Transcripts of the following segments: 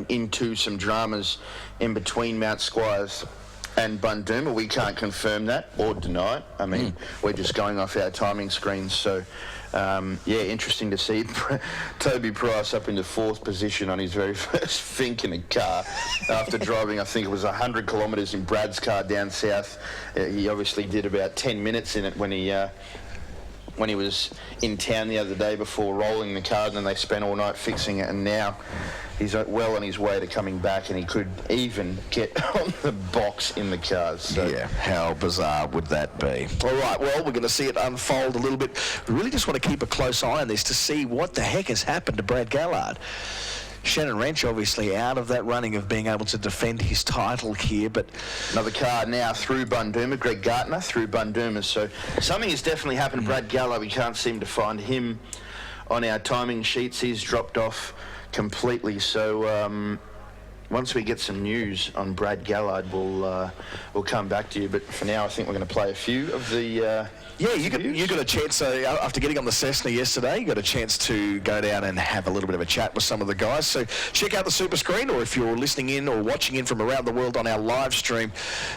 into some dramas in between Mount Squires and Bundooma. We can't confirm that or deny it. I mean, we're just going off our timing screens. So, yeah, interesting to see Toby Price up into 4th position on his very first Fink in a car after driving, I think it was 100 kilometres in Brad's car down south. He obviously did about 10 minutes in it when he was in town the other day before rolling the car, and then they spent all night fixing it, and now he's well on his way to coming back, and he could even get on the box in the cars. So. Yeah, how bizarre would that be? All right, well, we're going to see it unfold a little bit. We really just want to keep a close eye on this to see what the heck has happened to Brad Gallard. Shannon Wrench obviously out of that running of being able to defend his title here, but another car now through Bundooma, Greg Gartner through Bundooma, so something has definitely happened to Brad Gallard. We can't seem to find him on our timing sheets. He's dropped off completely, so once we get some news on Brad Gallard, we'll come back to you, but for now I think we're going to play a few of the yeah, you got a chance, after getting on the Cessna yesterday, you got a chance to go down and have a little bit of a chat with some of the guys. So check out the super screen, or if you're listening in or watching in from around the world on our live stream,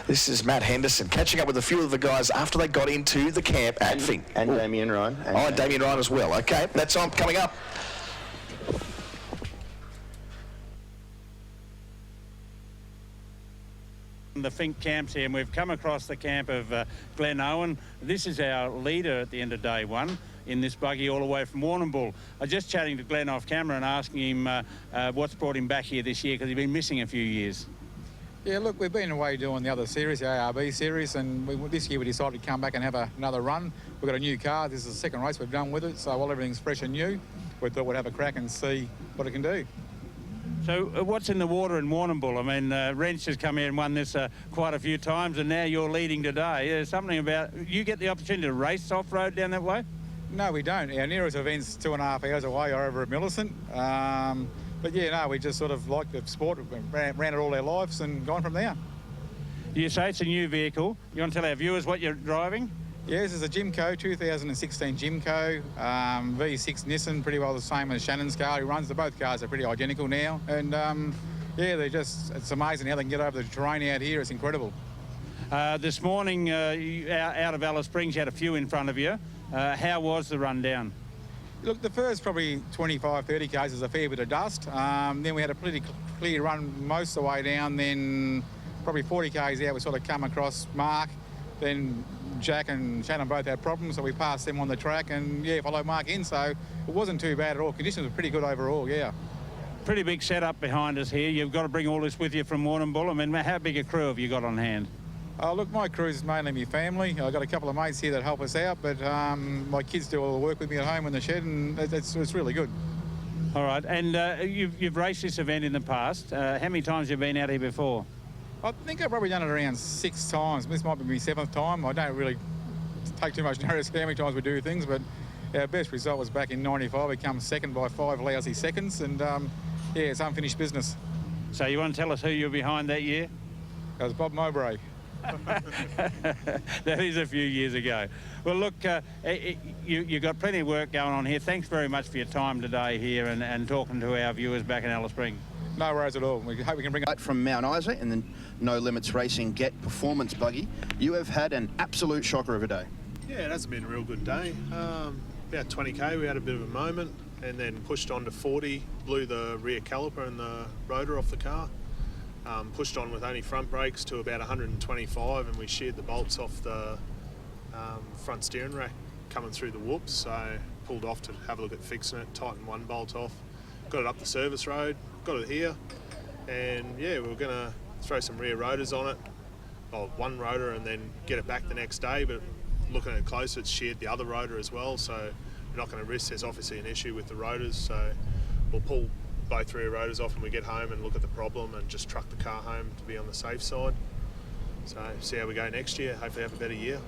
this is Matt Henderson catching up with a few of the guys after they got into the camp at Fink. And Damien Ryan. And Damien Ryan as well. Okay, that's on coming up. The Fink camps here, and we've come across the camp of Glenn Owen. This is our leader at the end of day one in this buggy all the way from Warrnambool. I was just chatting to Glenn off camera and asking him what's brought him back here this year, because he's been missing a few years. Yeah, look, we've been away doing the other series, the ARB series, and this year we decided to come back and have another run. We've got a new car. This is the second race we've done with it, so while everything's fresh and new, we thought we'd have a crack and see what it can do. So what's in the water in Warrnambool? I mean, Wrench has come here and won this quite a few times, and now you're leading today. There's something about, you get the opportunity to race off-road down that way? No, we don't. Our nearest event's 2.5 hours away over at Millicent. But yeah, no, we just sort of like the sport, ran it all our lives and gone from there. You say it's a new vehicle. You want to tell our viewers what you're driving? Yeah, this is a Jimco, 2016 Jimco, V6 Nissan, pretty well the same as Shannon's car. He runs both cars are pretty identical now. And yeah, it's amazing how they can get over the terrain out here. It's incredible. This morning, out of Alice Springs, you had a few in front of you. How was the run down? Look, the first probably 25, 30 k's was a fair bit of dust. Then we had a pretty clear run most of the way down. Then probably 40 k's out, we sort of come across Mark. Then Jack and Shannon both had problems, so we passed them on the track and, yeah, followed Mark in. So it wasn't too bad at all. Conditions were pretty good overall, yeah. Pretty big setup behind us here. You've got to bring all this with you from Warrnambool. I mean, how big a crew have you got on hand? Look, my crew is mainly my family. I've got a couple of mates here that help us out, but my kids do all the work with me at home in the shed, and it's really good. All right, and you've raced this event in the past. How many times have you been out here before? I think I've probably done it around 6 times. This might be my 7th time. I don't really take too much notice how many times we do things, but our best result was back in '95. We come second by 5 lousy seconds, and yeah, it's unfinished business. So you want to tell us who you were behind that year? That was Bob Mowbray. That is a few years ago. Well, look, you've got plenty of work going on here. Thanks very much for your time today here and talking to our viewers back in Alice Springs. No worries at all. We hope we can bring it from Mount Isa and the No Limits Racing Get Performance Buggy. You have had an absolute shocker of a day. Yeah, it has been a real good day. About 20k, we had a bit of a moment and then pushed on to 40, blew the rear caliper and the rotor off the car. Pushed on with only front brakes to about 125, and we sheared the bolts off the front steering rack coming through the whoops, so pulled off to have a look at fixing it, tightened one bolt off, got it up the service road, got it here, and yeah, we were going to throw some rear rotors on it, or one rotor, and then get it back the next day, but looking at it closer, it's sheared the other rotor as well, so we're not going to risk. There's obviously an issue with the rotors, so we'll pull both rear rotors off when we get home and look at the problem and just truck the car home to be on the safe side. So see how we go next year, hopefully have a better year.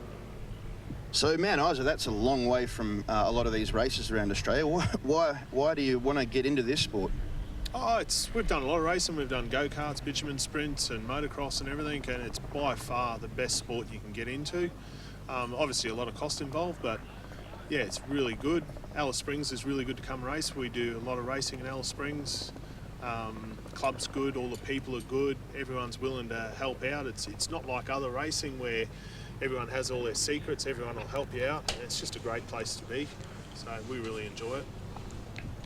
So Mount Isa, that's a long way from a lot of these races around Australia. Why do you want to get into this sport? Oh, we've done a lot of racing. We've done go-karts, bitumen sprints and motocross and everything, and it's by far the best sport you can get into. Obviously a lot of cost involved, but yeah, it's really good. Alice Springs is really good to come race. We do a lot of racing in Alice Springs. club's good, all the people are good, everyone's willing to help out. It's not like other racing where everyone has all their secrets, everyone will help you out. It's just a great place to be, so we really enjoy it.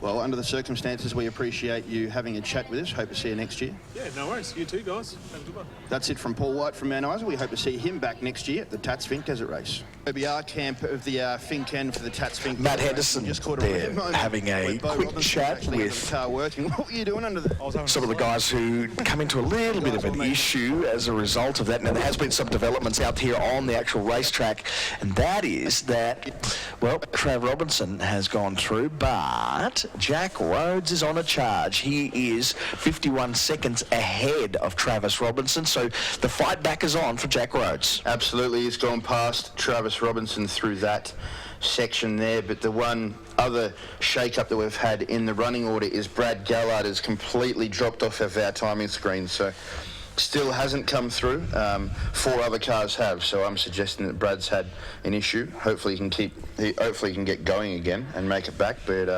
Well, under the circumstances, we appreciate you having a chat with us. Hope to see you next year. Yeah, no worries. You too, guys. Have a good one. That's it from Paul White from Mount Isa. We hope to see him back next year at the Tatts Finke Desert Race. OBR camp of the Finke for the Tatts Finke. Matt Henderson just caught there having a quick chat with car working. What were you doing under the... some of the guys who come into a little bit of an issue as a result of that. Now, there has been some developments out here on the actual racetrack, and that is that, well, Trav Robinson has gone through, but Jack Rhodes is on a charge. He is 51 seconds ahead of Travis Robinson, so the fight back is on for Jack Rhodes. Absolutely, he's gone past Travis Robinson through that section there, but the one other shake-up that we've had in the running order is Brad Gallard has completely dropped off of our timing screen, so still hasn't come through. 4 other cars have, so I'm suggesting that Brad's had an issue. Hopefully he can get going again and make it back, but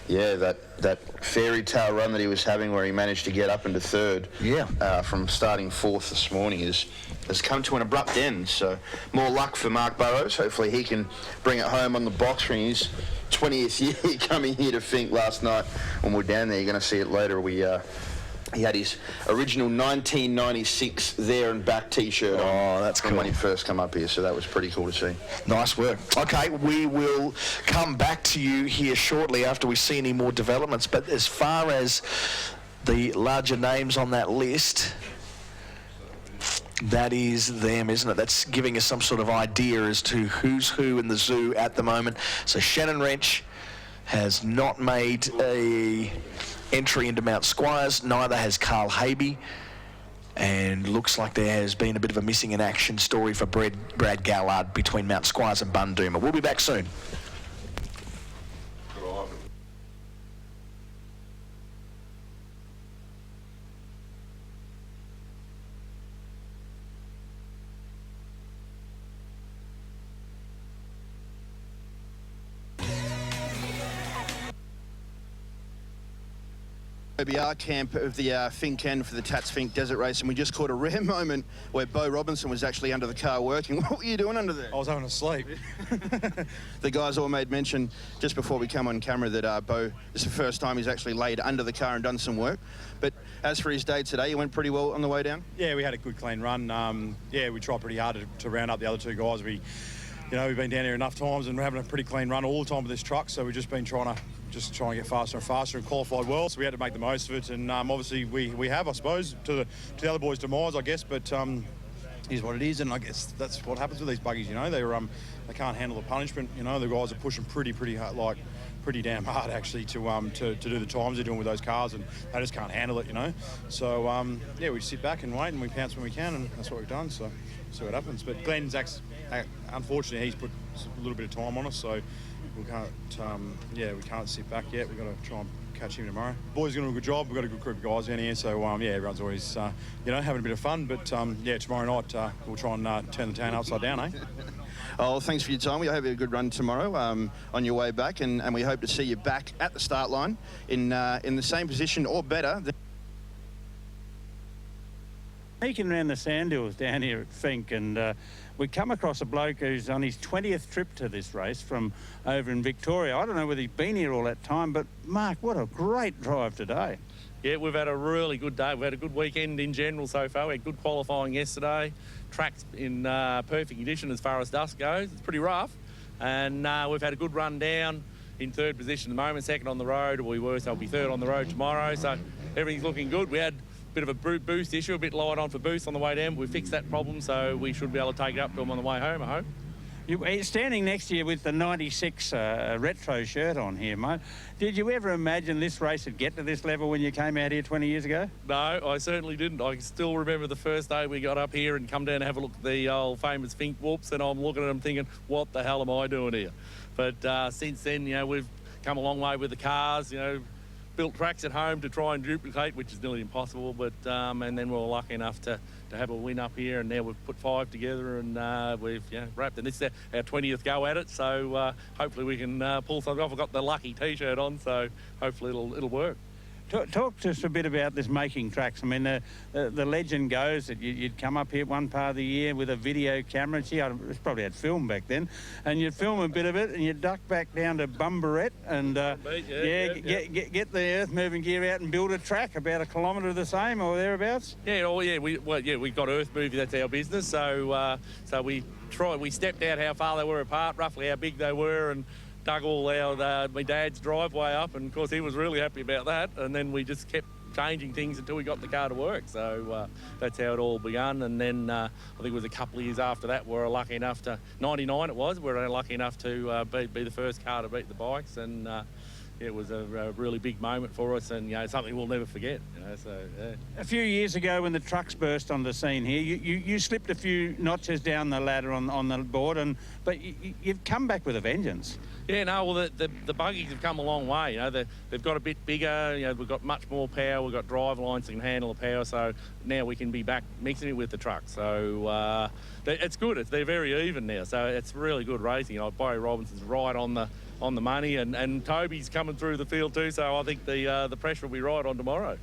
yeah, that fairy tale run that he was having where he managed to get up into third from starting 4th this morning has come to an abrupt end. So more luck for Mark Burrows. Hopefully he can bring it home on the box ring. His 20th year coming here to Finke last night when we're down there. You're going to see it later. He had his original 1996 there and back T-shirt on. Oh, that's cool. When he first come up here, so that was pretty cool to see. Nice work. Okay, we will come back to you here shortly after we see any more developments, but as far as the larger names on that list, that is them, isn't it? That's giving us some sort of idea as to who's who in the zoo at the moment. So Shannon Wrench has not made a entry into Mount Squires, neither has Carl Habe, and looks like there has been a bit of a missing in action story for Brad Gallard between Mount Squires and Bundooma. We'll be back soon. OBR camp of the Finke for the Tatts Finke Desert Race, and we just caught a rare moment where Bo Robinson was actually under the car working. What were you doing under there? I was having a sleep. The guys all made mention just before we come on camera that Bo, this is the first time he's actually laid under the car and done some work. But as for his day today, he went pretty well on the way down? Yeah, we had a good clean run. Yeah, we tried pretty hard to round up the other 2 guys. We've been down here enough times and we're having a pretty clean run all the time with this truck, so we've just been trying to get faster and faster and qualified well, so we had to make the most of it, and obviously we have, I suppose, to the other boys' demise, I guess, but is what it is, and I guess that's what happens with these buggies, they can't handle the punishment, the guys are pushing pretty hard, like pretty damn hard actually to do the times they're doing with those cars, and they just can't handle it, So yeah, we sit back and wait and we pounce when we can, and that's what we've done, so see what happens. But Glenn's unfortunately he's put a little bit of time on us, so we can't sit back yet. We've got to try and catch him tomorrow. Boys are going to do a good job. We've got a good group of guys down here, so yeah, everyone's always having a bit of fun. But yeah, tomorrow night we'll try and turn the town upside down, eh? Oh, thanks for your time. We hope you have a good run tomorrow on your way back, and we hope to see you back at the start line in the same position or better. Sneaking around the sand hills down here at Finke, and we come across a bloke who's on his 20th trip to this race from over in Victoria. I don't know whether he's been here all that time, but Mark, what a great drive today. Yeah, we've had a really good day. We've had a good weekend in general so far. We had good qualifying yesterday. Track's in perfect condition as far as dust goes. It's pretty rough. And we've had a good run down in 3rd position at the moment, 2nd on the road. Or we were, so I'll be 3rd on the road tomorrow. So everything's looking good. We had bit of a boost issue, a bit light on for boost on the way down, but we fixed that problem, so we should be able to take it up to them on the way home, I hope. You're standing next to you with the 96 retro shirt on here, mate. Did you ever imagine this race would get to this level when you came out here 20 years ago? No, I certainly didn't. I can still remember the first day we got up here and come down and have a look at the old famous Finke whoops, and I'm looking at them thinking, what the hell am I doing here? But since then, we've come a long way with the cars, built tracks at home to try and duplicate, which is nearly impossible, but and then we were lucky enough to have a win up here, and now we've put 5 together, and we've wrapped, and this is our 20th go at it, so hopefully we can pull something off. I've got the lucky T-shirt on, so hopefully it'll work. Talk to us a bit about this making tracks. I mean, the legend goes that you'd come up here one part of the year with a video camera. Gee, it probably had film back then. And you'd film a bit of it and you'd duck back down to Bumbarret and get the earth-moving gear out and build a track about 1 kilometre the same or thereabouts. We got earth moving. That's our business. So we stepped out how far they were apart, roughly how big they were, and dug all my dad's driveway up, and of course he was really happy about that, and then we just kept changing things until we got the car to work. So that's how it all begun. And then I think it was a couple of years after that we were lucky enough to, 99 it was, we were lucky enough to be the first car to beat the bikes, and it was a really big moment for us, and something we'll never forget. A few years ago, when the trucks burst on the scene here, you slipped a few notches down the ladder on the board, but you've come back with a vengeance. Yeah, no, well, the buggies have come a long way. They've got a bit bigger. We've got much more power. We've got drive lines that can handle the power. So now we can be back mixing it with the truck. So it's good. They're very even now. So it's really good racing. Barry Robinson's right on the money, and Toby's coming through the field too. So I think the pressure will be right on tomorrow.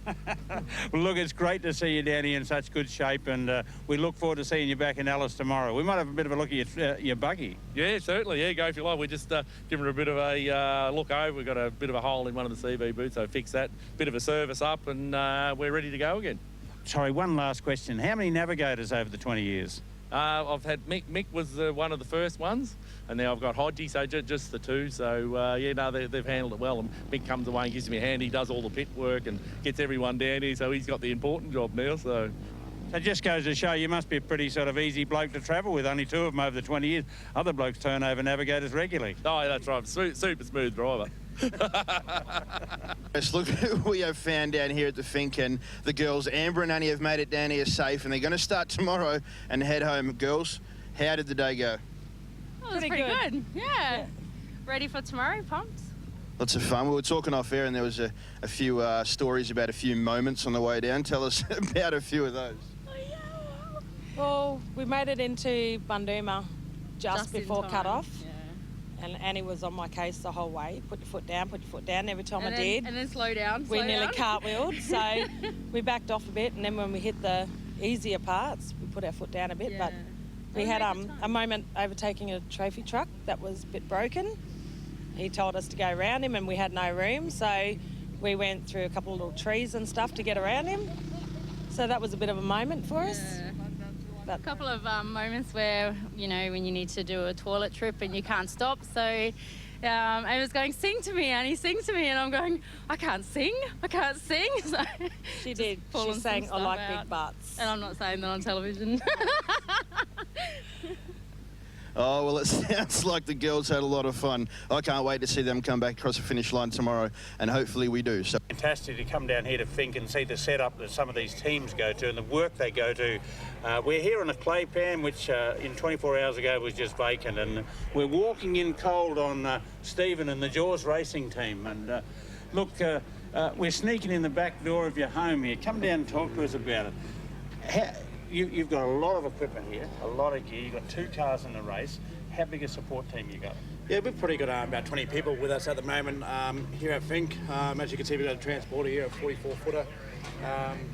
Well, look, it's great to see you down here in such good shape, and we look forward to seeing you back in Alice tomorrow. We might have a bit of a look at your buggy. Yeah, certainly. Yeah, go if you like. We're just giving it a bit of a look over. We've got a bit of a hole in one of the CV boots, so fix that. Bit of a service up, and we're ready to go again. Sorry, one last question. How many navigators over the 20 years? I've had Mick. Mick was one of the first ones, and now I've got Hodgie, so just the two. So, they've handled it well. And Mick comes away and gives me a hand. He does all the pit work and gets everyone down here, so he's got the important job now. So it just goes to show you must be a pretty sort of easy bloke to travel with, only two of them over the 20 years. Other blokes turn over navigators regularly. Oh, yeah, that's right. Super smooth driver. Let's look at who we have found down here at the Finke, and the girls, Amber and Annie, have made it down here safe, and they're going to start tomorrow and head home. Girls, how did the day go? It was pretty good. Yeah. Ready for tomorrow, pumped. Lots of fun. We were talking off air, and there was a few stories about a few moments on the way down. Tell us about a few of those. Well, we made it into Bundooma just before cut-off. Yeah. And Annie was on my case the whole way. Put your foot down. Every time I did. And then slow down. We nearly cartwheeled. So we backed off a bit. And then when we hit the easier parts, we put our foot down a bit. Yeah. But we had a moment overtaking a trophy truck that was a bit broken. He told us to go around him and we had no room. So we went through a couple of little trees and stuff to get around him. So that was a bit of a moment for us. A couple of moments where, when you need to do a toilet trip and you can't stop. So I was going, sing to me, Annie, sing to me. And I'm going, I can't sing. So she did. She's saying, I like big butts. And I'm not saying that on television. Oh, well, it sounds like the girls had a lot of fun. I can't wait to see them come back across the finish line tomorrow, and hopefully we do. So fantastic to come down here to Finke and see the setup that some of these teams go to and the work they go to. We're here on a clay pan, which in 24 hours ago was just vacant, and we're walking in cold on Stephen and the Jaws racing team. And look, we're sneaking in the back door of your home here. Come down and talk to us about it. You've got a lot of equipment here, a lot of gear. You've got 2 cars in the race. How big a support team you got? Yeah, we've pretty got about 20 people with us at the moment here at Finke. As you can see, we've got a transporter here, a 44-footer.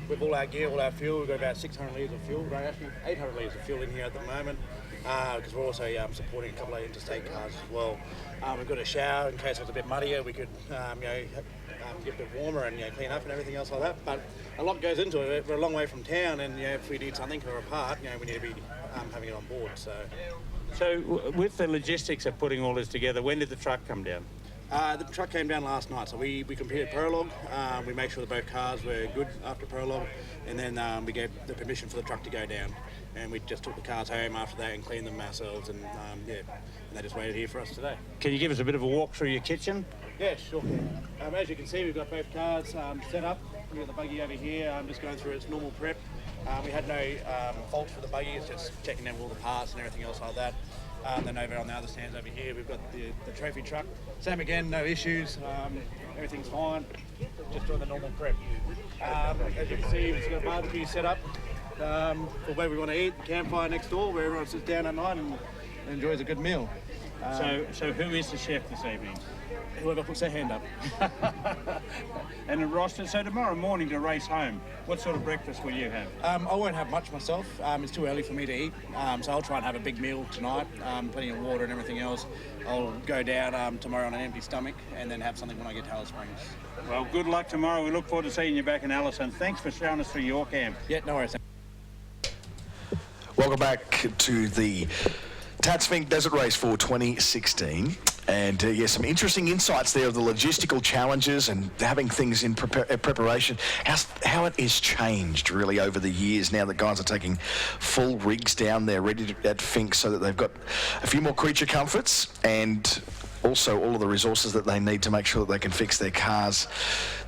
With all our gear, all our fuel, we've got about 600 litres of fuel. Right, actually 800 litres of fuel in here at the moment, because we're also supporting a couple of interstate cars as well. We've got a shower in case it's a bit muddier. We could, get a bit warmer and clean up and everything else like that. But a lot goes into it. We're a long way from town, and if we need something or a part, we need to be having it on board. So with the logistics of putting all this together, when did the truck come down? The truck came down last night, so we completed prologue. We made sure that both cars were good after prologue, and then we gave the permission for the truck to go down. And we just took the cars home after that and cleaned them ourselves, and and they just waited here for us today. Can you give us a bit of a walk through your kitchen? Yeah, sure. As you can see, we've got both cars set up. We've got the buggy over here. I'm just going through its normal prep. We had no faults for the buggy, it's just checking out all the parts and everything else like that. Then over on the other stands over here, we've got the trophy truck. Same again, no issues. Everything's fine. Just doing the normal prep. As you can see, we've got a barbecue set up for where we want to eat. The campfire next door, where everyone sits down at night and enjoys a good meal. So who is the chef this evening? Whoever puts their hand up. And the roster, so tomorrow morning to race home, what sort of breakfast will you have? I won't have much myself. It's too early for me to eat, so I'll try and have a big meal tonight, plenty of water and everything else. I'll go down tomorrow on an empty stomach and then have something when I get to Alice Springs. Well, good luck tomorrow. We look forward to seeing you back in Alice, and thanks for showing us through your camp. Yeah, no worries. Welcome back to the Tatts Finke Desert Race for 2016. And yeah, some interesting insights there of the logistical challenges and having things in preparation. How it has changed really over the years now that guys are taking full rigs down there ready at Finke so that they've got a few more creature comforts and also all of the resources that they need to make sure that they can fix their cars.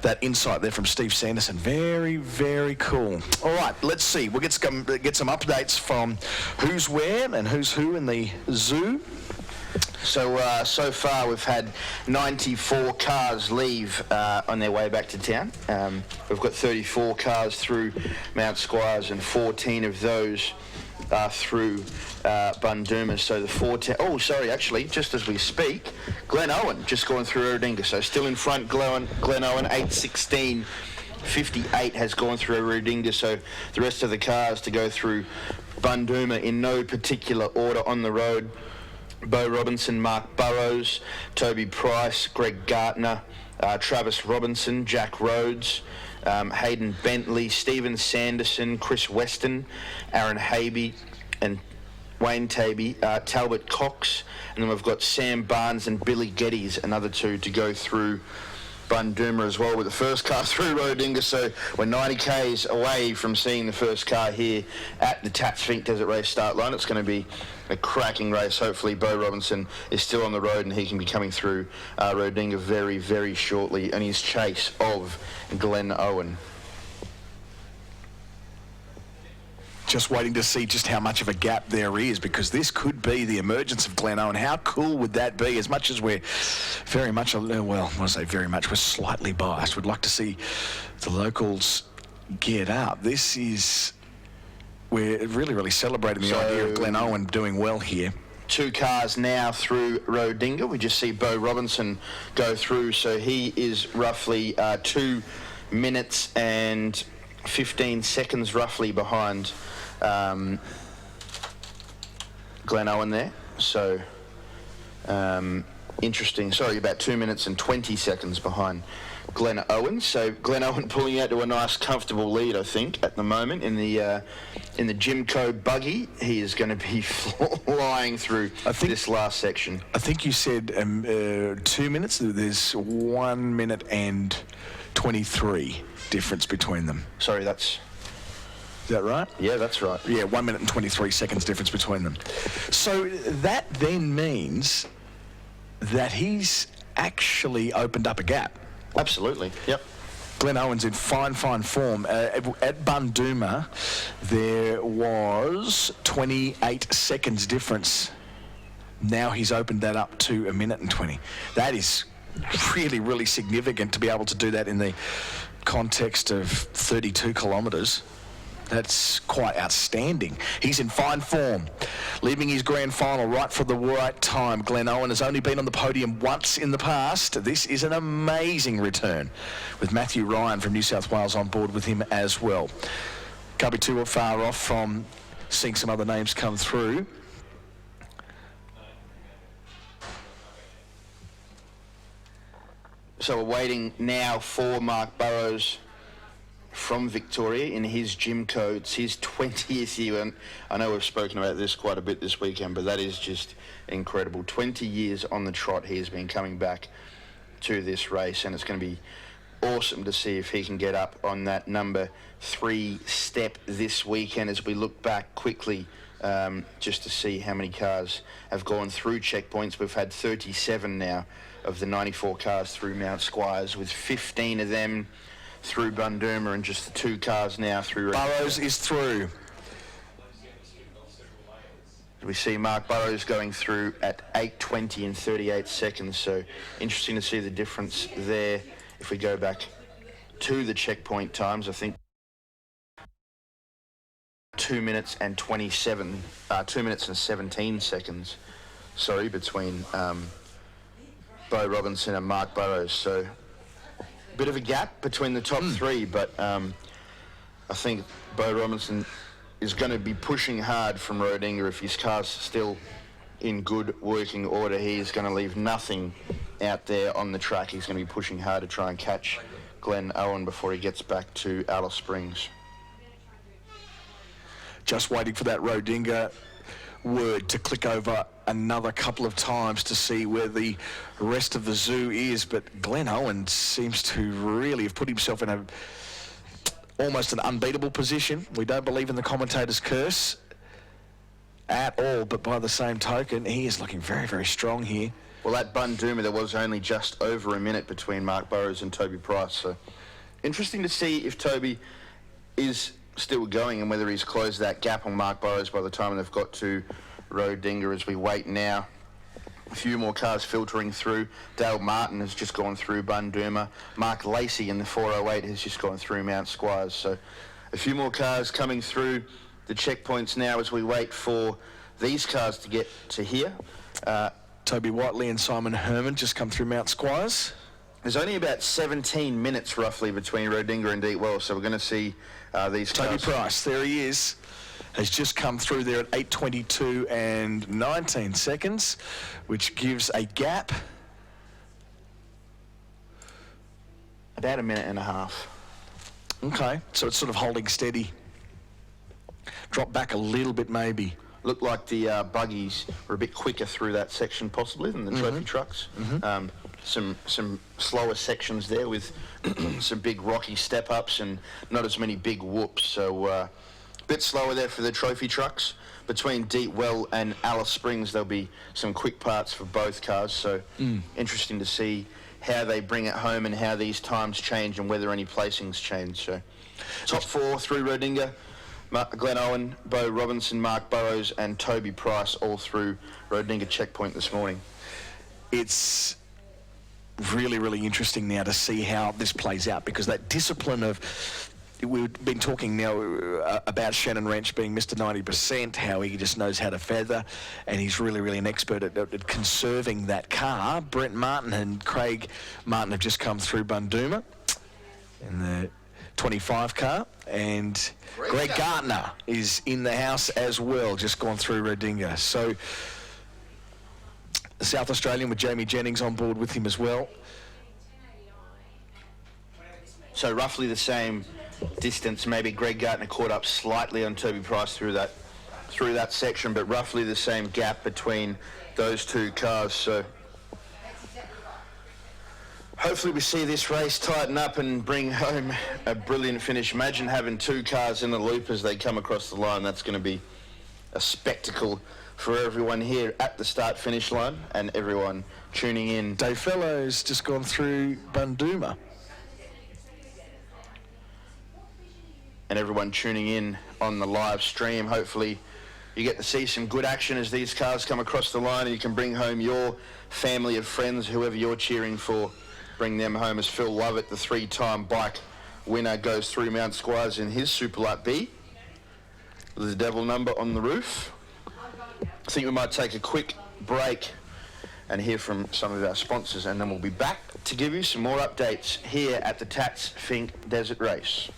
That insight there from Steve Sanderson, very, very cool. All right, let's see. We'll get some updates from who's where and who's who in the zoo. So far we've had 94 cars leave on their way back to town. We've got 34 cars through Mount Squires and 14 of those are through Bundooma. So the 14... Oh, sorry, actually, just as we speak, Glen Owen just gone through Erudinga. So still in front, Glen Owen, 8:16. 58 has gone through Erudinga. So the rest of the cars to go through Bundooma in no particular order on the road. Bo Robinson, Mark Burrows, Toby Price, Greg Gartner, Travis Robinson, Jack Rhodes, Hayden Bentley, Stephen Sanderson, Chris Weston, Aaron Habe and Wayne Taby, Talbot Cox, and then we've got Sam Barnes and Billy Geddes, another two to go through Bundooma as well with the first car through Rodinga. So we're 90 k's away from seeing the first car here at the Tatts Finke Desert Race start line. It's going to be a cracking race. Hopefully Bo Robinson is still on the road and he can be coming through Rodinga very, very shortly in his chase of Glen Owen. Just waiting to see just how much of a gap there is, because this could be the emergence of Glen Owen. How cool would that be? As much as we're very much, well, I say very much, we're slightly biased. We'd like to see the locals get up. This is, we're really, really celebrating the idea of Glen Owen doing well here. Two cars now through Rodinga. We just see Bo Robinson go through, so he is roughly 2 minutes and 15 seconds roughly behind Glen Owen there. So interesting. Sorry, about 2 minutes and 20 seconds behind Glen Owen. So Glen Owen pulling out to a nice comfortable lead, I think, at the moment in the Jimco buggy. He is going to be flying through this last section. I think you said 2 minutes. There's 1 minute and 23 difference between them. Sorry, is that right? Yeah, that's right. Yeah, 1 minute and 23 seconds difference between them. So that then means that he's actually opened up a gap. Absolutely, yep. Glen Owen's in fine form. At Bundooma, there was 28 seconds difference. Now he's opened that up to 1 minute and 20. That is really, really significant to be able to do that in the context of 32 kilometres. That's quite outstanding. He's in fine form, leaving his grand final right for the right time. Glen Owen has only been on the podium once in the past. This is an amazing return, with Matthew Ryan from New South Wales on board with him as well. Can't be too far off from seeing some other names come through. So we're waiting now for Mark Burrows from Victoria in his Jimco. It's his 20th year, and I know we've spoken about this quite a bit this weekend, but that is just incredible. 20 years on the trot he has been coming back to this race, and it's going to be awesome to see if he can get up on that number 3 step this weekend as we look back quickly just to see how many cars have gone through checkpoints. We've had 37 now of the 94 cars through Mount Squires, with 15 of them through Bundooma and just the 2 cars now through... Burrows is through. We see Mark Burrows going through at 8:20 and 38 seconds, so interesting to see the difference there. If we go back to the checkpoint times, I think 2 minutes and 27, 2 minutes and 17 seconds, sorry, between Bo Robinson and Mark Burrows. So a bit of a gap between the top three, but I think Bo Robinson is going to be pushing hard from Rodinga. If his car's still in good working order, he is going to leave nothing out there on the track. He's going to be pushing hard to try and catch Glenn Owen before he gets back to Alice Springs. Just waiting for that Rodinga word to click over another couple of times to see where the rest of the zoo is, but Glenn Owen seems to really have put himself in almost an unbeatable position. We don't believe in the commentator's curse at all, but by the same token, he is looking very, very strong here. Well, at Bunduma, there was only just over a minute between Mark Burrows and Toby Price, so interesting to see if Toby is still going and whether he's closed that gap on Mark Burrows by the time they've got to Rodinga as we wait now. A few more cars filtering through. Dale Martin has just gone through Bunduma. Mark Lacey in the 408 has just gone through Mount Squires. So a few more cars coming through the checkpoints now as we wait for these cars to get to here. Toby Whiteley and Simon Herman just come through Mount Squires. There's only about 17 minutes roughly between Rodinga and Deepwell, so we're going to see these Toby cars. Price, there he is, has just come through there at 8:22 and 19 seconds, which gives a gap. About a minute and a half. Okay, so it's sort of holding steady. Drop back a little bit maybe. Looked like the buggies were a bit quicker through that section possibly than the trophy trucks. Some slower sections there with some big rocky step-ups and not as many big whoops. So a bit slower there for the trophy trucks. Between Deepwell and Alice Springs, there'll be some quick parts for both cars. So interesting to see how they bring it home and how these times change and whether any placings change. So top four through Rodinga. Glenn Owen, Bo Robinson, Mark Burrows and Toby Price all through Rodinga checkpoint this morning. It's really, really interesting now to see how this plays out, because that discipline of, we've been talking now about Shannon Wrench being Mr. 90%, how he just knows how to feather, and he's really, really an expert at conserving that car. Brent Martin and Craig Martin have just come through Bunduma in the 25 car, and Greg Gartner is in the house as well, just gone through Rodinga. So the South Australian with Jamie Jennings on board with him as well. So roughly the same distance. Maybe Greg Gartner caught up slightly on Toby Price through that section, but roughly the same gap between those two cars. So hopefully we see this race tighten up and bring home a brilliant finish. Imagine having two cars in the loop as they come across the line. That's going to be a spectacle for everyone here at the start-finish line and everyone tuning in. Dave Fellows just gone through Bunduma. And everyone tuning in on the live stream. Hopefully you get to see some good action as these cars come across the line, and you can bring home your family of friends, whoever you're cheering for. Bring them home as Phil Lovett, the three-time bike winner, goes through Mount Squires in his Superlight B. The devil number on the roof. I think we might take a quick break and hear from some of our sponsors, and then we'll be back to give you some more updates here at the Tatts Finke Desert Race.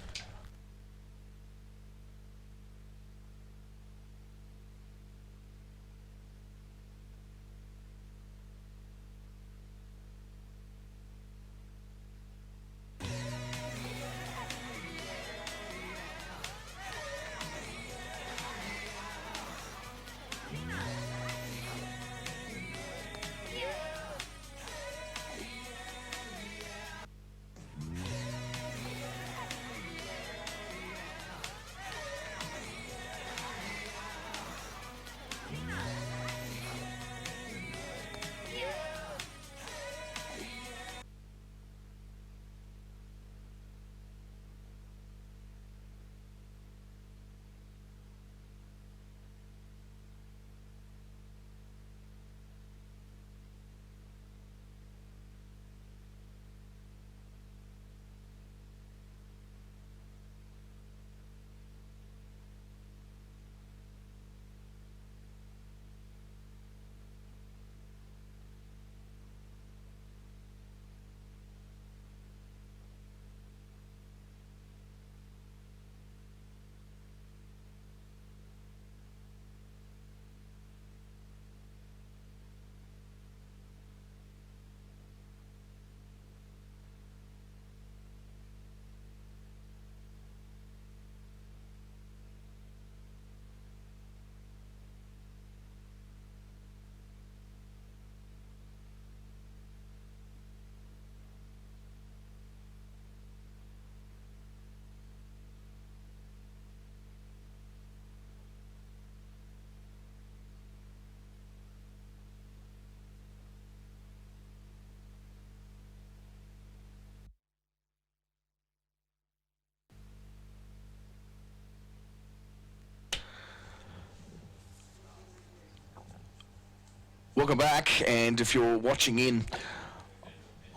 Welcome back, and if you're watching in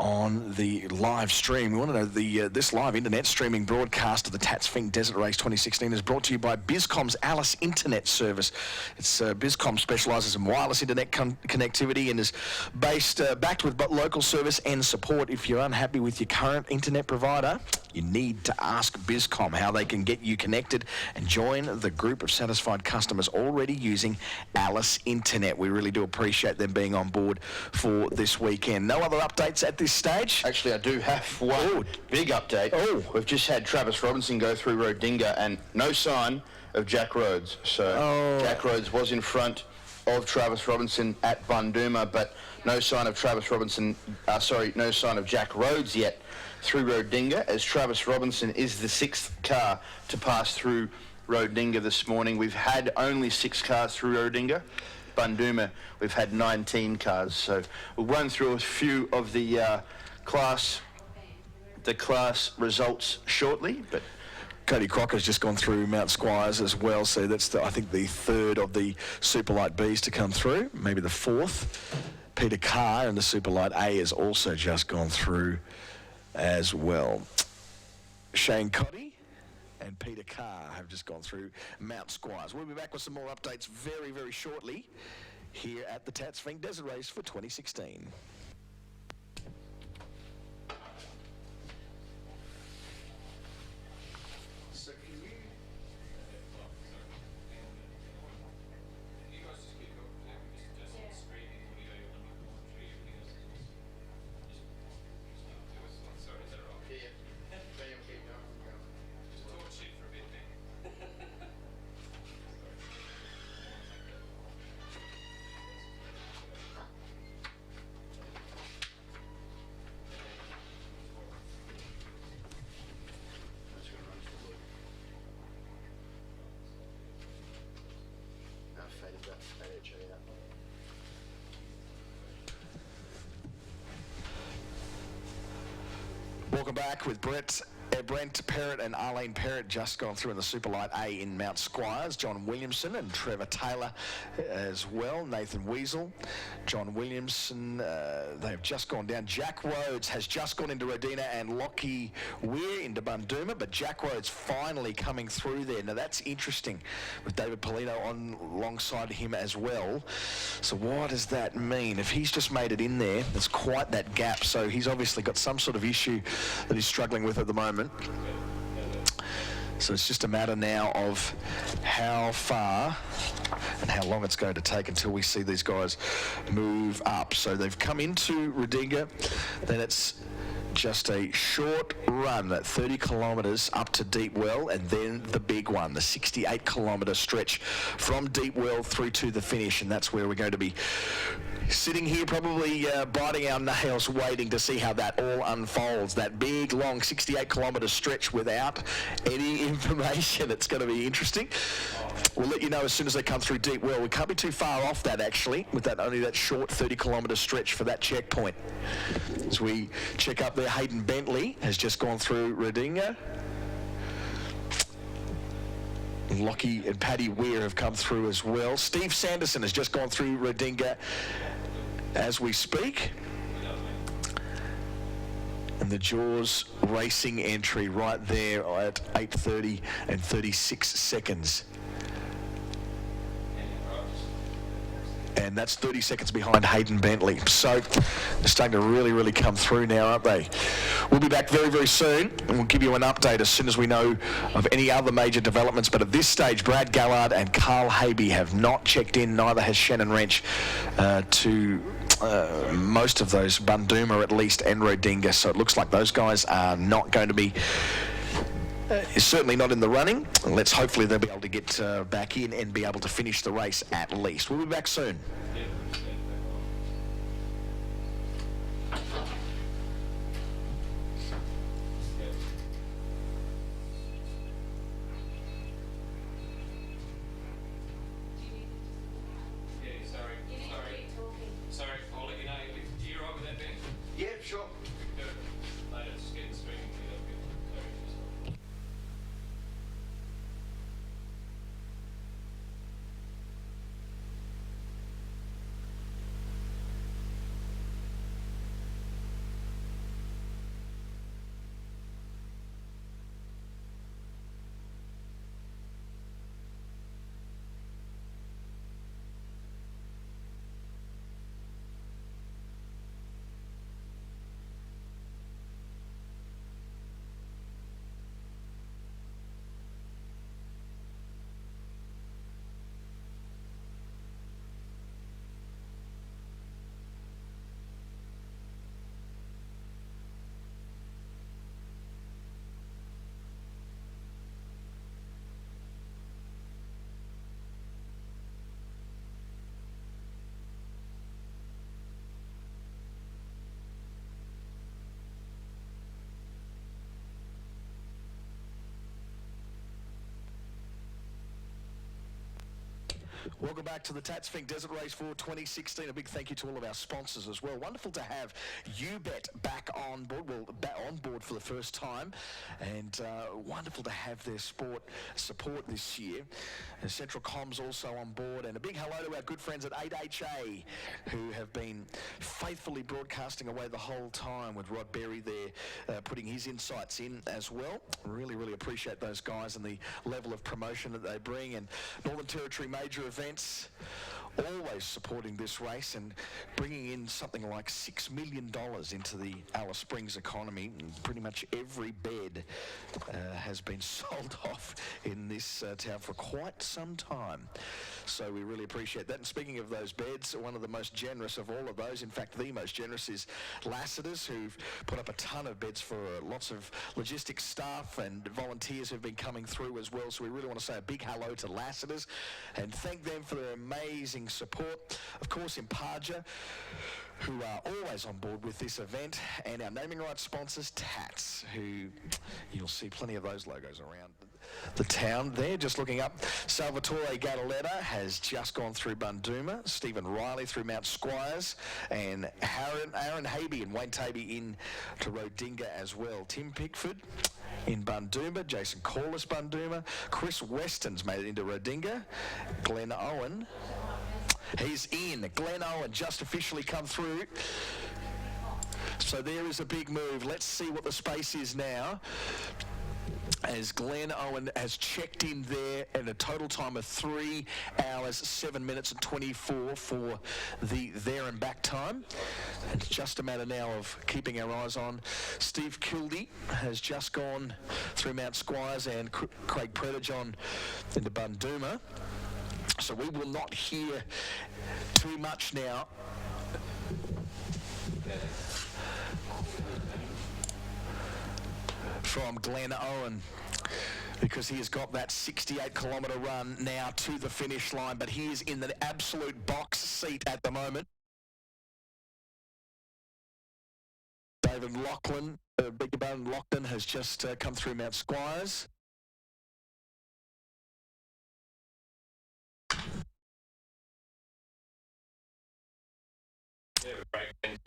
on the live stream, we want to know this live internet streaming broadcast of the Tatts Finke Desert Race 2016 is brought to you by Bizcom's Alice Internet Service. It's Bizcom specialises in wireless internet connectivity and is backed with local service and support. If you're unhappy with your current internet provider, you need to ask Bizcom how they can get you connected and join the group of satisfied customers already using Alice Internet. We really do appreciate them being on board for this weekend. No other updates at this stage? Actually, I do have one big update. We've just had Travis Robinson go through Rodinga and no sign of Jack Rhodes. So Jack Rhodes was in front of Travis Robinson at Bundooma, but no sign of no sign of Jack Rhodes yet through Rodinga, as Travis Robinson is the 6th car to pass through Rodinga this morning. We've had only 6 cars through Rodinga. Bundooma, we've had 19 cars. So we'll run through a few of the class results shortly. But Cody Crocker's just gone through Mount Squires as well, so that's I think the 3rd of the Superlight Bs to come through, maybe the 4th. Peter Carr in the Superlight A has also just gone through as well. Shane Coddy and Peter Carr have just gone through Mount Squires. We'll be back with some more updates very, very shortly here at the Tatts Finke Desert Race for 2016. Welcome back with Brent Perrott and Arlene Perrott just gone through in the Superlight A in Mount Squires. John Williamson and Trevor Taylor as well. Nathan Weasel, John Williamson, they have just gone down. Jack Rhodes has just gone into Rodina and Lockie Weir into Bundooma, but Jack Rhodes finally coming through there. Now that's interesting with David Polino on alongside him as well. So what does that mean? If he's just made it in there, there's quite that gap. So he's obviously got some sort of issue that he's struggling with at the moment. So it's just a matter now of how far and how long it's going to take until we see these guys move up. So they've come into Rodinga, then it's just a short run at 30 kilometres up to Deep Well, and then the big one, the 68 kilometre stretch from Deep Well through to the finish, and that's where we're going to be sitting here probably biting our nails waiting to see how that all unfolds. That big, long 68 kilometre stretch without any information. It's going to be interesting. We'll let you know as soon as they come through Deep Well. We can't be too far off that, actually, with that only that short 30 kilometre stretch for that checkpoint. As we check up there, Hayden Bentley has just gone through Rodinga. Lockie and Paddy Weir have come through as well. Steve Sanderson has just gone through Rodinga as we speak. And the Jaws racing entry right there at 8:30 and 36 seconds. And that's 30 seconds behind Hayden Bentley. So they're starting to really, really come through now, aren't they? We'll be back very, very soon, and we'll give you an update as soon as we know of any other major developments. But at this stage, Brad Gallard and Carl Habe have not checked in, neither has Shannon Wrench, to most of those, Bundooma at least, and Rodinga. So it looks like those guys are not going to be is certainly not in the running. Let's hopefully they'll be able to get back in and be able to finish the race at least. We'll be back soon. Welcome back to the Tatts Finke Desert Race for 2016. A big thank you to all of our sponsors as well. Wonderful to have UBet back on board, back on board for the first time, and wonderful to have their sport support this year. And Central Comms also on board, and a big hello to our good friends at 8HA who have been faithfully broadcasting away the whole time with Rod Berry there putting his insights in as well. Really, really appreciate those guys and the level of promotion that they bring, and Northern Territory Major Events always supporting this race and bringing in something like $6 million into the Alice Springs economy. Pretty much every bed has been sold off in this town for quite some time. So we really appreciate that. And speaking of those beds, one of the most generous of all of those, in fact the most generous, is Lassiter's, who've put up a ton of beds for lots of logistics staff and volunteers who've been coming through as well. So we really want to say a big hello to Lassiter's and thank them for their amazing support. Of course, Imparja, who are always on board with this event, and our naming rights sponsors, Tatts, who you'll see plenty of those logos around the town there. Just looking up, Salvatore Gataletta has just gone through Bundooma, Stephen Riley through Mount Squires, and Aaron Habe and Wayne Taby in to Rodinga as well. Tim Pickford in Bundooma, Jason Corliss Bundooma, Chris Weston's made it into Rodinga, Glenn Owen, he's in. Glenn Owen just officially come through. So there is a big move. Let's see what the space is now, as Glenn Owen has checked in there in a total time of 3 hours, 7 minutes and 24 for the there and back time. And it's just a matter now of keeping our eyes on. Steve Kildee has just gone through Mount Squires, and Craig Predajon into Bundooma. So we will not hear too much now from Glenn Owen, because he has got that 68-kilometre run now to the finish line, but he is in the absolute box seat at the moment. David Lachlan has just come through Mount Squires. Yeah, right.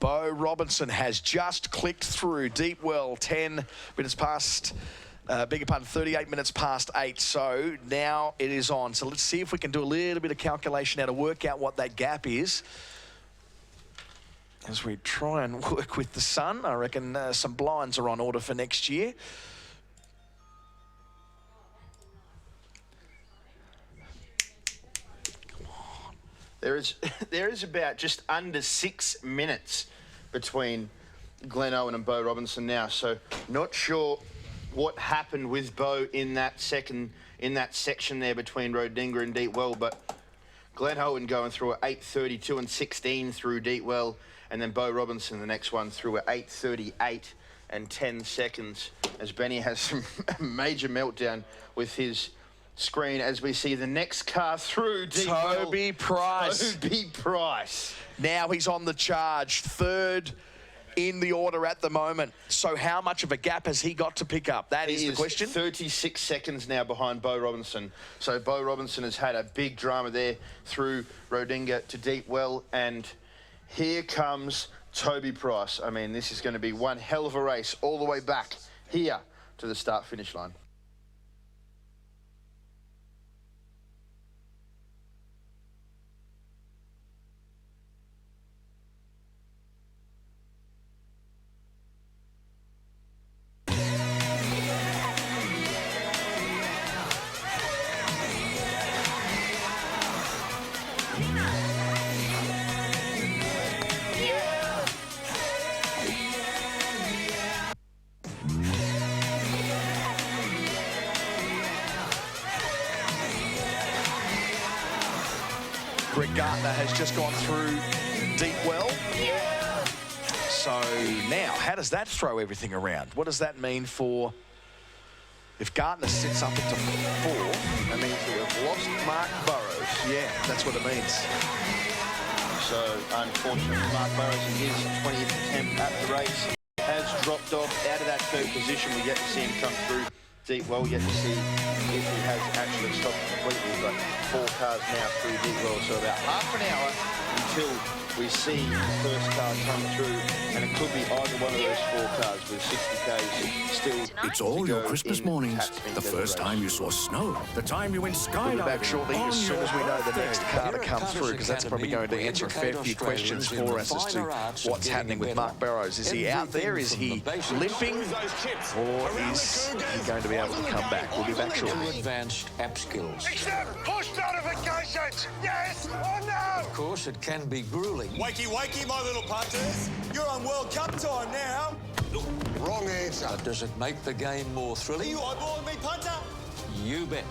Beau Robinson has just clicked through deep well, 10 minutes past, beg your pardon, 38 minutes past 8. So now it is on. So let's see if we can do a little bit of calculation now to work out what that gap is. As we try and work with the sun, I reckon some blinds are on order for next year. There is about just under 6 minutes between Glen Owen and Beau Robinson now, so not sure what happened with Beau in that section there between Rodinga and Deep Well, but Glen Owen going through at 8:32 and 16 through Deep Well, and then Beau Robinson the next one through at 8:38 and 10 seconds as Benny has some major meltdown with his screen as we see the next car through Deep Toby Price. Toby Price. Now he's on the charge, third in the order at the moment. So how much of a gap has he got to pick up? That is the question. 36 seconds now behind Beau Robinson. So Beau Robinson has had a big drama there through Rodinga to Deep Well, and here comes Toby Price. I mean, this is going to be one hell of a race all the way back here to the start-finish line. Greg Gardner has just gone through Deep Well. So now, how does that throw everything around? What does that mean for... If Gardner sits up into 4, that means that we've lost Mark Burrows. Yeah, that's what it means. So, unfortunately, Mark Burrows in his 20th attempt at the race has dropped off out of that third position. We yet to see him come through Deep Well, yet to see if he has actually stopped completely, but 4 cars now through Deep Well, so about half an hour until we see the first car come through, and it could be either one of those 4 cars with 60 Ks still. It's all your Christmas mornings. The first time you saw snow, the time you went skydiving. We'll be back shortly as soon as we know the next car to come through, because that's probably going to answer a fair few questions for us as to what's happening with Mark Burrows. Is he out there? Is he limping? Or is he going to be able to come back? We'll be back shortly. Advanced app skills. Accept push notifications! Yes or no? Of course, it can be grueling. Wakey, wakey, my little punters. You're on World Cup time now. Look, wrong answer. But does it make the game more Are thrilling? you eyeballing me, punter? You bet.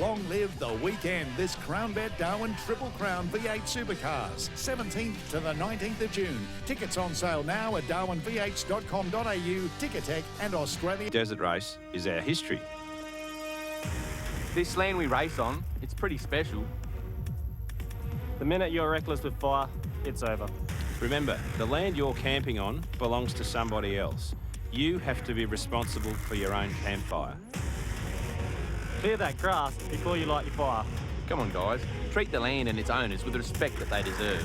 Long live the weekend. This CrownBet Darwin Triple Crown V8 Supercars, 17th to the 19th of June. Tickets on sale now at darwinvh.com.au, Ticketek and Australia. Desert race is our history. This land we race on, it's pretty special. The minute you're reckless with fire, it's over. Remember, the land you're camping on belongs to somebody else. You have to be responsible for your own campfire. Clear that grass before you light your fire. Come on, guys. Treat the land and its owners with the respect that they deserve.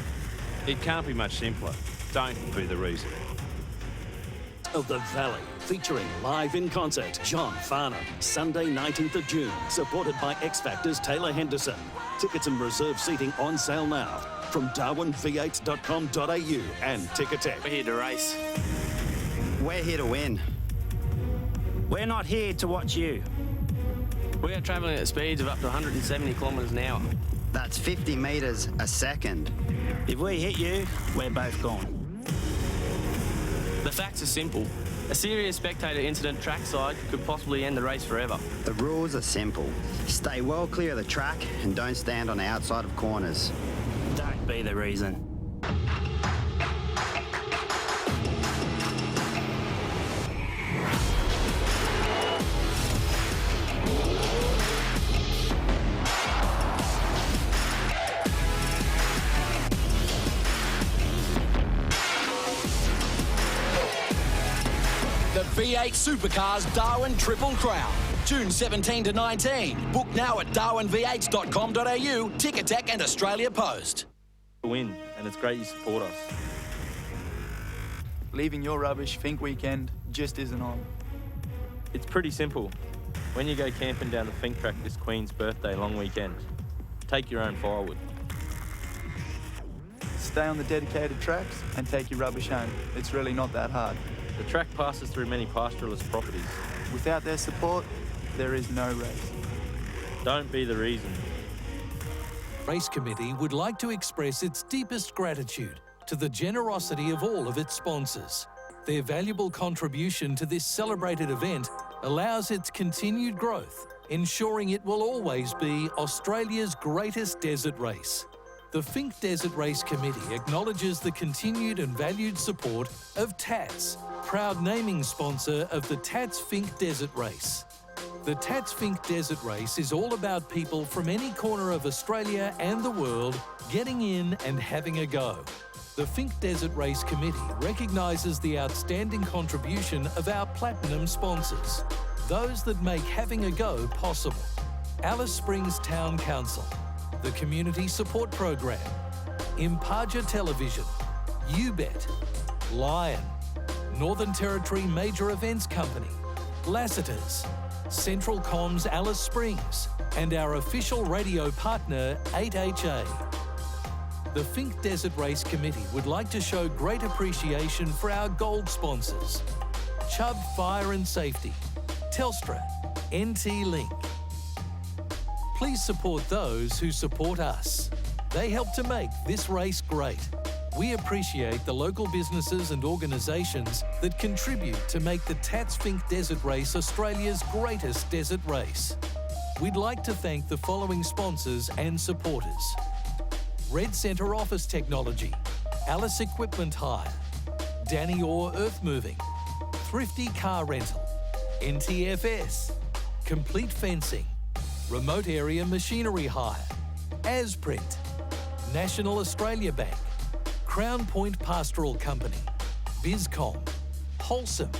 It can't be much simpler. Don't be the reason. Of the Valley, featuring live in concert John Farnham, Sunday 19th of June, supported by X Factor's Taylor Henderson. Tickets and reserve seating on sale now from darwinv8.com.au and Ticketek. We're here to race. We're here to win. We're not here to watch you. We are travelling at speeds of up to 170 kilometres an hour. That's 50 metres a second. If we hit you, we're both gone. The facts are simple. A serious spectator incident trackside could possibly end the race forever. The rules are simple. Stay well clear of the track and don't stand on the outside of corners. Don't be the reason. V8 Supercars Darwin Triple Crown, June 17 to 19. Book now at darwinv8.com.au, Ticketek and Australia Post. Win, and it's great you support us. Leaving your rubbish Finke weekend just isn't on. It's pretty simple. When you go camping down the Finke track this Queen's birthday long weekend, take your own firewood. Stay on the dedicated tracks and take your rubbish home. It's really not that hard. The track passes through many pastoralist properties. Without their support, there is no race. Don't be the reason. Race Committee would like to express its deepest gratitude to the generosity of all of its sponsors. Their valuable contribution to this celebrated event allows its continued growth, ensuring it will always be Australia's greatest desert race. The Finke Desert Race Committee acknowledges the continued and valued support of Tatts, proud naming sponsor of the Tatts Finke Desert Race. The Tatts Finke Desert Race is all about people from any corner of Australia and the world getting in and having a go. The Finke Desert Race Committee recognises the outstanding contribution of our platinum sponsors, those that make having a go possible. Alice Springs Town Council, the Community Support Program, Impaja Television, UBET, Lion, Northern Territory Major Events Company, Lassiter's, Central Comms Alice Springs, and our official radio partner 8HA. The Finke Desert Race Committee would like to show great appreciation for our gold sponsors: Chubb Fire and Safety, Telstra, NT Link. Please support those who support us. They help to make this race great. We appreciate the local businesses and organisations that contribute to make the Tatts Finke Desert Race Australia's greatest desert race. We'd like to thank the following sponsors and supporters: Red Centre Office Technology, Alice Equipment Hire, Danny Orr Earth Moving, Thrifty Car Rental, NTFS, Complete Fencing, Remote Area Machinery Hire, Asprint, National Australia Bank, Crown Point Pastoral Company, Bizcom, Wholesome,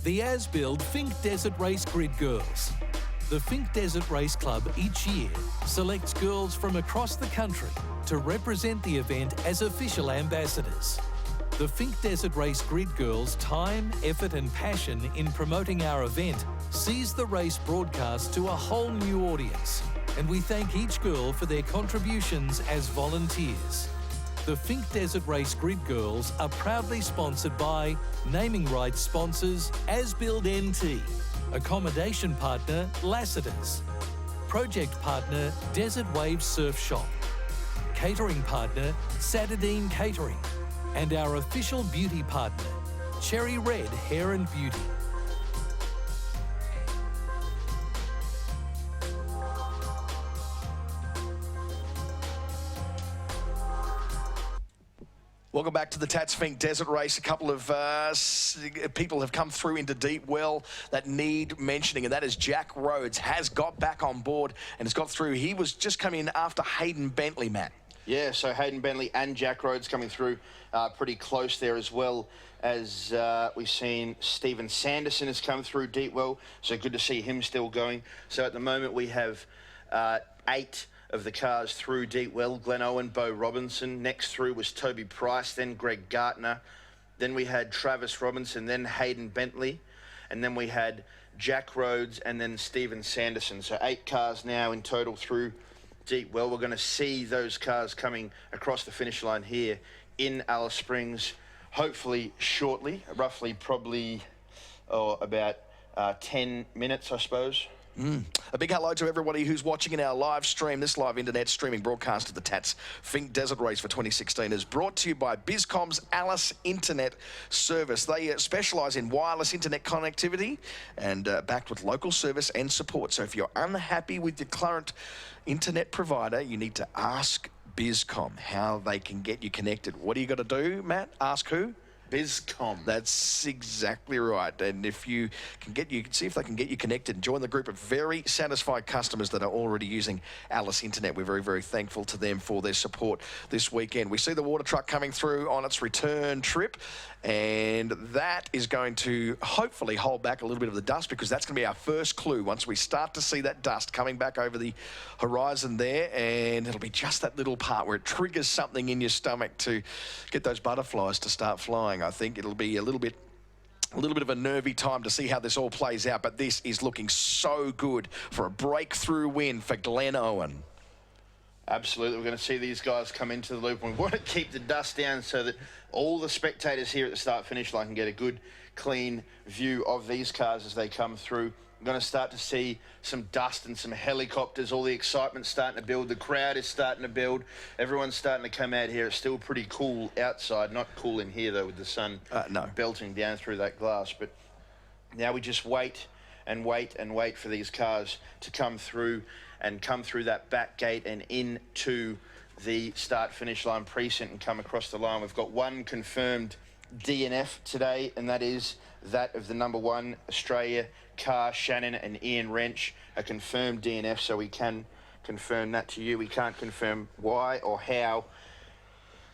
the Asbuild Finke Desert Race Grid Girls. The Finke Desert Race Club each year selects girls from across the country to represent the event as official ambassadors. The Finke Desert Race Grid Girls' time, effort and passion in promoting our event sees the race broadcast to a whole new audience, and we thank each girl for their contributions as volunteers. The Finke Desert Race Grid Girls are proudly sponsored by naming rights sponsors Asbuild NT, accommodation partner Lassiter's, project partner Desert Wave Surf Shop, catering partner Satadine Catering, and our official beauty partner Cherry Red Hair and Beauty. Welcome back to the Tatts Finke Desert Race. A couple of people have come through into deep well that need mentioning, and that is Jack Rhodes has got back on board and has got through. He was just coming in after Hayden Bentley, Matt. Yeah, so Hayden Bentley and Jack Rhodes coming through pretty close there, as well as we've seen Stephen Sanderson has come through deep well, so good to see him still going. So at the moment we have 8 of the cars through deep well. Glenn Owen, Bo Robinson. Next through was Toby Price, then Greg Gartner. Then we had Travis Robinson, then Hayden Bentley. And then we had Jack Rhodes and then Stephen Sanderson. So 8 cars now in total through deep well. We're going to see those cars coming across the finish line here in Alice Springs, hopefully shortly, roughly probably about 10 minutes, I suppose. A big hello to everybody who's watching in our live stream. This live internet streaming broadcast of the Tatts Finke Desert Race for 2016 is brought to you by Bizcom's Alice Internet Service. They specialise in wireless internet connectivity and backed with local service and support. So if you're unhappy with your current internet provider, you need to ask Bizcom how they can get you connected. What do you got to do, Matt? Ask who? Bizcom. That's exactly right. And if you can see if they can get you connected and join the group of very satisfied customers that are already using Alice Internet. We're very, very thankful to them for their support this weekend. We see the water truck coming through on its return trip, and that is going to hopefully hold back a little bit of the dust, because that's going to be our first clue once we start to see that dust coming back over the horizon there, and it'll be just that little part where it triggers something in your stomach to get those butterflies to start flying. I think it'll be a little bit of a nervy time to see how this all plays out, but this is looking so good for a breakthrough win for Glenn Owen. Absolutely. We're going to see these guys come into the loop. We want to keep the dust down so that all the spectators here at the start-finish line can get a good, clean view of these cars as they come through. We're going to start to see some dust and some helicopters. All the excitement's starting to build. The crowd is starting to build. Everyone's starting to come out here. It's still pretty cool outside. Not cool in here, though, with the sun belting down through that glass. But now we just wait and wait and wait for these cars to come through that back gate and into the start-finish line precinct and come across the line. We've got one confirmed DNF today, and that is that of the number 1 Australia car, Shannon and Ian Wrench, a confirmed DNF, so we can confirm that to you. We can't confirm why or how,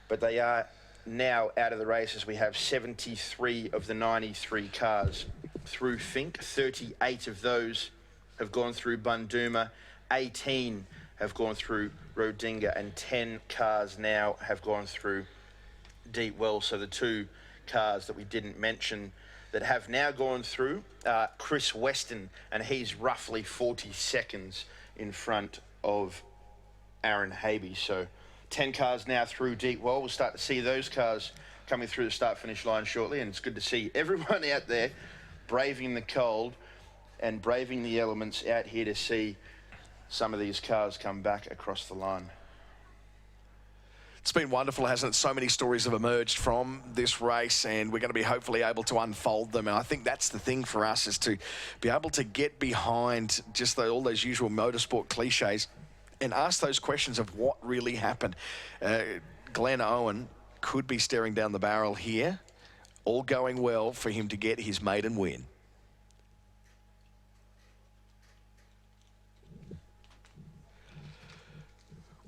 but they are now out of the race as we have 73 of the 93 cars through Finke. 38 of those have gone through Bundooma, 18 have gone through Rodinga, and 10 cars now have gone through Deep Well. So the 2 cars that we didn't mention that have now gone through, Chris Weston, and he's roughly 40 seconds in front of Aaron Habe. So 10 cars now through Deep Well. We'll start to see those cars coming through the start-finish line shortly, and it's good to see everyone out there braving the cold and braving the elements out here to see some of these cars come back across the line. It's been wonderful, hasn't it? So many stories have emerged from this race, and we're going to be hopefully able to unfold them. And I think that's the thing for us, is to be able to get behind just all those usual motorsport cliches and ask those questions of what really happened. Glenn Owen could be staring down the barrel here, all going well for him to get his maiden win.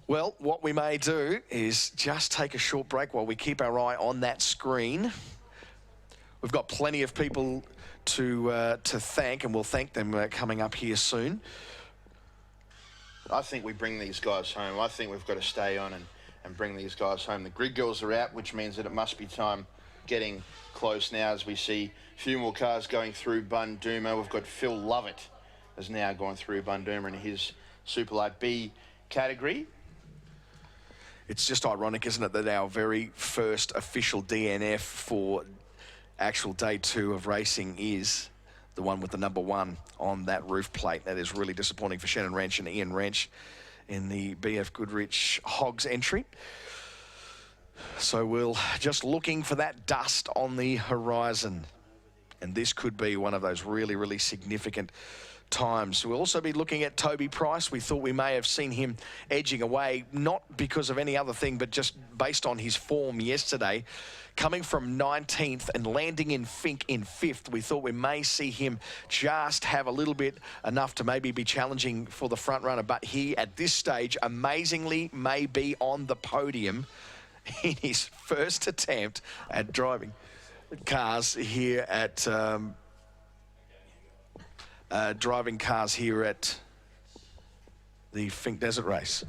Well, what we may do is just take a short break while we keep our eye on that screen. We've got plenty of people to thank, and we'll thank them coming up here soon. I think we bring these guys home. I think we've got to stay on and bring these guys home. The grid girls are out, which means that it must be time getting close now as we see a few more cars going through Bundooma. We've got Phil Lovett has now gone through Bundooma in his Super Light B category. It's just ironic, isn't it, that our very first official DNF for actual day 2 of racing is the one with the number 1 on that roof plate. That is really disappointing for Shannon Wrench and Ian Wrench in the BF Goodrich Hogs entry. So we're just looking for that dust on the horizon. And this could be one of those really, really significant times. We'll also be looking at Toby Price. We thought we may have seen him edging away, not because of any other thing, but just based on his form yesterday. Coming from 19th and landing in Finke in 5th, we thought we may see him just have a little bit enough to maybe be challenging for the front runner. But he, at this stage, amazingly may be on the podium in his first attempt at driving cars here at driving cars here at the Finke Desert Race.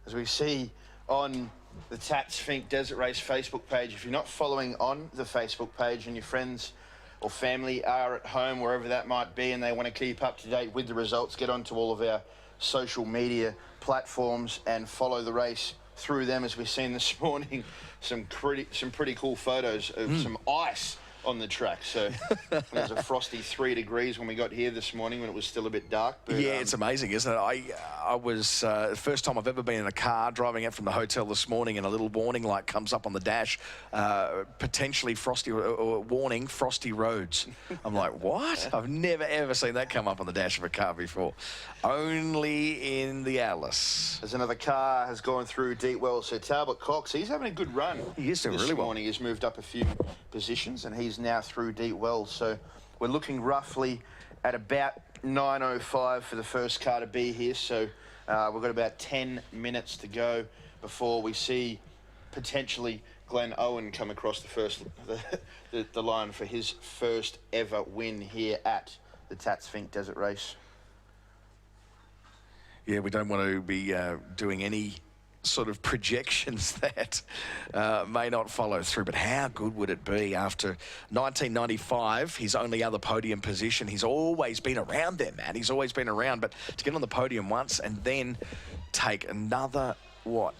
As we see on the Tatts Finke Desert Race Facebook page, if you're not following on the Facebook page and your friends or family are at home, wherever that might be, and they want to keep up to date with the results, get onto all of our social media platforms and follow the race through them. As we've seen this morning, some pretty cool photos of some ice on the track. So it was a frosty 3 degrees when we got here this morning when it was still a bit dark. But, yeah, it's amazing, isn't it? I was the first time I've ever been in a car driving out from the hotel this morning, and a little warning light comes up on the dash, potentially frosty or warning frosty roads. I'm like, what? I've never ever seen that come up on the dash of a car before. Only in the Atlas. As another car has gone through Deepwell, so Talbot Cox, he's having a good run. He is doing really well. This morning he's moved up a few positions and he's now through Deepwell. So we're looking roughly at about 9:05 for the first car to be here. So we've got about 10 minutes to go before we see potentially Glenn Owen come across the line for his first ever win here at the Tatts Finke Desert Race. Yeah, we don't want to be doing any sort of projections that may not follow through, but how good would it be after 1995, his only other podium position? He's always been around there, man. He's always been around, but to get on the podium once and then take another, yeah,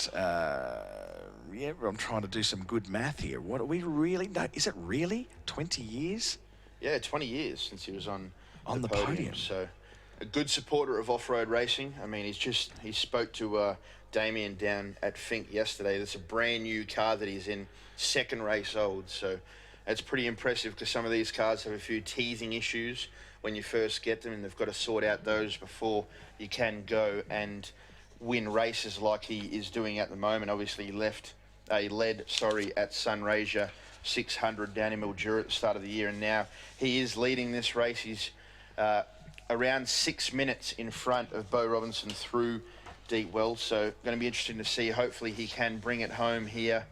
I'm trying to do some good math here. What are we really, no, is it really 20 years? Yeah, 20 years since he was on the podium. So a good supporter of off-road racing. I mean, he spoke to Damien down at Finke yesterday. That's a brand new car that he's in, second race old. So it's pretty impressive because some of these cars have a few teething issues when you first get them, and they've got to sort out those before you can go and win races like he is doing at the moment. Obviously, he led at Sunraysia 600 down in Mildura at the start of the year, and now he is leading this race. He's around 6 minutes in front of Beau Robinson through Deepwell, so going to be interesting to see. Hopefully he can bring it home here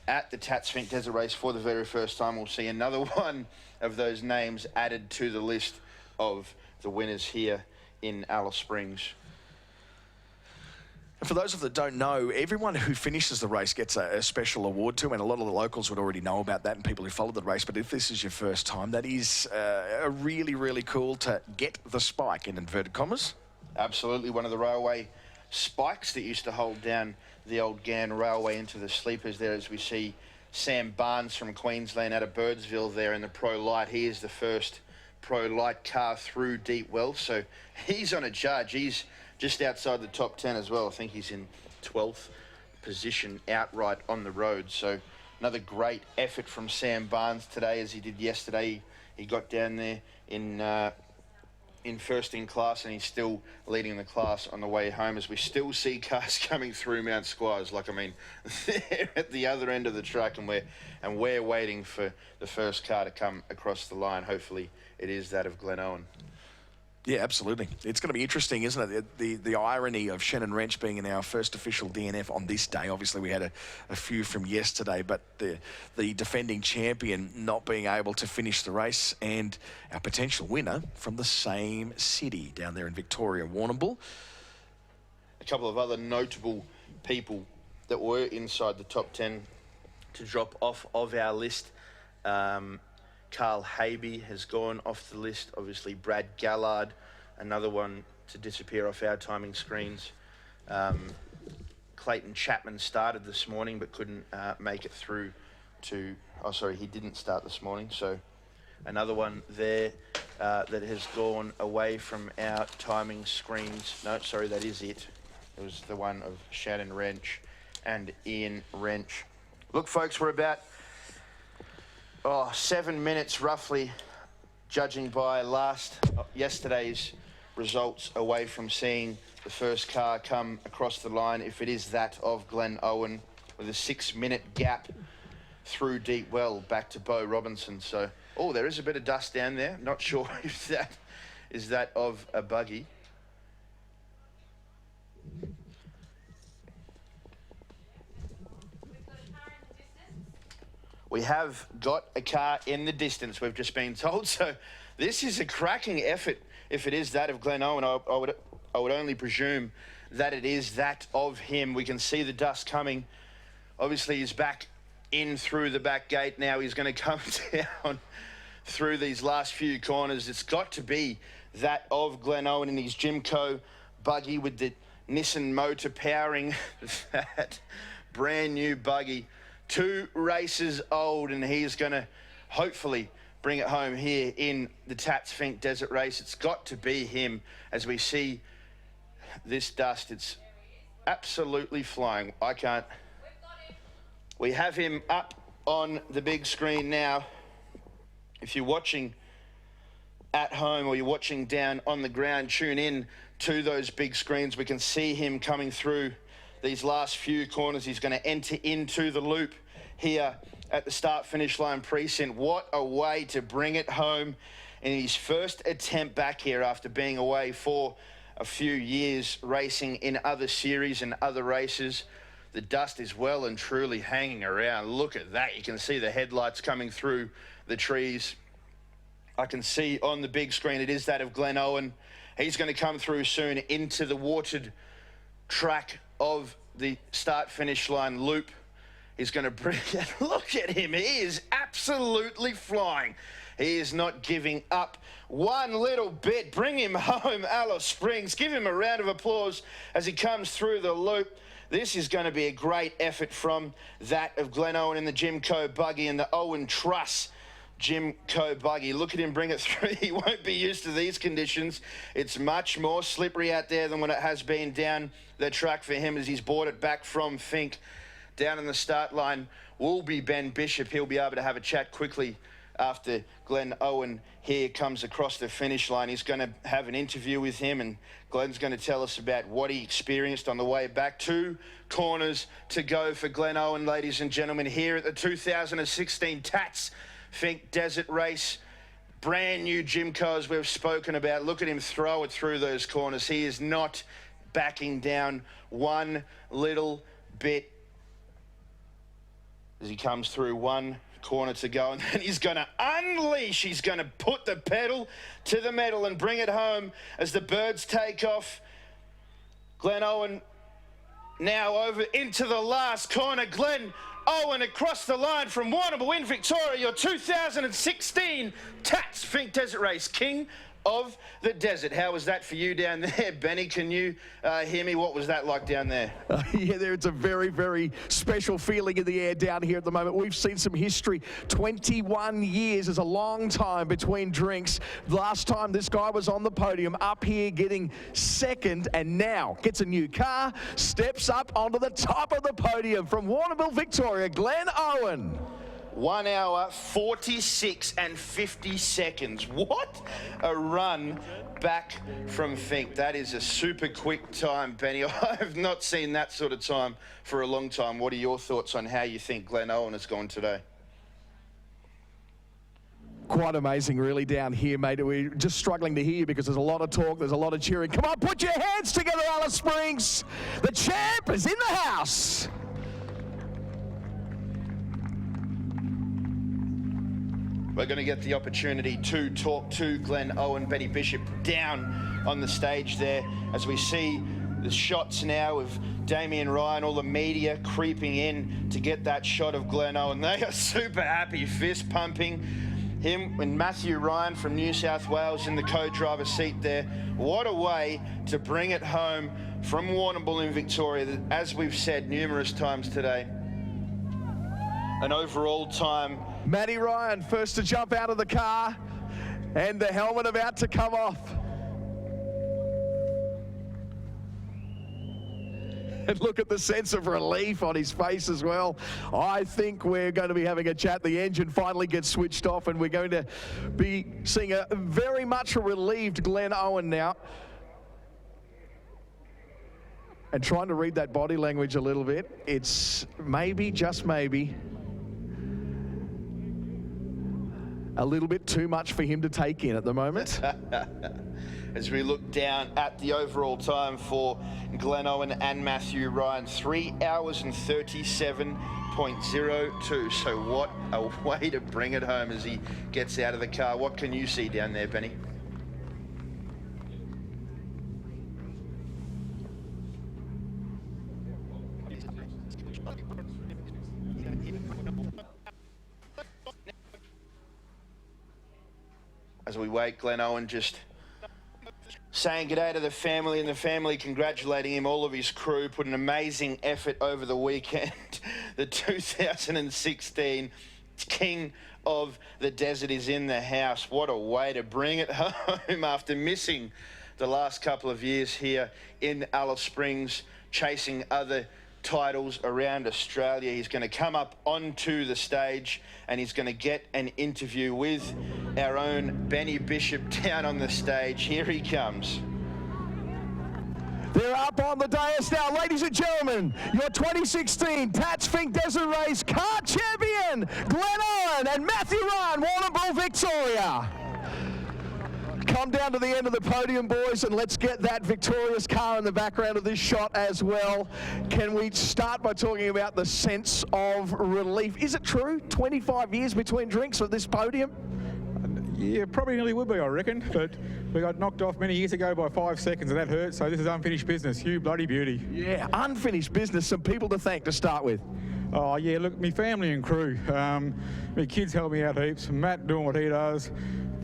at the Tatts Finke Desert Race for the very first time. We'll see another one of those names added to the list of the winners here in Alice Springs. For those that don't know, everyone who finishes the race gets a special award too, and a lot of the locals would already know about that and people who followed the race. But if this is your first time, that is really, really cool to get the spike, in inverted commas. Absolutely, one of the railway spikes that used to hold down the old Gann Railway into the sleepers there, as we see Sam Barnes from Queensland out of Birdsville there in the Pro Light. He is the first Pro Light car through Deepwell, so he's on a charge. He's just outside the top 10 as well. I think he's in 12th position outright on the road. So another great effort from Sam Barnes today, as he did yesterday. He got down there in first in class, and he's still leading the class on the way home, as we still see cars coming through Mount Squires. Like, I mean, they're at the other end of the track, and we're waiting for the first car to come across the line. Hopefully it is that of Glenn Owen. Yeah, absolutely. It's going to be interesting, isn't it? The irony of Shannon Wrench being in our first official DNF on this day. Obviously, we had a few from yesterday, but the defending champion not being able to finish the race, and our potential winner from the same city down there in Victoria, Warrnambool. A couple of other notable people that were inside the top 10 to drop off of our list. Carl Habe has gone off the list. Obviously, Brad Gallard, another one to disappear off our timing screens. Clayton Chapman started this morning but couldn't make it through to... Oh, sorry, he didn't start this morning. So another one there that has gone away from our timing screens. No, sorry, that is it. It was the one of Shannon Wrench and Ian Wrench. Look, folks, we're about... 7 minutes roughly, judging by yesterday's results, away from seeing the first car come across the line, if it is that of Glen Owen, with a 6-minute gap through deep well back to Beau Robinson. So, there is a bit of dust down there. Not sure if that is that of a buggy. We have got a car in the distance, we've just been told. So this is a cracking effort. If it is that of Glen Owen, I would only presume that it is that of him. We can see the dust coming. Obviously, he's back in through the back gate now. He's going to come down through these last few corners. It's got to be that of Glen Owen in his Jimco buggy with the Nissan motor powering that brand new buggy. 2 races old, and he's going to hopefully bring it home here in the Tatts Finke Desert Race. It's got to be him. As we see this dust, it's absolutely flying. I can't... We have him up on the big screen now. If you're watching at home or you're watching down on the ground, tune in to those big screens. We can see him coming through these last few corners. He's going to enter into the loop here at the start-finish line precinct. What a way to bring it home in his first attempt back here after being away for a few years, racing in other series and other races. The dust is well and truly hanging around. Look at that. You can see the headlights coming through the trees. I can see on the big screen it is that of Glen Owen. He's going to come through soon into the watered track of the start-finish line loop. He's going to bring it. Look at him. He is absolutely flying. He is not giving up one little bit. Bring him home, Alice Springs. Give him a round of applause as he comes through the loop. This is going to be a great effort from that of Glen Owen in the Jimco buggy and the Owen Truss Jimco buggy. Look at him bring it through. He won't be used to these conditions. It's much more slippery out there than what it has been down the track for him as he's brought it back from Finke. Down in the start line will be Ben Bishop. He'll be able to have a chat quickly after Glen Owen here comes across the finish line. He's going to have an interview with him, and Glen's going to tell us about what he experienced on the way back. 2 corners to go for Glen Owen, ladies and gentlemen, here at the 2016 Tatts Finke Desert Race. Brand new Jimco, as we've spoken about. Look at him throw it through those corners. He is not backing down one little bit as he comes through 1 corner to go, and then he's going to unleash. He's going to put the pedal to the metal and bring it home as the birds take off. Glen Owen now over into the last corner. Glen Owen across the line from Warrnambool in Victoria, your 2016 Tatts Finke Desert Race King of the Desert. How was that for you down there, Benny? Can you hear me? What was that like down there? Yeah, it's a very, very special feeling in the air down here at the moment. We've seen some history. 21 years is a long time between drinks. Last time this guy was on the podium up here getting second, and now gets a new car, steps up onto the top of the podium from Warrnambool, Victoria, Glen Owen. 1 hour, 46 and 50 seconds. What a run back from Finke. That is a super quick time, Benny. I have not seen that sort of time for a long time. What are your thoughts on how you think Glen Owen has gone today? Quite amazing, really, down here, mate. We're just struggling to hear you because there's a lot of talk, there's a lot of cheering. Come on, put your hands together, Alice Springs. The champ is in the house. We're going to get the opportunity to talk to Glen Owen, Benny Bishop down on the stage there as we see the shots now of Damien Ryan, all the media creeping in to get that shot of Glen Owen. They are super happy, fist pumping. Him and Matthew Ryan from New South Wales in the co-driver seat there. What a way to bring it home from Warrnambool in Victoria, as we've said numerous times today. An overall time. Matty Ryan first to jump out of the car, and the helmet about to come off. And look at the sense of relief on his face as well. I think we're going to be having a chat. The engine finally gets switched off, and we're going to be seeing a very much relieved Glen Owen now. And trying to read that body language a little bit. It's maybe, just maybe, a little bit too much for him to take in at the moment. As we look down at the overall time for Glen Owen and Matthew Ryan, 3 hours and 37.02. So what a way to bring it home as he gets out of the car. What can you see down there, Benny? As we wait, Glen Owen just saying g'day to the family, and the family congratulating him. All of his crew put an amazing effort over the weekend. The 2016 King of the Desert is in the house. What a way to bring it home after missing the last couple of years here in Alice Springs, chasing other titles around Australia. He's going to come up onto the stage and he's going to get an interview with our own Benny Bishop down on the stage. Here he comes. They're up on the dais now, ladies and gentlemen. Your 2016 Tatts Finke Desert Race car champion, Glen Owen and Matthew Ryan, Warrnambool, Victoria. Come down to the end of the podium, boys, and let's get that victorious car in the background of this shot as well. Can we start by talking about the sense of relief? Is it true, 25 years between drinks for this podium? Yeah, probably nearly would be, I reckon, but we got knocked off many years ago by 5 seconds, and that hurt, so this is unfinished business. You bloody beauty. Yeah, unfinished business. Some people to thank to start with. Oh, yeah, look, me family and crew. My kids help me out heaps. Matt doing what he does.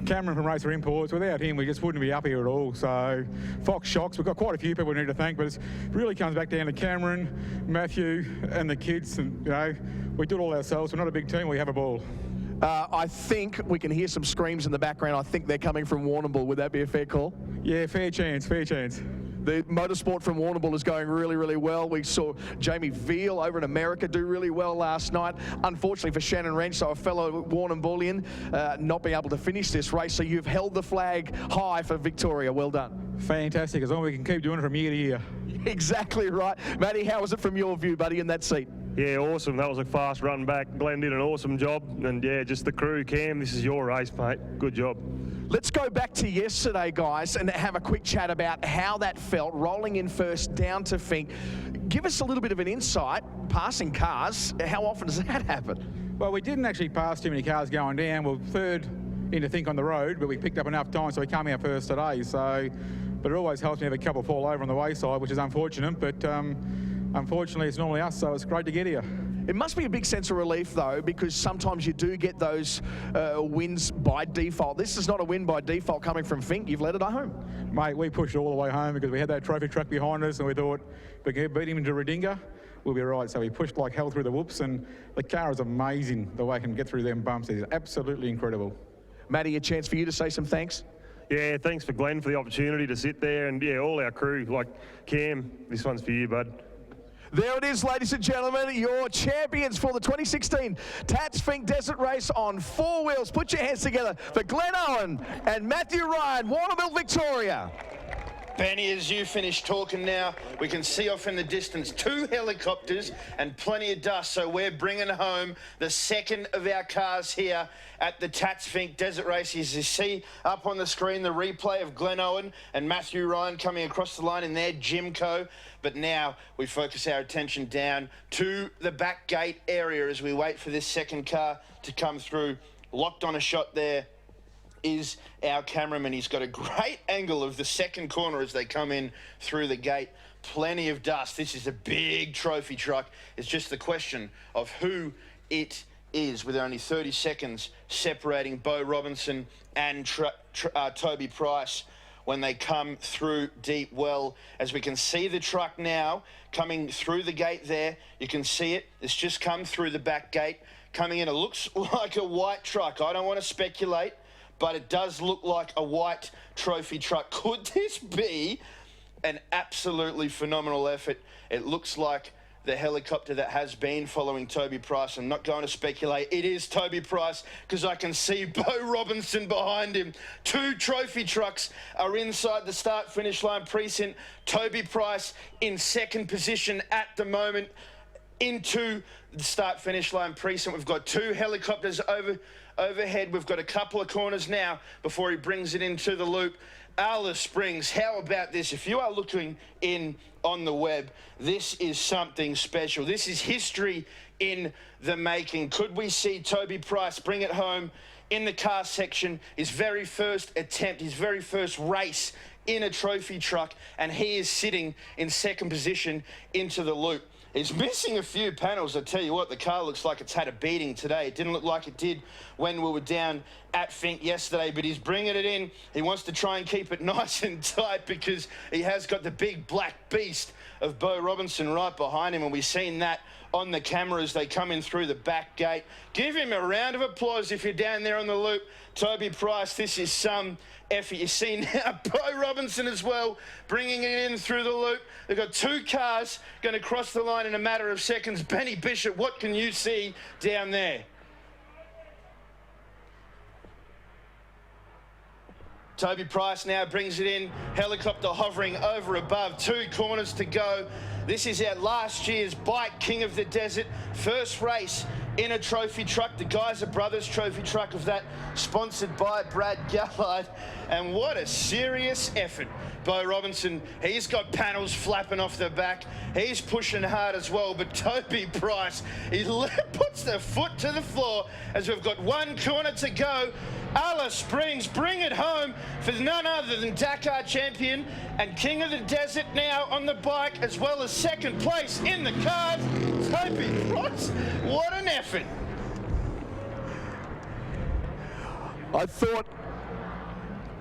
Cameron from Racer Imports. Without him, we just wouldn't be up here at all. So, Fox Shocks, we've got quite a few people we need to thank, but it really comes back down to Cameron, Matthew, and the kids. And, you know, we do it all ourselves. We're not a big team, we have a ball. I think we can hear some screams in the background. I think they're coming from Warrnambool. Would that be a fair call? Yeah, fair chance, fair chance. The motorsport from Warrnambool is going really, really well. We saw Jamie Veal over in America do really well last night. Unfortunately for Shannon Wrench, so a fellow Warrnamboolian, not being able to finish this race. So you've held the flag high for Victoria. Well done. Fantastic. As long as we can keep doing it from year to year. Exactly right. Matty, how was it from your view, buddy, in that seat? Yeah, awesome. That was a fast run back. Glenn did an awesome job. And, yeah, just the crew. Cam, this is your race, mate. Good job. Let's go back to yesterday, guys, and have a quick chat about how that felt, rolling in first down to Finke. Give us a little bit of an insight, passing cars. How often does that happen? Well, we didn't actually pass too many cars going down. We're third into Finke on the road, but we picked up enough time, so we came out first today. So, but it always helps me have a couple fall over on the wayside, which is unfortunate, but unfortunately it's normally us, so it's great to get here. It must be a big sense of relief, though, because sometimes you do get those wins by default. This is not a win by default coming from Finke. You've led it home. Mate, we pushed all the way home because we had that trophy truck behind us, and we thought if we can beat him into Redinga, we'll be right. So we pushed like hell through the whoops, and the car is amazing the way it can get through them bumps. It's absolutely incredible. Matty, a chance for you to say some thanks? Yeah, thanks for Glenn for the opportunity to sit there, and, yeah, all our crew, like Cam, this one's for you, bud. There it is, ladies and gentlemen, your champions for the 2016 Tatts Finke Desert Race on 4 wheels. Put your hands together for Glen Owen and Matthew Ryan, Warrnambool, Victoria. Benny, as you finish talking now, we can see off in the distance 2 helicopters and plenty of dust. So we're bringing home the second of our cars here at the Tatts Finke Desert Race. As you see up on the screen, the replay of Glenn Owen and Matthew Ryan coming across the line in their Jimco. But now we focus our attention down to the back gate area as we wait for this second car to come through. Locked on a shot there is our cameraman. He's got a great angle of the second corner as they come in through the gate. Plenty of dust. This is a big trophy truck. It's just the question of who it is, with only 30 seconds separating Bo Robinson and Toby Price when they come through deep well. As we can see the truck now coming through the gate there, you can see it. It's just come through the back gate, coming in. It looks like a white truck. I don't want to speculate, but it does look like a white trophy truck. Could this be an absolutely phenomenal effort? It looks like the helicopter that has been following Toby Price. I'm not going to speculate. It is Toby Price because I can see Bo Robinson behind him. 2 trophy trucks are inside the start-finish line precinct. Toby Price in second position at the moment into the start-finish line precinct. We've got 2 helicopters overhead. We've got a couple of corners now before he brings it into the loop. Alice Springs, how about this? If you are looking in on the web, this is something special. This is history in the making. Could we see Toby Price bring it home in the car section? His very first attempt, his very first race in a trophy truck, and he is sitting in second position into the loop. He's missing a few panels. I tell you what, the car looks like it's had a beating today. It didn't look like it did when we were down at Finke yesterday, but he's bringing it in. He wants to try and keep it nice and tight because he has got the big black beast of Bo Robinson right behind him, and we've seen that on the camera as they come in through the back gate. Give him a round of applause if you're down there on the loop. Toby Price, this is some effort. You see now Bo Robinson as well, bringing it in through the loop. They've got 2 cars going to cross the line in a matter of seconds. Benny Bishop, what can you see down there? Toby Price now brings it in. Helicopter hovering over above. 2 corners to go. This is our last year's Bike King of the Desert. First race in a trophy truck, the Geyser Brothers trophy truck of that, sponsored by Brad Gallard. And what a serious effort. Bo Robinson, he's got panels flapping off the back. He's pushing hard as well, but Toby Price, he puts the foot to the floor as we've got 1 corner to go. Alice Springs, bring it home for none other than Dakar champion and King of the Desert now on the bike, as well as second place in the cars. Toby Price, what an effort. I thought...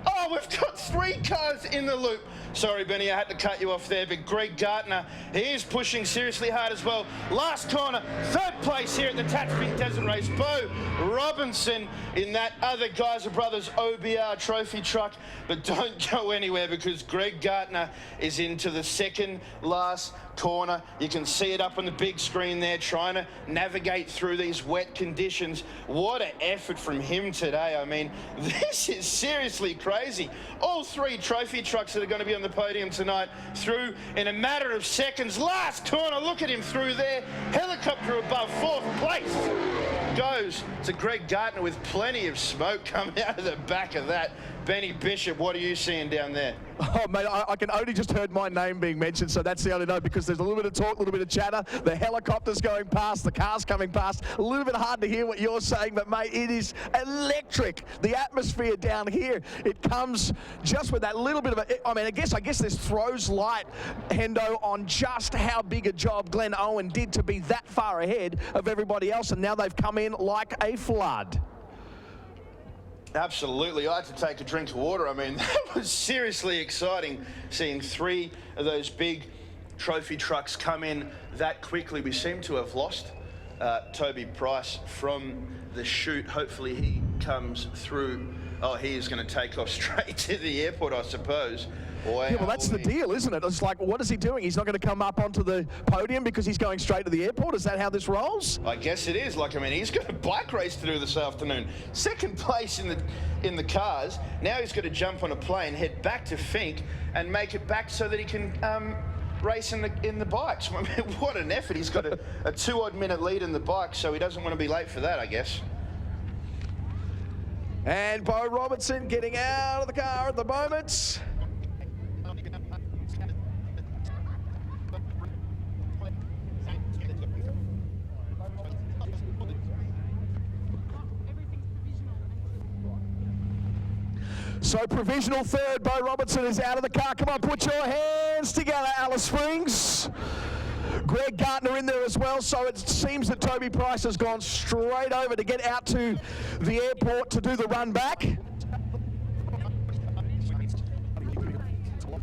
Oh, we've got 3 cars in the loop. Sorry, Benny, I had to cut you off there, but Greg Gartner, he is pushing seriously hard as well. Last corner, 3rd place here at the Tatts Finke Desert Race. Bo Robinson in that other Geyser Brothers OBR trophy truck. But don't go anywhere because Greg Gartner is into the second last corner. You can see it up on the big screen there, trying to navigate through these wet conditions. What an effort from him today. I mean, this is seriously crazy. All 3 trophy trucks that are going to be on the podium tonight through in a matter of seconds. Last corner, look at him through there. Helicopter above 4th place goes to Greg Gartner with plenty of smoke coming out of the back of that. Benny Bishop, what are you seeing down there? Oh, mate, I can only just heard my name being mentioned, so that's the only note, because there's a little bit of talk, a little bit of chatter. The helicopter's going past, the car's coming past. A little bit hard to hear what you're saying, but, mate, it is electric. The atmosphere down here, it comes just with that little bit of a... I mean, I guess this throws light, Hendo, on just how big a job Glenn Owen did to be that far ahead of everybody else, and now they've come in like a flood. Absolutely. I had to take a drink of water. I mean, that was seriously exciting, seeing 3 of those big trophy trucks come in that quickly. We seem to have lost Toby Price from the chute. Hopefully he comes through. Oh, he is going to take off straight to the airport, I suppose. Boy, yeah, well, that's the deal, isn't it? It's like, what is he doing? He's not going to come up onto the podium because he's going straight to the airport? Is that how this rolls? I guess it is. Like, I mean, he's got a bike race to do this afternoon. Second place in the cars. Now he's got to jump on a plane, head back to Finke, and make it back so that he can race in the bikes. I mean, what an effort. He's got a 2-odd minute lead in the bike, so he doesn't want to be late for that, I guess. And Bo Robertson getting out of the car at the moment. So provisional third, Bo Robertson is out of the car. Come on, put your hands together, Alice Springs. Greg Gartner in there as well, so it seems that Toby Price has gone straight over to get out to the airport to do the run back.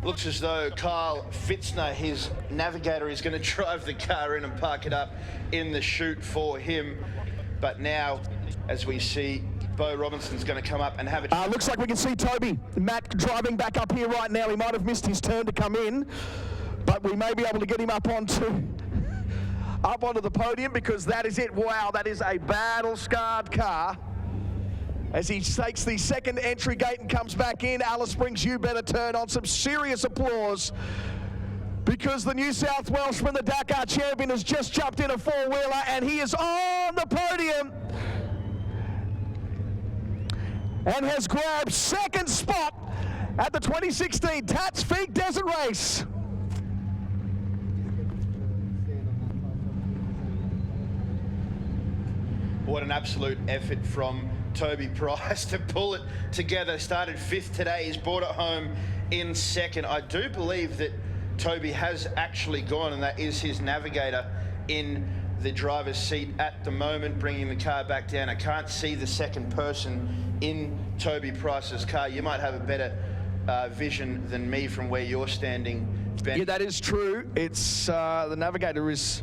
Looks as though Kyle Fitzner, his navigator, is going to drive the car in and park it up in the chute for him. But now, as we see, Bo Robinson's going to come up and have it. Looks like we can see Toby, Matt, driving back up here right now. He might have missed his turn to come in, but we may be able to get him up onto the podium, because that is it. Wow, that is a battle-scarred car. As he takes the second entry gate and comes back in, Alice Springs, you better turn on some serious applause, because the New South Welshman, the Dakar champion, has just jumped in a four-wheeler and he is on the podium and has grabbed second spot at the 2016 Tatts Finke Desert Race. What an absolute effort from Toby Price to pull it together. Started 5th today. He's brought it home in 2nd. I do believe that Toby has actually gone, and that is his navigator in the driver's seat at the moment, bringing the car back down. I can't see the second person in Toby Price's car. You might have a better vision than me from where you're standing, Ben. Yeah, that is true. It's the navigator is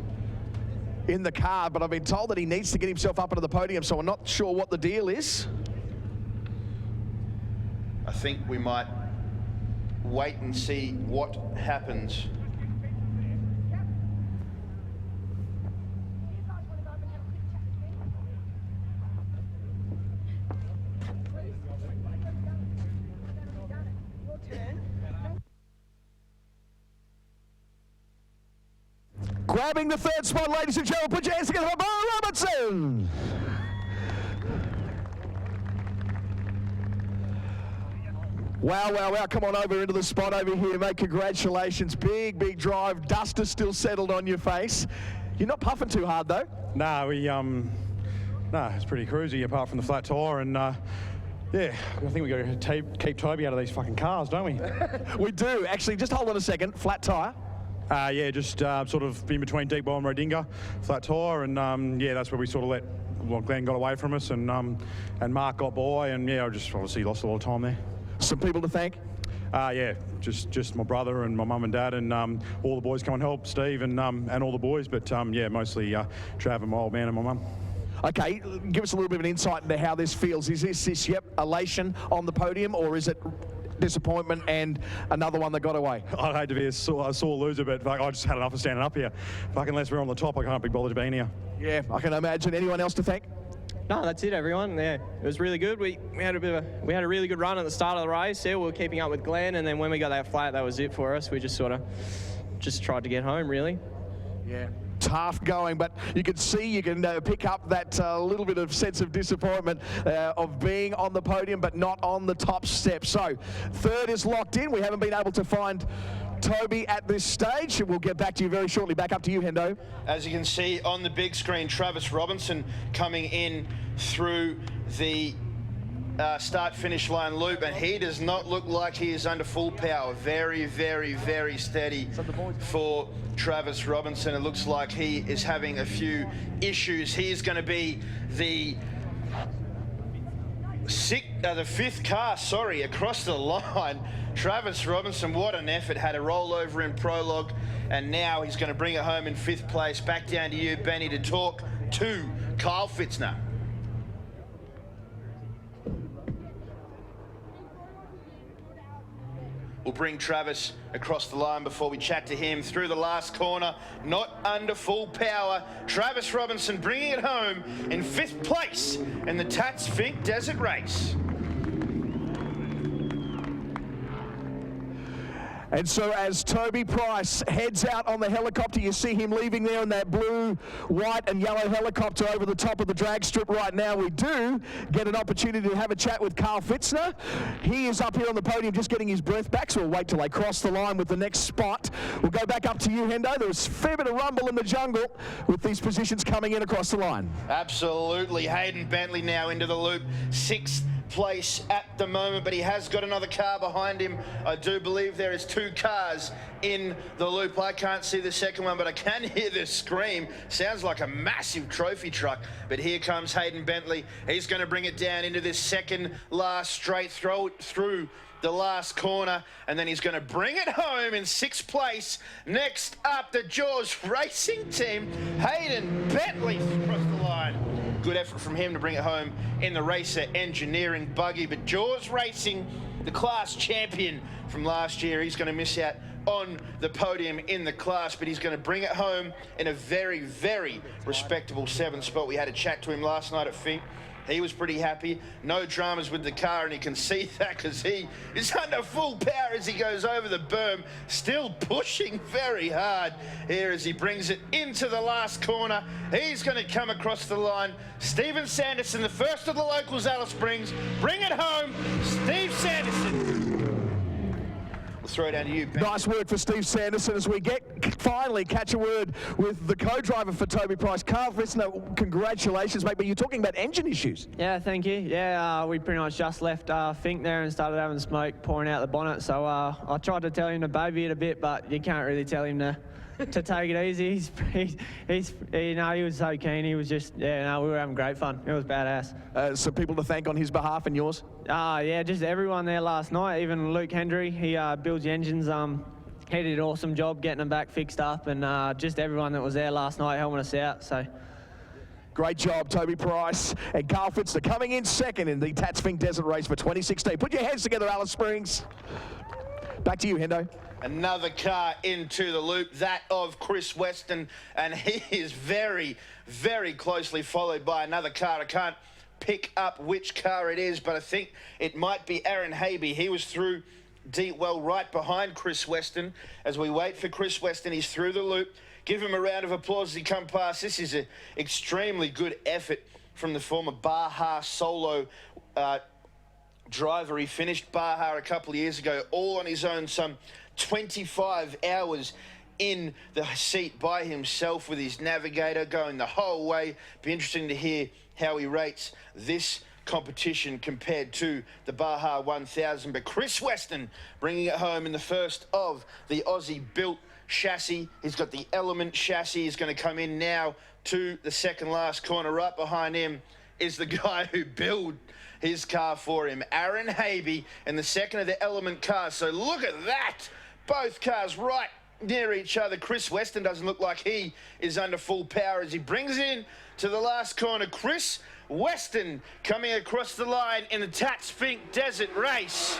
in the car, but I've been told that he needs to get himself up onto the podium, so I'm not sure what the deal is. I think we might wait and see what happens. Grabbing the third spot, ladies and gentlemen, put your hands together for Bo Robertson. Wow, wow, wow. Come on over into the spot over here, mate. Congratulations. Big, big drive. Dust is still settled on your face. You're not puffing too hard, though. No, it's pretty cruisy apart from the flat tyre, and yeah, I think we got to keep Toby out of these fucking cars, don't we? We do. Actually, just hold on a second. Flat tyre. Yeah, just sort of in between Deep Bow and Rodinga, flat tyre, and yeah, that's where we sort of Glenn got away from us, and Mark got by, and yeah, I just obviously lost a lot of time there. Some people to thank? Yeah, just my brother and my mum and dad, and all the boys come and help, Steve and all the boys, but yeah, mostly Trav and my old man and my mum. Okay, give us a little bit of an insight into how this feels. Is this elation on the podium, or is it disappointment and another one that got away? I'd hate to be a sore loser, but I just had enough of standing up here. Unless we're on the top, I can't be bothered being here. Yeah, I can imagine. Anyone else to thank? No, that's it, everyone. Yeah, it was really good. We had a really good run at the start of the race. Yeah, we were keeping up with Glenn, and then when we got that flat, that was it for us. We just tried to get home, really. Yeah. Tough going, but you can see, you can pick up that little bit of sense of disappointment of being on the podium but not on the top step. So third is locked in. We haven't been able to find Toby at this stage. We'll get back to you very shortly. Back up to you, Hendo. As you can see on the big screen, Travis Robinson coming in through the start-finish line loop, and he does not look like he is under full power. Very, very, very steady for Travis Robinson. It looks like he is having a few issues. He is going to be the fifth car, across the line. Travis Robinson, what an effort. Had a rollover in prologue, and now he's going to bring it home in 5th place. Back down to you, Benny, to talk to Kyle Fitzner. We'll bring Travis across the line before we chat to him through the last corner. Not under full power. Travis Robinson bringing it home in 5th place in the Tatts Finke Desert Race. And so as Toby Price heads out on the helicopter, you see him leaving there in that blue, white and yellow helicopter over the top of the drag strip right now. We do get an opportunity to have a chat with Carl Fitzner. He is up here on the podium just getting his breath back, so we'll wait till they cross the line with the next spot. We'll go back up to you, Hendo. There was a fair bit of rumble in the jungle with these positions coming in across the line. Absolutely. Hayden Bentley now into the loop. 6th place at the moment, but he has got another car behind him. I do believe there is 2 cars in the loop. I can't see the second one, but I can hear the scream. Sounds like a massive trophy truck, but here comes Hayden Bentley. He's going to bring it down into this second last straight, throw it through the last corner, and then he's going to bring it home in 6th place. Next up, the Jaws Racing Team. Hayden Bentley across the line. Good effort from him to bring it home in the Racer Engineering buggy. But Jaws Racing, the class champion from last year, he's going to miss out on the podium in the class, but he's going to bring it home in a very, very respectable 7th spot. We had a chat to him last night at Finke. He was pretty happy. No dramas with the car, and you can see that because he is under full power as he goes over the berm, still pushing very hard here as he brings it into the last corner. He's going to come across the line. Stephen Sanderson, the first of the locals, Alice Springs. Bring it home, Steve Sanderson. We'll throw it down to you, Ben. Nice work for Steve Sanderson as we finally catch a word with the co-driver for Toby Price. Carl Fitzner, congratulations, mate, but you're talking about engine issues. Yeah, thank you. Yeah, we pretty much just left Finke there and started having smoke pouring out the bonnet, so I tried to tell him to baby it a bit, but you can't really tell him to take it easy. He was so keen. He was just, we were having great fun. It was badass. Some people to thank on his behalf and yours? Yeah, just everyone there last night. Even Luke Hendry, he builds the engines. He did an awesome job getting them back fixed up, and just everyone that was there last night helping us out. So. Great job, Toby Price. And Carl Fitzner coming in 2nd in the Tatts Finke Desert Race for 2016. Put your hands together, Alice Springs. Back to you, Hendo. Another car into the loop, that of Chris Weston, and he is very, very closely followed by another car. I can't pick up which car it is, but I think it might be Aaron Habe. He was through deep well right behind Chris Weston. As we wait for Chris Weston, he's through the loop. Give him a round of applause as he comes past. This is an extremely good effort from the former Baja solo driver. He finished Baja a couple of years ago, all on his own, some 25 hours in the seat by himself with his navigator going the whole way. Be interesting to hear how he rates this competition compared to the Baja 1000. But Chris Weston bringing it home in the first of the Aussie built chassis. He's got the Element chassis. He's going to come in now to the second last corner. Right behind him is the guy who built his car for him, Aaron Habe, in the second of the Element cars. So look at that. Both cars right near each other. Chris Weston doesn't look like he is under full power as he brings it in to the last corner. Chris Weston coming across the line in the Tatts Finke Desert Race.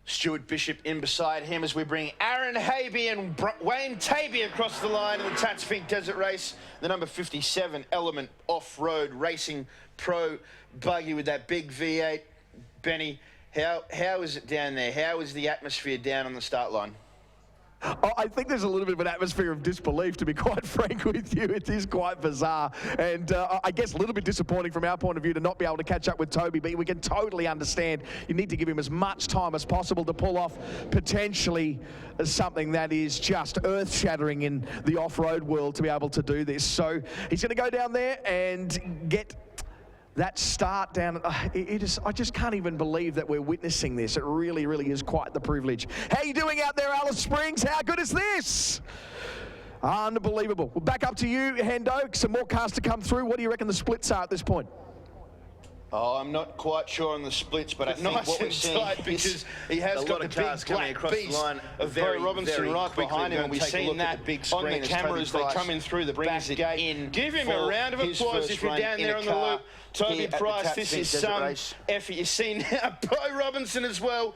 Stuart Bishop in beside him as we bring Aaron Habe and Wayne Taby across the line in the Tatts Finke Desert Race. The number 57 Element Off-Road Racing Pro buggy with that big V8. Benny, how is it down there? How is the atmosphere down on the start line? I think there's a little bit of an atmosphere of disbelief, to be quite frank with you. It is quite bizarre, and I guess a little bit disappointing from our point of view to not be able to catch up with Toby, but we can totally understand you need to give him as much time as possible to pull off potentially something that is just earth-shattering in the off-road world to be able to do this. So he's going to go down there and get that start down. I just can't even believe that we're witnessing this. It really, really is quite the privilege. How you doing out there, Alice Springs? How good is this? Unbelievable. Well, back up to you, Hendo. Some more cars to come through. What do you reckon the splits are at this point? Oh, I'm not quite sure on the splits, but I think nice what we're and seeing tight because he has got the big black beast of Bo Robinson right behind him, and we've seen that on the camera as they come in through the back gate. Give him a round of applause if you're down there on the loop. Toby Price, this is some effort. You see now Bo Robinson as well.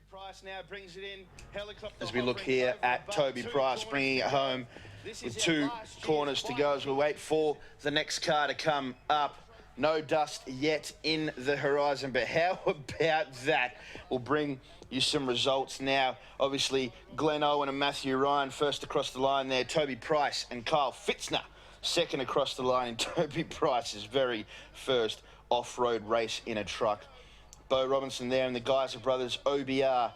Price now brings it in. Helicopter as we look here at Toby Price bringing it home with 2 corners to go as we wait for the next car to come up. No dust yet in the horizon, but how about that? We'll bring you some results now. Obviously, Glenn Owen and Matthew Ryan first across the line there. Toby Price and Kyle Fitzner second across the line in Toby Price's very first off-road race in a truck. Bo Robinson there and the Geyser Brothers OBR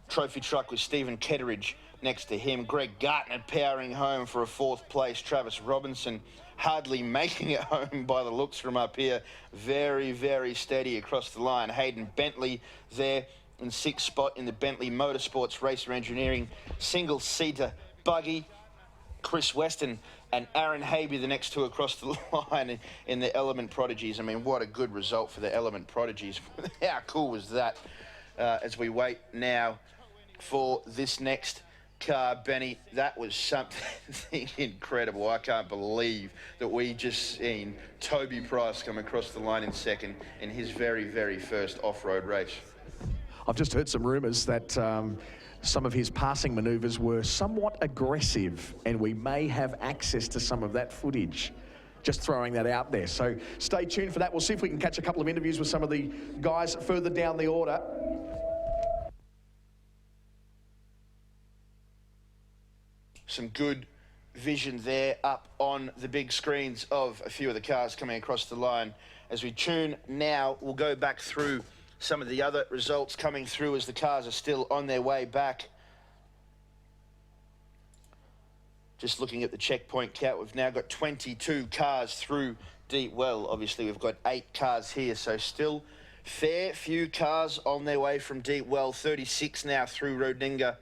trophy truck with Stephen Ketteridge next to him. Greg Gartner powering home for a 4th place. Travis Robinson hardly making it home by the looks from up here. Very, very steady across the line. Hayden Bentley there in 6th spot in the Bentley Motorsports Racer Engineering single-seater buggy. Chris Weston and Aaron Habe, the next 2 across the line in the Element Prodigies. I mean, what a good result for the Element Prodigies. How cool was that? As we wait now for this next car, Benny, that was something incredible. I can't believe that we just seen Toby Price come across the line in second in his very, very first off-road race. I've just heard some rumours that some of his passing manoeuvres were somewhat aggressive, and we may have access to some of that footage. Just throwing that out there. So stay tuned for that. We'll see if we can catch a couple of interviews with some of the guys further down the order. Some good vision there up on the big screens of a few of the cars coming across the line. As we tune now, we'll go back through some of the other results coming through as the cars are still on their way back. Just looking at the checkpoint count, we've now got 22 cars through Deep Well. Obviously, we've got 8 cars here, so still fair few cars on their way from Deep Well. 36 now through Rodinga,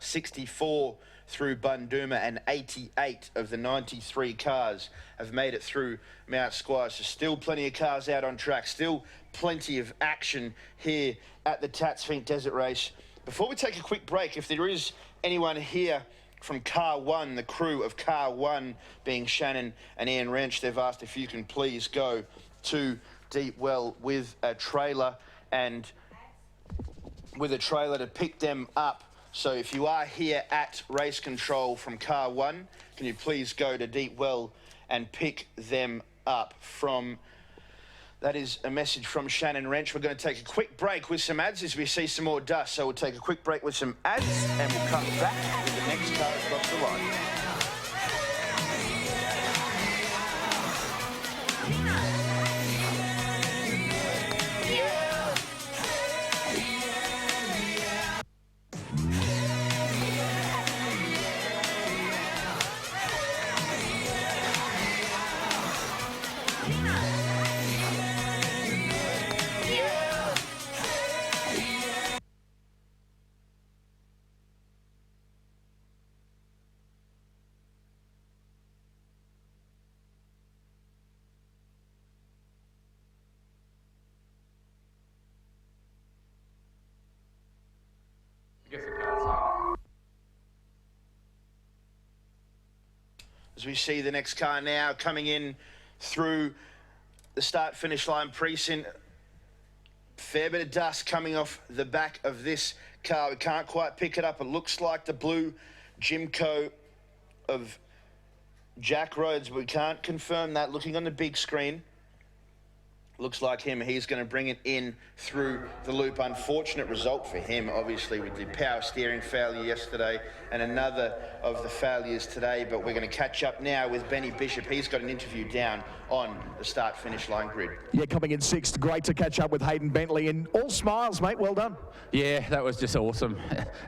64 through Bundooma, and 88 of the 93 cars have made it through Mount Squire. So still plenty of cars out on track, still plenty of action here at the Tatts Finke Desert Race. Before we take a quick break, if there is anyone here from Car 1, the crew of Car 1 being Shannon and Ian Wrench, they've asked if you can please go to Deep Well with a trailer to pick them up. So if you are here at race control from Car 1, can you please go to Deep Well and pick them up from... That is a message from Shannon Wrench. We're going to take a quick break with some ads as we see some more dust. So we'll take a quick break with some ads and we'll come back with the next car across the line. As we see the next car now coming in through the start-finish line precinct. Fair bit of dust coming off the back of this car. We can't quite pick it up. It looks like the blue Jimco of Jack Rhodes, but we can't confirm that. Looking on the big screen, looks like him. He's going to bring it in through the loop. Unfortunate result for him, obviously, with the power steering failure yesterday and another of the failures today. But we're going to catch up now with Benny Bishop. He's got an interview down on the start-finish line grid. Yeah, coming in 6th. Great to catch up with Hayden Bentley. And all smiles, mate. Well done. Yeah, that was just awesome.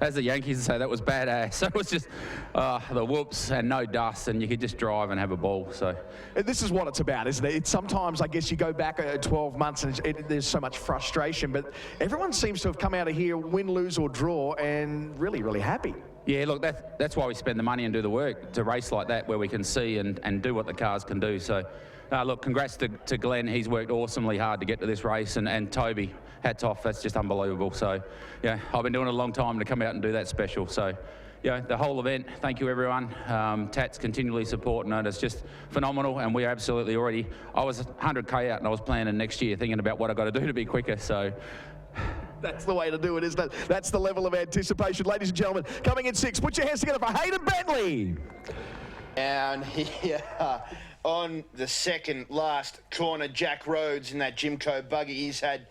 As the Yankees say, that was badass. So it was just the whoops and no dust, and you could just drive and have a ball. So and this is what it's about, isn't it? It's sometimes, I guess, you go back 12 months, and there's so much frustration. But everyone seems to have come out of here, win, lose or draw, and really, really happy. Yeah, look, that's why we spend the money and do the work, to race like that where we can see and do what the cars can do. So, look, congrats to Glenn. He's worked awesomely hard to get to this race, and Toby, hats off, that's just unbelievable. So, yeah, I've been doing it a long time to come out and do that special. So, yeah, the whole event, thank you everyone. Tatts continually supporting it. It's just phenomenal, and we absolutely already, I was 100K out and I was planning next year, thinking about what I got to do to be quicker. So. That's the way to do it, isn't it? That's the level of anticipation. Ladies and gentlemen, coming in 6, put your hands together for Hayden Bentley. And here on the second last corner, Jack Rhodes in that Jimco buggy. He's had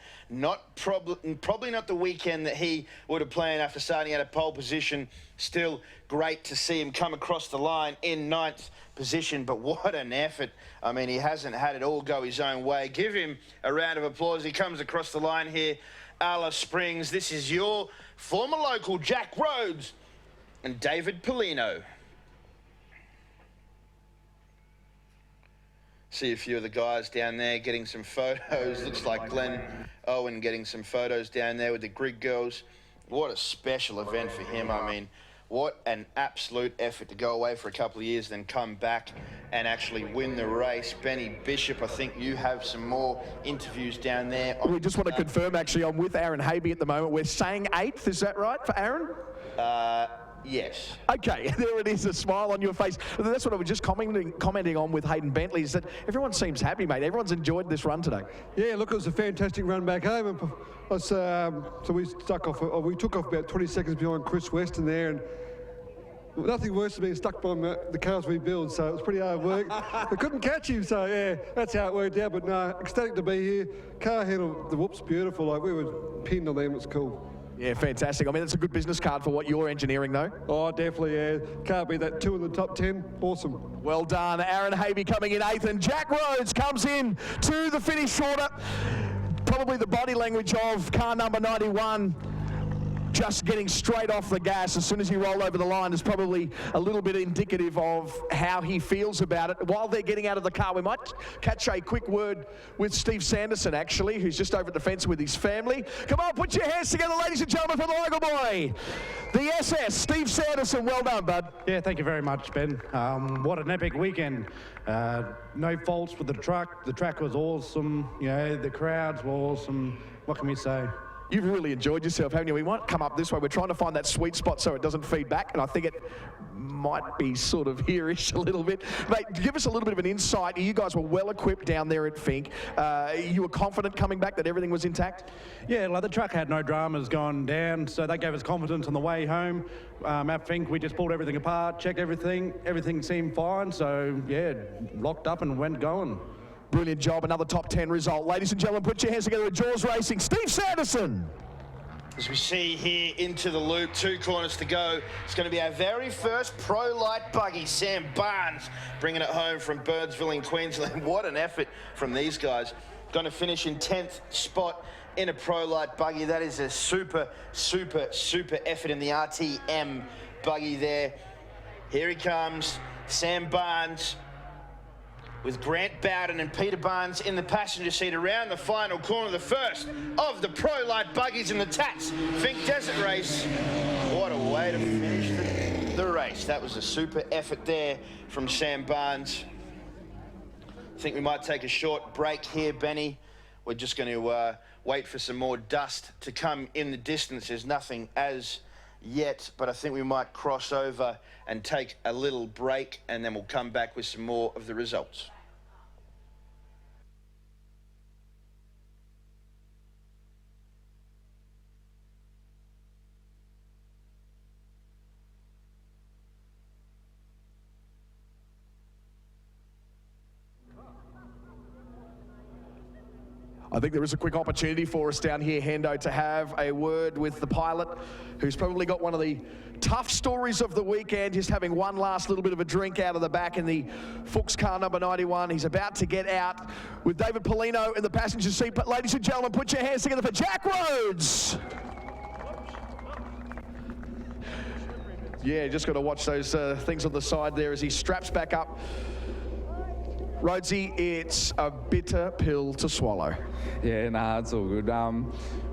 probably not the weekend that he would have planned after starting out at pole position. Still great to see him come across the line in 9th position, but what an effort. I mean, he hasn't had it all go his own way. Give him a round of applause. He comes across the line here. Alice Springs, this is your former local Jack Rhodes and David Polino. See a few of the guys down there getting some photos. Looks like Glenn Owen getting some photos down there with the Grig girls. What a special event for him. I mean, what an absolute effort to go away for a couple of years, then come back and actually win the race. Benny Bishop, I think you have some more interviews down there. We just want to confirm, actually, I'm with Aaron Habe at the moment. We're saying 8th, is that right, for Aaron? Yes. Okay, there it is, a smile on your face. That's what I was just commenting on with Hayden Bentley, is that everyone seems happy, mate. Everyone's enjoyed this run today. Yeah, look, it was a fantastic run back home. So we took off about 20 seconds behind Chris Weston there, and nothing worse than being stuck by the cars we build, so it was pretty hard work. We couldn't catch him, so yeah, that's how it worked out. But no, ecstatic to be here. Car handled the whoops beautiful. Like, we were pinned on them. It's cool. Yeah, fantastic. I mean, it's a good business card for what you're engineering, though. Oh, definitely, yeah. Can't be that 2 in the top 10. Awesome. Well done. Aaron Habe coming in 8th, and Jack Rhodes comes in to the finish shorter. Probably the body language of car number 91. Just getting straight off the gas as soon as he rolled over the line is probably a little bit indicative of how he feels about it. While they're getting out of the car, we might catch a quick word with Steve Sanderson, actually, who's just over at the fence with his family. Come on, put your hands together, ladies and gentlemen, for the local boy, the SS, Steve Sanderson. Well done, bud. Yeah, thank you very much, Ben. What an epic weekend. No faults with the track. The track was awesome. You know, the crowds were awesome. What can we say? You've really enjoyed yourself, haven't you? We might come up this way. We're trying to find that sweet spot so it doesn't feed back, and I think it might be sort of here-ish a little bit. Mate, give us a little bit of an insight. You guys were well equipped down there at Fink. You were confident coming back that everything was intact? Yeah, like the truck had no dramas going down, so that gave us confidence on the way home. At Fink, we just pulled everything apart, checked everything. Everything seemed fine, so yeah, locked up and went going. Brilliant job, another top 10 result. Ladies and gentlemen, put your hands together at Jaws Racing, Steve Sanderson. As we see here into the loop, 2 corners to go. It's going to be our very first Pro Light buggy. Sam Barnes bringing it home from Birdsville in Queensland. What an effort from these guys. Going to finish in 10th spot in a Pro Light buggy. That is a super effort in the RTM buggy there. Here he comes, Sam Barnes, with Grant Bowden and Peter Barnes in the passenger seat around the final corner, the first of the Pro Light buggies in the Tatts Finke Desert Race. What a way to finish the race. That was a super effort there from Sam Barnes. I think we might take a short break here, Benny. We're just going to wait for some more dust to come in the distance. There's nothing as yet, but I think we might cross over and take a little break, and then we'll come back with some more of the results. I think there is a quick opportunity for us down here, Hendo, to have a word with the pilot, who's probably got one of the tough stories of the weekend, just having one last little bit of a drink out of the back in the Fuchs car number 91. He's about to get out with David Polino in the passenger seat. But ladies and gentlemen, put your hands together for Jack Rhodes. Yeah, just got to watch those things on the side there as he straps back up Rhodesy, it's a bitter pill to swallow. Yeah, nah, it's all good.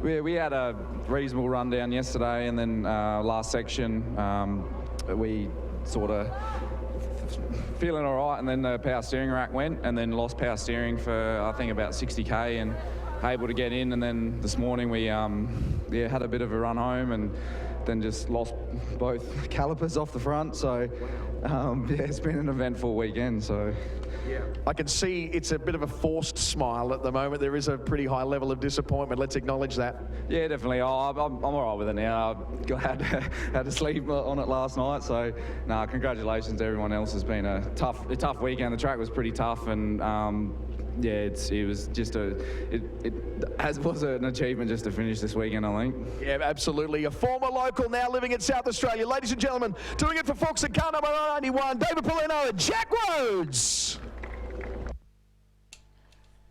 We had a reasonable rundown yesterday, and then last section we sort of feeling all right, and then the power steering rack went, and then lost power steering for I think about 60k, and able to get in, and then this morning we had a bit of a run home, and then just lost both calipers off the front. So it's been an eventful weekend. So. Yeah, I can see it's a bit of a forced smile at the moment. There is a pretty high level of disappointment. Let's acknowledge that. Yeah, definitely. I'm all right with it now. I'm glad had to sleep on it last night. So, congratulations to everyone else. It's been a tough weekend. The track was pretty tough, and it was just was an achievement just to finish this weekend, I think. Yeah, absolutely. A former local now living in South Australia. Ladies and gentlemen, doing it for Fox and car number 91, David Polino and Jack Rhodes.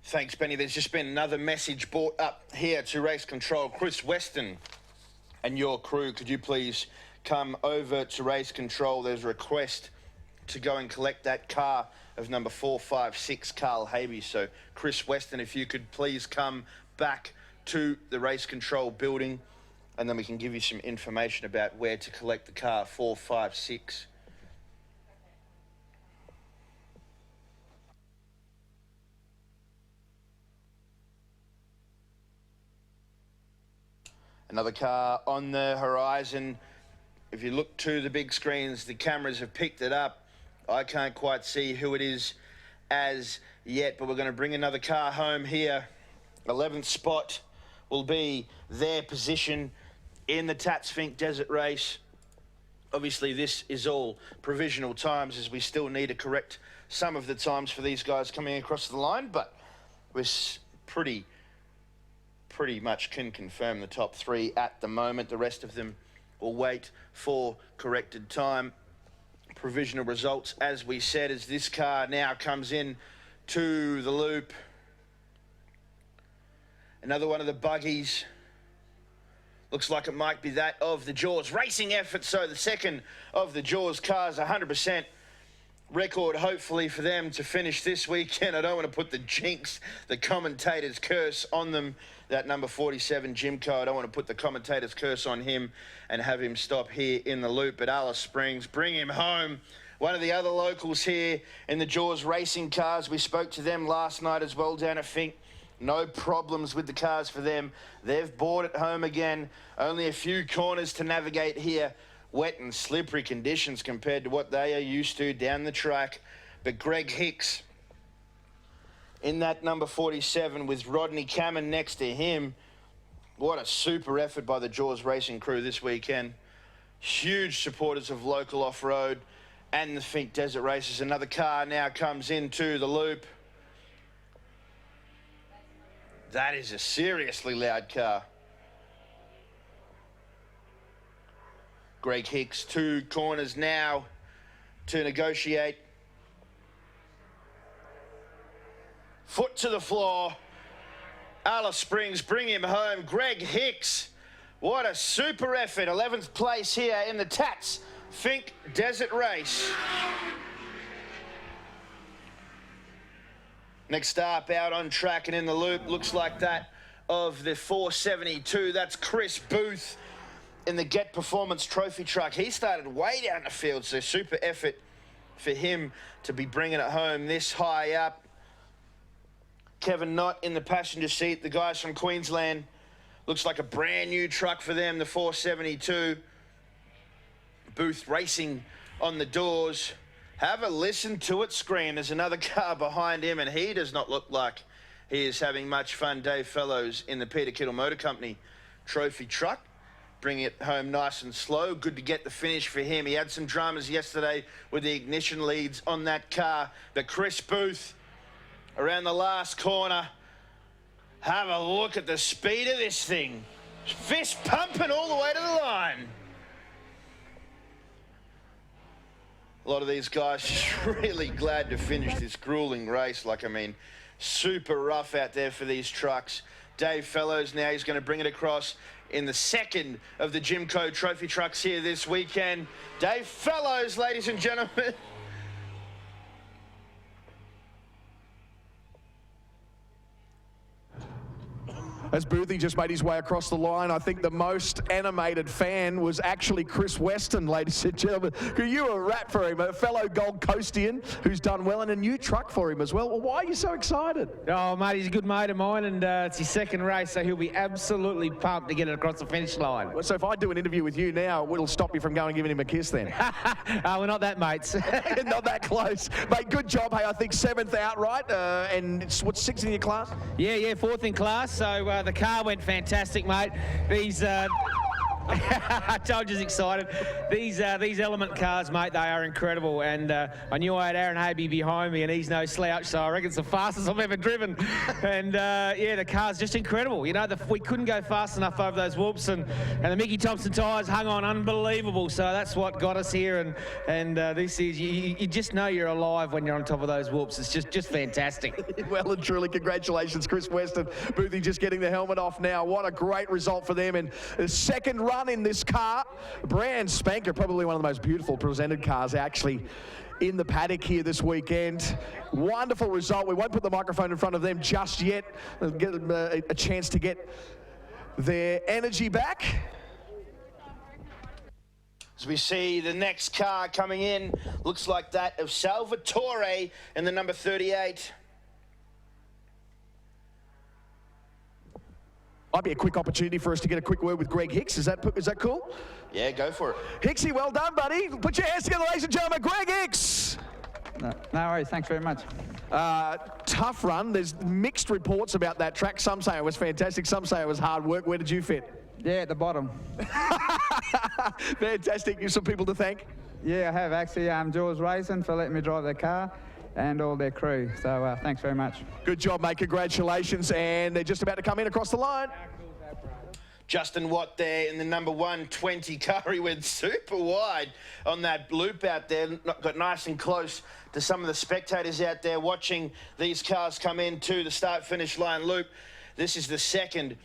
Thanks, Benny. There's just been another message brought up here to Race Control. Chris Weston and your crew, could you please come over to Race Control? There's a request to go and collect that car of number 456, Carl Habe. So, Chris Weston, if you could please come back to the Race Control building, and then we can give you some information about where to collect the car 456. Another car on the horizon. If you look to the big screens, the cameras have picked it up. I can't quite see who it is as yet, but we're going to bring another car home here. 11th spot will be their position in the Tatts Finke Desert Race. Obviously, this is all provisional times, as we still need to correct some of the times for these guys coming across the line, but we're pretty much can confirm the top three at the moment. The rest of them will wait for corrected time. Provisional results, as we said, as this car now comes in to the loop. Another one of the buggies. Looks like it might be that of the Jaws racing effort. So the second of the Jaws cars, 100% record, hopefully, for them to finish this weekend. I don't want to put the jinx, the commentator's curse on them. That number 47, Jimco, I don't want to put the commentator's curse on him and have him stop here in the loop. But Alice Springs, bring him home. One of the other locals here in the Jaws racing cars. We spoke to them last night as well down at Finke. No problems with the cars for them. They've bought it home again. Only a few corners to navigate here. Wet and slippery conditions compared to what they are used to down the track. But Greg Hicks in that number 47 with Rodney Cameron next to him. What a super effort by the Jaws racing crew this weekend. Huge supporters of local off-road and the Finke Desert Races. Another car now comes into the loop. That is a seriously loud car. Greg Hicks, 2 corners now to negotiate. Foot to the floor. Alice Springs, bring him home. Greg Hicks, what a super effort. 11th place here in the Tatts Finke Desert Race. Next up, out on track and in the loop, looks like that of the 472. That's Chris Booth in the Get Performance Trophy truck. He started way down the field, so super effort for him to be bringing it home this high up. Kevin Knott in the passenger seat. The guys from Queensland. Looks like a brand new truck for them, the 472. Booth racing on the doors. Have a listen to it scream. There's another car behind him, and he does not look like he is having much fun. Dave Fellows in the Peter Kittle Motor Company trophy truck. Bringing it home nice and slow. Good to get the finish for him. He had some dramas yesterday with the ignition leads on that car. But Chris Booth around the last corner. Have a look at the speed of this thing. Fist pumping all the way to the line. A lot of these guys just really glad to finish this grueling race. Like, I mean, super rough out there for these trucks. Dave Fellows now, he's going to bring it across in the second of the Jimco trophy trucks here this weekend. Dave Fellows, ladies and gentlemen. as Boothie just made his way across the line. I think the most animated fan was actually Chris Weston, ladies and gentlemen. You were a rat for him, a fellow Gold Coastian who's done well, and a new truck for him as well. Well, why are you so excited? Oh, mate, he's a good mate of mine, and it's his second race, so he'll be absolutely pumped to get it across the finish line. So if I do an interview with you now, it'll stop you from going and giving him a kiss then? We're not that mates. Not that close. Mate, good job. Hey, I think 7th outright, and it's, what's 6th in your class? Yeah, 4th in class, so the car went fantastic, mate. These... I told you he's excited. These Element cars, mate, they are incredible. And I knew I had Aaron Habe behind me, and he's no slouch, so I reckon it's the fastest I've ever driven. And yeah, the car's just incredible. You know, we couldn't go fast enough over those whoops, and the Mickey Thompson tyres hung on unbelievable. So that's what got us here. And this is, you just know you're alive when you're on top of those whoops. It's just fantastic. Well and truly, congratulations, Chris Weston. Boothie just getting the helmet off now. What a great result for them. And the second run in this car, brand spanker, probably one of the most beautiful presented cars actually in the paddock here this weekend. Wonderful result. We won't put the microphone in front of them just yet. They'll get them a chance to get their energy back. As we see the next car coming in, looks like that of Salvatore in the number 38. Might be a quick opportunity for us to get a quick word with Greg Hicks. Is that cool? Yeah, go for it. Hicksy, well done, buddy. Put your hands together, ladies and gentlemen. Greg Hicks. No worries. Thanks very much. Tough run. There's mixed reports about that track. Some say it was fantastic. Some say it was hard work. Where did you fit? Yeah, at the bottom. Fantastic. You some people to thank? Yeah, I have actually. Jules Racing for letting me drive their car, and all their crew. So thanks very much. Good job, mate. Congratulations. And they're just about to come in across the line. Justin Watt there in the number 120 car. He went super wide on that loop out there. Got nice and close to some of the spectators out there watching these cars come in to the start-finish line loop. This is the second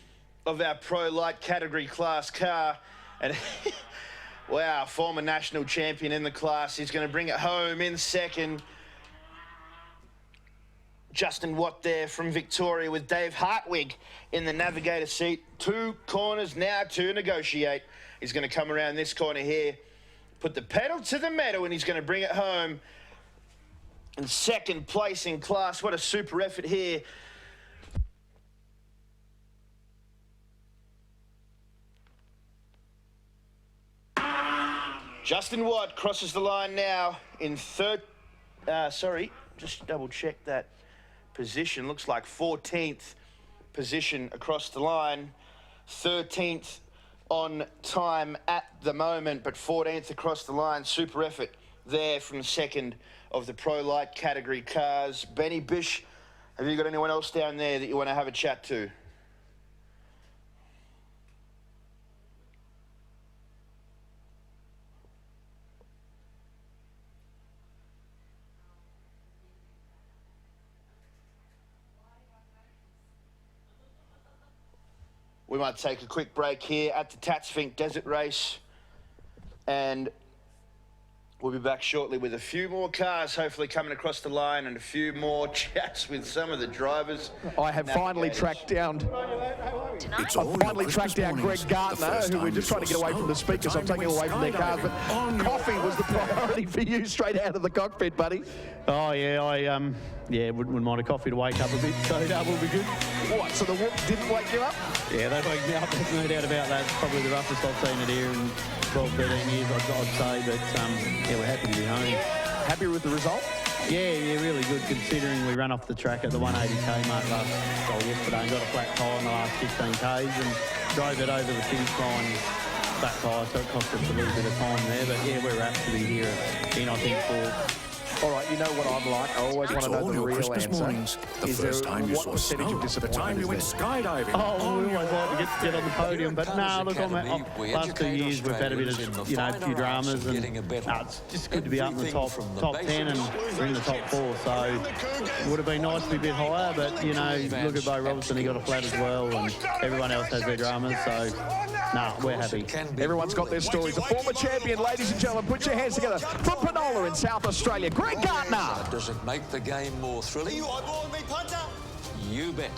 of our Pro Light category class car. And wow, former national champion in the class. He's going to bring it home in second. Justin Watt there from Victoria with Dave Hartwig in the navigator seat. 2 corners now to negotiate. He's going to come around this corner here, put the pedal to the metal, and he's going to bring it home in second place in class. What a super effort here. Justin Watt crosses the line now in third. Sorry, just double check that position. Looks like 14th position across the line. 13th on time at the moment, but 14th across the line. Super effort there from second of the Pro Light category cars. Benny Bish, have you got anyone else down there that you want to have a chat to? We might take a quick break here at the Tatts Finke Desert Race, and we'll be back shortly with a few more cars hopefully coming across the line and a few more chats with some of the drivers. I have finally tracked down Greg Gardner, who we're just trying to get away from the speakers. I'm taking away from their cars, but coffee was the priority for you straight out of the cockpit, buddy. Oh yeah, I wouldn't mind a coffee to wake up a bit, so that will be good. What, so the whoops didn't wake you up? Yeah, they woke me up, there's no doubt about that. It's probably the roughest I've seen it here in 12, 13 years, I'd say, but yeah, we're happy to be home. Happy with the result? Yeah, really good, considering we ran off the track at the 180k mark yesterday and got a flat tyre in the last 15 k's and drove it over the finish line flat tyre, so it cost us a little bit of time there, but yeah, we're apt to be here in, I think, for... All right, you know what I'm like. I always want to know the real Christmas answer. Mornings, the Is first there, time you what saw percentage snow, of the disappointment time you went is there? skydiving. Oh, we always like to get on the podium, but no, look, on the last 2 years we've had a bit of, a few dramas, and it's just good to be up in the top 10, and we're in the top 4, so it would have been nice to be a bit higher, but, look at Bo Robertson, he got a flat as well, and everyone else has their dramas, so, we're happy. Everyone's got their stories. A former champion, ladies and gentlemen, put your hands together. From Penola in South Australia, Greg Gardner. Does it make the game more thrilling? Are you eyeballing me, punter? You bet.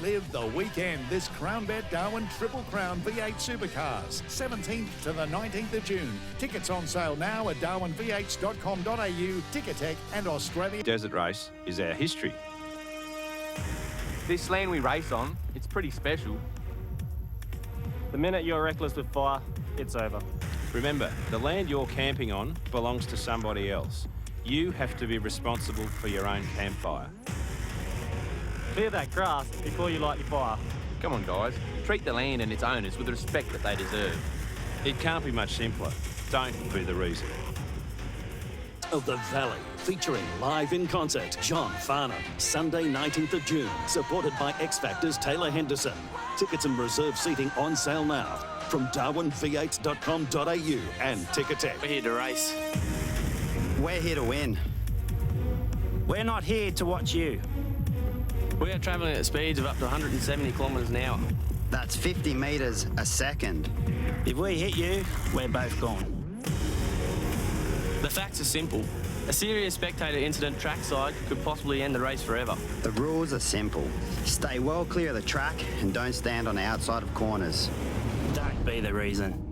Relive the weekend this CrownBet Darwin Triple Crown V8 Supercars, 17th to the 19th of June. Tickets on sale now at darwinvh.com.au, Ticketek and Australia. Desert race is our history. This land we race on, it's pretty special. The minute you're reckless with fire, it's over. Remember, the land you're camping on belongs to somebody else. You have to be responsible for your own campfire. Clear that grass before you light your fire. Come on, guys. Treat the land and its owners with the respect that they deserve. It can't be much simpler. Don't be the reason. Of the Valley, featuring live in concert John Farnham, Sunday 19th of June, supported by X Factor's Taylor Henderson. Tickets and reserved seating on sale now from darwinv8.com.au and Ticketek. We're here to race. We're here to win. We're not here to watch you. We are travelling at speeds of up to 170 kilometres an hour. That's 50 metres a second. If we hit you, we're both gone. The facts are simple. A serious spectator incident trackside could possibly end the race forever. The rules are simple. Stay well clear of the track and don't stand on the outside of corners. Don't be the reason.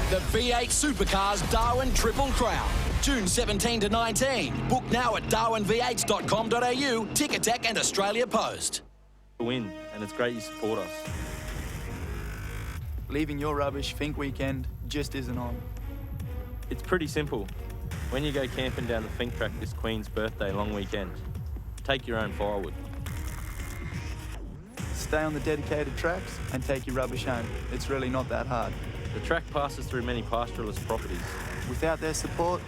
The V8 Supercars Darwin Triple Crown, June 17 to 19. Book now at darwinvh.com.au, Ticketek and Australia Post. Win, and it's great you support us. Leaving your rubbish Fink weekend just isn't on. It's pretty simple. When you go camping down the Fink track this Queen's birthday long weekend, take your own firewood. Stay on the dedicated tracks and take your rubbish home. It's really not that hard. The track passes through many pastoralist properties. Without their support,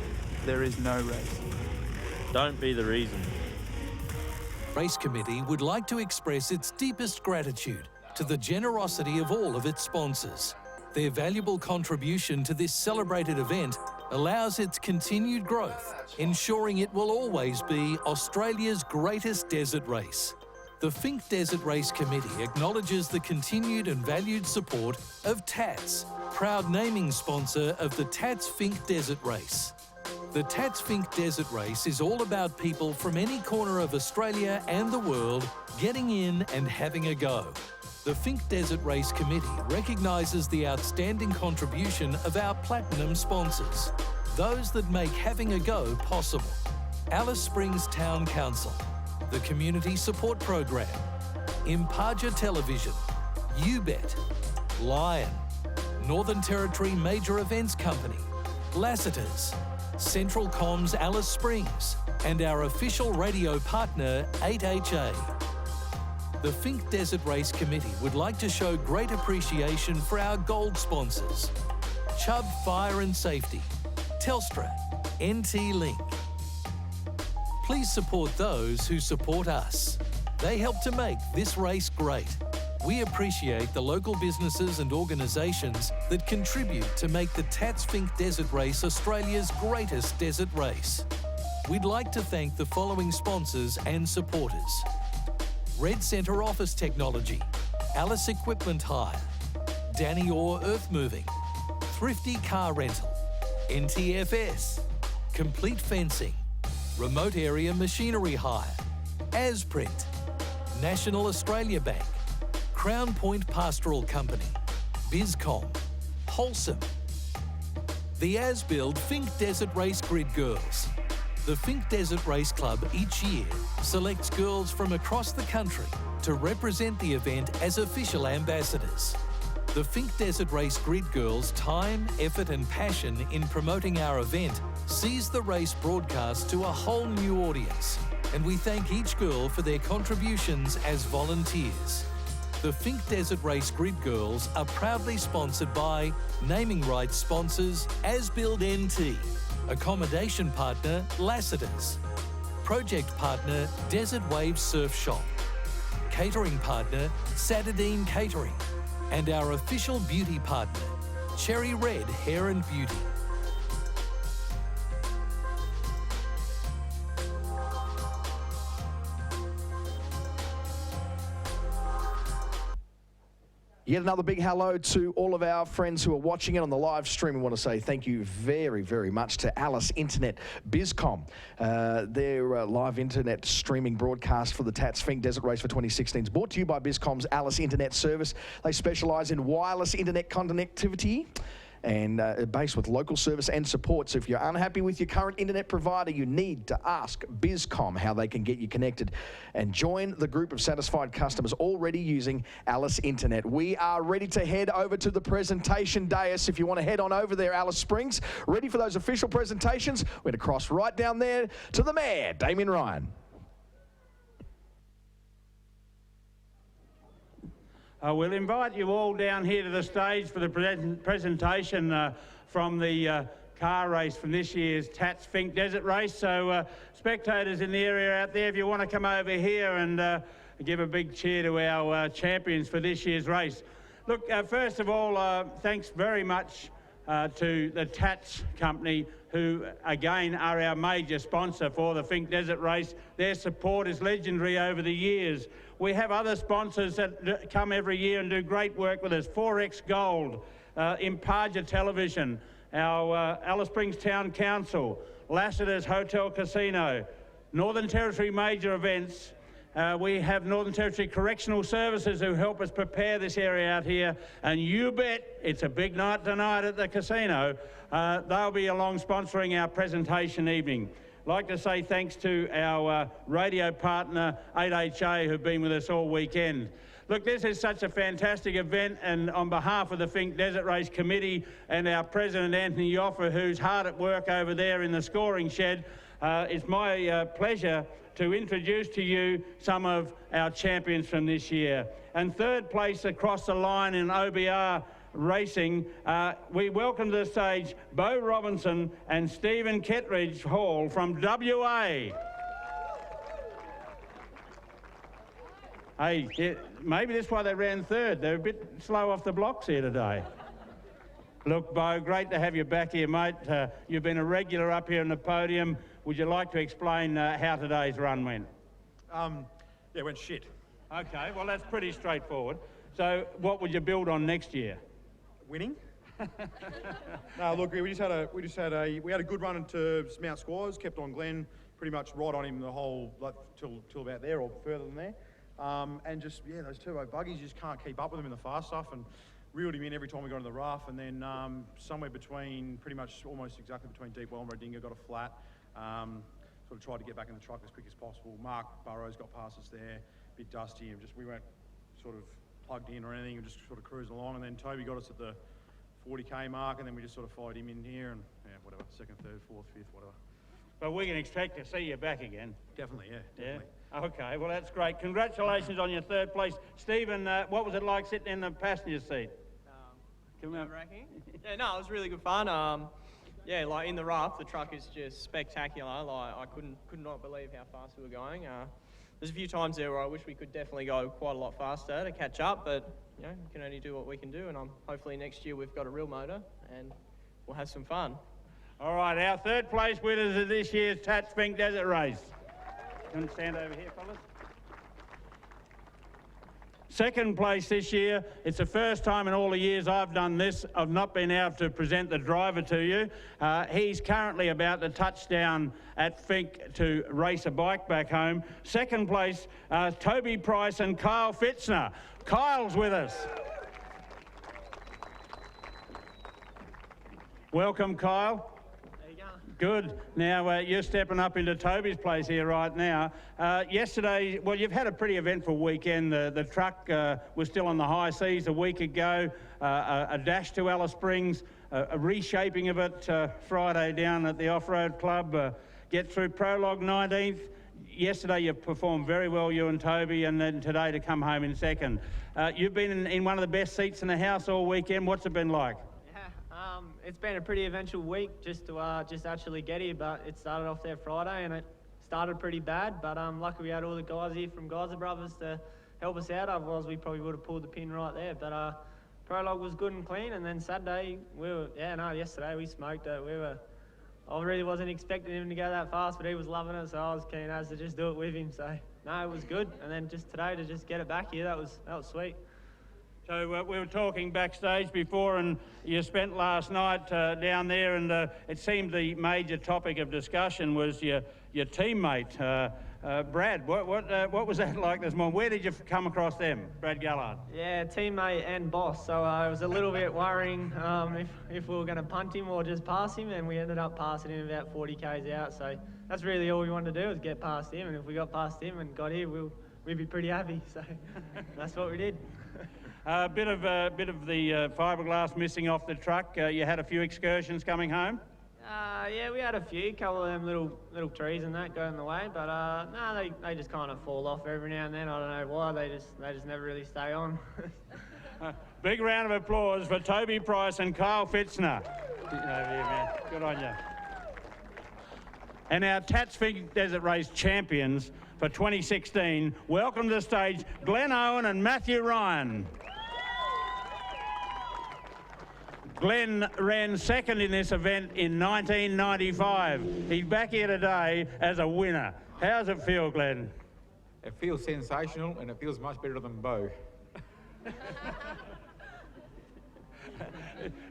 there is no race. Don't be the reason. Race Committee would like to express its deepest gratitude to the generosity of all of its sponsors. Their valuable contribution to this celebrated event allows its continued growth, ensuring it will always be Australia's greatest desert race. The Fink Desert Race Committee acknowledges the continued and valued support of Tatts, proud naming sponsor of the Tatts Finke Desert Race. The Tatts Finke Desert Race is all about people from any corner of Australia and the world getting in and having a go. The Fink Desert Race Committee recognises the outstanding contribution of our platinum sponsors, those that make having a go possible. Alice Springs Town Council, the Community Support Program, Impaja Television, UBET, Lion, Northern Territory Major Events Company, Lassiter's, Central Comms Alice Springs, and our official radio partner 8HA. The Fink Desert Race Committee would like to show great appreciation for our gold sponsors: Chubb Fire and Safety, Telstra, NT Link. Please support those who support us. They help to make this race great. We appreciate the local businesses and organisations that contribute to make the Tatts Finke Desert Race Australia's greatest desert race. We'd like to thank the following sponsors and supporters: Red Centre Office Technology, Alice Equipment Hire, Danny Orr Earth Moving, Thrifty Car Rental, NTFS, Complete Fencing, Remote Area Machinery Hire, Asprint, National Australia Bank, Crown Point Pastoral Company, BizCom, Wholesome, the Asbuild Fink Desert Race Grid Girls. The Fink Desert Race Club each year selects girls from across the country to represent the event as official ambassadors. The Fink Desert Race Grid Girls' time, effort and passion in promoting our event sees the race broadcast to a whole new audience, and we thank each girl for their contributions as volunteers. The Fink Desert Race Grid Girls are proudly sponsored by naming rights sponsors Asbuild NT, accommodation partner Lassiter's, project partner Desert Wave Surf Shop, catering partner Satadine Catering, and our official beauty partner Cherry Red Hair and Beauty. Yet another big hello to all of our friends who are watching it on the live stream. We want to say thank you very, very much to Alice Internet Bizcom. Their live internet streaming broadcast for the Tatts Finke Desert Race for 2016 is brought to you by Bizcom's Alice Internet service. They specialise in wireless internet connectivity and based with local service and support. So if you're unhappy with your current internet provider, you need to ask Bizcom how they can get you connected and join the group of satisfied customers already using Alice Internet. We are ready to head over to the presentation dais. If you want to head on over there, Alice Springs, ready for those official presentations. We're going to cross right down there to the mayor, Damien Ryan. We'll invite you all down here to the stage for the presentation from the car race from this year's Tatts Finke Desert Race. So spectators in the area out there, if you want to come over here and give a big cheer to our champions for this year's race. Look, first of all, thanks very much to the Tatts Company, who again are our major sponsor for the Finke Desert Race. Their support is legendary over the years. We have other sponsors that come every year and do great work with us. 4X Gold, Imparja Television, our Alice Springs Town Council, Lassiter's Hotel Casino, Northern Territory Major Events. We have Northern Territory Correctional Services who help us prepare this area out here. And you bet it's a big night tonight at the casino. They'll be along sponsoring our presentation evening. I'd like to say thanks to our radio partner, 8HA, who've been with us all weekend. Look, this is such a fantastic event, and on behalf of the Finke Desert Race Committee and our President, Anthony Yoffa, who's hard at work over there in the scoring shed, it's my pleasure to introduce to you some of our champions from this year. And third place across the line in OBR racing, we welcome to the stage Beau Robinson and Stephen Kettridge Hall from WA. Hey, maybe that's why they ran third. They're a bit slow off the blocks here today. Look, Beau, great to have you back here, mate. You've been a regular up here on the podium. Would you like to explain how today's run went? Yeah, it went shit. Okay, well, that's pretty straightforward. So what would you build on next year? Winning? No, look, we had a good run into Mount Squires, kept on Glenn, pretty much right on him the whole, like, till about there or further than there. And just, yeah, those turbo buggies, you just can't keep up with them in the fast stuff, and reeled him in every time we got into the rough. And then somewhere between, pretty much almost exactly between Deep Well and Rodinga, got a flat. Sort of tried to get back in the truck as quick as possible. Mark Burrows got past us there, a bit dusty, and we weren't sort of plugged in or anything, and just sort of cruising along. And then Toby got us at the 40k mark, and then we just sort of followed him in here, and yeah, whatever, second, third, fourth, fifth, whatever. But we can expect to see you back again. Definitely, yeah, definitely. Yeah? Okay, well, that's great. Congratulations on your third place. Stephen, what was it like sitting in the passenger seat? Nerve-wracking? Yeah, no, it was really good fun. Yeah, like in the rough, the truck is just spectacular. Like I could not believe how fast we were going. There's a few times there where I wish we could definitely go quite a lot faster to catch up, but you know, we can only do what we can do. And hopefully next year we've got a real motor and we'll have some fun. All right, our third place winners of this year's Tatts Finke Desert Race. You want to stand over here, fellas? Second place this year. It's the first time in all the years I've done this, I've not been able to present the driver to you. He's currently about to touch down at Finke to race a bike back home. Second place, Toby Price and Kyle Fitzner. Kyle's with us. Welcome, Kyle. Good. Now, you're stepping up into Toby's place here right now. Yesterday, well, you've had a pretty eventful weekend. The truck was still on the high seas a week ago. A dash to Alice Springs, a reshaping of it Friday down at the Off-Road Club. Get through Prologue 19th. Yesterday, you performed very well, you and Toby, and then today to come home in second. You've been in one of the best seats in the house all weekend. What's it been like? It's been a pretty eventful week just to actually get here, but it started off there Friday and it started pretty bad, but luckily we had all the guys here from Geyser Brothers to help us out, otherwise we probably would have pulled the pin right there. But Prologue was good and clean, and then Saturday yesterday we smoked it. I really wasn't expecting him to go that fast, but he was loving it, so I was keen as to just do it with him. So no, it was good, and then just today to just get it back here, that was sweet. So we were talking backstage before, and you spent last night down there, and it seemed the major topic of discussion was your teammate, Brad. What was that like this morning? Where did you come across them, Brad Gallard? Yeah, teammate and boss. So it was a little bit worrying if we were going to punt him or just pass him, and we ended up passing him about 40 k's out. So that's really all we wanted to do, was get past him, and if we got past him and got here, we'd be pretty happy. So that's what we did. A bit of the fiberglass missing off the truck. You had a few excursions coming home? Yeah, we had a few, couple of them little trees and that got in the way, but no, they just kind of fall off every now and then. I don't know why, they just never really stay on. Big round of applause for Toby Price and Kyle Fitzner. Good on you. And our Tatts Finke Desert Race champions for 2016, welcome to the stage Glenn Owen and Matthew Ryan. Glenn ran second in this event in 1995. He's back here today as a winner. How's it feel, Glenn? It feels sensational, and it feels much better than Bo.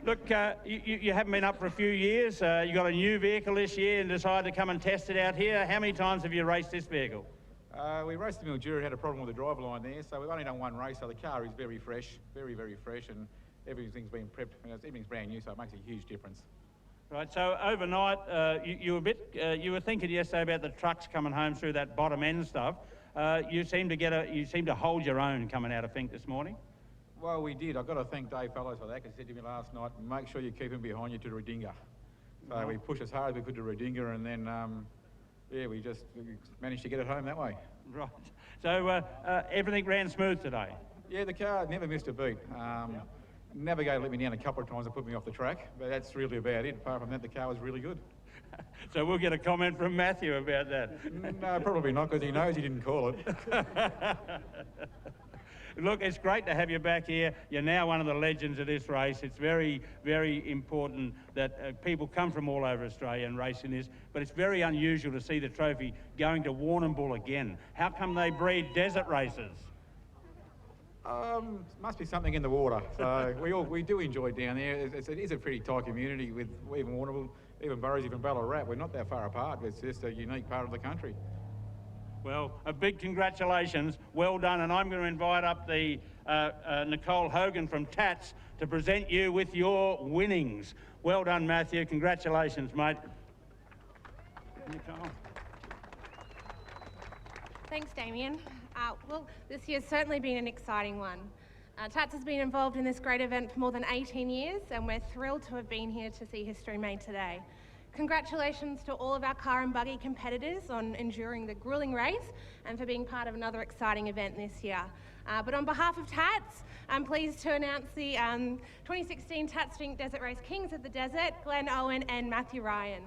Look, you haven't been up for a few years. You got a new vehicle this year and decided to come and test it out here. How many times have you raced this vehicle? We raced the Mildura, had a problem with the driveline there, so we've only done one race, so the car is very fresh, very, very fresh, and everything's been prepped. Everything's brand new, so it makes a huge difference. Right, so overnight, you were thinking yesterday about the trucks coming home through that bottom end stuff. You seem to hold your own coming out of Finke this morning. Well, we did. I've got to thank Dave Fellows for that, because he said to me last night, make sure you keep him behind you to Redinga. So we pushed as hard as we could to Redinga, and then, yeah, we managed to get it home that way. Right. So everything ran smooth today? Yeah, the car never missed a beat. Navigator let me down a couple of times and put me off the track, but that's really about it. Apart from that, the car was really good. So we'll get a comment from Matthew about that. No, probably not, because he knows he didn't call it. Look, it's great to have you back here. You're now one of the legends of this race. It's very, very important that people come from all over Australia and race in this, but it's very unusual to see the trophy going to Warrnambool again. How come they breed desert races? Must be something in the water. So we do enjoy down there. It is a pretty tight community with even Warrnambool, even Burrows, even Ballarat. We're not that far apart. It's just a unique part of the country. Well, a big congratulations. Well done. And I'm going to invite up the Nicole Hogan from Tatts to present you with your winnings. Well done, Matthew. Congratulations, mate. Nicole. Thanks, Damien. Well, this year's certainly been an exciting one. Tatts has been involved in this great event for more than 18 years, and we're thrilled to have been here to see history made today. Congratulations to all of our car and buggy competitors on enduring the gruelling race and for being part of another exciting event this year. But on behalf of Tatts, I'm pleased to announce the 2016 Tatts Finke Desert Race Kings of the Desert, Glenn Owen and Matthew Ryan.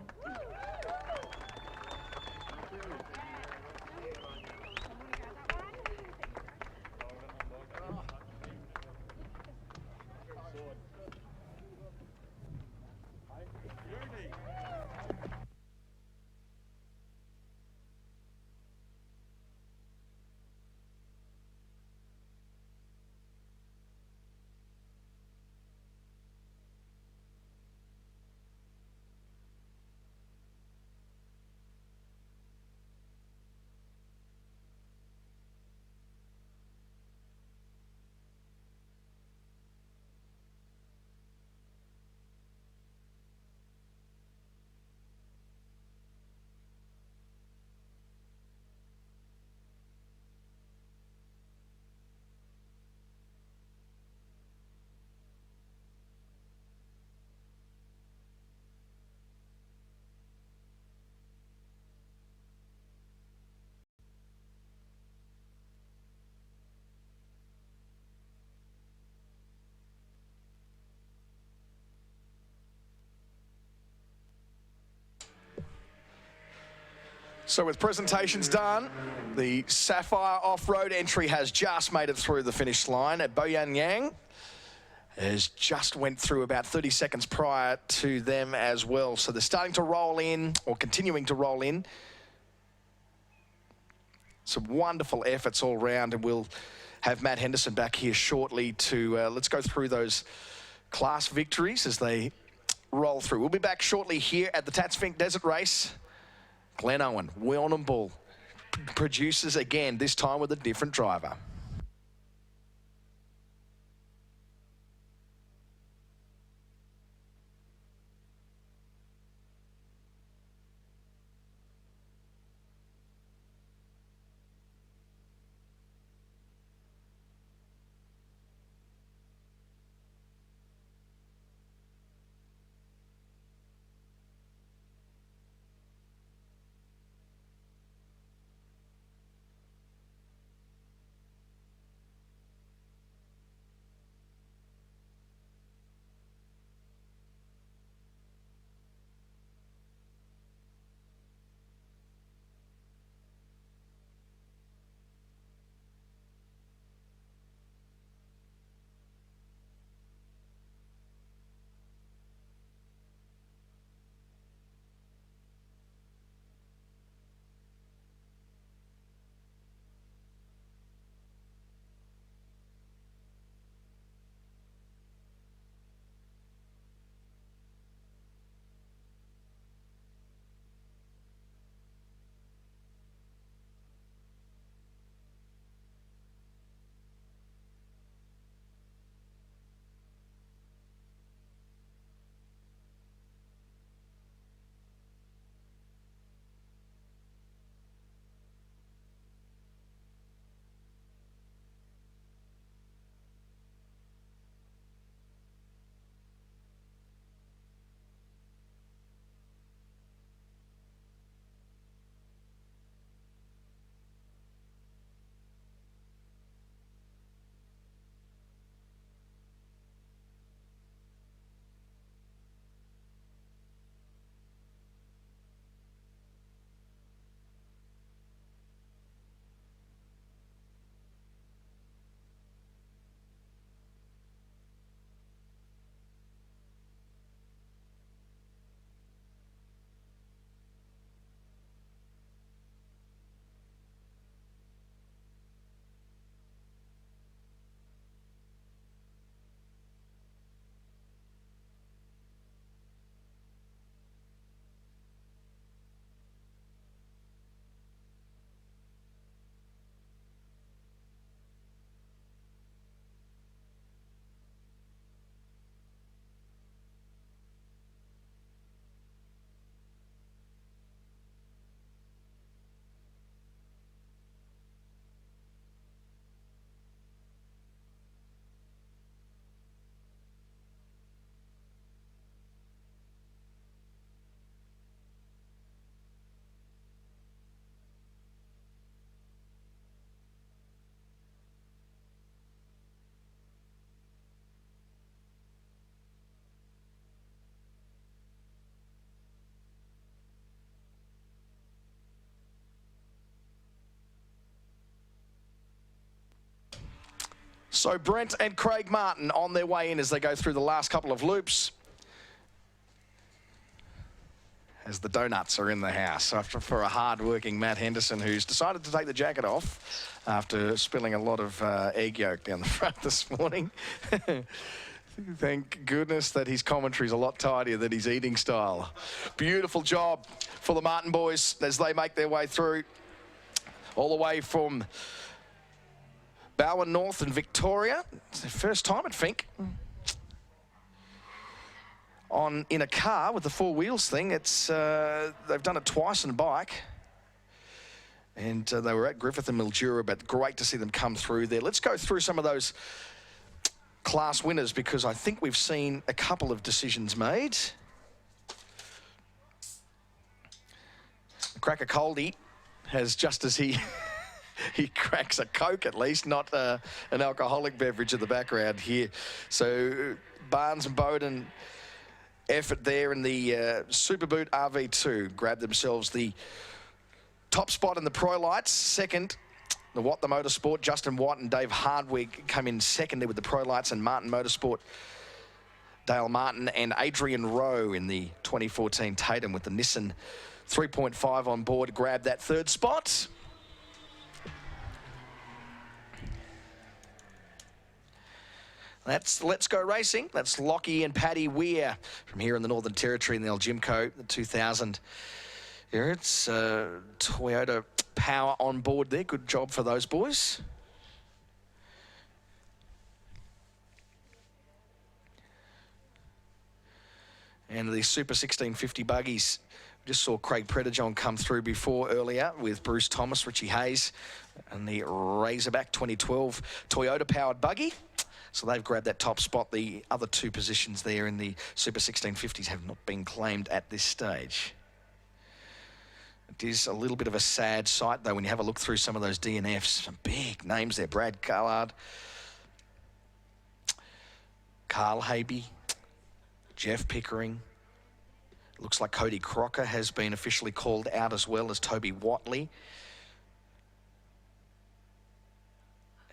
So with presentations done, the Sapphire off-road entry has just made it through the finish line. Boyan Yang has just went through about 30 seconds prior to them as well. So they're starting to roll in, or continuing to roll in. Some wonderful efforts all round, and we'll have Matt Henderson back here shortly to let's go through those class victories as they roll through. We'll be back shortly here at the Tatts Finke Desert Race. Glen Owen, Wilnham Bull, produces again, this time with a different driver. So Brent and Craig Martin on their way in as they go through the last couple of loops. As the donuts are in the house for a hard-working Matt Henderson, who's decided to take the jacket off after spilling a lot of egg yolk down the front this morning. Thank goodness that his commentary's a lot tidier than his eating style. Beautiful job for the Martin boys as they make their way through all the way from Bowen North and Victoria. It's their first time at Finke. In a car with the four wheels thing. It's they've done it twice on a bike. And they were at Griffith and Mildura, but great to see them come through there. Let's go through some of those class winners because I think we've seen a couple of decisions made. Cracker Coldy has, just as he he cracks a Coke at least, not an alcoholic beverage in the background here. So Barnes and Bowden effort there in the Super Boot RV2 grabbed themselves the top spot in the Pro Lights. Second, the Watt the Motorsport, Justin Watt and Dave Hardwig come in second there with the Pro Lights, and Martin Motorsport, Dale Martin and Adrian Rowe in the 2014 Tatum with the Nissan 3.5 on board grabbed that third spot. That's Let's Go Racing. That's Lockie and Paddy Weir from here in the Northern Territory in the El Jimco, the 2000. Here it's Toyota Power on board there. Good job for those boys. And the Super 1650 buggies. Just saw Craig Predajon come through before earlier with Bruce Thomas, Richie Hayes, and the Razorback 2012 Toyota-powered buggy. So they've grabbed that top spot. The other two positions there in the Super 1650s have not been claimed at this stage. It is a little bit of a sad sight, though, when you have a look through some of those DNFs. Some big names there. Brad Callard, Carl Habe, Jeff Pickering. Looks like Cody Crocker has been officially called out as well as Toby Watley.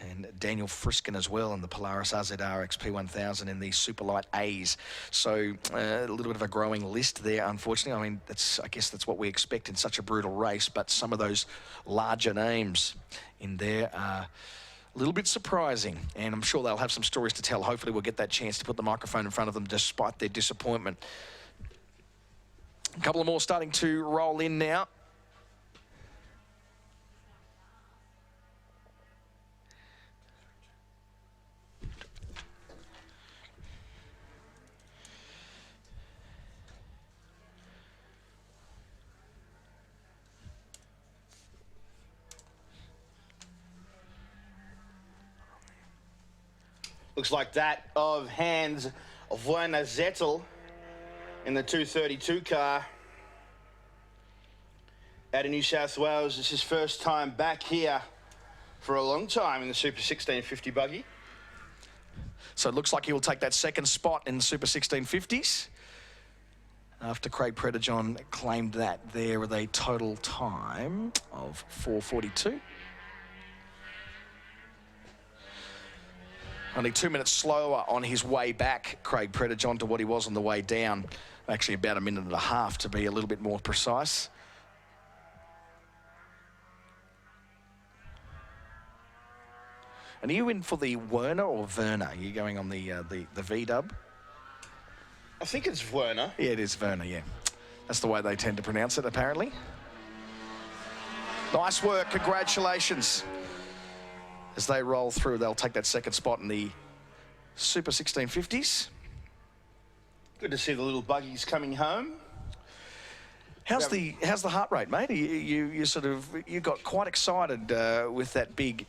And Daniel Friskin as well in the Polaris RZR XP1000 in the Superlight A's. So a little bit of a growing list there, unfortunately. I mean, I guess that's what we expect in such a brutal race, but some of those larger names in there are a little bit surprising, and I'm sure they'll have some stories to tell. Hopefully we'll get that chance to put the microphone in front of them despite their disappointment. A couple of more starting to roll in now. Looks like that of Hans Werner Zettel in the 232 car out of New South Wales. It's his first time back here for a long time in the Super 1650 buggy. So it looks like he will take that second spot in the Super 1650s after Craig Predajon claimed that there with a total time of 4:42. Only 2 minutes slower on his way back, Craig Predajon, to what he was on the way down. Actually about a minute and a half to be a little bit more precise. And are you in for the Werner or Werner? Are you going on the V-dub? I think it's Werner. Yeah, it is Werner, yeah. That's the way they tend to pronounce it, apparently. Nice work, congratulations. As they roll through, they'll take that second spot in the Super 1650s. Good to see the little buggies coming home. How's the heart rate, mate? You got quite excited with that big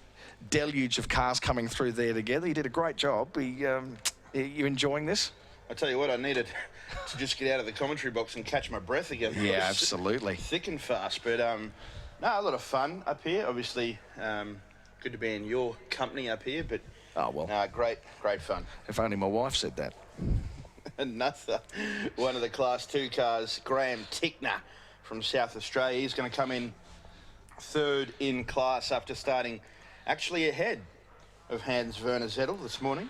deluge of cars coming through there together. You did a great job. You enjoying this? I tell you what, I needed to just get out of the commentary box and catch my breath again. Yeah, absolutely. Thick and fast, but no, a lot of fun up here. Obviously, good to be in your company up here, but great fun. If only my wife said that. Another one of the Class 2 cars, Graham Tickner from South Australia. He's going to come in third in class after starting actually ahead of Hans Werner Zettel this morning.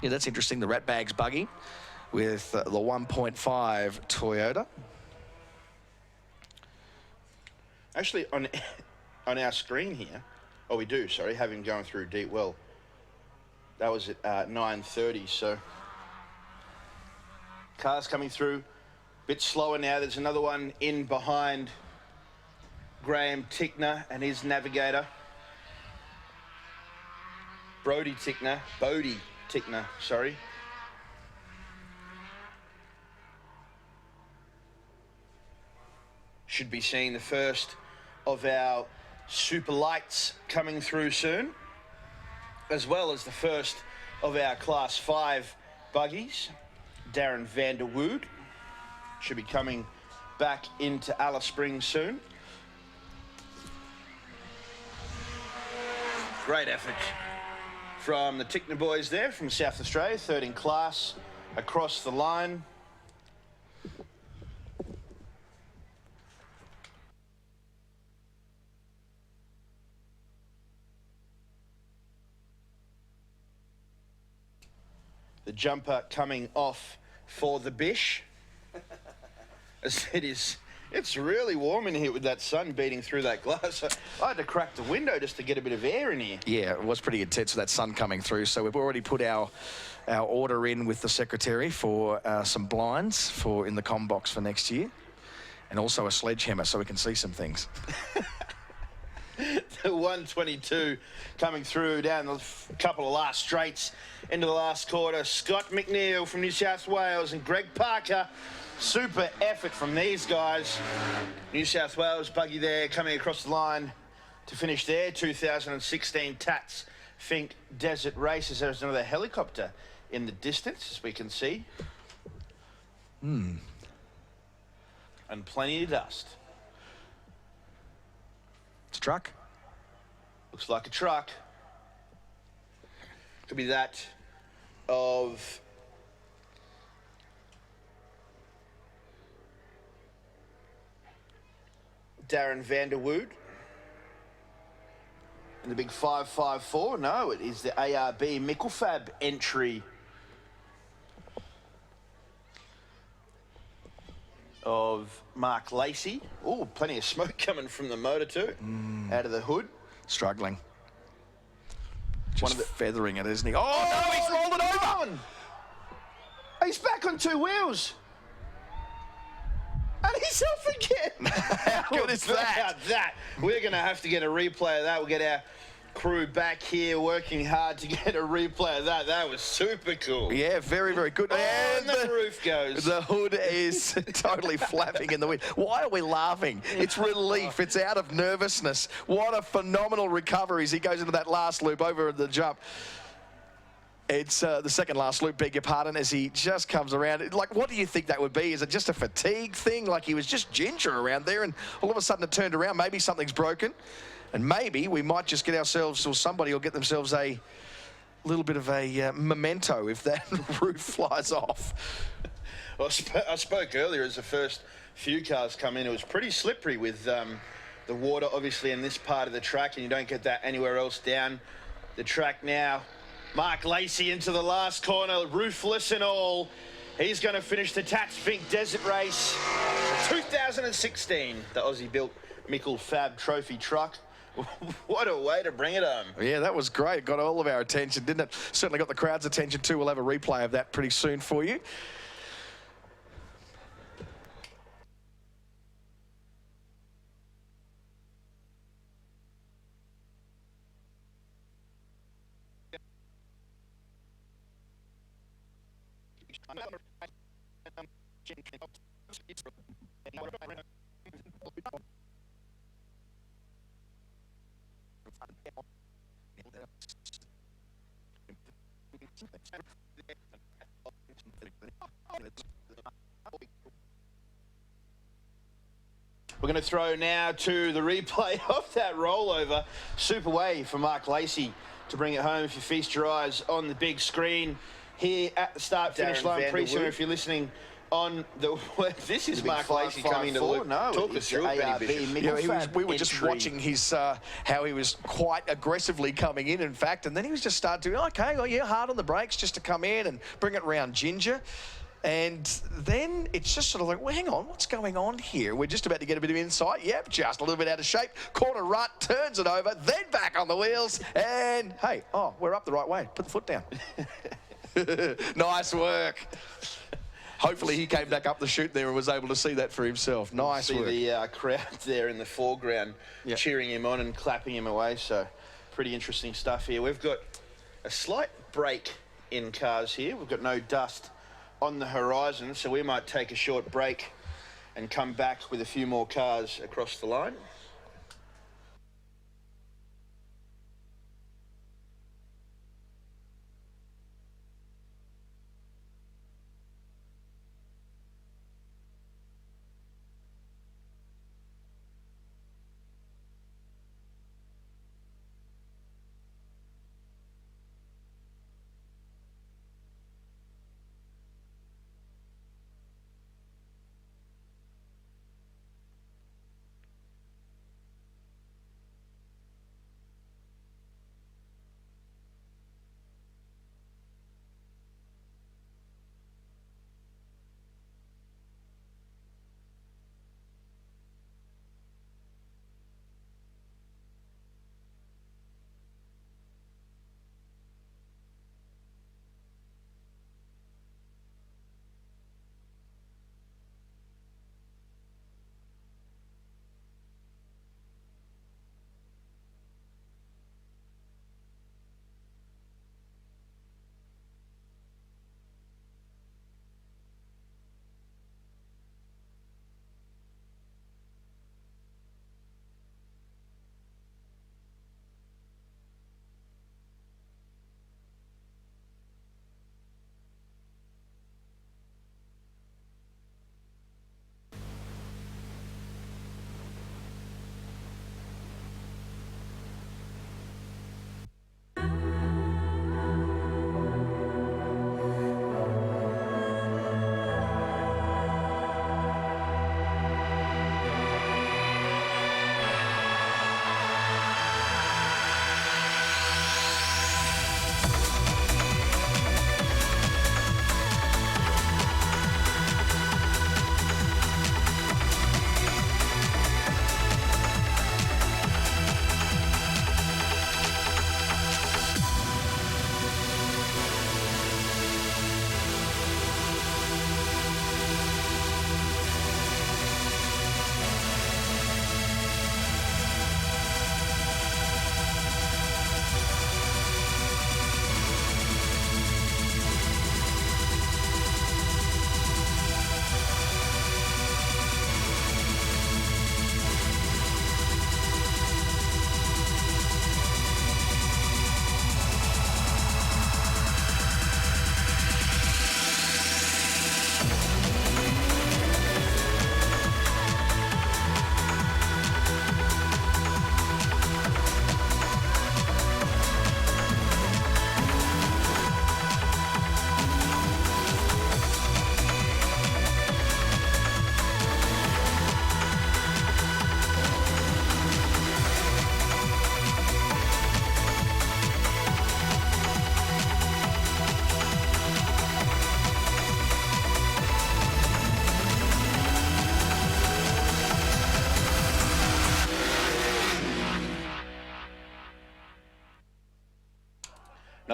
Yeah, that's interesting. The Ratbags buggy with the 1.5 Toyota. Actually, on our screen here, we do, sorry, have him going through deep well. That was at 9:30, so cars coming through, a bit slower now. There's another one in behind Graham Tickner and his navigator. Bodie Tickner, sorry. Should be seeing the first of our super lights coming through soon, as well as the first of our Class 5 buggies. Darren van der Wood should be coming back into Alice Springs soon. Great effort from the Tickner boys there from South Australia, third in class, across the line. The jumper coming off for the Bish. As it is It's really warm in here with that sun beating through that glass. I had to crack the window just to get a bit of air in here. Yeah, it was pretty intense with that sun coming through. So we've already put our order in with the secretary for some blinds in the comm box for next year, and also a sledgehammer so we can see some things. The 122 coming through down the couple of last straights into the last quarter. Scott McNeil from New South Wales and Greg Parker. Super effort from these guys. New South Wales buggy there coming across the line to finish their 2016 Tatts Finke Desert Races. There's another helicopter in the distance, as we can see. And plenty of dust. It's a truck. Looks like a truck. Could be that of Darren Vanderwood. And the big 554. No, it is the ARB Mickelfab entry of Mark Lacey. Oh, plenty of smoke coming from the motor too, out of the hood. Struggling. Just feathering it, isn't he? Oh, no, he's rolled it over! He's back on two wheels. And he's off again. How good is that? We're going to have to get a replay of that. We'll get our crew back here working hard to get a replay of that. That was super cool. Yeah, very, very good. And the roof goes. The hood is totally flapping in the wind. Why are we laughing? It's relief. It's out of nervousness. What a phenomenal recovery as he goes into that last loop over the jump. It's the second last loop, beg your pardon, as he just comes around. Like, what do you think that would be? Is it just a fatigue thing? Like he was just ginger around there and all of a sudden it turned around. Maybe something's broken. And maybe we might just get ourselves, or somebody will get themselves a little bit of a memento if that roof flies off. Well, I spoke earlier as the first few cars come in. It was pretty slippery with the water, obviously, in this part of the track, and you don't get that anywhere else down the track now. Mark Lacey into the last corner, roofless and all. He's going to finish the Tatts Finke Desert Race 2016. The Aussie-built Mickelfab Trophy truck. What a way to bring it home. Yeah, that was great. Got all of our attention, didn't it? Certainly got the crowd's attention too. We'll have a replay of that pretty soon for you. We're going to throw now to the replay of that rollover. Super way for Mark Lacey to bring it home if you feast your eyes on the big screen here at the start-finish line pre-center. If you're listening on the this is Mark Lacey coming to the loop. No, talk us through it, we were just watching his how he was quite aggressively coming in fact, and then he was just starting to okay, well, yeah, hard on the brakes just to come in and bring it around ginger. And then it's just sort of like, well, hang on, what's going on here? We're just about to get a bit of insight. Yep, just a little bit out of shape. Corner rut, turns it over, then back on the wheels. And, hey, oh, we're up the right way. Put the foot down. Nice work. Hopefully he came back up the chute there and was able to see that for himself. Nice work. See the crowd there in the foreground cheering him on and clapping him away. So pretty interesting stuff here. We've got a slight break in cars here. We've got no dust on the horizon, so we might take a short break and come back with a few more cars across the line.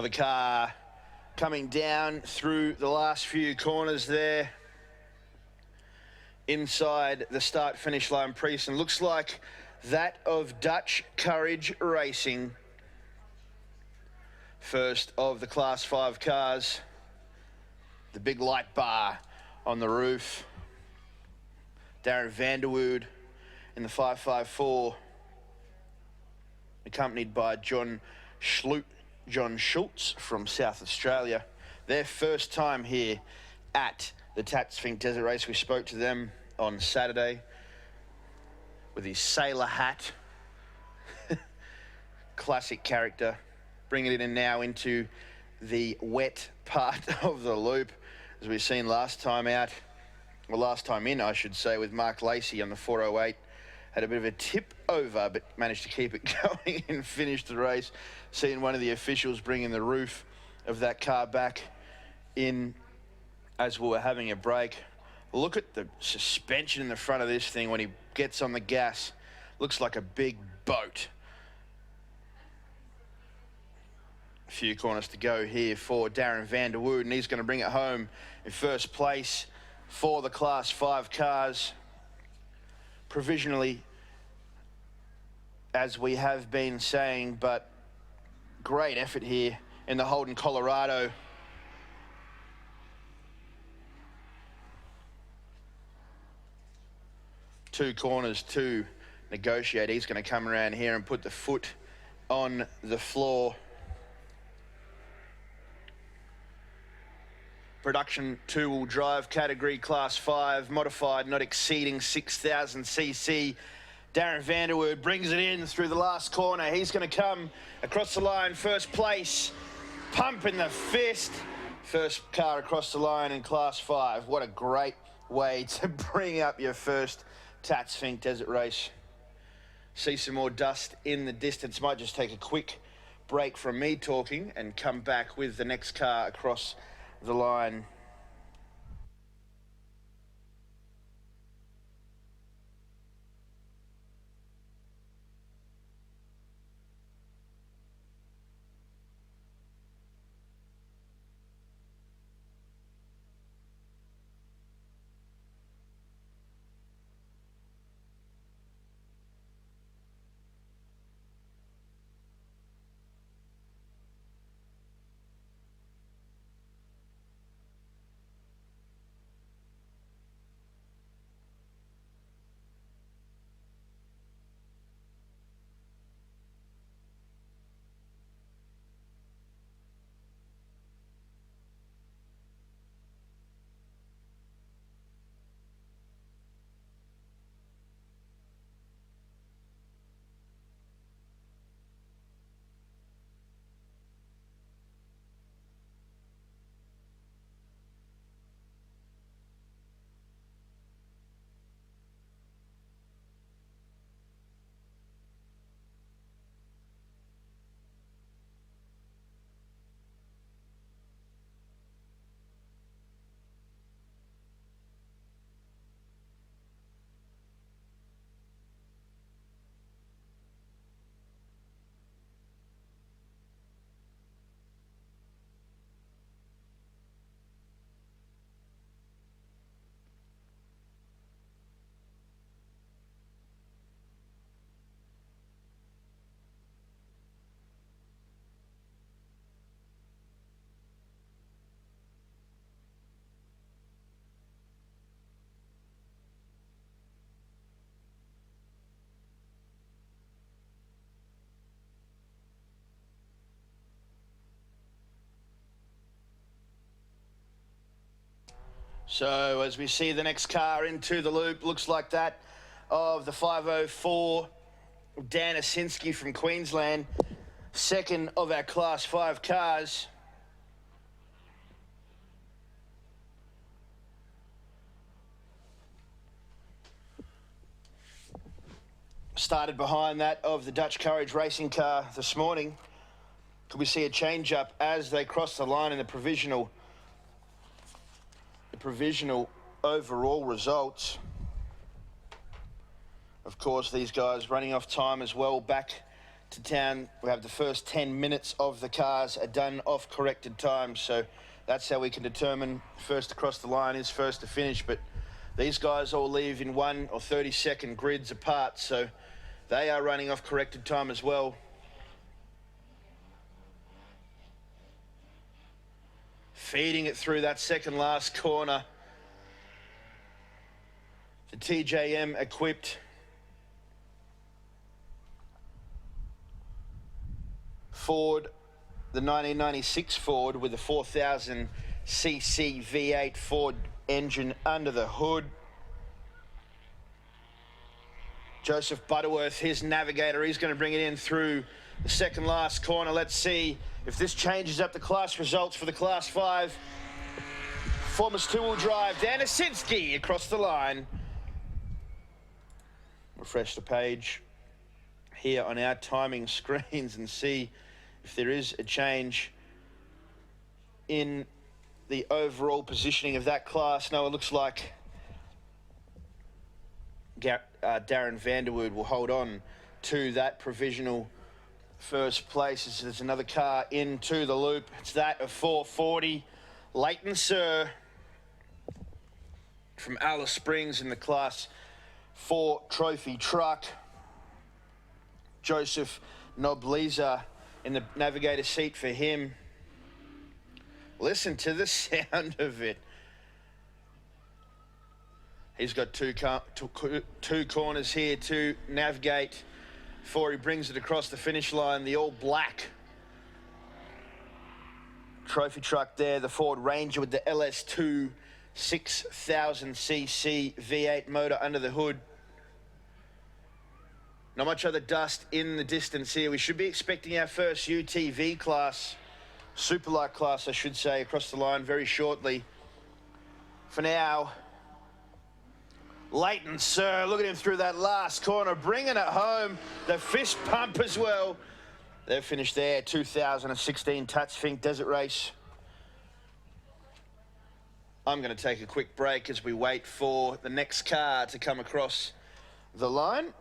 Another car coming down through the last few corners there inside the start-finish line precinct. Looks like that of Dutch Courage Racing. First of the Class 5 cars. The big light bar on the roof. Darren Vanderwood in the 554, accompanied by John Schultz from South Australia. Their first time here at the Tatts Finke Desert Race. We spoke to them on Saturday with his sailor hat. Classic character. Bringing it in now into the wet part of the loop, as we've seen last time out. Well, last time in, I should say, with Mark Lacey on the 408. Had a bit of a tip over, but managed to keep it going and finish the race. Seeing one of the officials bringing the roof of that car back in as we were having a break. Look at the suspension in the front of this thing when he gets on the gas. Looks like a big boat. A few corners to go here for Darren Vanderwood, and he's going to bring it home in first place for the Class 5 cars. Provisionally, as we have been saying, but great effort here in the Holden, Colorado. Two corners to negotiate. He's going to come around here and put the foot on the floor. Production two-wheel drive category, Class 5, modified, not exceeding 6,000 cc. Darren Vanderwood brings it in through the last corner. He's going to come across the line, first place, pump in the fist. First car across the line in Class 5. What a great way to bring up your first Tatts Finke Desert Race. See some more dust in the distance. Might just take a quick break from me talking and come back with the next car across the line. So as we see the next car into the loop, looks like that of the 504, Dan Asinski from Queensland, second of our Class 5 cars. Started behind that of the Dutch Courage Racing car this morning. Could we see a change up as they cross the line in the provisional overall results? Of course, these guys running off time as well back to town. We have the first 10 minutes of the cars are done off corrected times, so that's how we can determine first across the line is first to finish. But these guys all leave in 1 or 30-second grids apart, so they are running off corrected time as well. Feeding it through that second last corner. The TJM equipped. Ford, the 1996 Ford with a 4,000cc V8 Ford engine under the hood. Joseph Butterworth, his navigator, he's going to bring it in through the second last corner. Let's see if this changes up the class results for the Class 5. Performance two-wheel drive, Dan Asinski across the line. Refresh the page here on our timing screens and see if there is a change in the overall positioning of that class. No, it looks like Darren Vanderwood will hold on to that provisional first place as there's another car into the loop. It's that of 440. Leighton Sir from Alice Springs in the Class 4 trophy truck. Joseph Nobliza in the navigator seat for him. Listen to the sound of it. He's got two corners here to navigate before he brings it across the finish line. The all-black trophy truck there, the Ford Ranger with the LS2 6,000cc V8 motor under the hood. Not much other dust in the distance here. We should be expecting our first UTV class, Superlight class, I should say, across the line very shortly. For now, Leighton Sir, look at him through that last corner, bringing it home. The fist pump as well. They've finished their 2016 Tatts Finke Desert Race. I'm going to take a quick break as we wait for the next car to come across the line.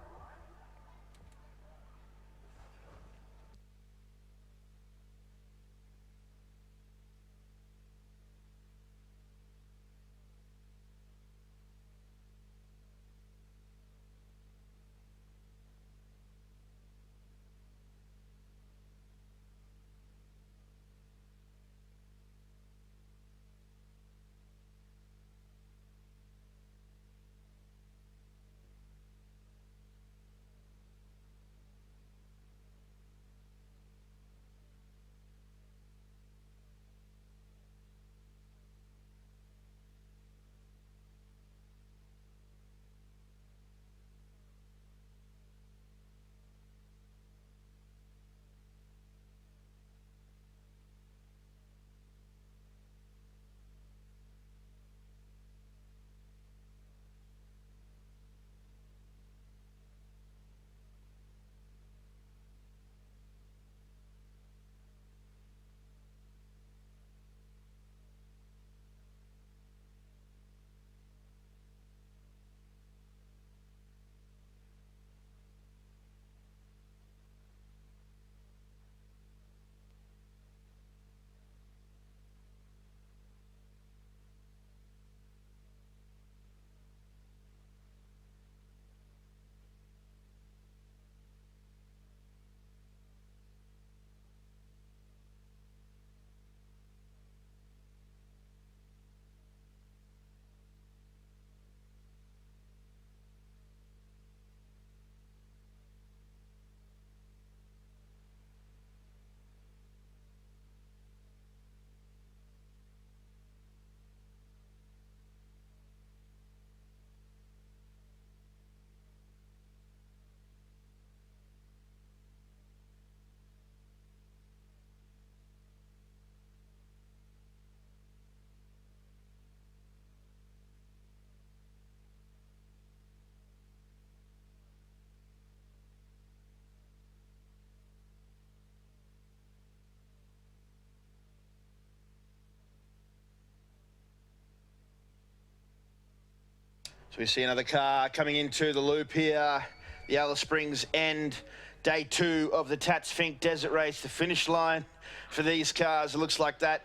So we see another car coming into the loop here. The Alice Springs end Day 2 of the Tatts Finke Desert Race. The finish line for these cars, it looks like that,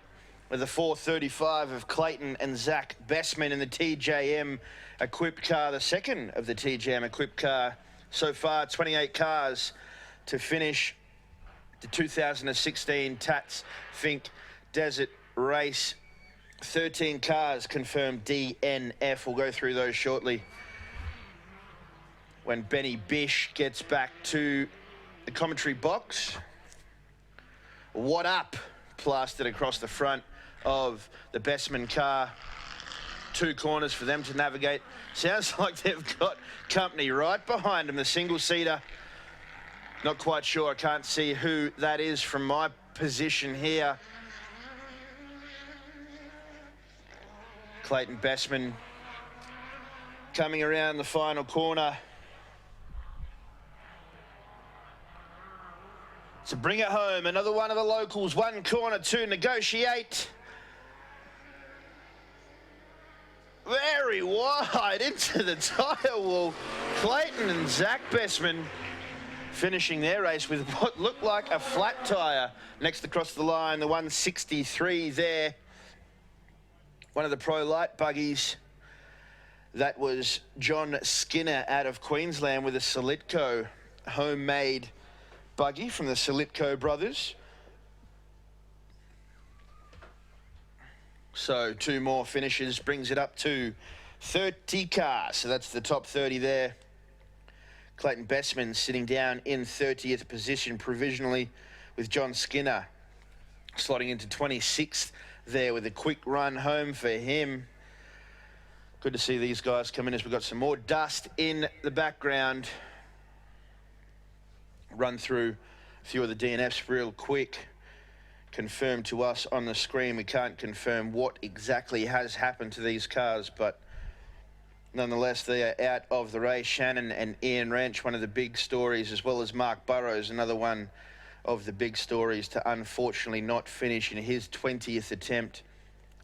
with the 4:35 of Clayton and Zach Bessman in the TJM equipped car, the second of the TJM equipped car so far. 28 cars to finish the 2016 Tatts Finke Desert Race. 13 cars confirmed DNF. We'll go through those shortly when Benny Bish gets back to the commentary box. What up? Plastered across the front of the Bessman car. 2 corners for them to navigate. Sounds like they've got company right behind them. The single-seater, not quite sure. I can't see who that is from my position here. Clayton Bessman coming around the final corner to bring it home. Another one of the locals, 1 corner to negotiate. Very wide into the tyre wall. Clayton and Zach Bessman finishing their race with what looked like a flat tyre. Next across the line, the 163 there. One of the Pro Light buggies. That was John Skinner out of Queensland with a Solitco homemade buggy from the Solitco brothers. So 2 more finishes brings it up to 30 cars. So that's the top 30 there. Clayton Bessman sitting down in 30th position provisionally, with John Skinner slotting into 26th there with a quick run home for him. Good to see these guys come in as we've got some more dust in the background. Run through a few of the DNFs real quick. Confirmed to us on the screen. We can't confirm what exactly has happened to these cars, but nonetheless, they are out of the race. Shannon and Ian Wrench, one of the big stories, as well as Mark Burrows, another one of the big stories to unfortunately not finish in his 20th attempt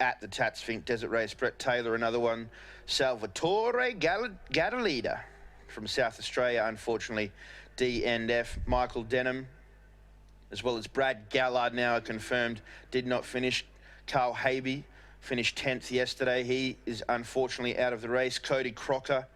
at the Tatts Finke Desert Race. Brett Taylor, another one. Salvatore Gadalida from South Australia, unfortunately DNF. Michael Denham, as well as Brad Gallard, now confirmed, did not finish. Carl Habe finished 10th yesterday. He is unfortunately out of the race. Cody Crocker,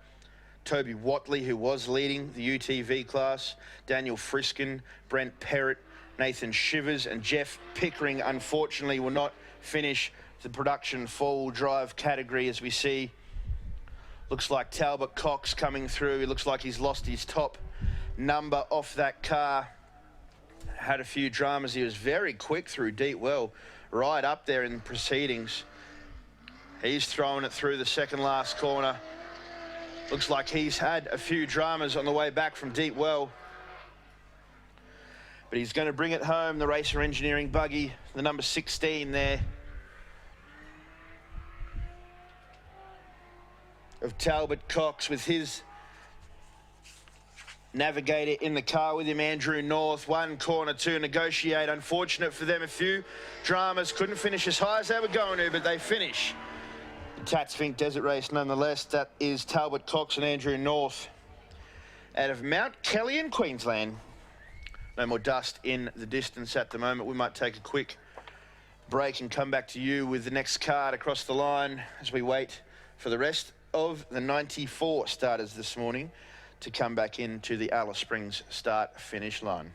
Toby Watley, who was leading the UTV class, Daniel Friskin, Brent Perrott, Nathan Shivers, and Jeff Pickering, unfortunately, will not finish the production four-wheel drive category. As we see, looks like Talbot Cox coming through. It looks like he's lost his top number off that car. Had a few dramas. He was very quick through Deep Well, right up there in proceedings. He's throwing it through the second last corner. Looks like he's had a few dramas on the way back from Deep Well. But he's going to bring it home, the Racer Engineering buggy, the number 16 there of Talbot Cox, with his navigator in the car with him, Andrew North. 1 corner to negotiate. Unfortunate for them, a few dramas. Couldn't finish as high as they were going to, but they finish the Tatts Finke Desert Race nonetheless. That is Talbot Cox and Andrew North out of Mount Kelly in Queensland. No more dust in the distance at the moment. We might take a quick break and come back to you with the next card across the line as we wait for the rest of the 94 starters this morning to come back into the Alice Springs start-finish line.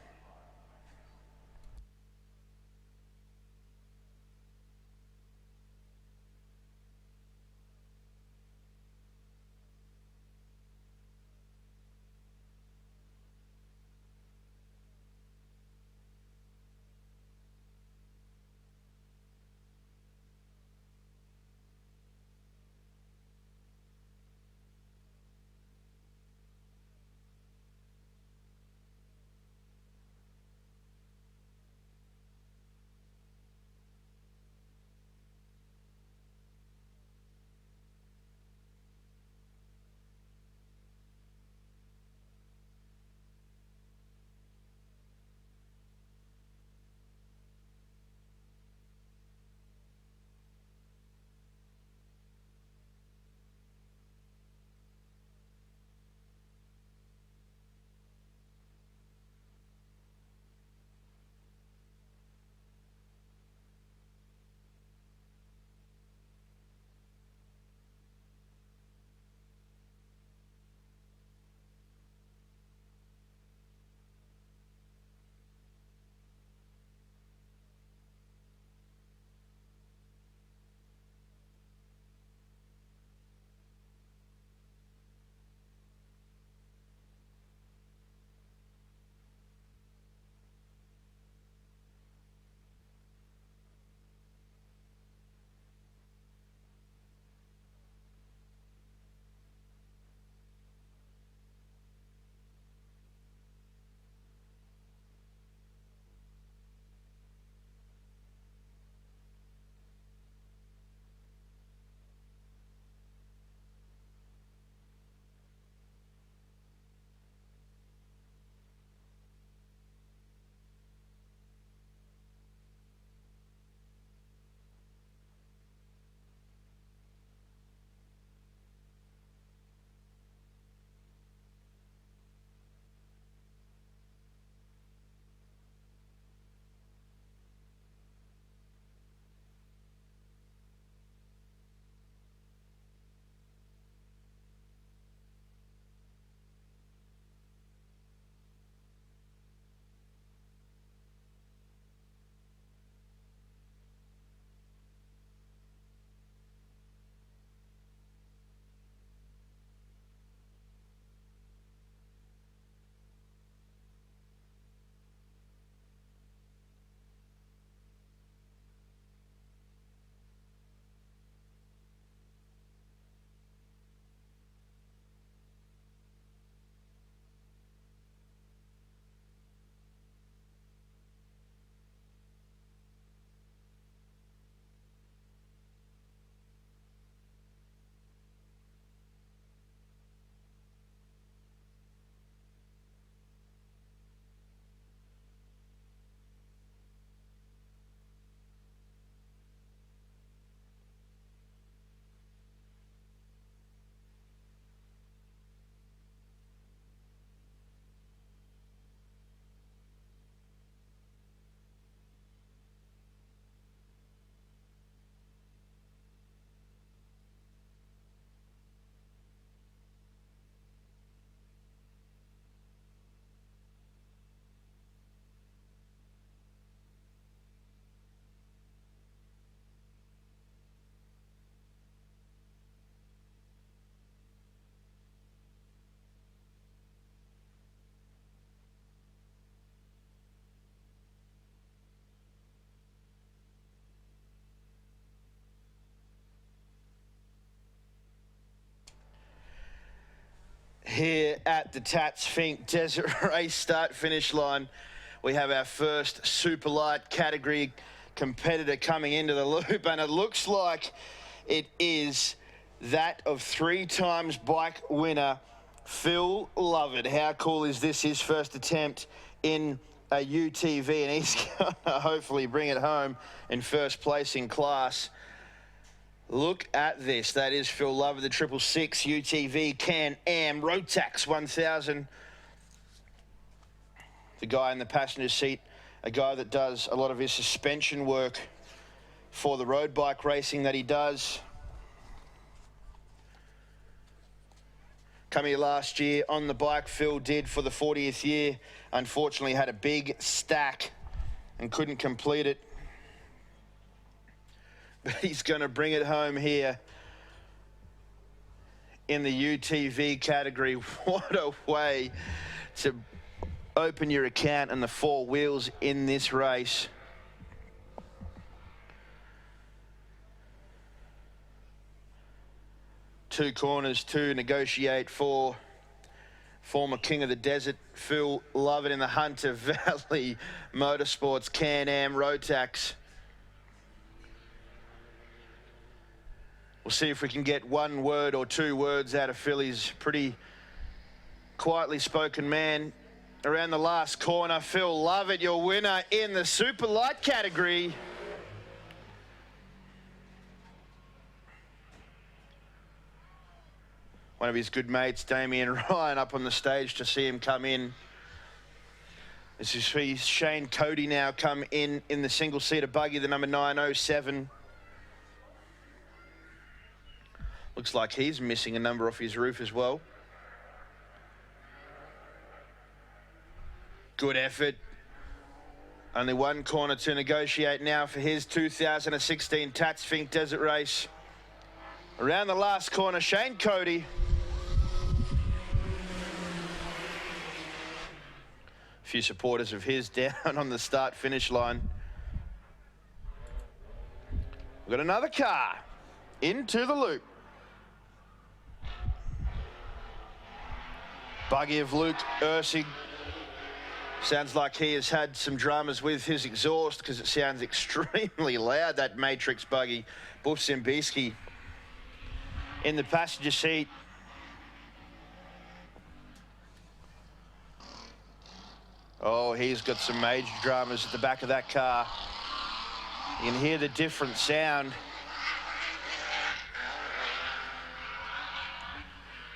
Here at the Tatts Finke Desert Race start-finish line, we have our first super light category competitor coming into the loop, and it looks like it is that of 3 times bike winner Phil Lovett. How cool is this? His first attempt in a UTV, and he's going to hopefully bring it home in first place in class. Look at this. That is Phil Lovett, the 666 UTV Can-Am Rotax 1000. The guy in the passenger seat, a guy that does a lot of his suspension work for the road bike racing that he does. Come here last year on the bike, Phil did for the 40th year. Unfortunately had a big stack and couldn't complete it. But he's going to bring it home here in the UTV category. What a way to open your account and the 4 wheels in this race. Two corners to negotiate for former King of the Desert, Phil Lovett, in the Hunter Valley Motorsports Can-Am Rotax. We'll see if we can get 1 word or 2 words out of Phil. He's pretty quietly spoken man. Around the last corner, Phil Lovett, your winner in the super light category. One of his good mates, Damien Ryan, up on the stage to see him come in. This is Shane Cody now come in the single-seater buggy, the number 907. Looks like he's missing a number off his roof as well. Good effort. Only 1 corner to negotiate now for his 2016 Tatts Finke Desert Race. Around the last corner, Shane Cody. A few supporters of his down on the start-finish line. We've got another car into the loop. Buggy of Luke Ursig. Sounds like he has had some dramas with his exhaust because it sounds extremely loud, that Matrix buggy. Buff Zimbiski in the passenger seat. Oh, he's got some major dramas at the back of that car. You can hear the different sound.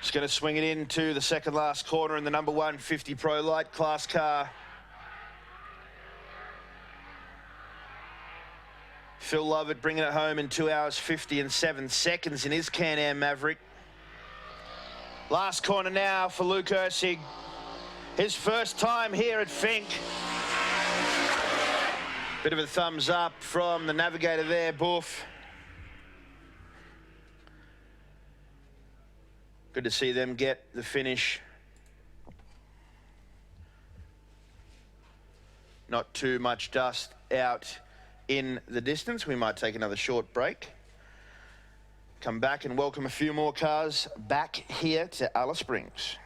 Just going to swing it into the second last corner in the number 150 Pro Light class car. Phil Lovett bringing it home in 2 hours 50 and 7 seconds in his Can-Am Maverick. Last corner now for Luke Ursig. His first time here at Finke. Bit of a thumbs up from the navigator there, Buff. Good to see them get the finish. Not too much dust out in the distance. We might take another short break. Come back and welcome a few more cars back here to Alice Springs.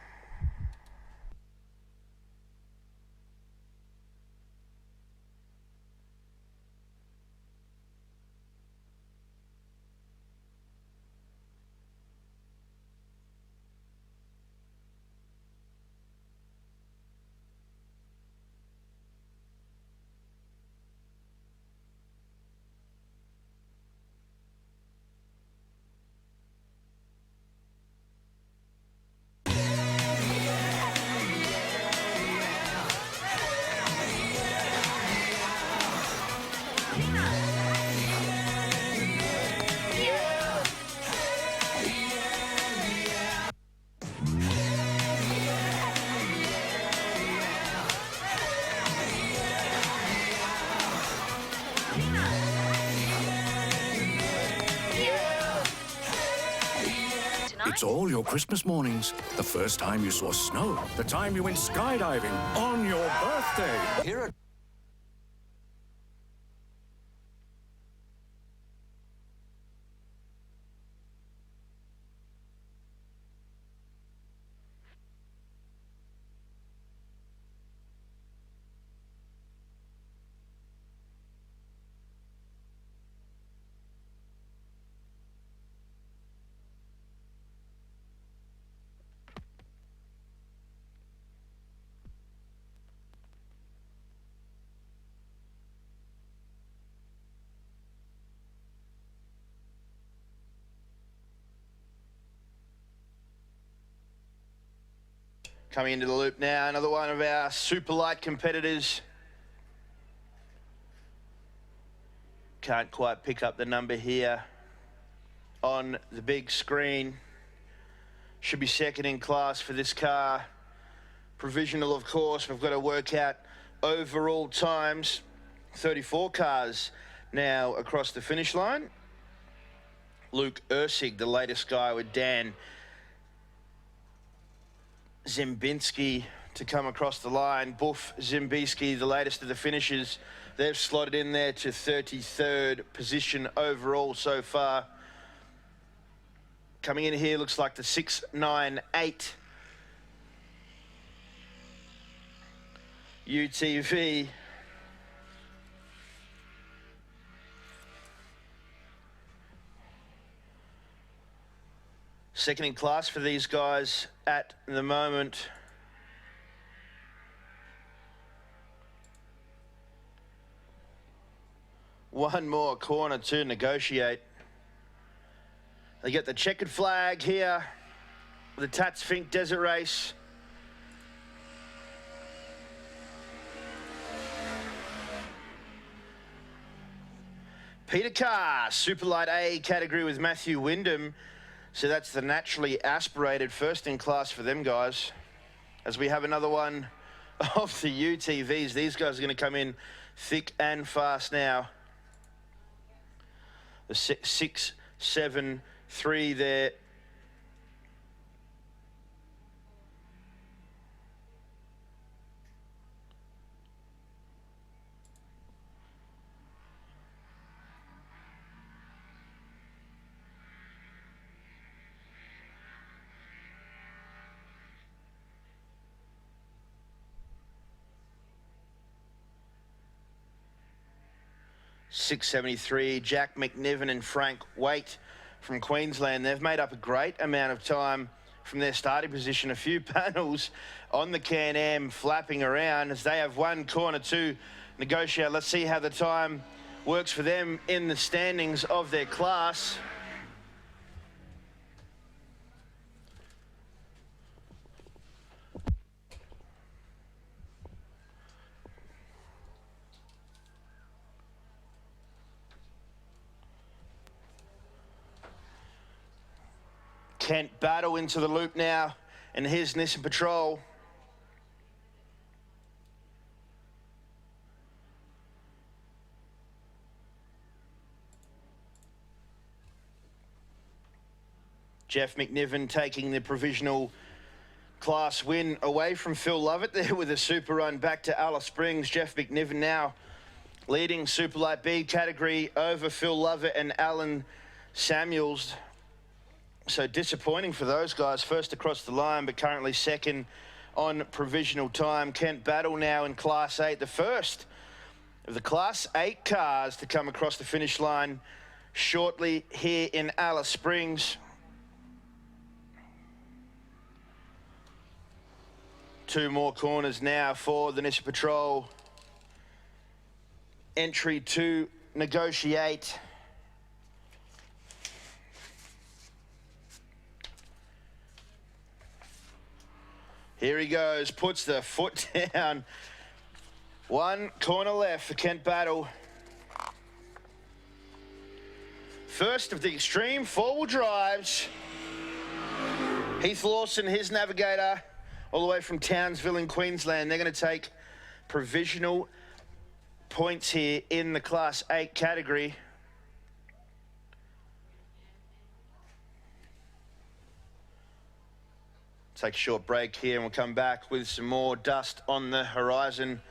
It's all your Christmas mornings. The first time you saw snow. The time you went skydiving on your birthday. Here are Coming into the loop now, another one of our super light competitors. Can't quite pick up the number here on the big screen. Should be second in class for this car. Provisional, of course. We've got to work out overall times. 34 cars now across the finish line. Luke Ursig, the latest guy with Dan Zimbinski to come across the line. Buff Zimbinski, the latest of the finishers. They've slotted in there to 33rd position overall so far. Coming in here looks like the 698 UTV. Second in class for these guys at the moment. One more corner to negotiate. They get the checkered flag here, the Tatts Finke Desert Race. Peter Carr, Superlight A category with Matthew Wyndham. So that's the naturally aspirated first in class for them guys. As we have another one of the UTVs. These guys are going to come in thick and fast now. The 673 there. .673, Jack McNiven and Frank Waite from Queensland. They've made up a great amount of time from their starting position. A few panels on the Can-Am flapping around as they have one corner to negotiate. Let's see how the time works for them in the standings of their class. Kent Battle into the loop now, and here's Nissan Patrol. Jeff McNiven taking the provisional class win away from Phil Lovett there with a super run back to Alice Springs. Jeff McNiven now leading Superlight B category over Phil Lovett and Alan Samuels. So disappointing for those guys. First across the line, but currently second on provisional time. Kent Battle now in Class 8. The first of the Class 8 cars to come across the finish line shortly here in Alice Springs. Two more corners now for the Nissan Patrol. Entry to negotiate. Here he goes, puts the foot down. One corner left for Kent Battle. First of the extreme four-wheel drives. Heath Lawson, his navigator, all the way from Townsville in Queensland. They're going to take provisional points here in the Class 8 category. Take a short break here and we'll come back with some more dust on the horizon.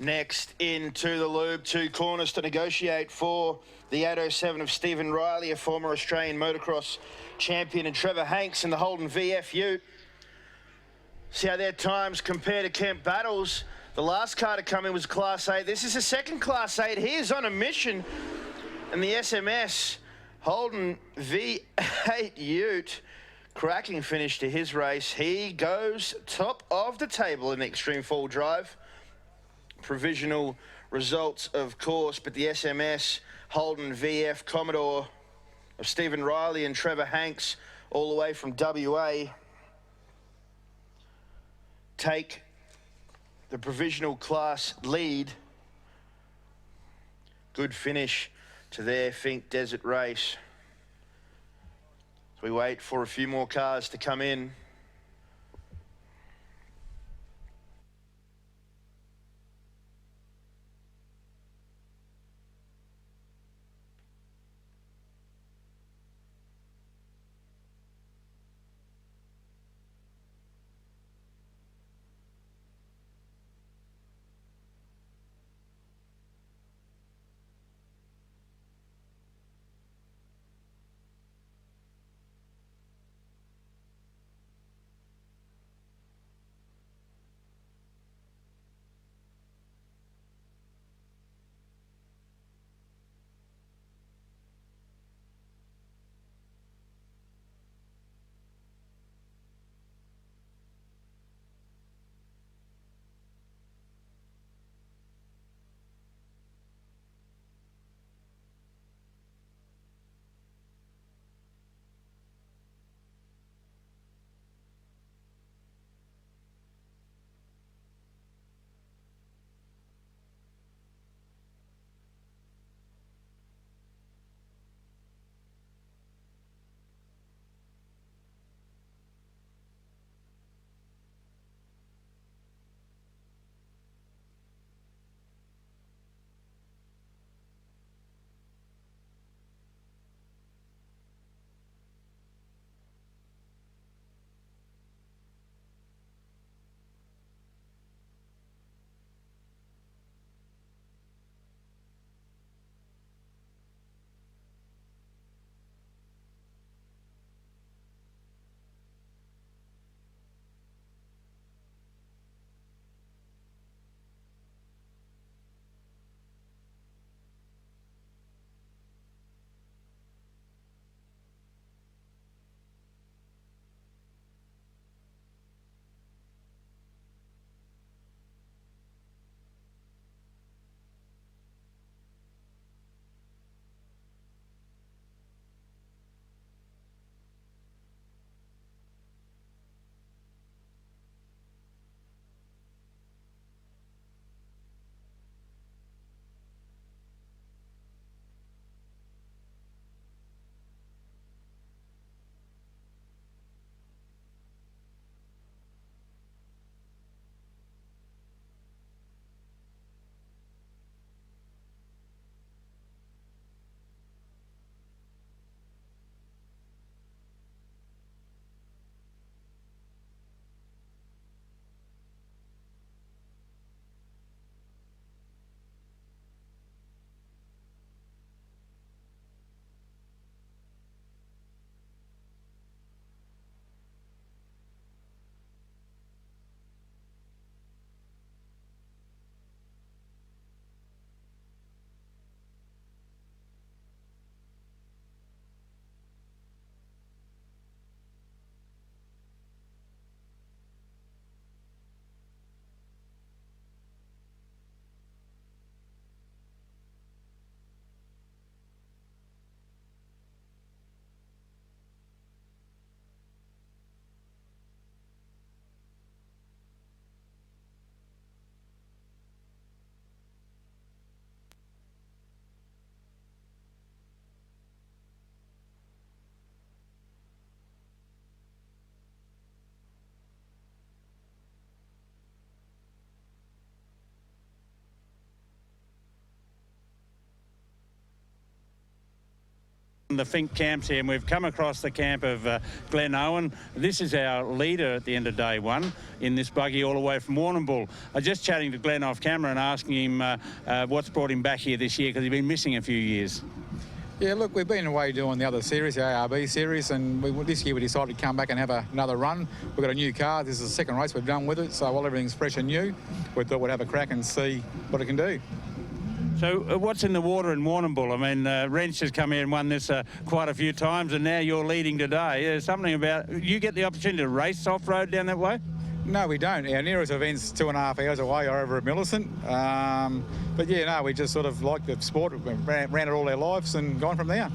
Next into the loop, 2 corners to negotiate for the 807 of Stephen Riley, a former Australian motocross champion, and Trevor Hanks in the Holden VF Ute. See how their times compare to Kemp Battles. The last car to come in was Class 8. This is a second Class 8. He is on a mission. And the SMS Holden V8 Ute, cracking finish to his race. He goes top of the table in the Extreme Fall Drive. Provisional results, of course, but the SMS Holden VF Commodore of Stephen Riley and Trevor Hanks, all the way from WA, take the provisional class lead. Good finish to their Finke Desert race. So we wait for a few more cars to come in. The Finke camps here, and we've come across the camp of Glenn Owen. This is our leader at the end of day one in this buggy all the way from Warrnambool. I was just chatting to Glenn off camera and asking him what's brought him back here this year, because he's been missing a few years. Yeah, look, we've been away doing the other series, the ARB series, and this year we decided to come back and have another run. We've got a new car. This is the second race we've done with it, so while everything's fresh and new, we thought we'd have a crack and see what it can do. So what's in the water in Warrnambool? I mean, Wrench has come here and won this quite a few times, and now you're leading today. There's something about, you get the opportunity to race off-road down that way? No, we don't. Our nearest event's 2.5 hours away over at Millicent. But yeah, no, we just sort of like the sport. We ran it all our lives and gone from there.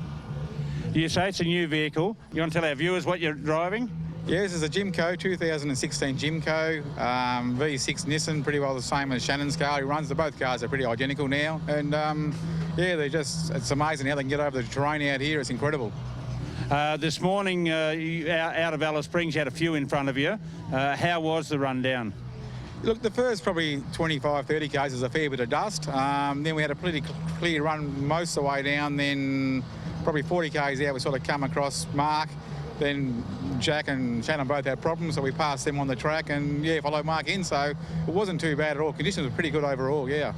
You say it's a new vehicle. You want to tell our viewers what you're driving? Yeah, this is a Jimco, 2016 Jimco, V6 Nissan, pretty well the same as Shannon's car he runs. Both cars are pretty identical now. And yeah, it's amazing how they can get over the terrain out here. It's incredible. This morning, out of Alice Springs, you had a few in front of you. How was the run down? Look, the first probably 25, 30 k's was a fair bit of dust. Then we had a pretty clear run most of the way down. Then probably 40 k's out, we sort of come across Mark. Then Jack and Shannon both had problems, so we passed them on the track and, yeah, followed Mark in. So it wasn't too bad at all. Conditions were pretty good overall, yeah.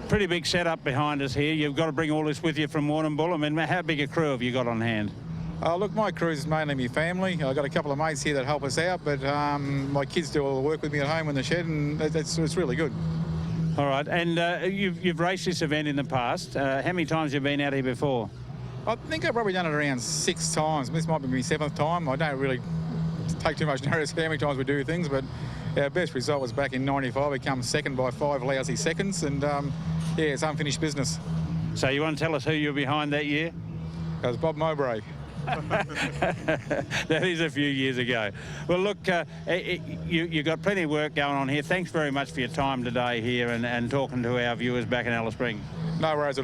Pretty big setup behind us here. You've got to bring all this with you from Warrnambool. I mean, how big a crew have you got on hand? Look, my crew is mainly my family. I've got a couple of mates here that help us out, but my kids do all the work with me at home in the shed, and it's really good. All right, and you've raced this event in the past. How many times have you been out here before? I think I've probably done it around 6 times. This might be my 7th time. I don't really take too much notice how many times we do things, but our best result was back in '95. We come second by 5 lousy seconds, and yeah, it's unfinished business. So you want to tell us who you're behind that year? That was Bob Mowbray. That is a few years ago. Well, look, you've got plenty of work going on here. Thanks very much for your time today here and talking to our viewers back in Alice Springs. No worries.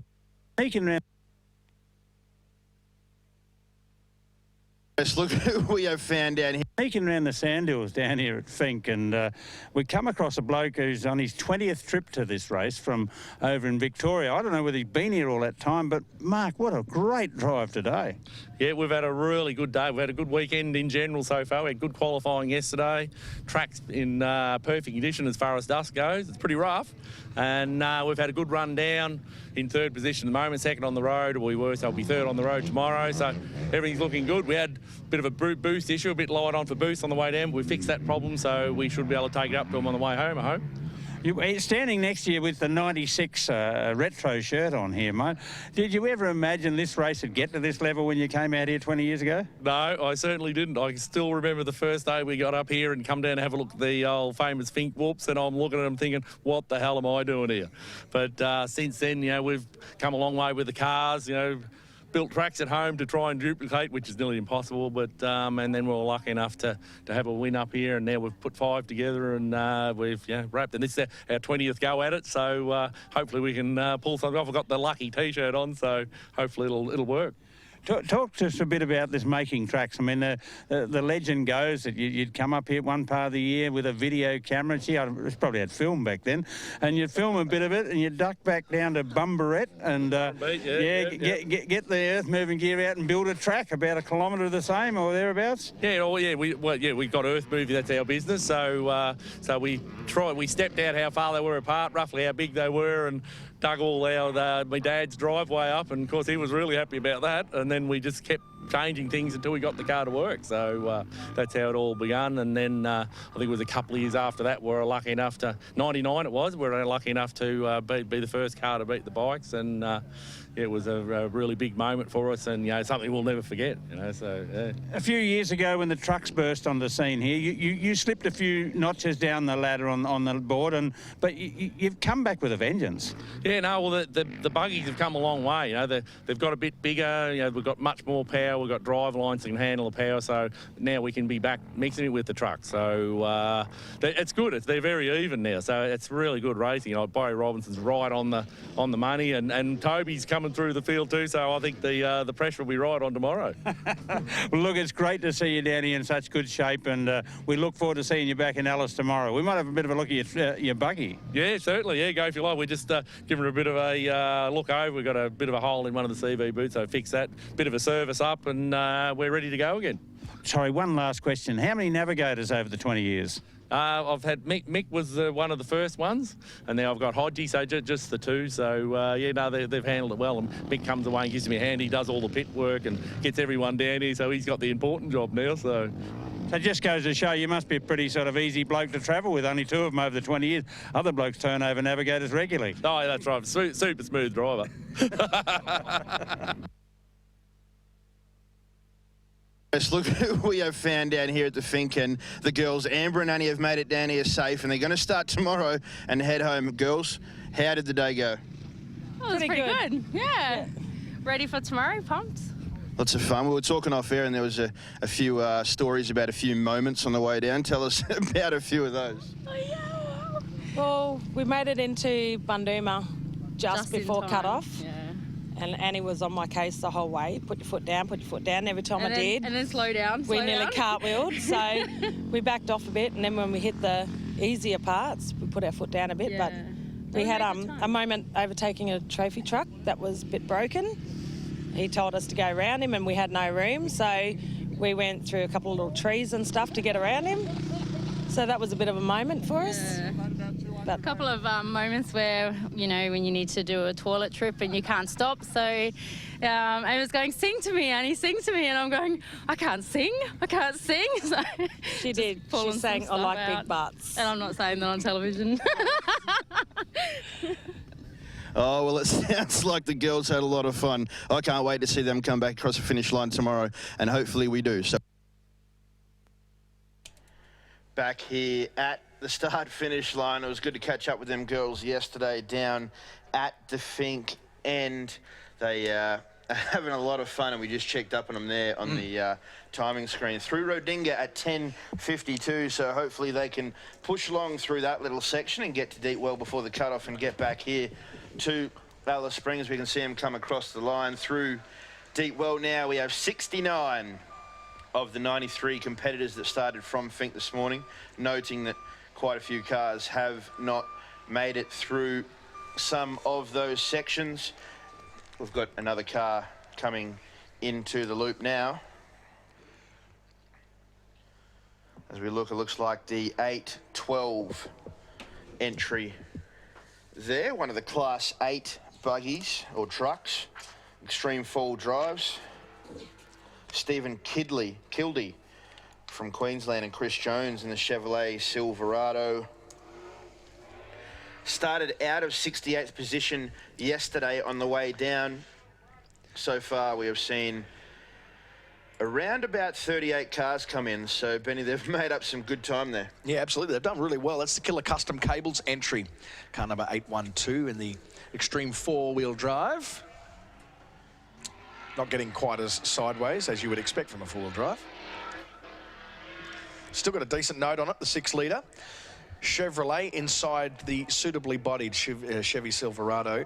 Look who we have found down here. Sneaking around the sand hills down here at Finke, and we come across a bloke who's on his 20th trip to this race from over in Victoria. I don't know whether he's been here all that time, but Mark, what a great drive today. Yeah, we've had a really good day. We've had a good weekend in general so far. We had good qualifying yesterday. Track's in perfect condition as far as dust goes. It's pretty rough. And we've had a good run down in 3rd position at the moment, 2nd on the road. Or we were, so I'll be 3rd on the road tomorrow. So everything's looking good. We had a bit of a boost issue, a bit light on for boost on the way down. We fixed that problem, so we should be able to take it up to them on the way home, I hope. You're standing next to you with the 96 retro shirt on here, mate. Did you ever imagine this race would get to this level when you came out here 20 years ago? No, I certainly didn't. I still remember the first day we got up here and come down and have a look at the old famous Finke whoops, and I'm looking at them thinking, what the hell am I doing here? But since then, you know, we've come a long way with the cars, you know, built tracks at home to try and duplicate, which is nearly impossible, but and then we were lucky enough to have a win up here, and now we've put 5 together, and we've wrapped, and this is our 20th go at it, so hopefully we can pull something off. I've got the lucky t-shirt on, so hopefully it'll work. Talk to us a bit about this making tracks. I mean, the legend goes that you'd come up here one part of the year with a video camera. Gee, it probably had film back then. And you'd film a bit of it and you'd duck back down to Bumbarette and get the earth-moving gear out and build a track about 1 kilometre the same or thereabouts. We got earth moving. That's our business. So we stepped out how far they were apart, roughly how big they were, and dug all my dad's driveway up, and of course he was really happy about that, and then we just kept changing things until we got the car to work. So that's how it all begun, and then I think it was a couple of years after that we were lucky enough to, 99 it was, we were lucky enough to be the first car to beat the bikes, and it was a really big moment for us, and you know, something we'll never forget. You know, so yeah. A few years ago, when the trucks burst on the scene here, you slipped a few notches down the ladder on the board, but you've come back with a vengeance. Yeah, no, well the buggies have come a long way. You know, they've got a bit bigger. You know, we've got much more power. We've got drive lines that can handle the power, so now we can be back mixing it with the truck. So it's good. They're very even now, so it's really good racing. You know, Barry Robinson's right on the money, and Toby's coming through the field too. So I think the pressure will be right on tomorrow. Well, look, it's great to see you down here in such good shape, and we look forward to seeing you back in Alice tomorrow. We might have a bit of a look at your buggy. Yeah, certainly. Yeah, go if you like. We're just giving her a bit of a look over. We've got a bit of a hole in one of the CV boots, so fix that. Bit of a service up, and we're ready to go again. Sorry, one last question. How many navigators over the 20 years? I've had Mick. Mick was one of the first ones, and now I've got Hodgie, so just the two. So, yeah, no, they've handled it well. And Mick comes away and gives me a hand. He does all the pit work and gets everyone down here, so he's got the important job now. So it just goes to show you must be a pretty sort of easy bloke to travel with, only two of them over the 20 years. Other blokes turn over navigators regularly. Oh, yeah, that's right. Super smooth driver. Look who we have found down here at the Finke, and the girls, Amber and Annie, have made it down here safe, and they're going to start tomorrow and head home. Girls, how did the day go? Oh, it was pretty good. Yeah. Ready for tomorrow, pumped. Lots of fun. We were talking off air, and there was a few stories about a few moments on the way down. Tell us about a few of those. Oh, yeah. Well, we made it into Bundooma just before cut-off. Yeah. And Annie was on my case the whole way. Put your foot down, put your foot down. Every time I did. And then slow down. We nearly cartwheeled. So we backed off a bit. And then when we hit the easier parts, we put our foot down a bit. Yeah. But we had a moment overtaking a trophy truck that was a bit broken. He told us to go around him and we had no room. So we went through a couple of little trees and stuff to get around him. So that was a bit of a moment for us. A couple of moments where, you know, when you need to do a toilet trip and you can't stop. So I was going, sing to me, Annie, sing to me. And I'm going, I can't sing. So she did. She sang, I like big butts. And I'm not saying that on television. Oh, well, it sounds like the girls had a lot of fun. I can't wait to see them come back across the finish line tomorrow, and hopefully we do. So back here at the start-finish line. It was good to catch up with them girls yesterday down at the Finke, and they are having a lot of fun, and we just checked up on them there on the timing screen. Through Rodinga at 10:52, so hopefully they can push along through that little section and get to Deepwell before the cut-off and get back here to Alice Springs. We can see them come across the line through Deepwell now. We have 69 of the 93 competitors that started from Finke this morning, noting that quite a few cars have not made it through some of those sections. We've got another car coming into the loop now. As we look, it looks like the 8-12 entry there, one of the Class 8 buggies or trucks, extreme four drives. Stephen Kildee from Queensland and Chris Jones in the Chevrolet Silverado. Started out of 68th position yesterday on the way down. So far we have seen around about 38 cars come in. So, Benny, they've made up some good time there. Yeah, absolutely. They've done really well. That's the Killer Custom Cables entry. Car number 812 in the extreme four-wheel drive. Not getting quite as sideways as you would expect from a four-wheel drive. Still got a decent note on it, the 6-litre. Chevrolet inside the suitably bodied Chevy Silverado.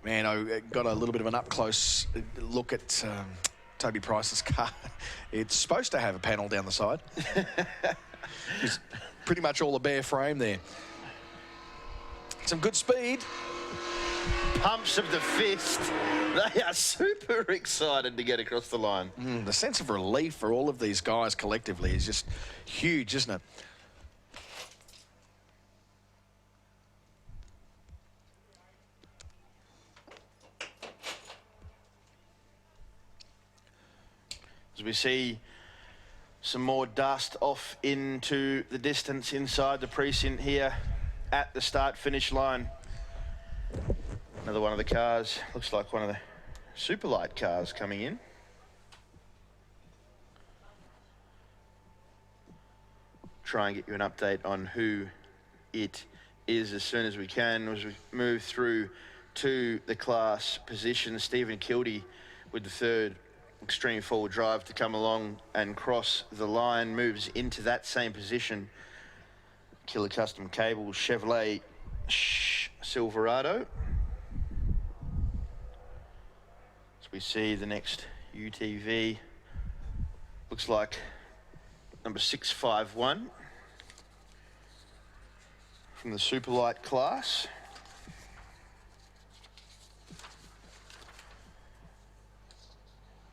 Man, I got a little bit of an up-close look at Toby Price's car. It's supposed to have a panel down the side. It's pretty much all a bare frame there. Some good speed. Pumps of the fist. They are super excited to get across the line. The sense of relief for all of these guys collectively is just huge, isn't it? As we see some more dust off into the distance inside the precinct here at the start-finish line. Another one of the cars, looks like one of the super light cars coming in. Try and get you an update on who it is as soon as we can. As we move through to the class position, Stephen Kildee with the third extreme forward drive to come along and cross the line, moves into that same position. Killer Custom Cable Chevrolet Silverado. As we see the next UTV, looks like number 651 from the Superlight class.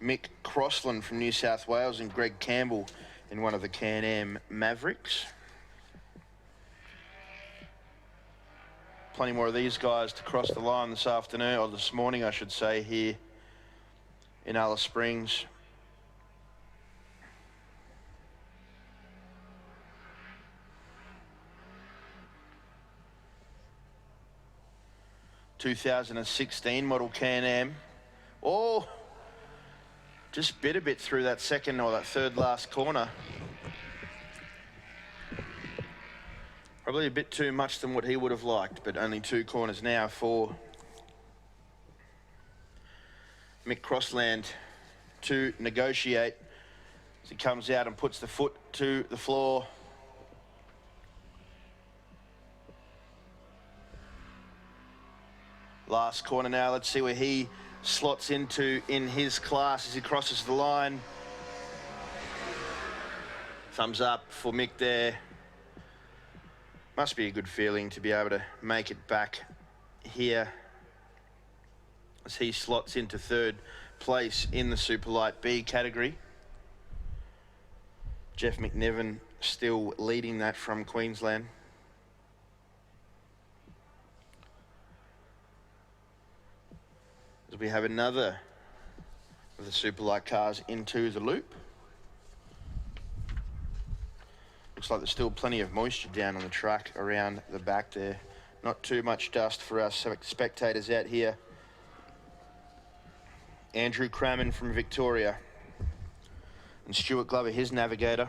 Mick Crossland from New South Wales and Greg Campbell in one of the Can-Am Mavericks. Plenty more of these guys to cross the line this afternoon, or this morning I should say, here in Alice Springs. '16 model Can-Am. Oh, just bit a bit through that second or that third last corner. Probably a bit too much than what he would have liked, but only 2 corners now for Mick Crossland to negotiate as he comes out and puts the foot to the floor. Last corner now, let's see where he slots into in his class as he crosses the line. Thumbs up for Mick there. Must be a good feeling to be able to make it back here as he slots into third place in the Superlight B category. Jeff McNevin still leading that from Queensland. As we have another of the Superlight cars into the loop. Looks like there's still plenty of moisture down on the track around the back there. Not too much dust for us spectators out here. Andrew Crammon from Victoria and Stuart Glover, his navigator.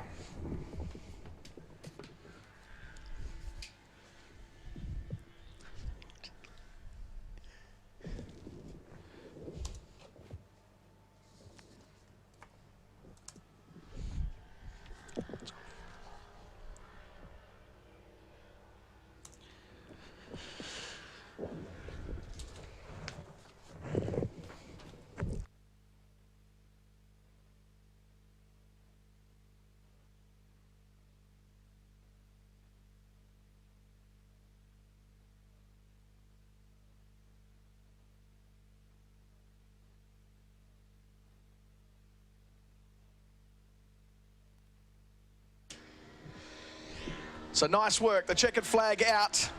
So nice work. The checkered flag out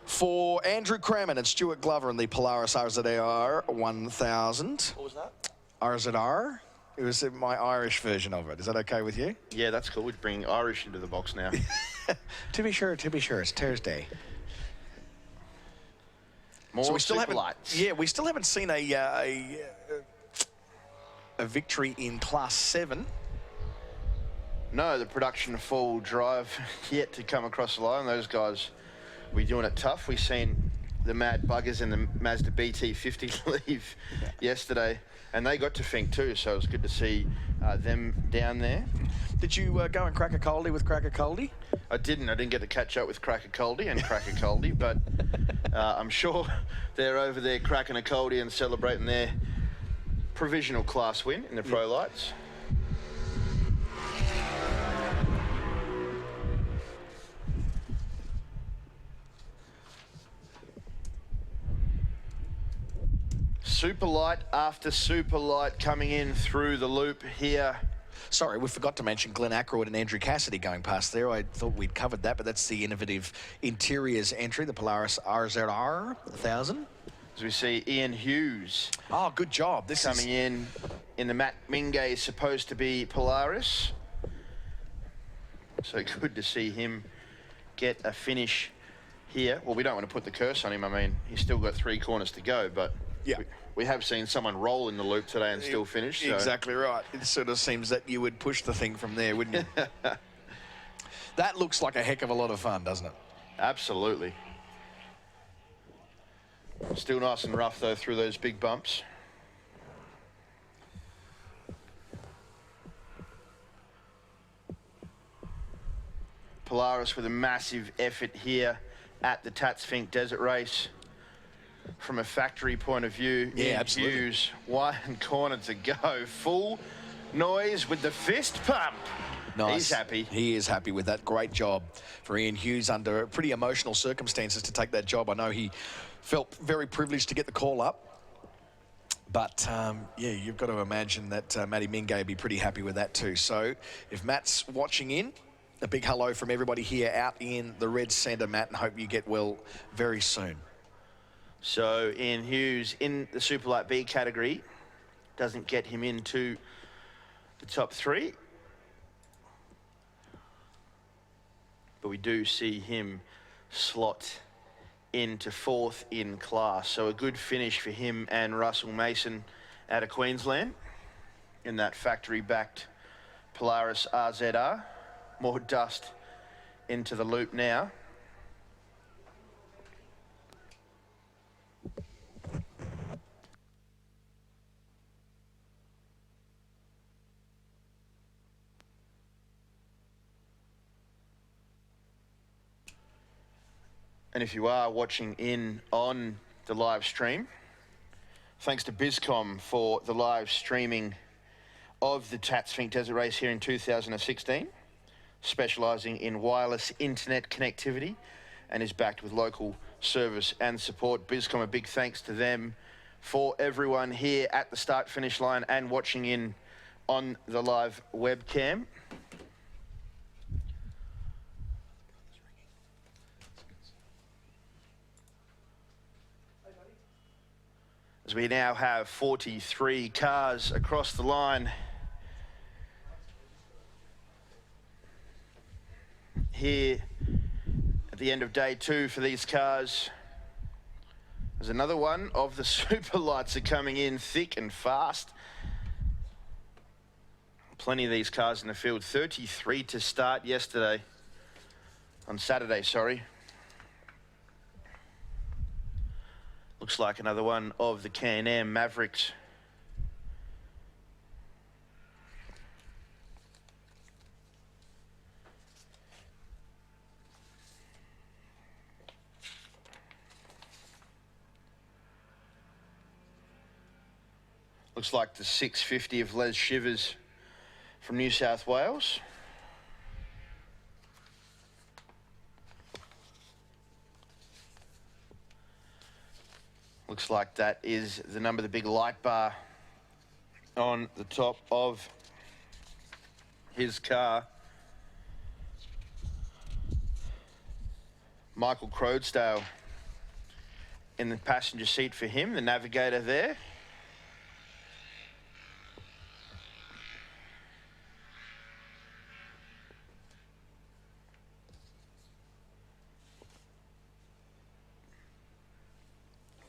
for Andrew Crammon and Stuart Glover in the Polaris RZR 1000. What was that? RZR. It was my Irish version of it. Is that okay with you? Yeah, that's cool. We're bringing Irish into the box now. To be sure, it's Thursday. More so we still haven't, Superlights. yeah, we still haven't seen a victory in Class 7. No, the production full drive yet to come across the line. Those guys will be doing it tough. We've seen the Mad Buggers and the Mazda BT50 leave yesterday, and they got to Finke too, so it was good to see them down there. Did you go and crack a coldie with Cracker Coldie? I didn't get to catch up with Cracker Coldie and Cracker Coldie, but I'm sure they're over there cracking a coldie and celebrating their provisional class win in the Pro Lights. Superlight after Superlight coming in through the loop here. Sorry, we forgot to mention Glenn Ackroyd and Andrew Cassidy going past there. I thought we'd covered that, but that's the innovative interiors entry, the Polaris RZR 1000. As we see Ian Hughes. Oh, good job. This coming in the Matt Mingay, supposed to be Polaris. So good to see him get a finish here. Well, we don't want to put the curse on him. I mean, he's still got 3 corners to go, but yeah. We have seen someone roll in the loop today and still finish. So. Exactly right. It sort of seems that you would push the thing from there, wouldn't you? That looks like a heck of a lot of fun, doesn't it? Absolutely. Still nice and rough, though, through those big bumps. Polaris with a massive effort here at the Tatts Finke Desert Race. From a factory point of view, Yeah, Ian absolutely. Hughes, one corner to go. Full noise with the fist pump. Nice. He's happy. He is happy with that. Great job for Ian Hughes under pretty emotional circumstances to take that job. I know he felt very privileged to get the call up. But, yeah, you've got to imagine that Matty Mingay would be pretty happy with that too. So if Matt's watching in, a big hello from everybody here out in the red centre, Matt, and hope you get well very soon. So Ian Hughes in the Superlight B category doesn't get him into the top 3. But we do see him slot into 4th in class. So a good finish for him and Russell Mason out of Queensland in that factory-backed Polaris RZR. More dust into the loop now. And if you are watching in on the live stream, thanks to Bizcom for the live streaming of the Tatts Finke Desert Race here in 2016, specialising in wireless internet connectivity and is backed with local service and support. Bizcom, a big thanks to them for everyone here at the start-finish line and watching in on the live webcam. As we now have 43 cars across the line here at the end of day 2 for these cars. There's another one of the super lights are coming in thick and fast. Plenty of these cars in the field. 33 to start yesterday. On Saturday, sorry. Looks like another one of the Can-Am Mavericks. Looks like the 650 of Les Shivers from New South Wales. Looks like that is the number, the big light bar on the top of his car. Michael Crodesdale in the passenger seat for him, the navigator there.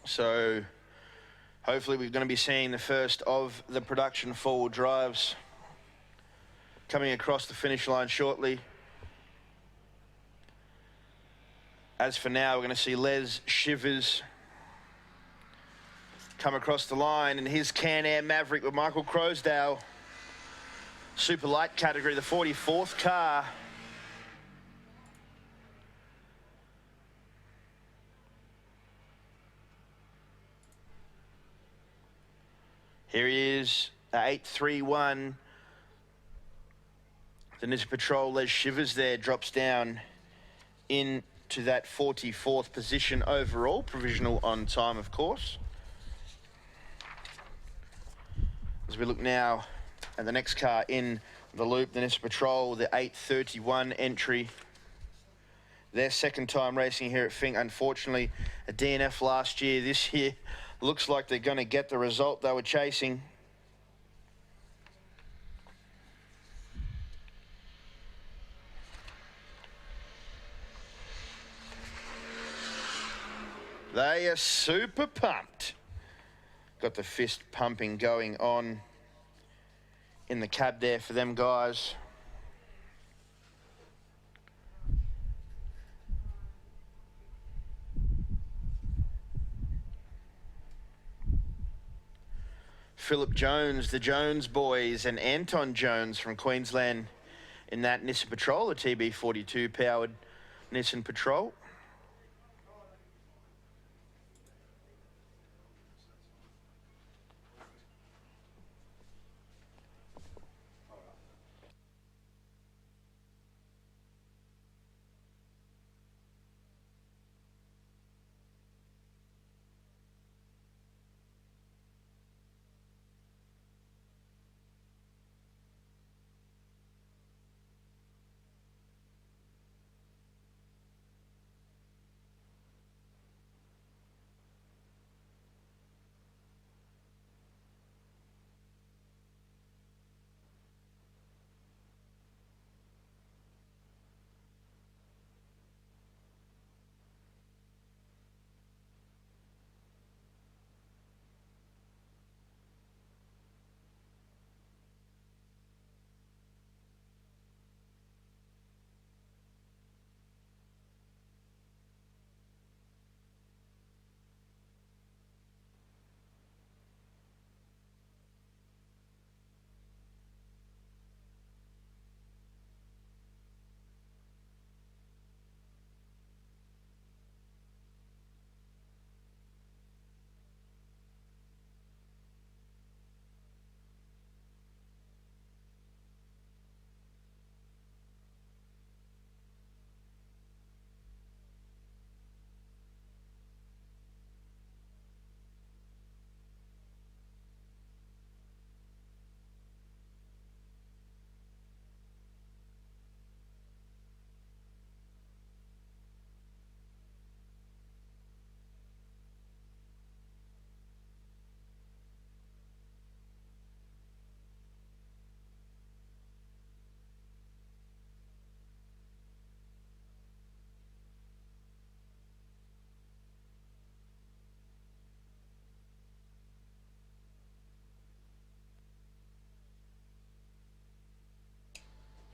So hopefully we're going to be seeing the first of the production four-wheel drives coming across the finish line shortly. As for now, we're going to see Les Shivers come across the line in his Can-Am Maverick with Michael Crosdale. Super light category, the 44th car. Here he is, 831. The Nizza Patrol, Les Shivers there, drops down into that 44th position overall. Provisional on time, of course. As we look now at the next car in the loop, the Nizza Patrol, the 831 entry. Their second time racing here at Finke. Unfortunately, a DNF last year. This year, looks like they're going to get the result they were chasing. They are super pumped. Got the fist pumping going on in the cab there for them guys. Philip Jones, the Jones boys, and Anton Jones from Queensland in that Nissan Patrol, the TB42 powered Nissan Patrol.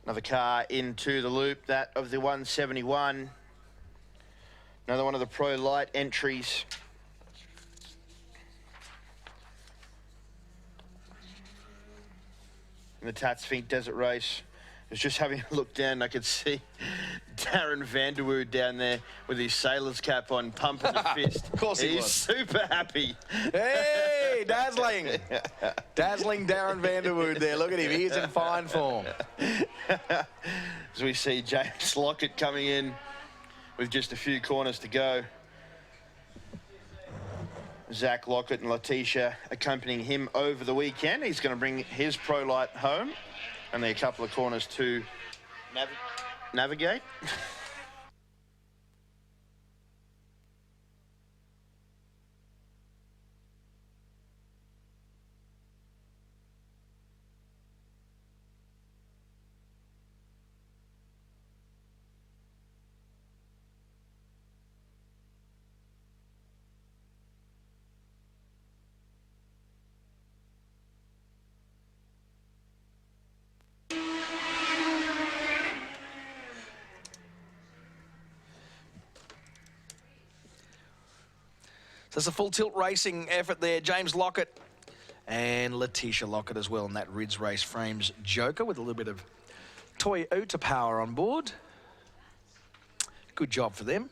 Another car into the loop, that of the 171. Another one of the Pro Light entries. In the Tatts Finke Desert Race. I was just having a look down, I could see Darren Vanderwood down there with his sailor's cap on, pumping the fist. Of course he He's was. super happy. Hey, dazzling. Dazzling Darren Vanderwood there. Look at him. He's in fine form. As we see James Lockett coming in with just a few corners to go. Zach Lockett and Letitia accompanying him over the weekend. He's going to bring his Pro Light home. Only a couple of corners to navigate. So it's a full tilt racing effort there. James Lockett and Letitia Lockett as well in that Rids Race Frames Joker with a little bit of Toyota power on board. Good job for them.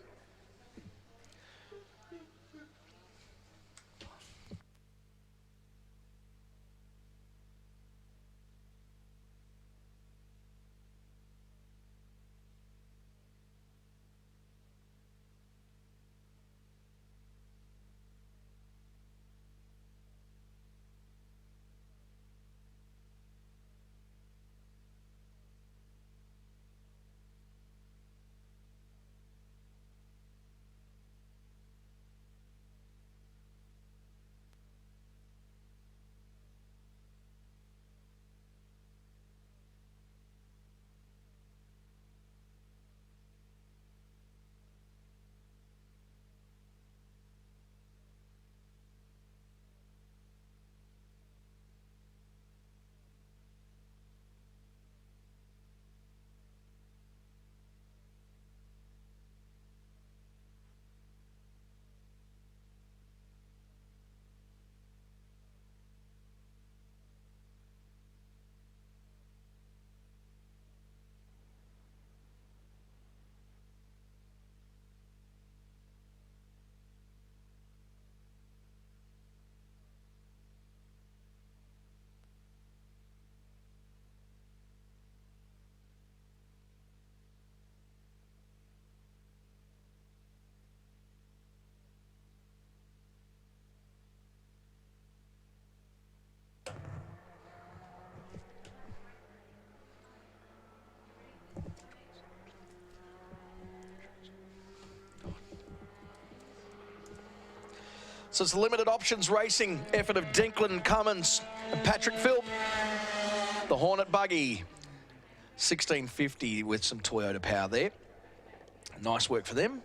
So it's the limited options racing effort of Dinklin Cummins and Patrick Philp. The Hornet buggy, 1650 with some Toyota power there. Nice work for them.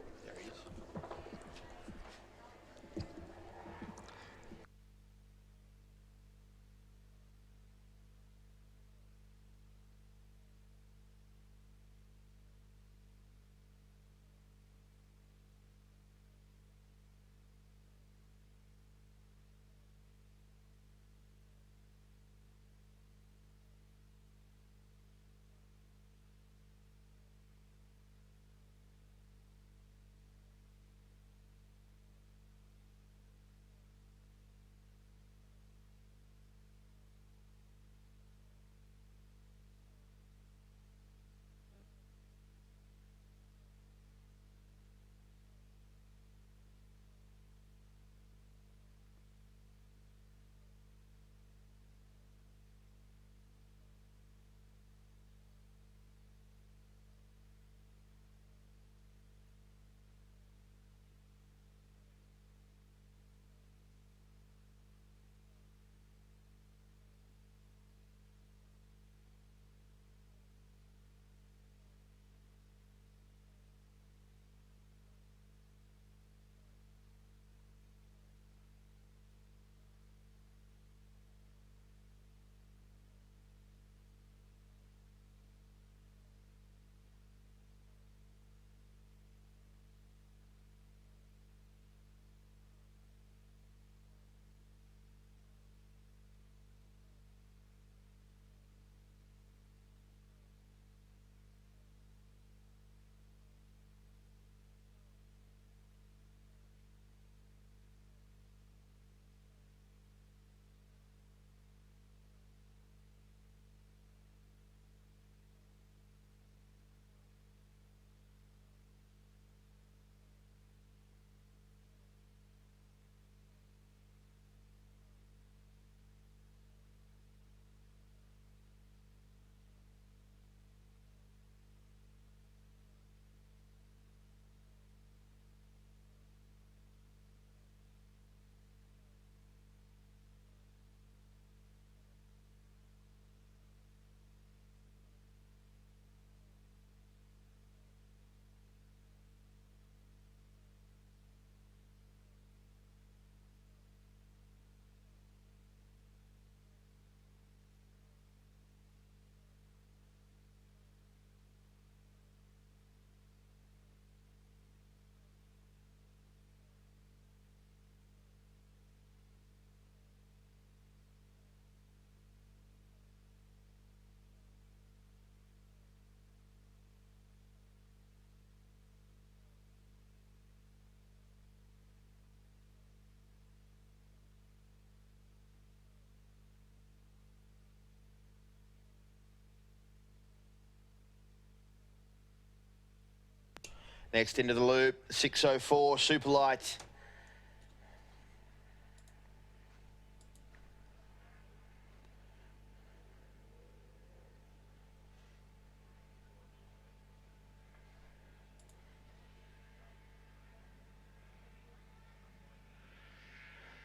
Next into the loop, 604 Superlight.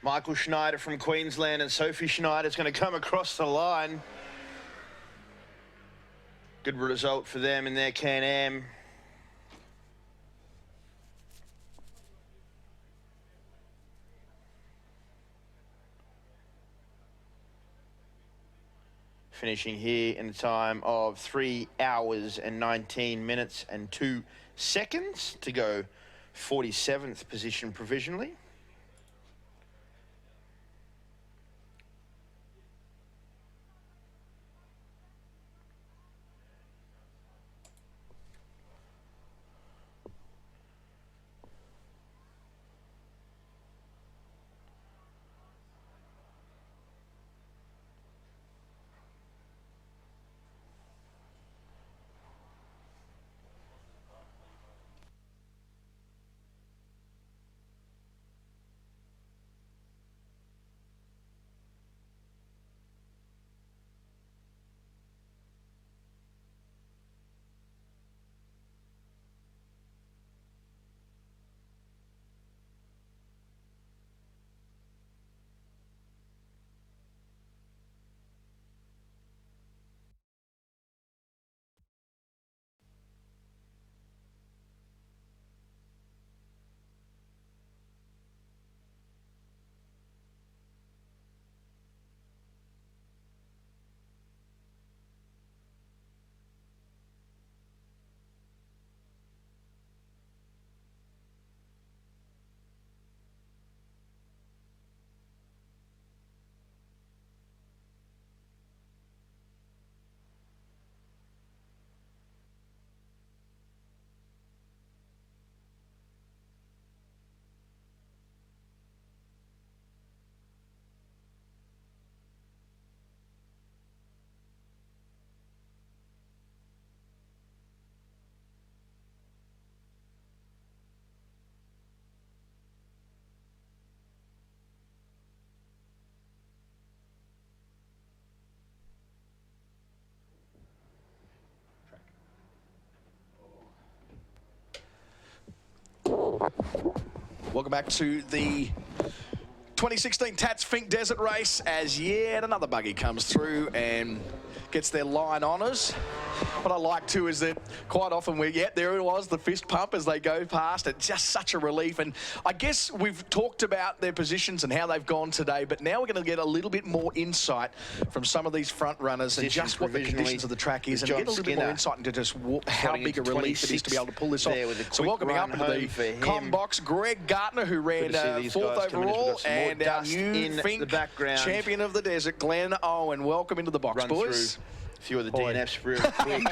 Michael Schneider from Queensland and Sophie Schneider is going to come across the line. Good result for them in their Can-Am. Finishing here in a time of 3 hours and 19 minutes and 2 seconds to go 47th position provisionally. Welcome back to the 2016 Tatts Finke Desert Race as yet another buggy comes through and gets their line honours. What I like too is that quite often there it was, the fist pump as they go past. It's just such a relief. And I guess we've talked about their positions and how they've gone today, but now we're going to get a little bit more insight from some of these front runners and just what the conditions of the track is, and get a little bit more insight into just how big a relief it is to be able to pull this off. So welcoming up into the com box, Greg Gartner, who ran 4th overall, and our new Finke champion of the desert, Glenn Owen. Welcome into the box, boys. A few of the DNFs real quick.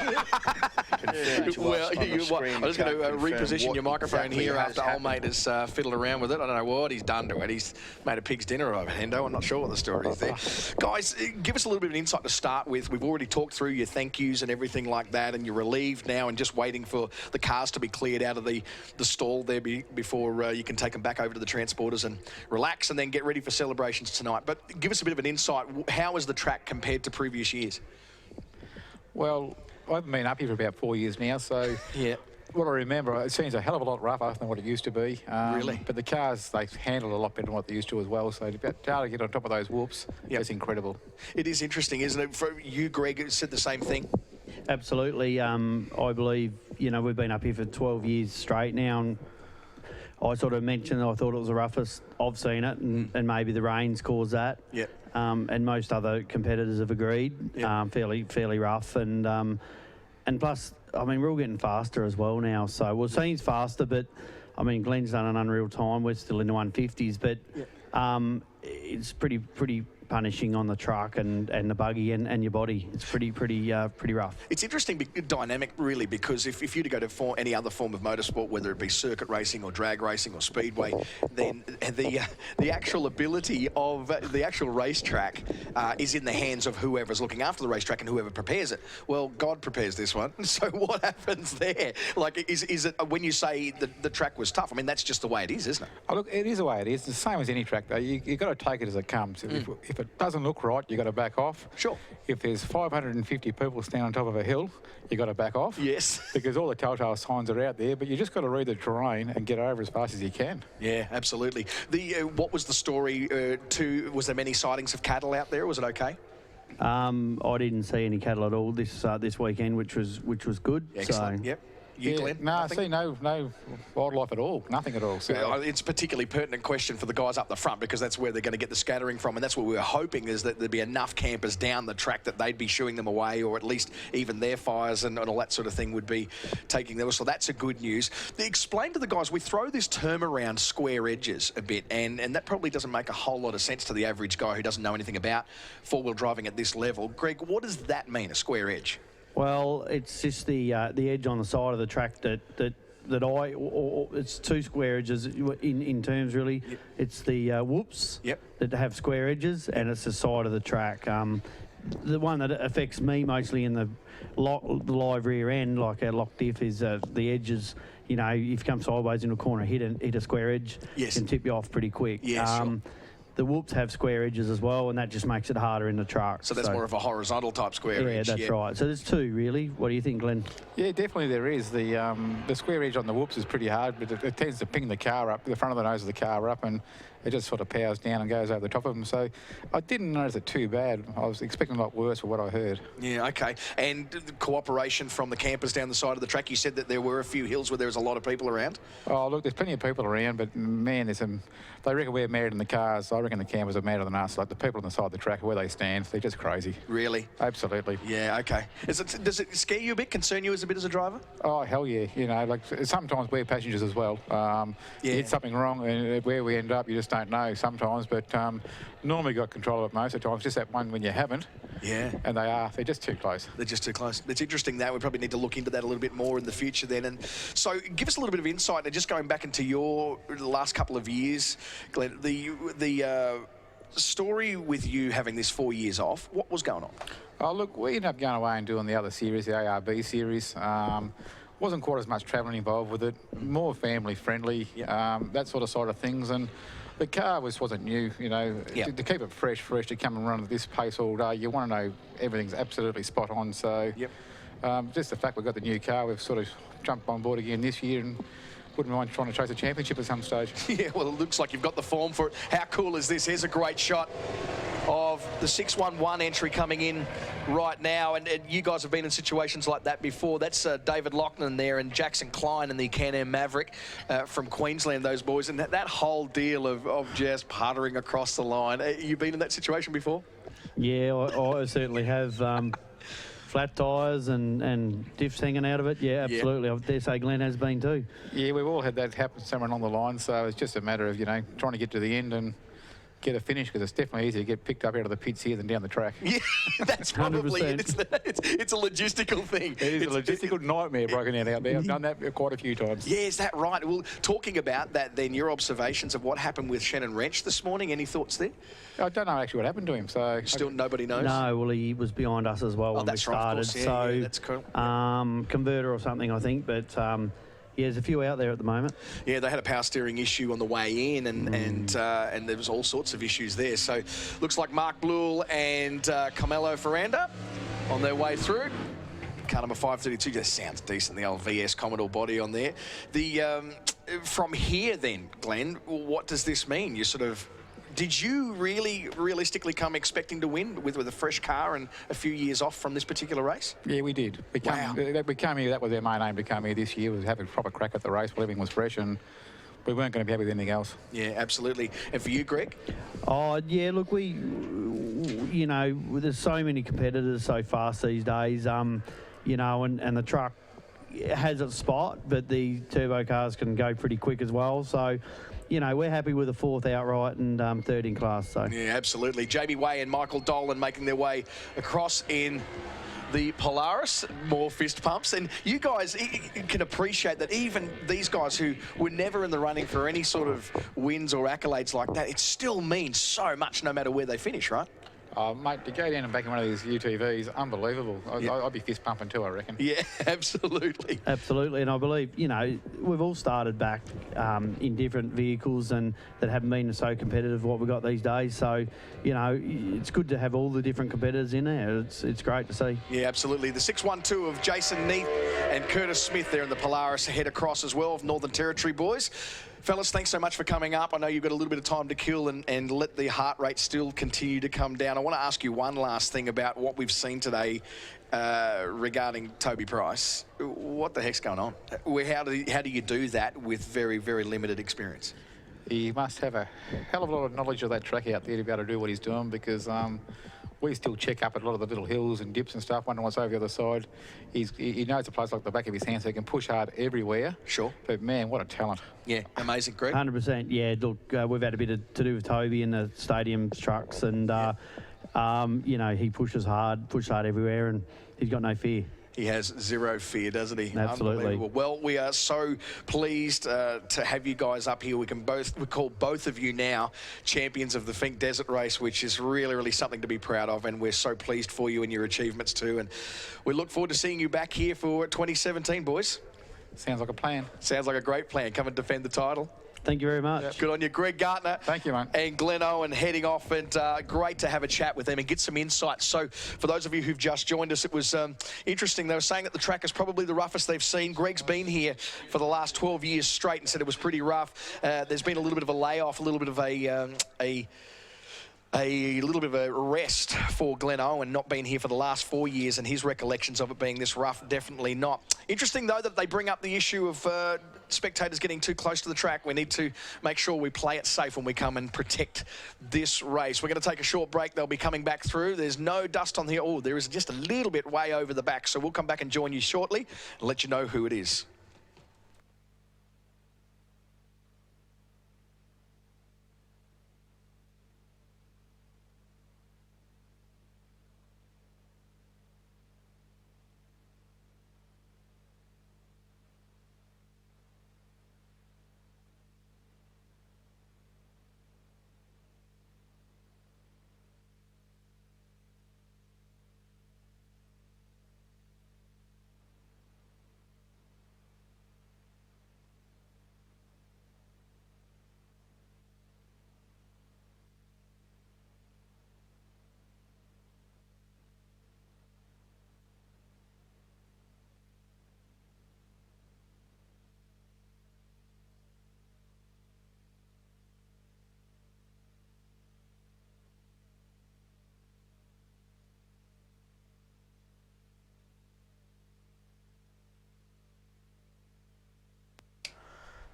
Well, I'm just going to reposition your microphone here after old mate has fiddled around with it. I don't know what he's done to it. He's made a pig's dinner of it, Hendo. I'm not sure what the story is there. Guys, give us a little bit of insight to start with. We've already talked through your thank yous and everything like that, and you're relieved now and just waiting for the cars to be cleared out of the stall there before you can take them back over to the transporters and relax and then get ready for celebrations tonight. But give us a bit of an insight. How is the track compared to previous years? Well, I've been up here for about 4 years now, so what I remember, it seems a hell of a lot rougher than what it used to be. Really? But the cars, they handle a lot better than what they used to as well, so to be able to get on top of those whoops, it's incredible. It is interesting, isn't it? For you, Greg, it said the same thing. Absolutely. I believe, you know, we've been up here for 12 years straight now, and I sort of mentioned I thought it was the roughest I've seen it, and maybe the rains caused that. Yep. And most other competitors have agreed. Yep. Fairly rough, and plus, I mean, we're all getting faster as well now. So we're seeing faster, but I mean, Glenn's done an unreal time. We're still in the 150s, but it's pretty punishing on the truck and the buggy and your body. It's pretty rough. It's interesting dynamic, really, because if you to go to any other form of motorsport, whether it be circuit racing or drag racing or speedway, then the actual ability of the actual racetrack is in the hands of whoever's looking after the racetrack and whoever prepares it. Well, God prepares this one. So what happens there? Like, is it when you say the track was tough? I mean, that's just the way it is, isn't it? Oh, look, it is the way it is. It's the same as any track, though. You've got to take it as it comes. If it doesn't look right, you've got to back off. Sure. If there's 550 people standing on top of a hill, you've got to back off. Yes. Because all the telltale signs are out there, but you just got to read the terrain and get over as fast as you can. Yeah, absolutely. What was the story was there many sightings of cattle out there? Was it okay? I didn't see any cattle at all this weekend, which was good. Excellent. So. Yep. You, Glenn? No, I see no wildlife at all, nothing at all. So. It's a particularly pertinent question for the guys up the front, because that's where they're going to get the scattering from, and that's what we were hoping, is that there'd be enough campers down the track that they'd be shooing them away, or at least even their fires and all that sort of thing would be taking them. So that's a good news. Explain to the guys, we throw this term around, square edges, a bit, and that probably doesn't make a whole lot of sense to the average guy who doesn't know anything about four-wheel driving at this level. Greg, what does that mean, a square edge? Well, it's just the edge on the side of the track it's two square edges in terms, really. Yep. It's the whoops that have square edges, and it's the side of the track. The one that affects me mostly in the live rear end, like our lock diff, is the edges. You know, if you come sideways in a corner, hit a square edge, it can tip you off pretty quick. Yeah, sure. The whoops have square edges as well, and that just makes it harder in the truck. So that's more of a horizontal type square edge. Yeah, that's right. So there's two, really. What do you think, Glenn? Yeah, definitely there is. The square edge on the whoops is pretty hard, but it tends to ping the car up, the front of the nose of the car up, and it just sort of powers down and goes over the top of them. So I didn't notice it too bad. I was expecting a lot worse for what I heard. Yeah, okay. And the cooperation from the campers down the side of the track, you said that there were a few hills where there was a lot of people around? Oh, look, there's plenty of people around, but man, they reckon we're mad in the cars. I reckon the campers are madder than us. Like the people on the side of the track, where they stand, they're just crazy. Really? Absolutely. Yeah, okay. Does it scare you a bit, concern you as a bit as a driver? Oh, hell yeah. You know, like sometimes we're passengers as well. You hit something wrong, and where we end up, you just don't know sometimes. But normally got control of it most of the time. It's just that one when you haven't. Yeah. And they're just too close. They're just too close. It's interesting that we probably need to look into that a little bit more in the future then. And so give us a little bit of insight, and just going back into the last couple of years, Glenn, the story with you having this 4 years off, what was going on? Oh, look, we ended up going away and doing the other series, the ARB series. Wasn't quite as much travelling involved with it, more family friendly, that sort of side of things. And the car wasn't new, you know, to keep it fresh, to come and run at this pace all day, you want to know everything's absolutely spot on. So just the fact we've got the new car, we've sort of jumped on board again this year, and wouldn't mind trying to chase a championship at some stage. Yeah, well, it looks like you've got the form for it. How cool is this? Here's a great shot of the 611 entry coming in right now, and you guys have been in situations like that before. That's David Loughnane there and Jackson Klein and the Can-Am Maverick from Queensland, those boys, and that whole deal of just puttering across the line. You've been in that situation before? Yeah, I certainly have. Flat tyres and diffs hanging out of it. Yeah, absolutely. I dare say Glenn has been too. Yeah, we've all had that happen somewhere along the line, so it's just a matter of, you know, trying to get to the end and get a finish, because it's definitely easier to get picked up out of the pits here than down the track. Yeah, that's probably it. It's a logistical thing. It is a logistical nightmare broken out there. I've done that quite a few times. Yeah, is that right? Well, talking about that then, your observations of what happened with Shannon Wrench this morning, any thoughts there? I don't know actually what happened to him, so... Still nobody knows? No, well, he was behind us as well when we started. Right, so, that's cool. Converter or something, I think, but... yeah, there's a few out there at the moment. Yeah, they had a power steering issue on the way in, and there was all sorts of issues there. So, looks like Mark Blewell and Carmelo Ferranda on their way through. Car number 532 just sounds decent. The old VS Commodore body on there. The from here, then, Glenn, what does this mean? You sort of. Did you really realistically come expecting to win with a fresh car and a few years off from this particular race? Yeah, we did. We came here, that was our main aim to come here this year, was have a proper crack at the race while everything was fresh, and we weren't going to be happy with anything else. Yeah, absolutely. And for you, Greg? Oh, yeah, look, you know, there's so many competitors so fast these days, you know, and the truck has its spot, but the turbo cars can go pretty quick as well, so... You know, we're happy with a fourth outright and third in class. So yeah, absolutely. Jamie Way and Michael Dolan making their way across in the Polaris. More fist pumps. And you guys can appreciate that even these guys who were never in the running for any sort of wins or accolades like that, it still means so much no matter where they finish, right? Mate, to go down and back in one of these UTVs, unbelievable. I'd be fist pumping too, I reckon. Yeah, absolutely. Absolutely, and I believe, you know, we've all started back in different vehicles and that haven't been so competitive what we've got these days. So, you know, it's good to have all the different competitors in there. It's great to see. Yeah, absolutely. The 612 of Jason Neath and Curtis Smith there in the Polaris head across as well of Northern Territory boys. Fellas, thanks so much for coming up. I know you've got a little bit of time to kill and let the heart rate still continue to come down. I want to ask you one last thing about what we've seen today regarding Toby Price. What the heck's going on? How do you do that with very, very limited experience? He must have a hell of a lot of knowledge of that track out there to be able to do what he's doing, because we still check up at a lot of the little hills and dips and stuff, wondering what's over the other side. He knows the place like the back of his hand, so he can push hard everywhere. Sure. But, man, what a talent. Yeah, amazing, Greg. 100%, yeah. Look, we've had a bit to do with Toby in the stadium trucks, and, you know, he pushed hard everywhere, and he's got no fear. He has zero fear, doesn't he? Absolutely. Well, we are so pleased to have you guys up here. We call both of you now champions of the Finke Desert Race, which is really, really something to be proud of, and we're so pleased for you and your achievements too. And we look forward to seeing you back here for 2017, boys. Sounds like a plan. Sounds like a great plan. Come and defend the title. Thank you very much. Yep. Good on you, Greg Gartner. Thank you, mate. And Glenn Owen heading off, and great to have a chat with them and get some insights. So for those of you who've just joined us, it was interesting. They were saying that the track is probably the roughest they've seen. Greg's been here for the last 12 years straight and said it was pretty rough. There's been a little bit of a layoff, a little bit of a little bit of a rest for Glenn Owen, not being here for the last 4 years, and his recollections of it being this rough, definitely not. Interesting, though, that they bring up the issue of spectators getting too close to the track. We need to make sure we play it safe when we come and protect this race. We're going to take a short break. They'll be coming back through. There's no dust on here. Oh, there is just a little bit way over the back, so we'll come back and join you shortly and let you know who it is.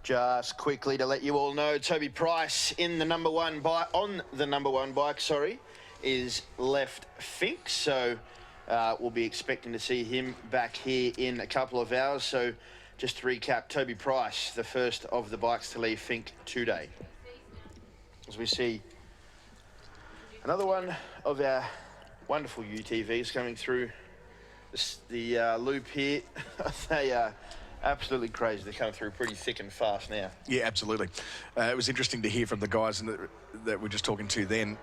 Just quickly to let you all know, Toby Price in the number one bike, on the number one bike, sorry, is left Fink. So we'll be expecting to see him back here in a couple of hours. So just to recap, Toby Price, the first of the bikes to leave Fink today. As we see another one of our wonderful UTVs coming through the loop here. They are absolutely crazy. They're coming through pretty thick and fast now. Yeah, absolutely. It was interesting to hear from the guys that we're just talking to then,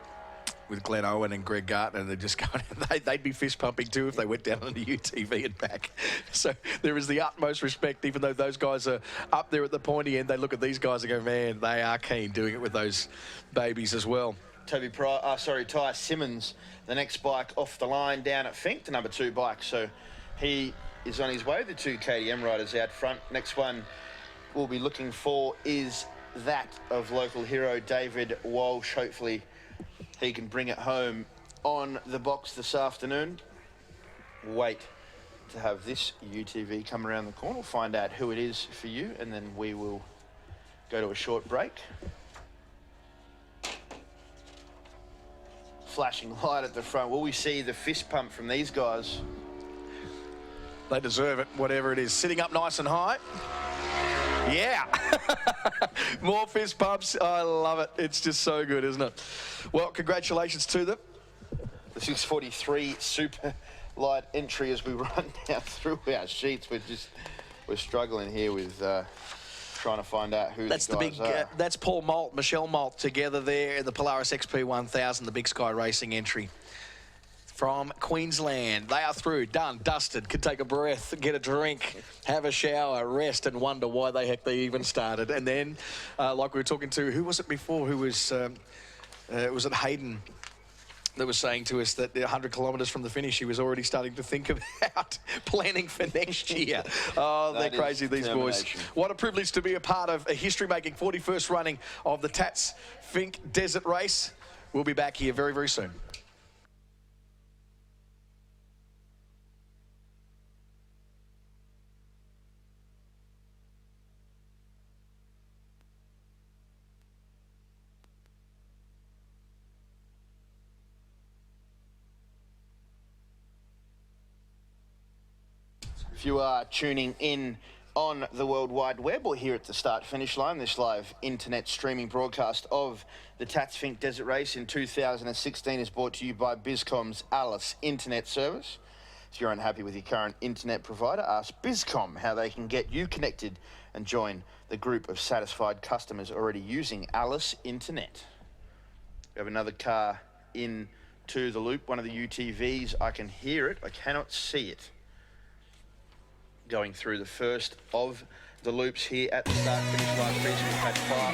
with Glenn Owen and Greg Gartner. They're just going, they'd be fist pumping too if they went down on the UTV and back. So there is the utmost respect, even though those guys are up there at the pointy end. They look at these guys and go, man, they are keen doing it with those babies as well. Ty Simmons, the next bike off the line down at Fink, the number 2 bike. So he is on his way. The 2 KTM riders out front. Next one we'll be looking for is that of local hero David Walsh. Hopefully he can bring it home on the box this afternoon. Wait to have this UTV come around the corner. We'll find out who it is for you, and then we will go to a short break. Flashing light at the front. Will we see the fist pump from these guys? They deserve it, whatever it is. Sitting up nice and high. Yeah. More fist pumps. I love it. It's just so good, isn't it? Well, congratulations to them. The 643 super light entry as we run down through our sheets. We're struggling here with trying to find out who that's the guys are. That's Paul Molt, Michelle Molt together there in the Polaris XP 1000, the Big Sky Racing entry from Queensland. They are through, done, dusted, can take a breath, get a drink, have a shower, rest, and wonder why the heck they even started. And then, like we were talking to, who was it before? Who was it Hayden that was saying to us that 100 kilometres from the finish, he was already starting to think about planning for next year. Oh, they're crazy, these boys. What a privilege to be a part of a history-making 41st running of the Tatts Finke Desert Race. We'll be back here very, very soon. If you are tuning in on the World Wide Web or here at the start-finish line, this live internet streaming broadcast of the Tatts Finke Desert Race in 2016 is brought to you by Bizcom's Alice Internet Service. If you're unhappy with your current internet provider, ask Bizcom how they can get you connected and join the group of satisfied customers already using Alice Internet. We have another car into the loop, one of the UTVs. I can hear it, I cannot see it. Going through the first of the loops here at the start-finish line. Previously we've had 4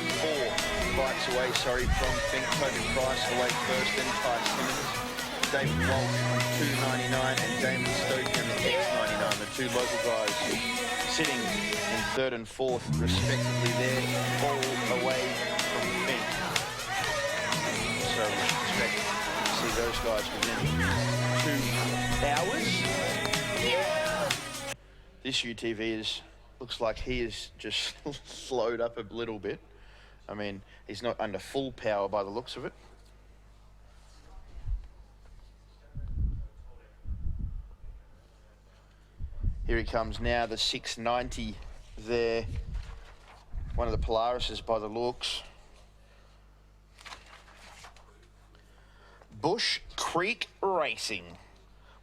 bikes away, from Fink. Toby Price away first, then Ty Simmons, David Walsh on 299 and Damon Stokey on the X99. The 2 local guys sitting in 3rd and 4th respectively there, all away from Fink. So we should expect to see those guys within 2 hours. This UTV looks like he is just slowed up a little bit. I mean, he's not under full power by the looks of it. Here he comes now, the 690 there. One of the Polarises by the looks. Bush Creek Racing.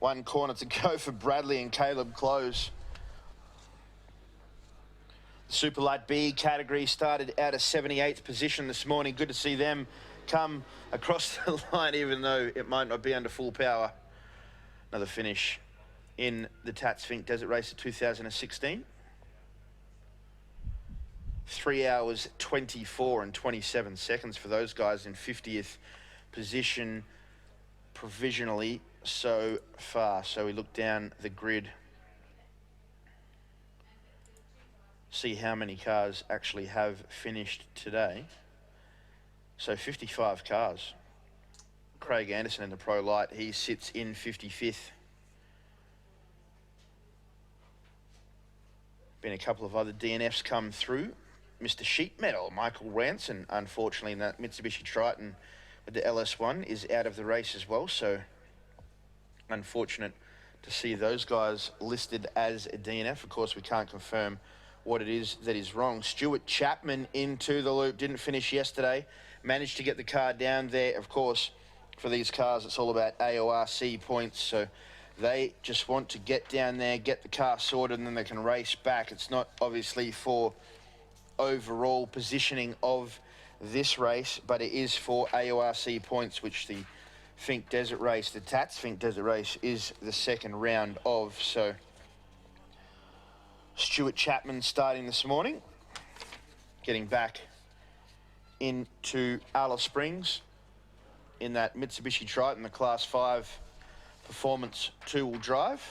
1 corner to go for Bradley and Caleb Close. Superlight B category started out of 78th position this morning. Good to see them come across the line, even though it might not be under full power. Another finish in the Tatts Finke Desert Race of 2016. 3 hours, 24 and 27 seconds for those guys in 50th position provisionally so far. So we look down the grid, see how many cars actually have finished today. So 55 cars. Craig Anderson in the Pro Light, he sits in 55th. Been a couple of other DNFs come through. Mr. Sheet Metal, Michael Ranson, unfortunately, in that Mitsubishi Triton with the LS1 is out of the race as well. So unfortunate to see those guys listed as a DNF. Of course, we can't confirm what it is that is wrong. Stuart Chapman into the loop, didn't finish yesterday, managed to get the car down there. Of course, for these cars, it's all about AORC points, so they just want to get down there, get the car sorted, and then they can race back. It's not obviously for overall positioning of this race, but it is for AORC points, which the Finke Desert Race, the Tatts Finke Desert Race, is the second round of. So Stuart Chapman starting this morning, getting back into Alice Springs in that Mitsubishi Triton, the Class 5 Performance 2-wheel drive.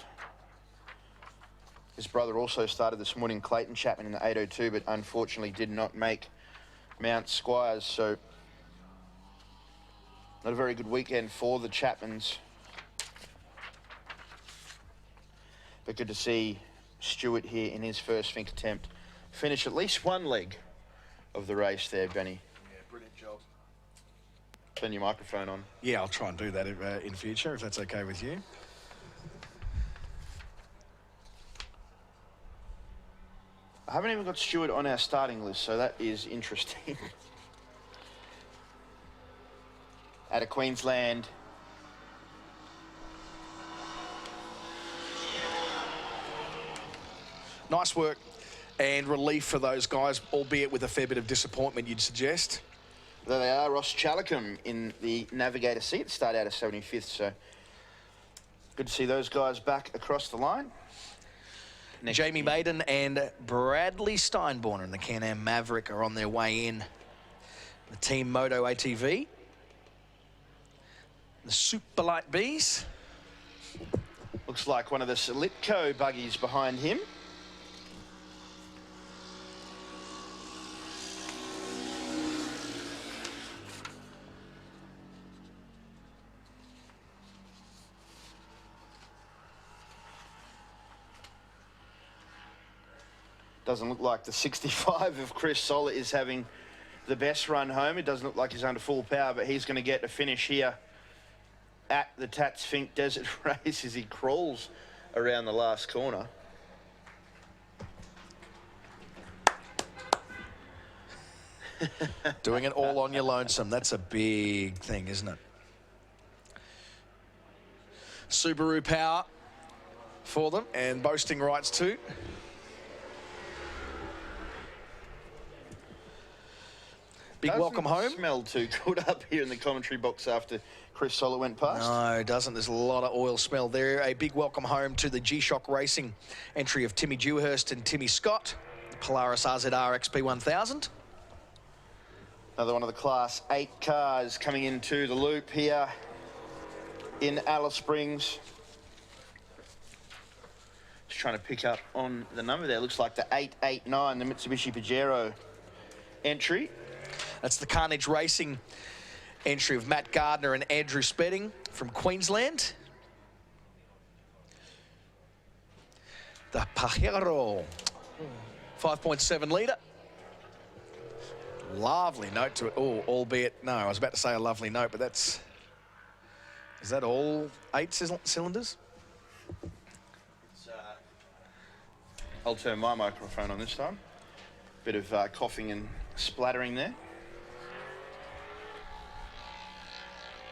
His brother also started this morning, Clayton Chapman, in the 802, but unfortunately did not make Mount Squires. So not a very good weekend for the Chapmans. But good to see Stuart here in his first Finke attempt finish at least one leg of the race there, Benny. Yeah, brilliant job. Turn your microphone on. Yeah, I'll try and do that in future, if that's okay with you. I haven't even got Stuart on our starting list, so that is interesting. Out of Queensland. Nice work and relief for those guys, albeit with a fair bit of disappointment, you'd suggest. There they are, Ross Chalicum in the Navigator seat, start out of 75th, so good to see those guys back across the line. Next Jamie Maiden and Bradley Steinborner in the Can-Am Maverick are on their way in. The Team Moto ATV. The Super Light Bees. Looks like one of the Solitco buggies behind him. Doesn't look like the 65 of Chris Soller is having the best run home. It doesn't look like he's under full power, but he's going to get a finish here at the Tatts Finke Desert Race as he crawls around the last corner. Doing it all on your lonesome. That's a big thing, isn't it? Subaru power for them and boasting rights too. Big welcome home. Doesn't smell too good up here in the commentary box after Chris Soller went past. No, it doesn't. There's a lot of oil smell there. A big welcome home to the G-Shock Racing entry of Timmy Dewhurst and Timmy Scott. Polaris RZR XP1000. Another one of the Class 8 cars coming into the loop here in Alice Springs. Just trying to pick up on the number there. Looks like the 889, the Mitsubishi Pajero entry. That's the Carnage Racing entry of Matt Gardner and Andrew Spedding from Queensland. The Pajero, 5.7 litre. Lovely note to it. Oh, albeit, no, I was about to say a lovely note, but that's... Is that all 8 cylinders? I'll turn my microphone on this time. Bit of coughing and splattering there.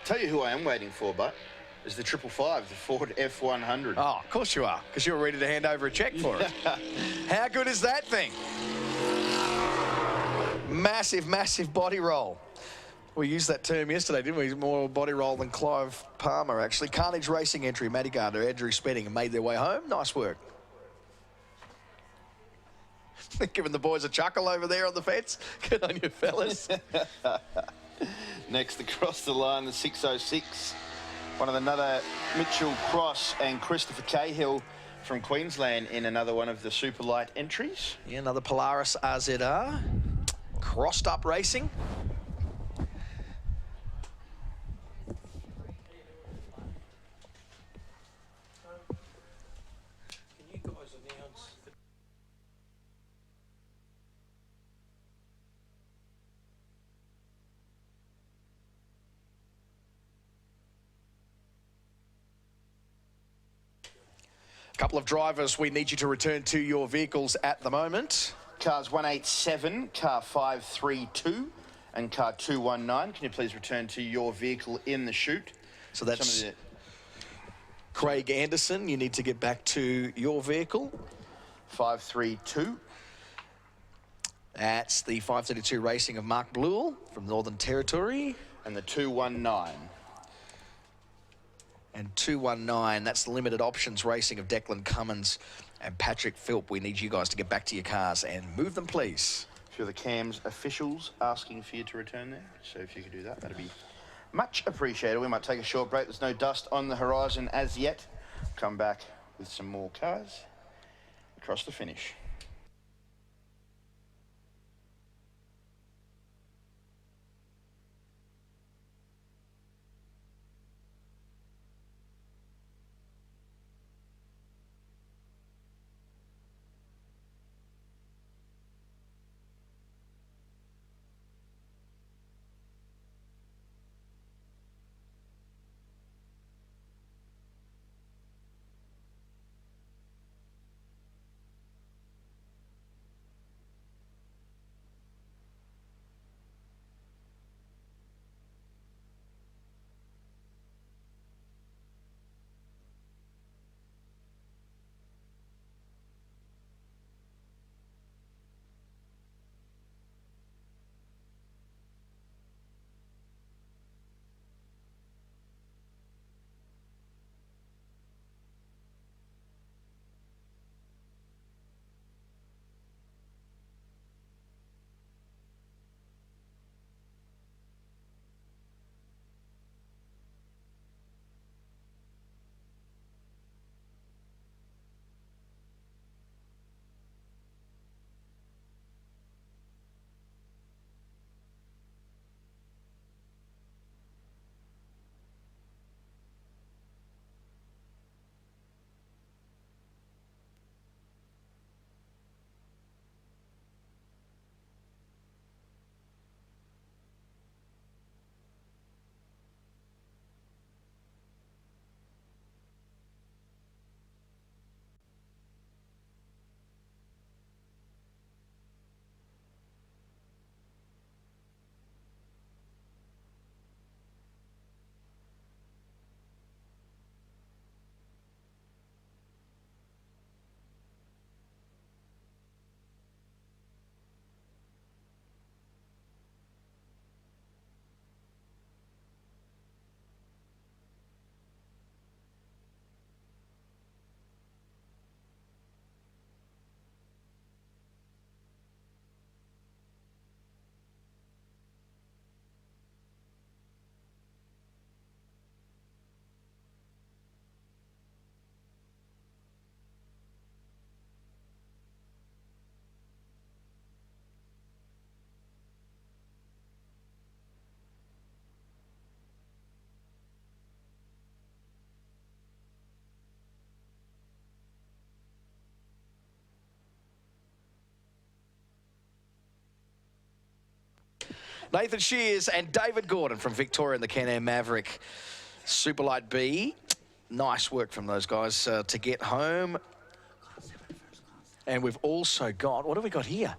Tell you who I am waiting for, but is the 555, the Ford F100. Oh, of course you are, because you're ready to hand over a check for it. How good is that thing? Massive, massive body roll. We used that term yesterday, didn't we? More body roll than Clive Palmer, actually. Carnage Racing entry, Matty Gardner, Andrew Spedding, and made their way home. Nice work. Giving the boys a chuckle over there on the fence. Good on you, fellas. Next across the line, the 606. One of another Mitchell Cross and Christopher Cahill from Queensland in another one of the super light entries. Yeah, another Polaris RZR. Crossed up racing. Couple of drivers, we need you to return to your vehicles at the moment. Cars 187, car 532, and car 219. Can you please return to your vehicle in the chute? So that's Craig Anderson. You need to get back to your vehicle. 532. That's the 532 Racing of Mark Blewell from Northern Territory. And the 219. And 219, that's the Limited Options Racing of Declan Cummins and Patrick Philp. We need you guys to get back to your cars and move them, please. A few of the CAMS officials asking for you to return there. So if you could do that, that'd be much appreciated. We might take a short break. There's no dust on the horizon as yet. Come back with some more cars across the finish. Nathan Shears and David Gordon from Victoria and the Can-Am Maverick Superlight B. Nice work from those guys to get home. And we've also got, what have we got here?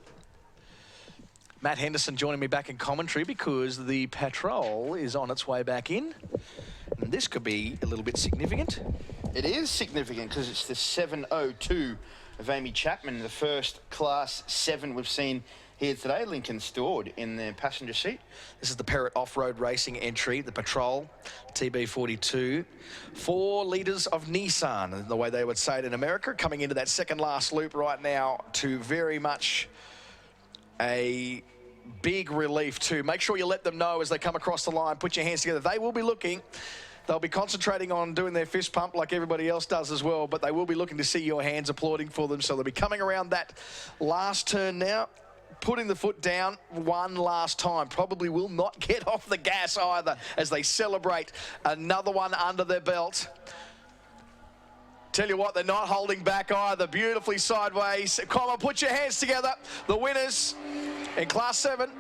Matt Henderson joining me back in commentary because the patrol is on its way back in. And this could be a little bit significant. It is significant because it's the 702 of Amy Chapman, the first Class 7 we've seen here today. Lincoln stored in the passenger seat. This is the Perrott Off-Road Racing entry, the Patrol TB42. 4 litres of Nissan, the way they would say it in America, coming into that second last loop right now to very much a big relief too. Make sure you let them know as they come across the line. Put your hands together. They will be looking. They'll be concentrating on doing their fist pump like everybody else does as well, but they will be looking to see your hands applauding for them. So they'll be coming around that last turn now, putting the foot down one last time. Probably will not get off the gas either as they celebrate another one under their belt. Tell you what, they're not holding back either. Beautifully sideways. Come on, put your hands together. The winners in Class 7.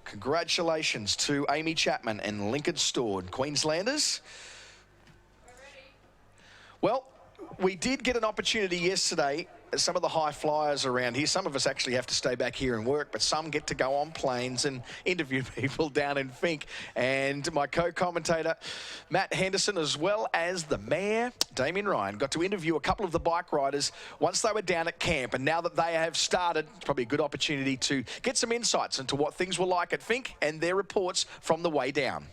Congratulations to Amy Chapman and Lincoln Stored, Queenslanders. Well, we did get an opportunity yesterday. Some of the high flyers around here, some of us actually have to stay back here and work, but some get to go on planes and interview people down in Finke. And my co-commentator, Matt Henderson, as well as the mayor, Damien Ryan, got to interview a couple of the bike riders once they were down at camp. And now that they have started, it's probably a good opportunity to get some insights into what things were like at Finke and their reports from the way down.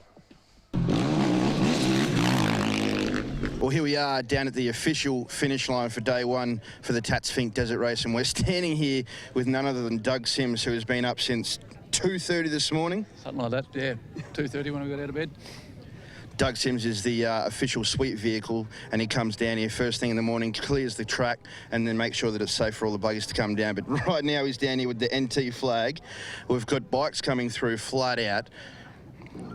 Well, here we are down at the official finish line for day one for the Tatts Finke Desert Race, and we're standing here with none other than Doug Sims, who has been up since 2:30 this morning. Something like that, yeah. 2:30 when we got out of bed. Doug Sims is the official sweep vehicle, and he comes down here first thing in the morning, clears the track, and then makes sure that it's safe for all the buggies to come down. But right now he's down here with the NT flag. We've got bikes coming through flat out.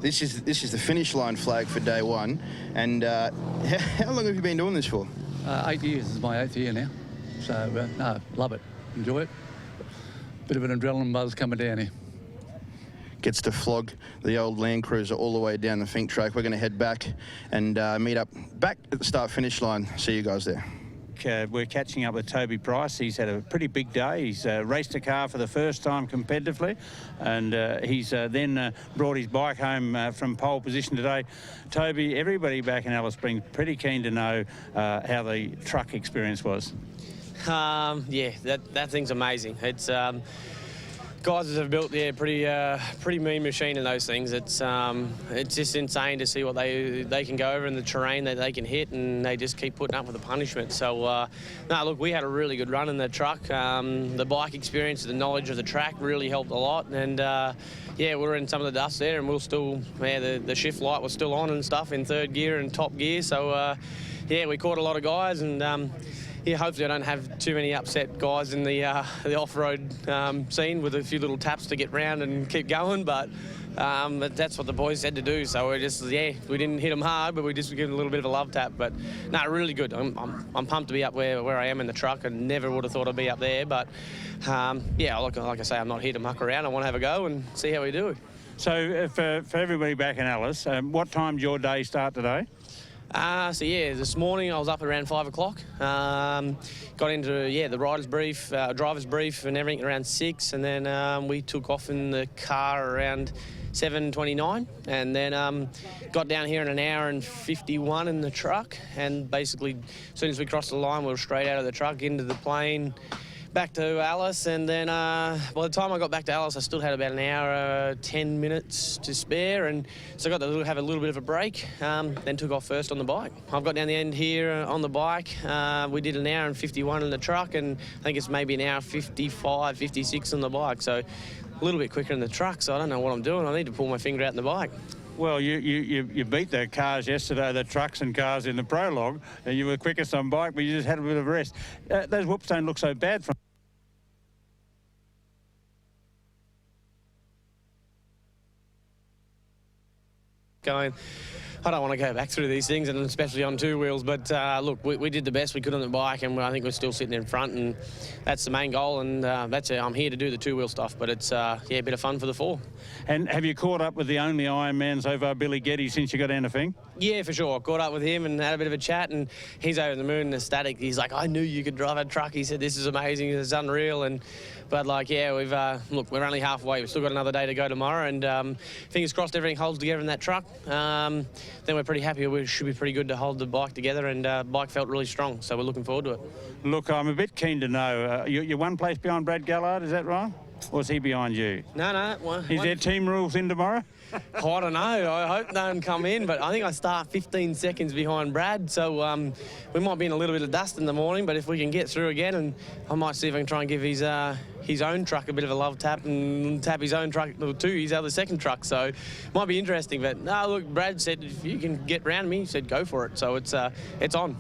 This is the finish line flag for day one. And how long have you been doing this for? 8 years. This is my 8th year now. So, no, love it. Enjoy it. Bit of an adrenaline buzz coming down here. Gets to flog the old Land Cruiser all the way down the Finke track. We're going to head back and meet up back at the start-finish line. See you guys there. We're catching up with Toby Price. He's had a pretty big day. He's raced a car for the first time competitively, and he's then brought his bike home from pole position today. Toby, everybody back in Alice Springs pretty keen to know how the truck experience was. Yeah, that thing's amazing. It's guys that have built pretty mean machine in those things. It's just insane to see what they can go over in the terrain that they can hit, and they just keep putting up with the punishment. So no, look, we had a really good run in the truck. The bike experience, the knowledge of the track really helped a lot, and yeah, we were in some of the dust there, and we'll still, yeah, the shift light was still on and stuff in third gear and top gear. So yeah, we caught a lot of guys, and yeah, hopefully I don't have too many upset guys in the off-road scene with a few little taps to get round and keep going, but that's what the boys said to do. So we're just, yeah, we didn't hit them hard, but we just gave them a little bit of a love tap. But no, really good. I'm pumped to be up where I am in the truck. I never would have thought I'd be up there, but yeah, like I say, I'm not here to muck around. I want to have a go and see how we do. So for everybody back in Alice, what time did your day start today? So yeah, this morning I was up around 5 o'clock. Got into the rider's brief, driver's brief, and everything around 6, and then we took off in the car around 7:29, and then got down here in an hour and 51 in the truck. And basically, as soon as we crossed the line, we were straight out of the truck into the plane, back to Alice, and then by the time I got back to Alice, I still had about an hour, 10 minutes to spare, and so I got to have a little bit of a break, then took off first on the bike. I've got down the end here on the bike. We did an hour and 51 in the truck, and I think it's maybe an hour 55, 56 on the bike, so a little bit quicker in the truck, so I don't know what I'm doing. I need to pull my finger out in the bike. Well, you beat the cars yesterday, the trucks and cars in the prologue, and you were quickest on bike, but you just had a bit of a rest. Those whoops don't look so bad from going, I don't want to go back through these things, and especially on two wheels, but look, we did the best we could on the bike, and I think we're still sitting in front, and that's the main goal, and that's it. I'm here to do the two-wheel stuff, but it's yeah, a bit of fun for the four. And have you caught up with the only Ironman so far, Billy Getty, since you got down to Finke? Yeah, for sure. I caught up with him and had a bit of a chat, and he's over the moon and ecstatic. He's like, I knew you could drive a truck. He said, this is amazing, it's unreal. But like, yeah, we've look, we're only halfway. We've still got another day to go tomorrow, and fingers crossed everything holds together in that truck. Then we're pretty happy. We should be pretty good to hold the bike together, and bike felt really strong, so we're looking forward to it. Look, I'm a bit keen to know, you're one place behind Brad Gallard, is that right? Or is he behind you? No. Is there team rules in tomorrow? I don't know. I hope no one come in, but I think I start 15 seconds behind Brad, so we might be in a little bit of dust in the morning, but if we can get through again, and I might see if I can try and give his own truck a bit of a love tap and tap his own truck too, his other second truck, so might be interesting. But no, look, Brad said if you can get round me, he said go for it, so it's on.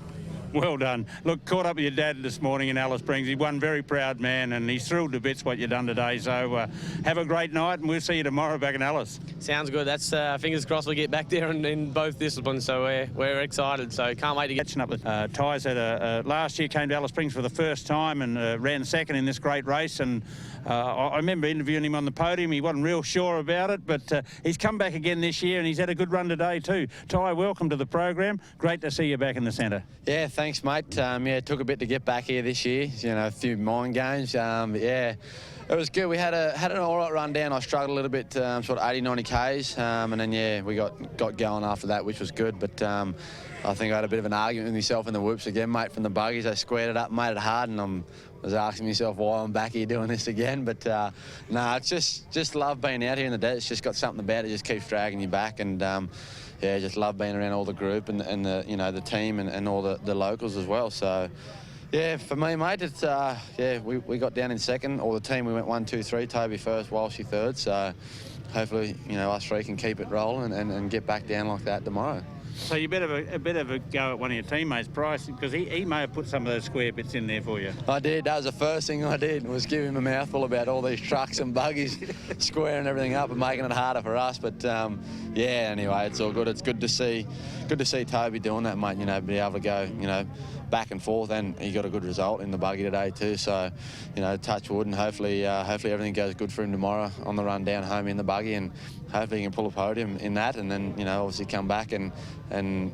Well done. Look, caught up with your dad this morning in Alice Springs. He's one very proud man, and he's thrilled to bits what you've done today. So have a great night, and we'll see you tomorrow back in Alice. Sounds good. That's fingers crossed we get back there in both disciplines. So we're excited. So can't wait to get catching up with Ty's had last year came to Alice Springs for the first time and ran second in this great race. And I remember interviewing him on the podium. He wasn't real sure about it, but he's come back again this year, and he's had a good run today too. Ty, welcome to the program. Great to see you back in the centre. Yeah, thanks. thanks, mate. Yeah, it took a bit to get back here this year. You know, a few mind games. But yeah, it was good. We had an all right run down. I struggled a little bit, sort of 80, 90 Ks, and then yeah, we got going after that, which was good. But I think I had a bit of an argument with myself in the whoops again, mate, from the buggies. They squared it up, made it hard, and I was asking myself why I'm back here doing this again. But no, it's just love being out here in the desert. It's just got something about it. Just keeps dragging you back, and yeah, just love being around all the group and the the team and all the locals as well. So yeah, for me, mate, it's yeah, we got down in second, or the team we went 1, 2, 3. Toby first, Walshy third. So hopefully us three can keep it rolling and get back down like that tomorrow. So you a bit of a go at one of your teammates, Bryce, because he may have put some of those square bits in there for you. I did. That was the first thing I did, was give him a mouthful about all these trucks and buggies squaring everything up and making it harder for us. But yeah, anyway, it's all good. It's good to see Toby doing that, mate. Be able to go, back and forth, and he got a good result in the buggy today too. So, touch wood, and hopefully everything goes good for him tomorrow on the run down home in the buggy, and hopefully he can pull a podium in that, and then obviously come back and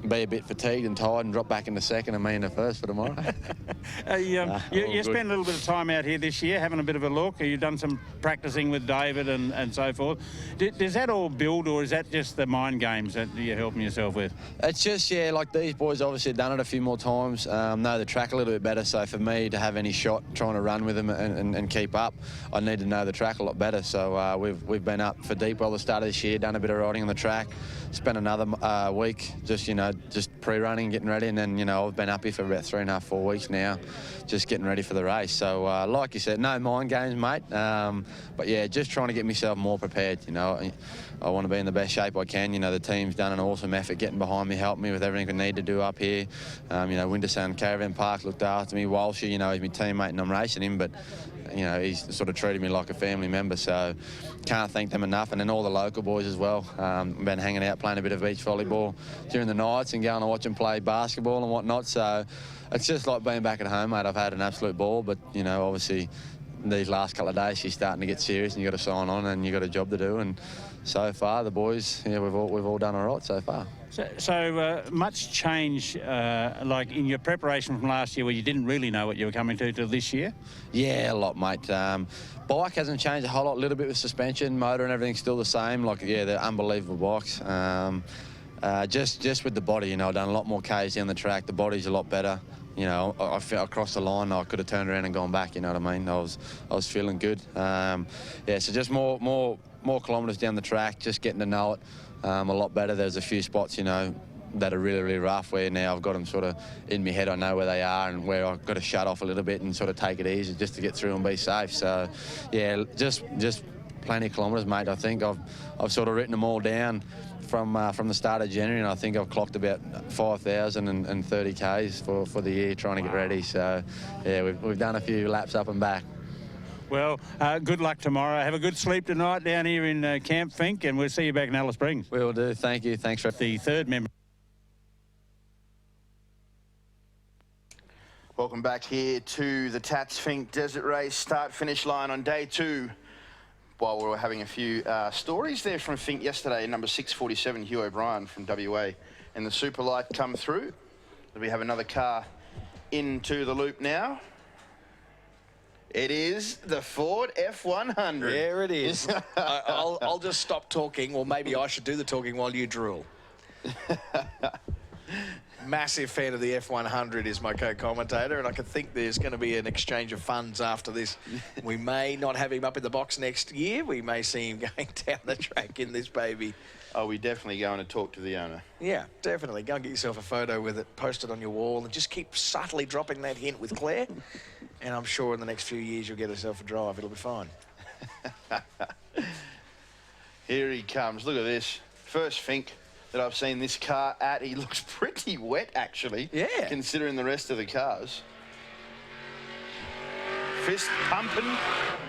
be a bit fatigued and tired and drop back into second and me in the first for tomorrow. You spent a little bit of time out here this year having a bit of a look. You've done some practicing with David and so forth. Does that all build, or is that just the mind games that you're helping yourself with? It's just, yeah, like these boys obviously have done it a few more times, know the track a little bit better. So for me to have any shot trying to run with them and keep up, I need to know the track a lot better. So we've been up for Deepwell the start of this year, done a bit of riding on the track, spent another week just pre-running, getting ready, and then I've been up here for about 3.5, 4 weeks now, just getting ready for the race. So like you said, no mind games, mate, but yeah, just trying to get myself more prepared. I want to be in the best shape I can. The team's done an awesome effort getting behind me, helping me with everything I need to do up here. Wintersound Caravan Park looked after me. Walshy, he's my teammate and I'm racing him, but he's sort of treated me like a family member, so can't thank them enough. And then all the local boys as well. Been hanging out, playing a bit of beach volleyball during the nights and going to watch them play basketball and whatnot. So it's just like being back at home, mate. I've had an absolute ball, but obviously these last couple of days you're starting to get serious and you've got to sign on and you've got a job to do. And so far the boys, yeah, we've all done all right so far. So much change, like in your preparation from last year, where you didn't really know what you were coming to till this year? Yeah, a lot, mate. Bike hasn't changed a whole lot, a little bit with suspension, motor and everything's still the same. Like, yeah, they're unbelievable bikes. Just with the body, I've done a lot more Ks down the track. The body's a lot better. I felt across the line, I could have turned around and gone back, you know what I mean? I was feeling good. Yeah, so just more kilometres down the track, just getting to know it a lot better. There's a few spots, that are really, really rough, where now I've got them sort of in my head. I know where they are and where I've got to shut off a little bit and sort of take it easy just to get through and be safe. So, yeah, just plenty of kilometres, mate. I think I've sort of written them all down from the start of January, and I think I've clocked about 5,030 Ks for the year trying to get ready. So, yeah, we've done a few laps up and back. Well, good luck tomorrow. Have a good sleep tonight down here in Camp Finke, and we'll see you back in Alice Springs. We will do. Thank you. Thanks for the third member. Welcome back here to the Tatts Finke Desert Race start-finish line on day 2. While we were having a few stories there from Finke yesterday, number 647, Hugh O'Brien from WA, and the super light come through. We have another car into the loop now. It is the Ford F100. There it is. I'll just stop talking, or maybe I should do the talking while you drool. Massive fan of the F100 is my co-commentator, and I can think there's going to be an exchange of funds after this. We may not have him up in the box next year. We may see him going down the track in this baby. Oh, we definitely going to talk to the owner. Yeah, definitely. Go and get yourself a photo with it, post it on your wall, and just keep subtly dropping that hint with Claire. And I'm sure in the next few years you'll get yourself a drive. It'll be fine. Here he comes. Look at this. First Finke that I've seen this car at. He looks pretty wet, actually. Yeah. Considering the rest of the cars. Fist pumping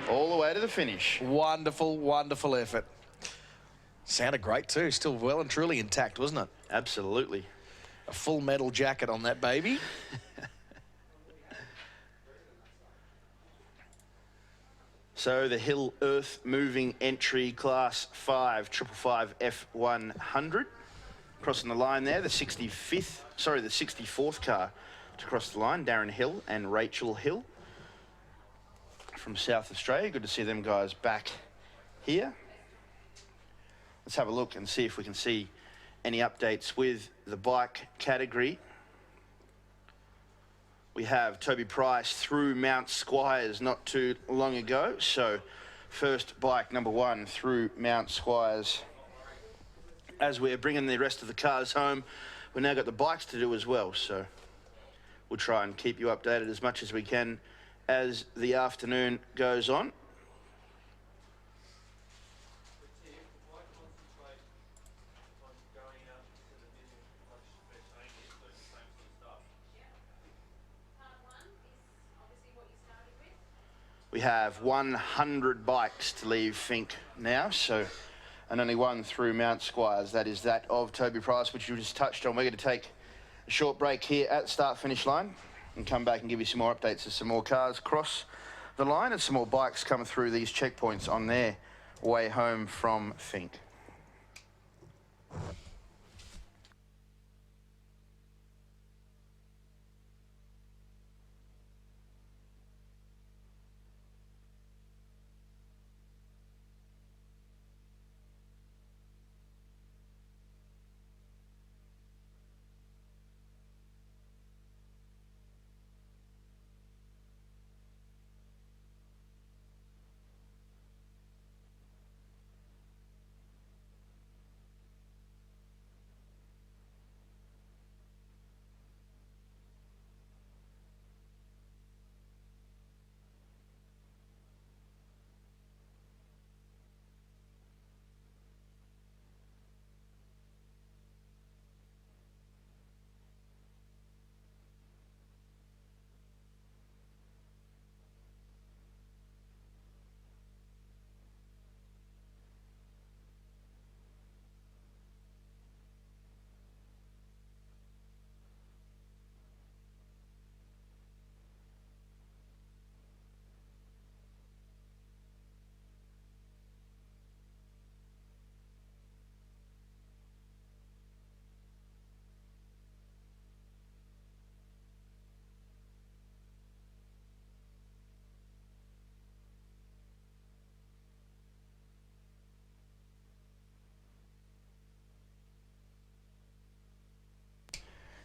all the way to the finish. Wonderful, wonderful effort. Sounded great too. Still well and truly intact, wasn't it? Absolutely. A full metal jacket on that baby. So the Hill Earth Moving Entry Class 5 555 F100. crossing the line there, the 64th car to cross the line, Darren Hill and Rachel Hill from South Australia. Good to see them guys back here. Let's have a look and see if we can see any updates with the bike category. We have Toby Price through Mount Squires not too long ago. So first bike number 1 through Mount Squires. As we're bringing the rest of the cars home, we've now got the bikes to do as well. So we'll try and keep you updated as much as we can as the afternoon goes on. We have 100 bikes to leave Finke now, so, and only one through Mount Squires. That is that of Toby Price, which you just touched on. We're going to take a short break here at the start-finish line and come back and give you some more updates as some more cars cross the line and some more bikes come through these checkpoints on their way home from Finke.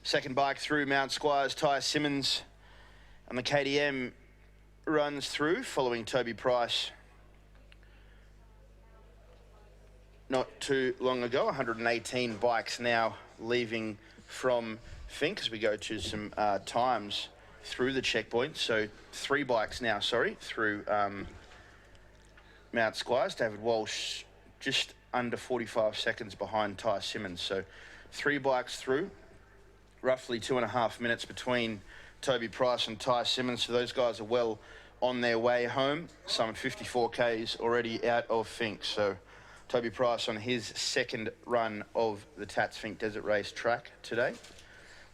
Second bike through Mount Squires, Ty Simmons, and the KTM runs through following Toby Price not too long ago. 118 bikes now leaving from Finke as we go to some times through the checkpoint. So 3 bikes now, through Mount Squires. David Walsh just under 45 seconds behind Ty Simmons. So 3 bikes through. Roughly 2.5 minutes between Toby Price and Ty Simmons. So those guys are well on their way home. Some 54 Ks already out of Finke. So Toby Price on his second run of the Tatts Finke Desert Race track today.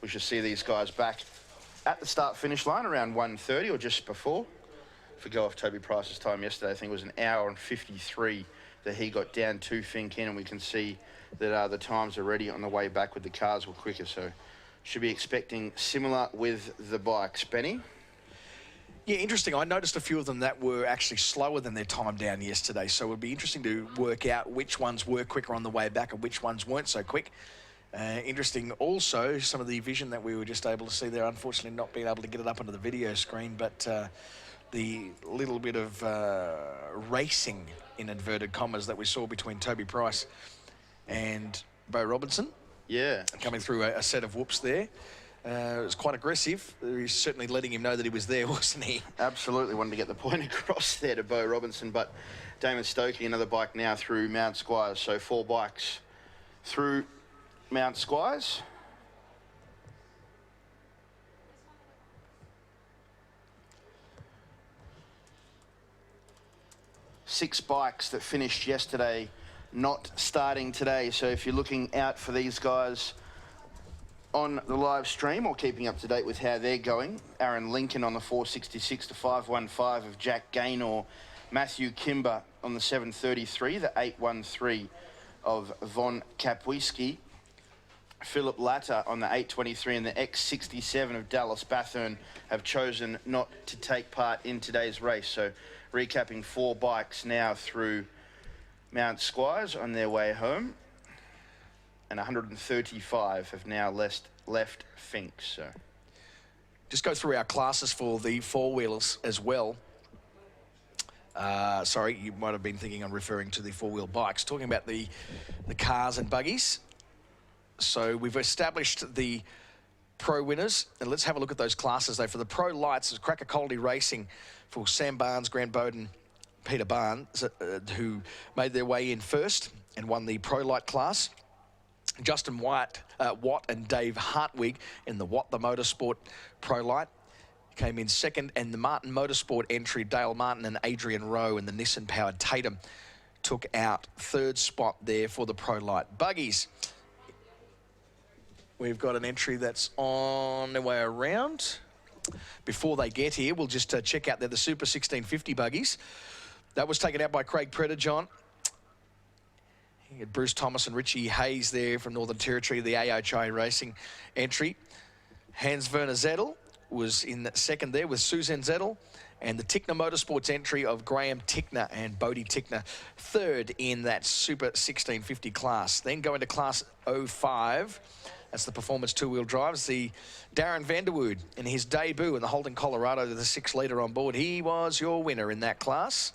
We should see these guys back at the start-finish line around 1:30 or just before. If we go off Toby Price's time yesterday, I think it was 1 hour and 53 that he got down to Finke in, and we can see that the times already on the way back with the cars were quicker. So should be expecting similar with the bikes. Benny? Yeah, interesting. I noticed a few of them that were actually slower than their time down yesterday, so it would be interesting to work out which ones were quicker on the way back and which ones weren't so quick. Interesting also, some of the vision that we were just able to see there, unfortunately not being able to get it up onto the video screen, but the little bit of racing, in inverted commas, that we saw between Toby Price and Bo Robinson. Yeah. Coming through a set of whoops there. It was quite aggressive. He's certainly letting him know that he was there, wasn't he? Absolutely wanted to get the point across there to Bo Robinson, but Damon Stokey, another bike now through Mount Squires. So 4 bikes through Mount Squires. Six bikes that finished yesterday, not starting today. So if you're looking out for these guys on the live stream or keeping up to date with how they're going, Aaron Lincoln on the 466 to 515 of Jack Gaynor, Matthew Kimber on the 733, the 813 of Von Kapwiski, Philip Latta on the 823 and the X67 of Dallas Bathurn have chosen not to take part in today's race. So recapping 4 bikes now through Mount Squires on their way home. And 135 have now left Finke. So just go through our classes for the four-wheelers as well. Sorry, you might have been thinking I'm referring to the four-wheel bikes. Talking about the cars and buggies. So we've established the pro winners, and let's have a look at those classes though. For the pro lights, it's Cracker Quality Racing for Sam Barnes, Grant Bowden, Peter Barnes, who made their way in first and won the pro light class. Justin Watt and Dave Hartwig in the Watt the Motorsport Pro Light came in second, and the Martin Motorsport entry, Dale Martin and Adrian Rowe in the Nissan-powered Tatum took out third spot there for the Pro Light buggies. We've got an entry that's on their way around. Before they get here, we'll just check out there the Super 1650 buggies. That was taken out by Craig Predajohn. You had Bruce Thomas and Richie Hayes there from Northern Territory, the AHI Racing entry. Hans Werner Zettel was in second there with Susan Zettel, and the Tickner Motorsports entry of Graham Tickner and Bodie Tickner third in that Super 1650 class. Then going to class 05, that's the performance two-wheel drives, the Darren Vanderwood in his debut in the Holden Colorado, the 6-litre on board. He was your winner in that class.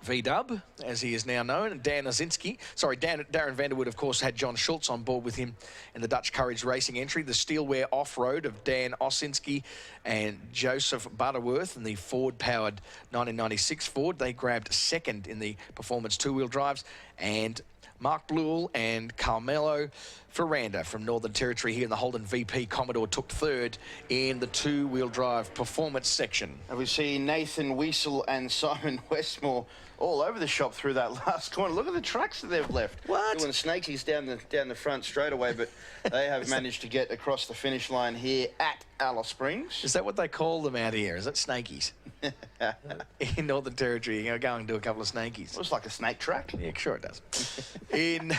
V-Dub, as he is now known, and Darren Vanderwood, of course, had John Schultz on board with him in the Dutch Courage Racing entry. The Steelware Off-Road of Dan Osinski and Joseph Butterworth in the Ford-powered 1996 Ford. They grabbed second in the performance two-wheel drives, and Mark Bluell and Carmelo Ferranda from Northern Territory here in the Holden VP Commodore took third in the two-wheel drive performance section. And we see Nathan Wiesel and Simon Westmore all over the shop through that last corner. Look at the trucks that they've left. What? Doing snakies down the front straight away, but they have managed to get across the finish line here at Alice Springs. Is that what they call them out here? Is it snakies? In Northern Territory, you're going to go and do a couple of snakies. Looks like a snake track. Yeah, sure it does. In...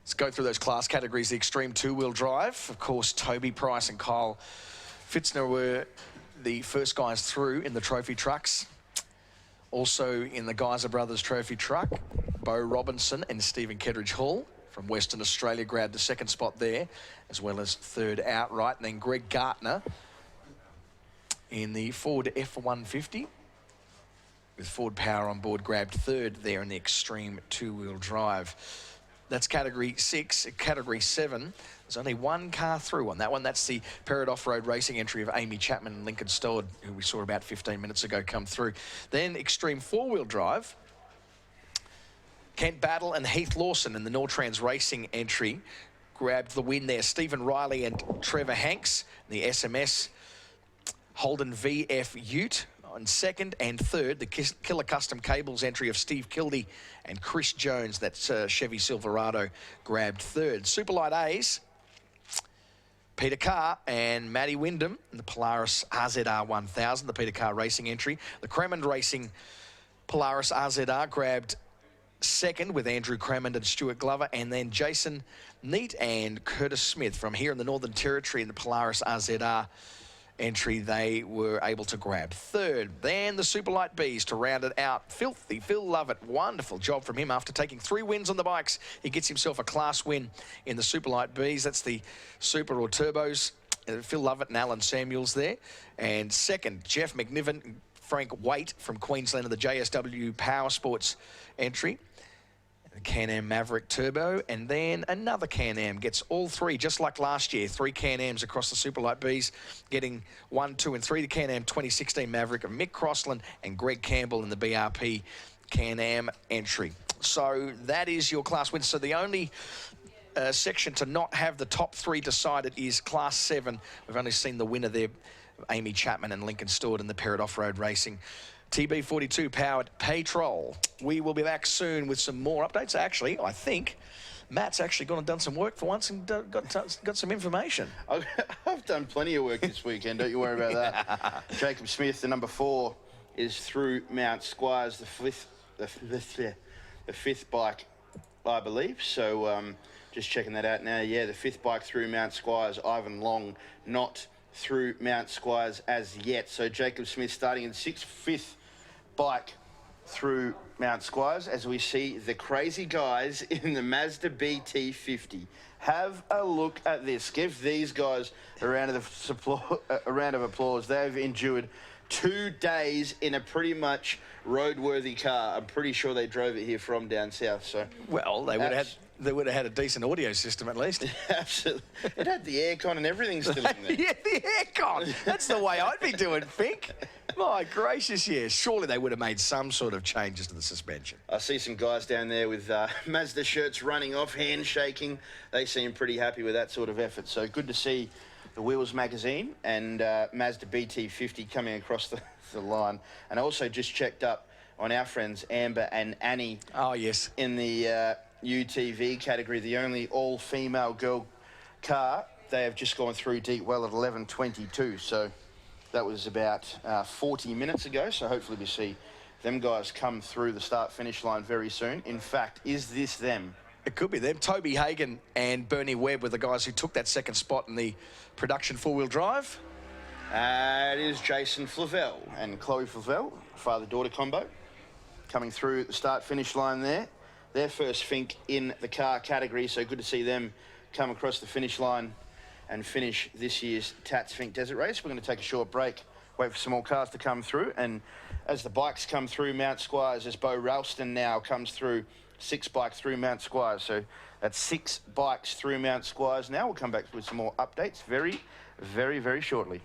Let's go through those class categories. The Extreme Two-Wheel Drive. Of course, Toby Price and Kyle Fitzner were the first guys through in the trophy trucks. Also in the Geyser Brothers trophy truck, Bo Robinson and Stephen Kedridge Hall from Western Australia grabbed the second spot there, as well as third outright. And then Greg Gartner in the Ford F-150 with Ford Power on board grabbed third there in the Extreme Two-Wheel Drive. That's category 6. Category 7, there's only one car through on that one. That's the Perrott Off-Road Racing entry of Amy Chapman and Lincoln Stodd, who we saw about 15 minutes ago come through. Then Extreme Four-Wheel Drive, Kent Battle and Heath Lawson in the Nortrans Racing entry grabbed the win there. Stephen Riley and Trevor Hanks, the SMS Holden VF Ute on second, and third, the Killer Custom Cables entry of Steve Kildee and Chris Jones, that's Chevy Silverado, grabbed third. Superlight A's, Peter Carr and Matty Wyndham in the Polaris RZR 1000, the Peter Carr Racing entry. The Cremond Racing Polaris RZR grabbed second with Andrew Cremond and Stuart Glover, and then Jason Neat and Curtis Smith from here in the Northern Territory in the Polaris RZR entry, they were able to grab third. Then the Superlight Bs to round it out. Filthy Phil Lovett, wonderful job from him after taking 3 wins on the bikes. He gets himself a class win in the Superlight Bs. That's the Super or Turbos. Phil Lovett and Alan Samuels there. And second, Jeff McNiven, Frank Waite from Queensland in the JSW Power Sports entry. The Can-Am Maverick Turbo, and then another Can-Am gets all 3, just like last year. 3 Can-Ams across the Superlight Bs, getting 1, 2, and 3. The Can-Am 2016 Maverick of Mick Crossland and Greg Campbell in the BRP Can-Am entry. So that is your class win. So the only section to not have the top 3 decided is Class 7. We've only seen the winner there, Amy Chapman and Lincoln Stewart in the Perrott Off-Road Racing. TB42 powered Patrol. We will be back soon with some more updates. Actually, I think Matt's actually gone and done some work for once and got some information. I've done plenty of work this weekend, don't you worry about that. Jacob Smith, the number 4, is through Mount Squires, the fifth bike, I believe. So just checking that out now. Yeah, the 5th bike through Mount Squires. Ivan Long not through Mount Squires as yet. So Jacob Smith starting in 6th, 5th bike through Mount Squires as we see the crazy guys in the Mazda BT50. Have a look at this. Give these guys a round of applause. They've endured 2 days in a pretty much roadworthy car. I'm pretty sure they drove it here from down south. So well, they would have had a decent audio system at least. Absolutely. It had the aircon and everything still in there. Yeah, the aircon. That's the way I'd be doing, Fink. My gracious, yeah. Surely they would have made some sort of changes to the suspension. I see some guys down there with Mazda shirts running off, handshaking. They seem pretty happy with that sort of effort. So good to see the Wheels magazine and Mazda BT50 coming across the line. And I also just checked up on our friends Amber and Annie. Oh, yes. In the UTV category, the only all-female girl car. They have just gone through deep well at 11:22. So that was about 40 minutes ago. So hopefully we see them guys come through the start-finish line very soon. In fact, is this them? It could be them. Toby Hagan and Bernie Webb were the guys who took that 2nd spot in the production 4-wheel drive. It is Jason Flavelle and Chloe Flavelle, father-daughter combo, coming through the start-finish line there. Their first Fink in the car category, so good to see them come across the finish line and finish this year's Tatts Finke Desert Race. We're going to take a short break, wait for some more cars to come through, and as the bikes come through Mount Squires, as Bo Ralston now comes through 6 bikes through Mount Squires. So that's 6 bikes through Mount Squires now. We'll come back with some more updates very, very, very shortly.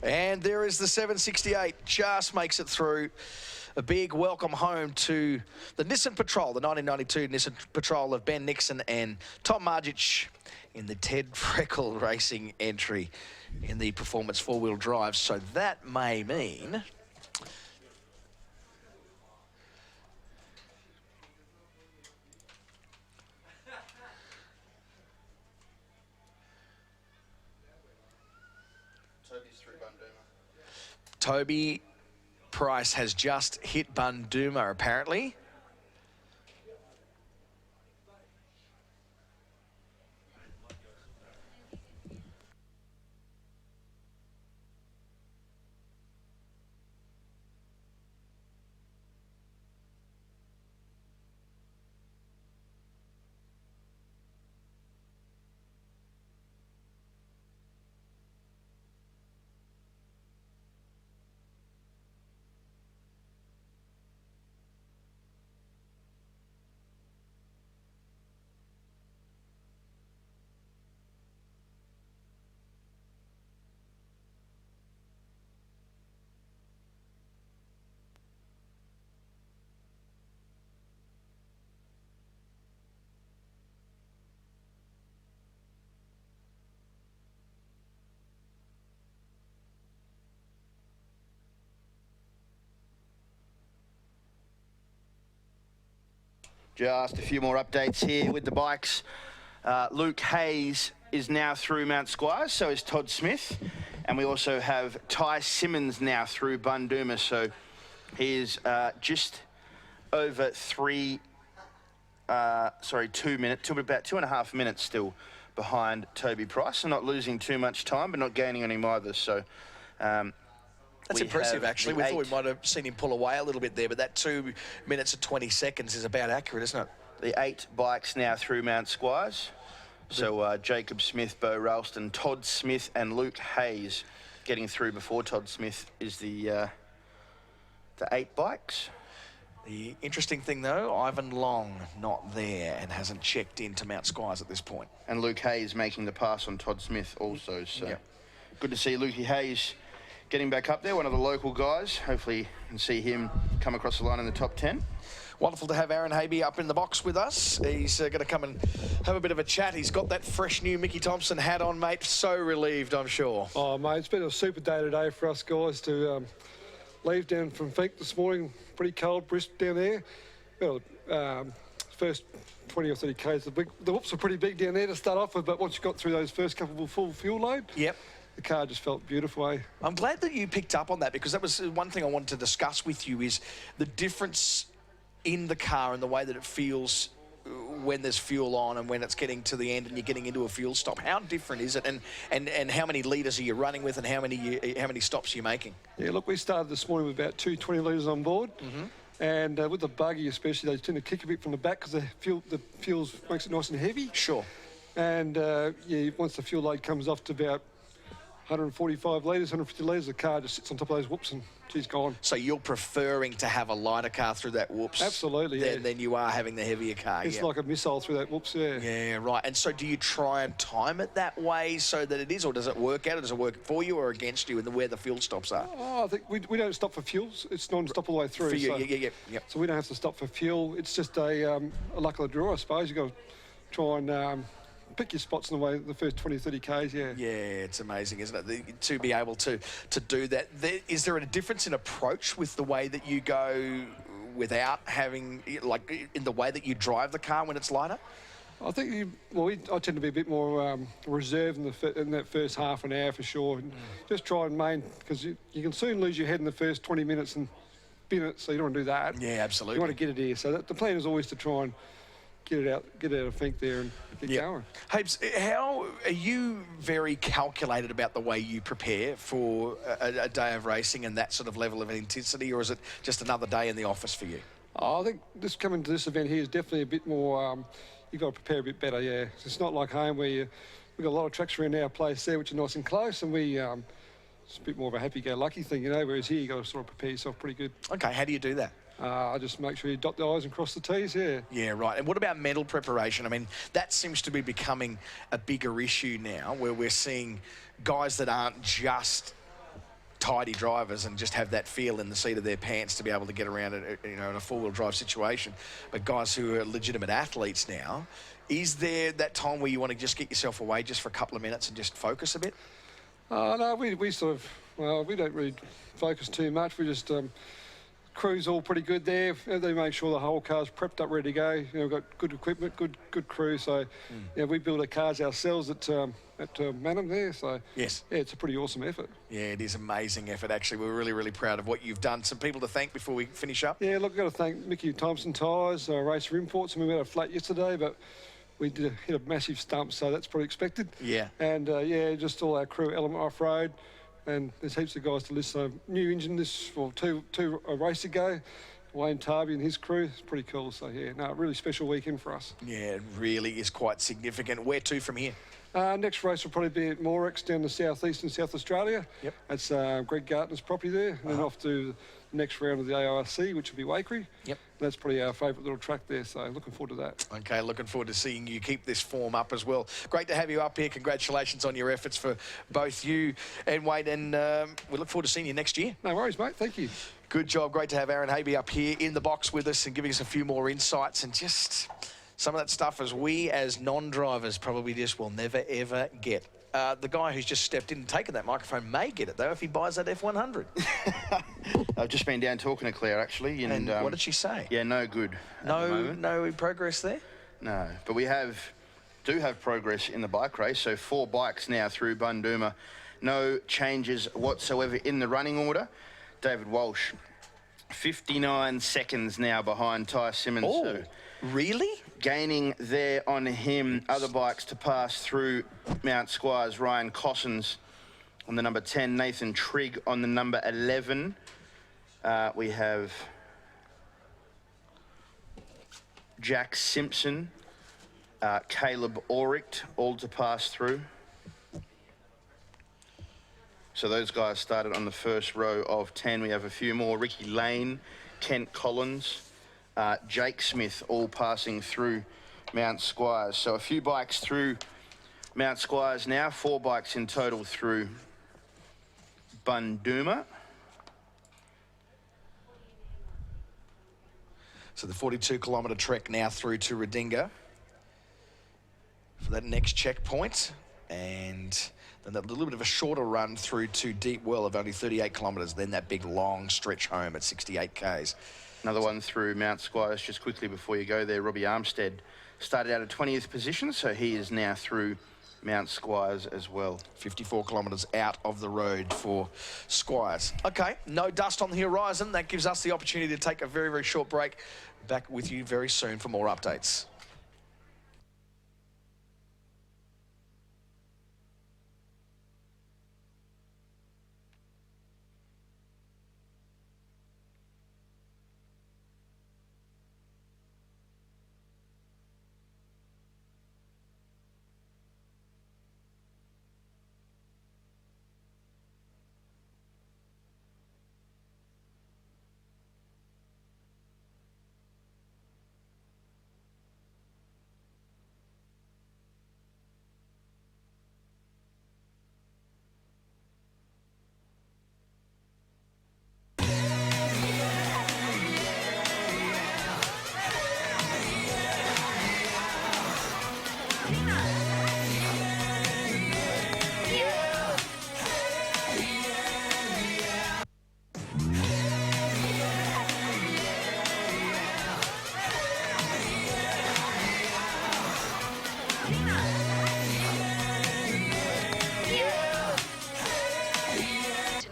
And there is the 768, just makes it through. A big welcome home to the Nissan Patrol, the 1992 Nissan Patrol of Ben Nixon and Tom Margic in the Ted Freckle Racing entry in the Performance four-wheel drive. So that may mean... Toby Price has just hit Bunduma, apparently. Just a few more updates here with the bikes. Luke Hayes is now through Mount Squires, so is Todd Smith. And we also have Ty Simmons now through Bunduma, so he is just over 2 minutes, about 2.5 minutes still behind Toby Price. So not losing too much time, but not gaining on him either. So that's impressive, actually. We thought we might have seen him pull away a little bit there, but that 2 minutes and 20 seconds is about accurate, isn't it? The 8 bikes now through Mount Squires. So Jacob Smith, Bo Ralston, Todd Smith and Luke Hayes getting through before Todd Smith is the 8 bikes. The interesting thing, though, Ivan Long not there and hasn't checked into Mount Squires at this point. And Luke Hayes making the pass on Todd Smith also. So good to see Lukey Hayes getting back up there, one of the local guys. Hopefully you can see him come across the line in the top 10. Wonderful to have Aaron Habe up in the box with us. He's going to come and have a bit of a chat. He's got that fresh new Mickey Thompson hat on, mate. So relieved, I'm sure. Oh, mate, it's been a super day today for us guys to leave down from Finke this morning. Pretty cold, brisk down there. Well, first 20 or 30 k's, the whoops were pretty big down there to start off with, but once you got through those first couple of full fuel load, the car just felt beautiful, eh? I'm glad that you picked up on that, because that was one thing I wanted to discuss with you, is the difference in the car and the way that it feels when there's fuel on and when it's getting to the end and you're getting into a fuel stop. How different is it, and how many litres are you running with, and how many stops are you making? Yeah, look, we started this morning with about 220 litres on board. And with the buggy especially, they tend to kick a bit from the back because the fuel makes it nice and heavy. Sure. And yeah, once the fuel load comes off to about 145 litres, 150 litres, the car just sits on top of those whoops and she's gone. So you're preferring to have a lighter car through that whoops? Absolutely, yeah. Than you are having the heavier car, It's like a missile through that whoops, yeah. Yeah, right. And so do you try and time it that way so that it is, or does it work out, or does it work for you or against you, and where the fuel stops are? Oh, I think we don't stop for fuels. It's non-stop all the way through. For you, so, yeah. So we don't have to stop for fuel. It's just a luck of the draw, I suppose. You've got to try and pick your spots in the way the first 20, 30 Ks, yeah. Yeah, it's amazing, isn't it, to be able to do that. Is there a difference in approach with the way that you go without having, like, in the way that you drive the car when it's lighter? I think, I tend to be a bit more reserved in that first half an hour for sure. And just try and because you can soon lose your head in the first 20 minutes and bin it, so you don't want to do that. Yeah, absolutely. You want to get it here. So the plan is always to try and get it out of Finke there and get going. Habes, how are you very calculated about the way you prepare for a day of racing and that sort of level of intensity, or is it just another day in the office for you? I think coming to this event here is definitely a bit more, you've got to prepare a bit better, yeah. It's not like home where we've got a lot of tracks around our place there which are nice and close, and it's a bit more of a happy-go-lucky thing, you know, whereas here you've got to sort of prepare yourself pretty good. Okay, how do you do that? I just make sure you dot the I's and cross the T's, yeah. Yeah, right. And what about mental preparation? I mean, that seems to be becoming a bigger issue now, where we're seeing guys that aren't just tidy drivers and just have that feel in the seat of their pants to be able to get around it, in a four-wheel drive situation. But guys who are legitimate athletes now, is there that time where you want to just get yourself away just for a couple of minutes and just focus a bit? No, we sort of, well, we don't really focus too much. We just crew's all pretty good there. They make sure the whole car's prepped up, ready to go. We've got good equipment, good crew. So, we build our cars ourselves at Manham there. So, yes, yeah, it's a pretty awesome effort. Yeah, it is amazing effort. Actually, we're really, really proud of what you've done. Some people to thank before we finish up. Yeah, look, I've got to thank Mickey Thompson Tyres, Racer Imports. I mean, we had a flat yesterday, but we hit a massive stump, so that's probably expected. Yeah. And just all our crew, Element Off-Road. And there's heaps of guys to list. So new engine two a race ago. Wayne Tarby and his crew. It's pretty cool. So yeah, really special weekend for us. Yeah, it really is quite significant. Where to from here? Next race will probably be at Morex down the southeast in South Australia. Yep. That's Greg Gartner's property there. And then off to the next round of the ARC, which will be Wakery. Yep. That's probably our favourite little track there, so looking forward to that. Okay, looking forward to seeing you keep this form up as well. Great to have you up here. Congratulations on your efforts for both you and Wade, and we look forward to seeing you next year. No worries, mate. Thank you. Good job. Great to have Aaron Habe up here in the box with us and giving us a few more insights and just some of that stuff as we as non-drivers probably just will never, ever get. The guy who's just stepped in and taken that microphone may get it, though, if he buys that F100. I've just been down talking to Claire, actually. And what did she say? Yeah, no good. No progress there? No, but we do have progress in the bike race. So 4 bikes now through Bundooma. No changes whatsoever in the running order. David Walsh, 59 seconds now behind Ty Simmons. Oh, so really? Gaining there on him. Other bikes to pass through Mount Squires. Ryan Cossins on the number 10. Nathan Trigg on the number 11. We have Jack Simpson, Caleb Auricht, all to pass through. So those guys started on the first row of 10. We have a few more. Ricky Lane, Kent Collins, Jake Smith, all passing through Mount Squires. So a few bikes through Mount Squires now. 4 bikes in total through Bundooma. So the 42-kilometre trek now through to Redinga for that next checkpoint, and then that little bit of a shorter run through to Deep Well of only 38 kilometres, then that big long stretch home at 68 k's. Another one through Mount Squires just quickly before you go there. Robbie Armstead started out at 20th position, so he is now through Mount Squires as well. 54 kilometres out of the road for Squires. Okay, no dust on the horizon. That gives us the opportunity to take a very, very short break. Back with you very soon for more updates.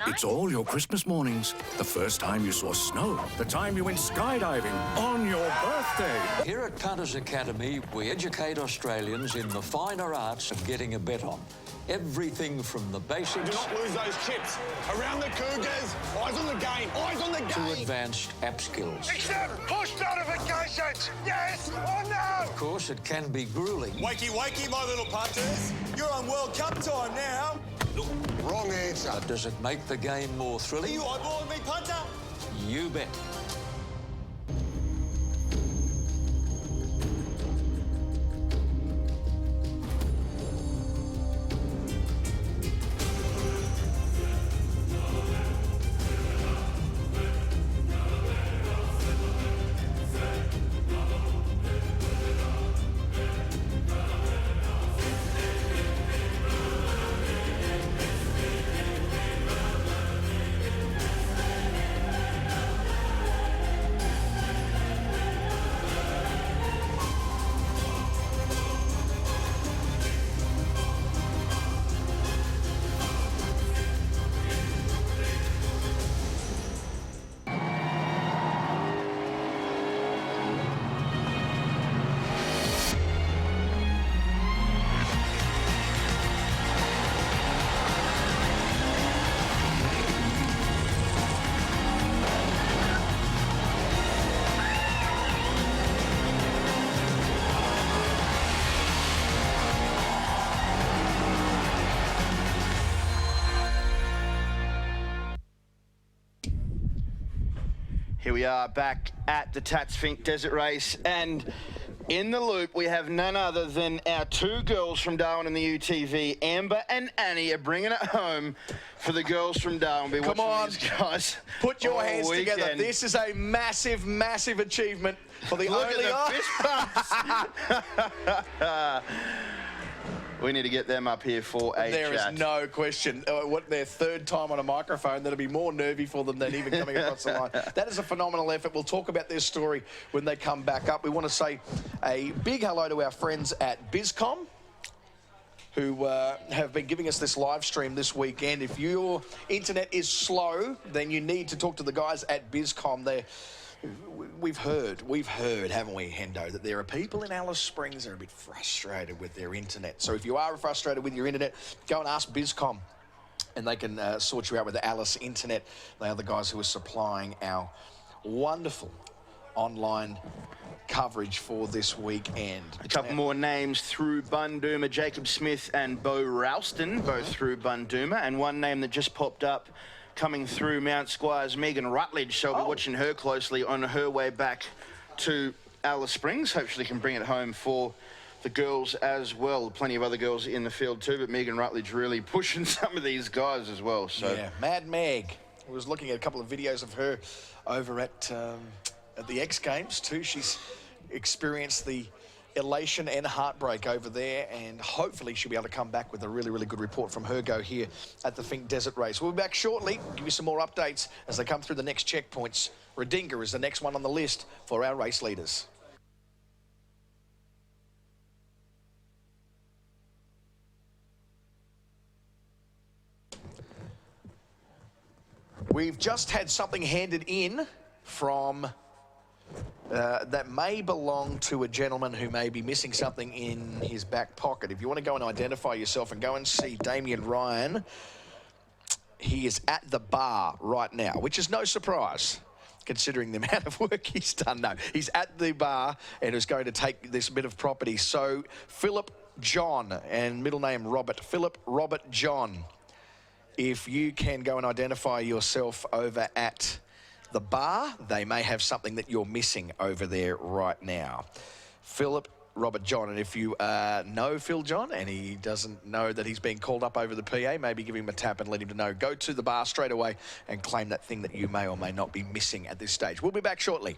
It's all your Christmas mornings. The first time you saw snow. The time you went skydiving on your birthday. Here at Punters Academy, we educate Australians in the finer arts of getting a bet on. Everything from the basics... Do not lose those chips. Around the Cougars. Eyes on the game. Eyes on the game. ...to advanced app skills. Accept push notifications. Yes or no? Of course, it can be grueling. Wakey, wakey, my little punters. You're on World Cup time now. Wrong answer. But does it make the game more Are thrilling? you eyeballing me, punter? You bet. Here we are back at the Tatts Finke Desert Race, and in the loop we have none other than our two girls from Darwin in the UTV. Amber and Annie are bringing it home for the girls from Darwin. Come on, these guys. Put your all hands together. weekend. This is a massive, massive achievement for the Look only... at the fist bumps. We need to get them up here for a There chat. is no question. What their third time on a microphone, that'll be more nervy for them than even coming across the line. That is a phenomenal effort. We'll talk about their story when they come back up. We want to say a big hello to our friends at BizCom, who have been giving us this live stream this weekend. If your internet is slow, then you need to talk to the guys at BizCom. We've heard, haven't we, Hendo, that there are people in Alice Springs that are a bit frustrated with their internet. So if you are frustrated with your internet, go and ask BizCom, and they can sort you out with the Alice Internet. They are the guys who are supplying our wonderful online coverage for this weekend. A couple more names through Bundooma: Jacob Smith and Bo Ralston, both through Bundooma, and one name that just popped up coming through Mount Squire's Megan Rutledge, so I'll be watching her closely on her way back to Alice Springs. Hopefully can bring it home for the girls as well. Plenty of other girls in the field too, but Megan Rutledge really pushing some of these guys as well. So yeah, Mad Meg. I was looking at a couple of videos of her over at the X Games too. She's experienced the elation and heartbreak over there, and hopefully she'll be able to come back with a really, really good report from her go here at the Finke Desert Race. We'll be back shortly, give you some more updates as they come through the next checkpoints. Redinga is the next one on the list for our race leaders. We've just had something handed in from that may belong to a gentleman who may be missing something in his back pocket. If you want to go and identify yourself and go and see Damien Ryan, he is at the bar right now, which is no surprise considering the amount of work he's done. No, he's at the bar and is going to take this bit of property. So Philip John, and middle name Robert, Philip Robert John, if you can go and identify yourself over at the bar, they may have something that you're missing over there right now. Philip Robert John, and if you know Phil John and he doesn't know that he's being called up over the PA, maybe give him a tap and let him know. Go to the bar straight away and claim that thing that you may or may not be missing at this stage. We'll be back shortly.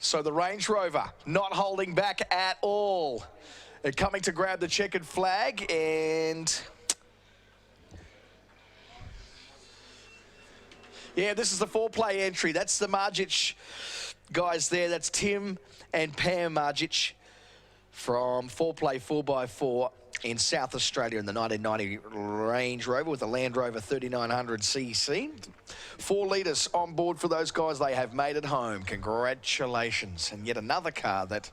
So the Range Rover not holding back at all. They're coming to grab the checkered flag, and yeah, this is the four-play entry. That's the Margic guys there. That's Tim and Pam Margic from 4-play 4x4. in South Australia in the 1990 Range Rover with the Land Rover 3900cc. 4 litres on board for those guys. They have made it home. Congratulations. And yet another car that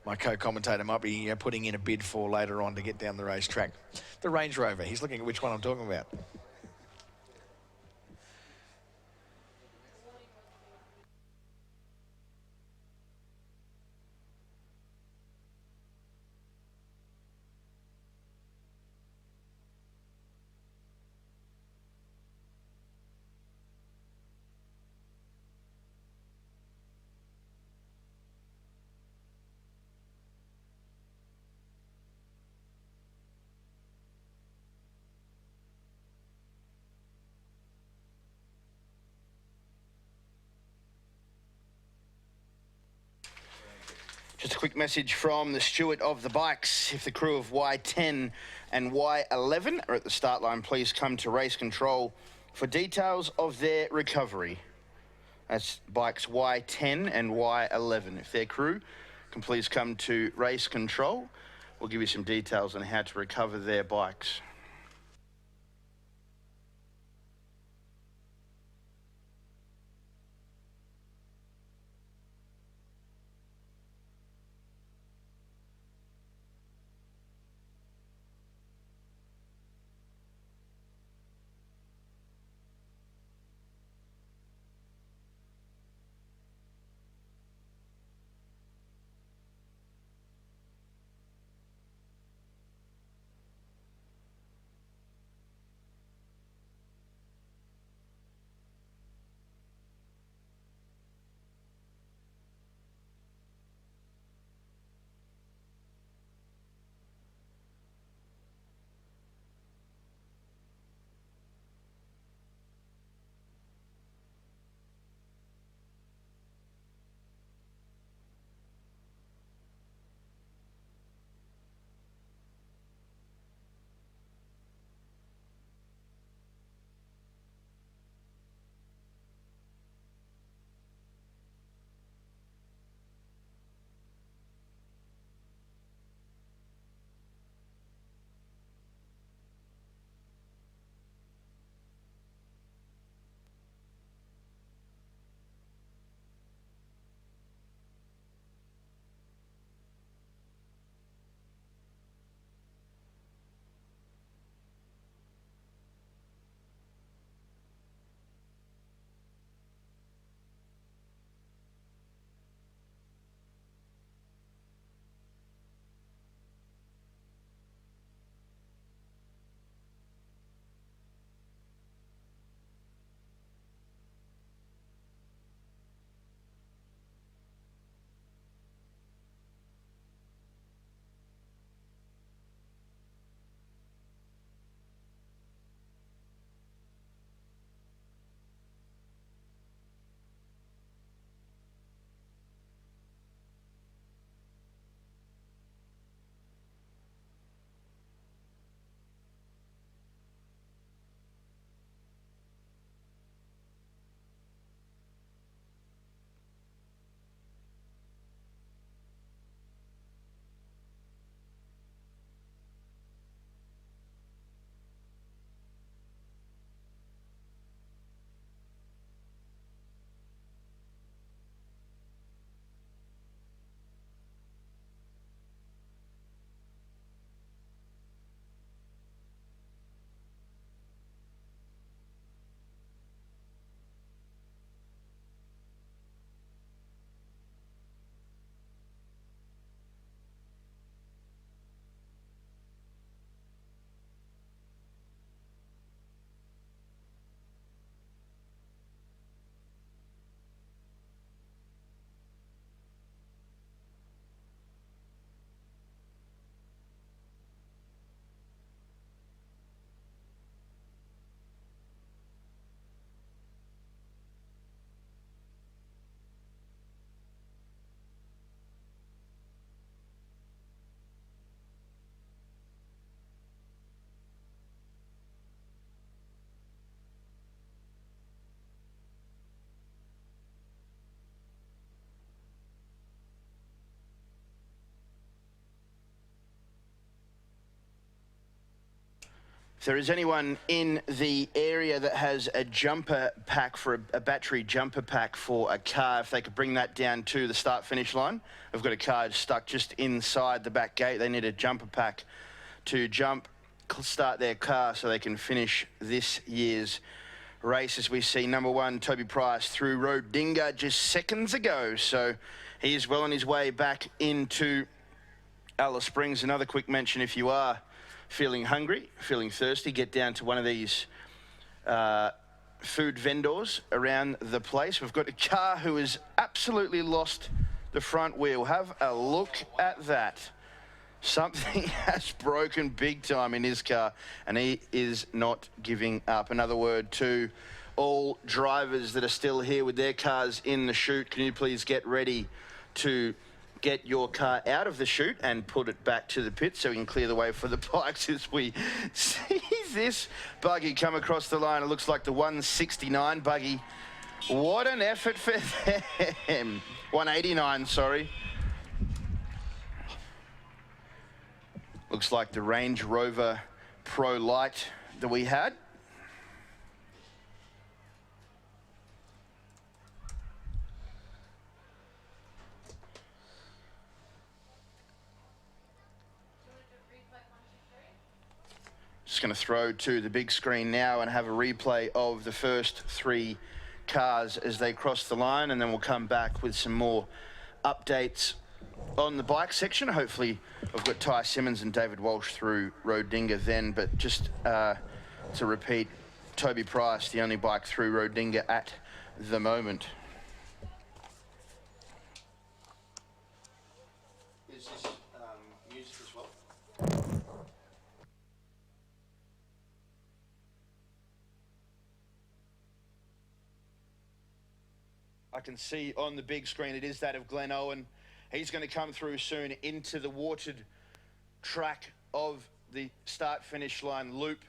my co-commentator might be putting in a bid for later on to get down the racetrack. The Range Rover. He's looking at which one I'm talking about. Just a quick message from the steward of the bikes. If the crew of Y10 and Y11 are at the start line, please come to race control for details of their recovery. That's bikes Y10 and Y11. If their crew can please come to race control, we'll give you some details on how to recover their bikes. there is anyone in the area that has a jumper pack for a battery jumper pack for a car, if they could bring that down to the start-finish line. We've got a car stuck just inside the back gate. They need a jumper pack to start their car so they can finish this year's race. As we see number 1, Toby Price, through Rodinga just seconds ago. So he is well on his way back into Alice Springs. Another quick mention, if you are feeling hungry, feeling thirsty, get down to one of these food vendors around the place. We've got a car who has absolutely lost the front wheel. Have a look at that. Something has broken big time in his car, and he is not giving up. Another word to all drivers that are still here with their cars in the chute. Can you please get ready to get your car out of the chute and put it back to the pit so we can clear the way for the bikes as we see this buggy come across the line. It looks like the 169 buggy. What an effort for them. 189, sorry. Looks like the Range Rover Pro Light that we had. Just going to throw to the big screen now and have a replay of the first 3 cars as they cross the line, and then we'll come back with some more updates on the bike section. Hopefully I've got Ty Simmons and David Walsh through Rodinga then, but just to repeat, Toby Price, the only bike through Rodinga at the moment. Is this music as well? I can see on the big screen it is that of Glenn Owen. He's going to come through soon into the watered track of the start-finish line loop.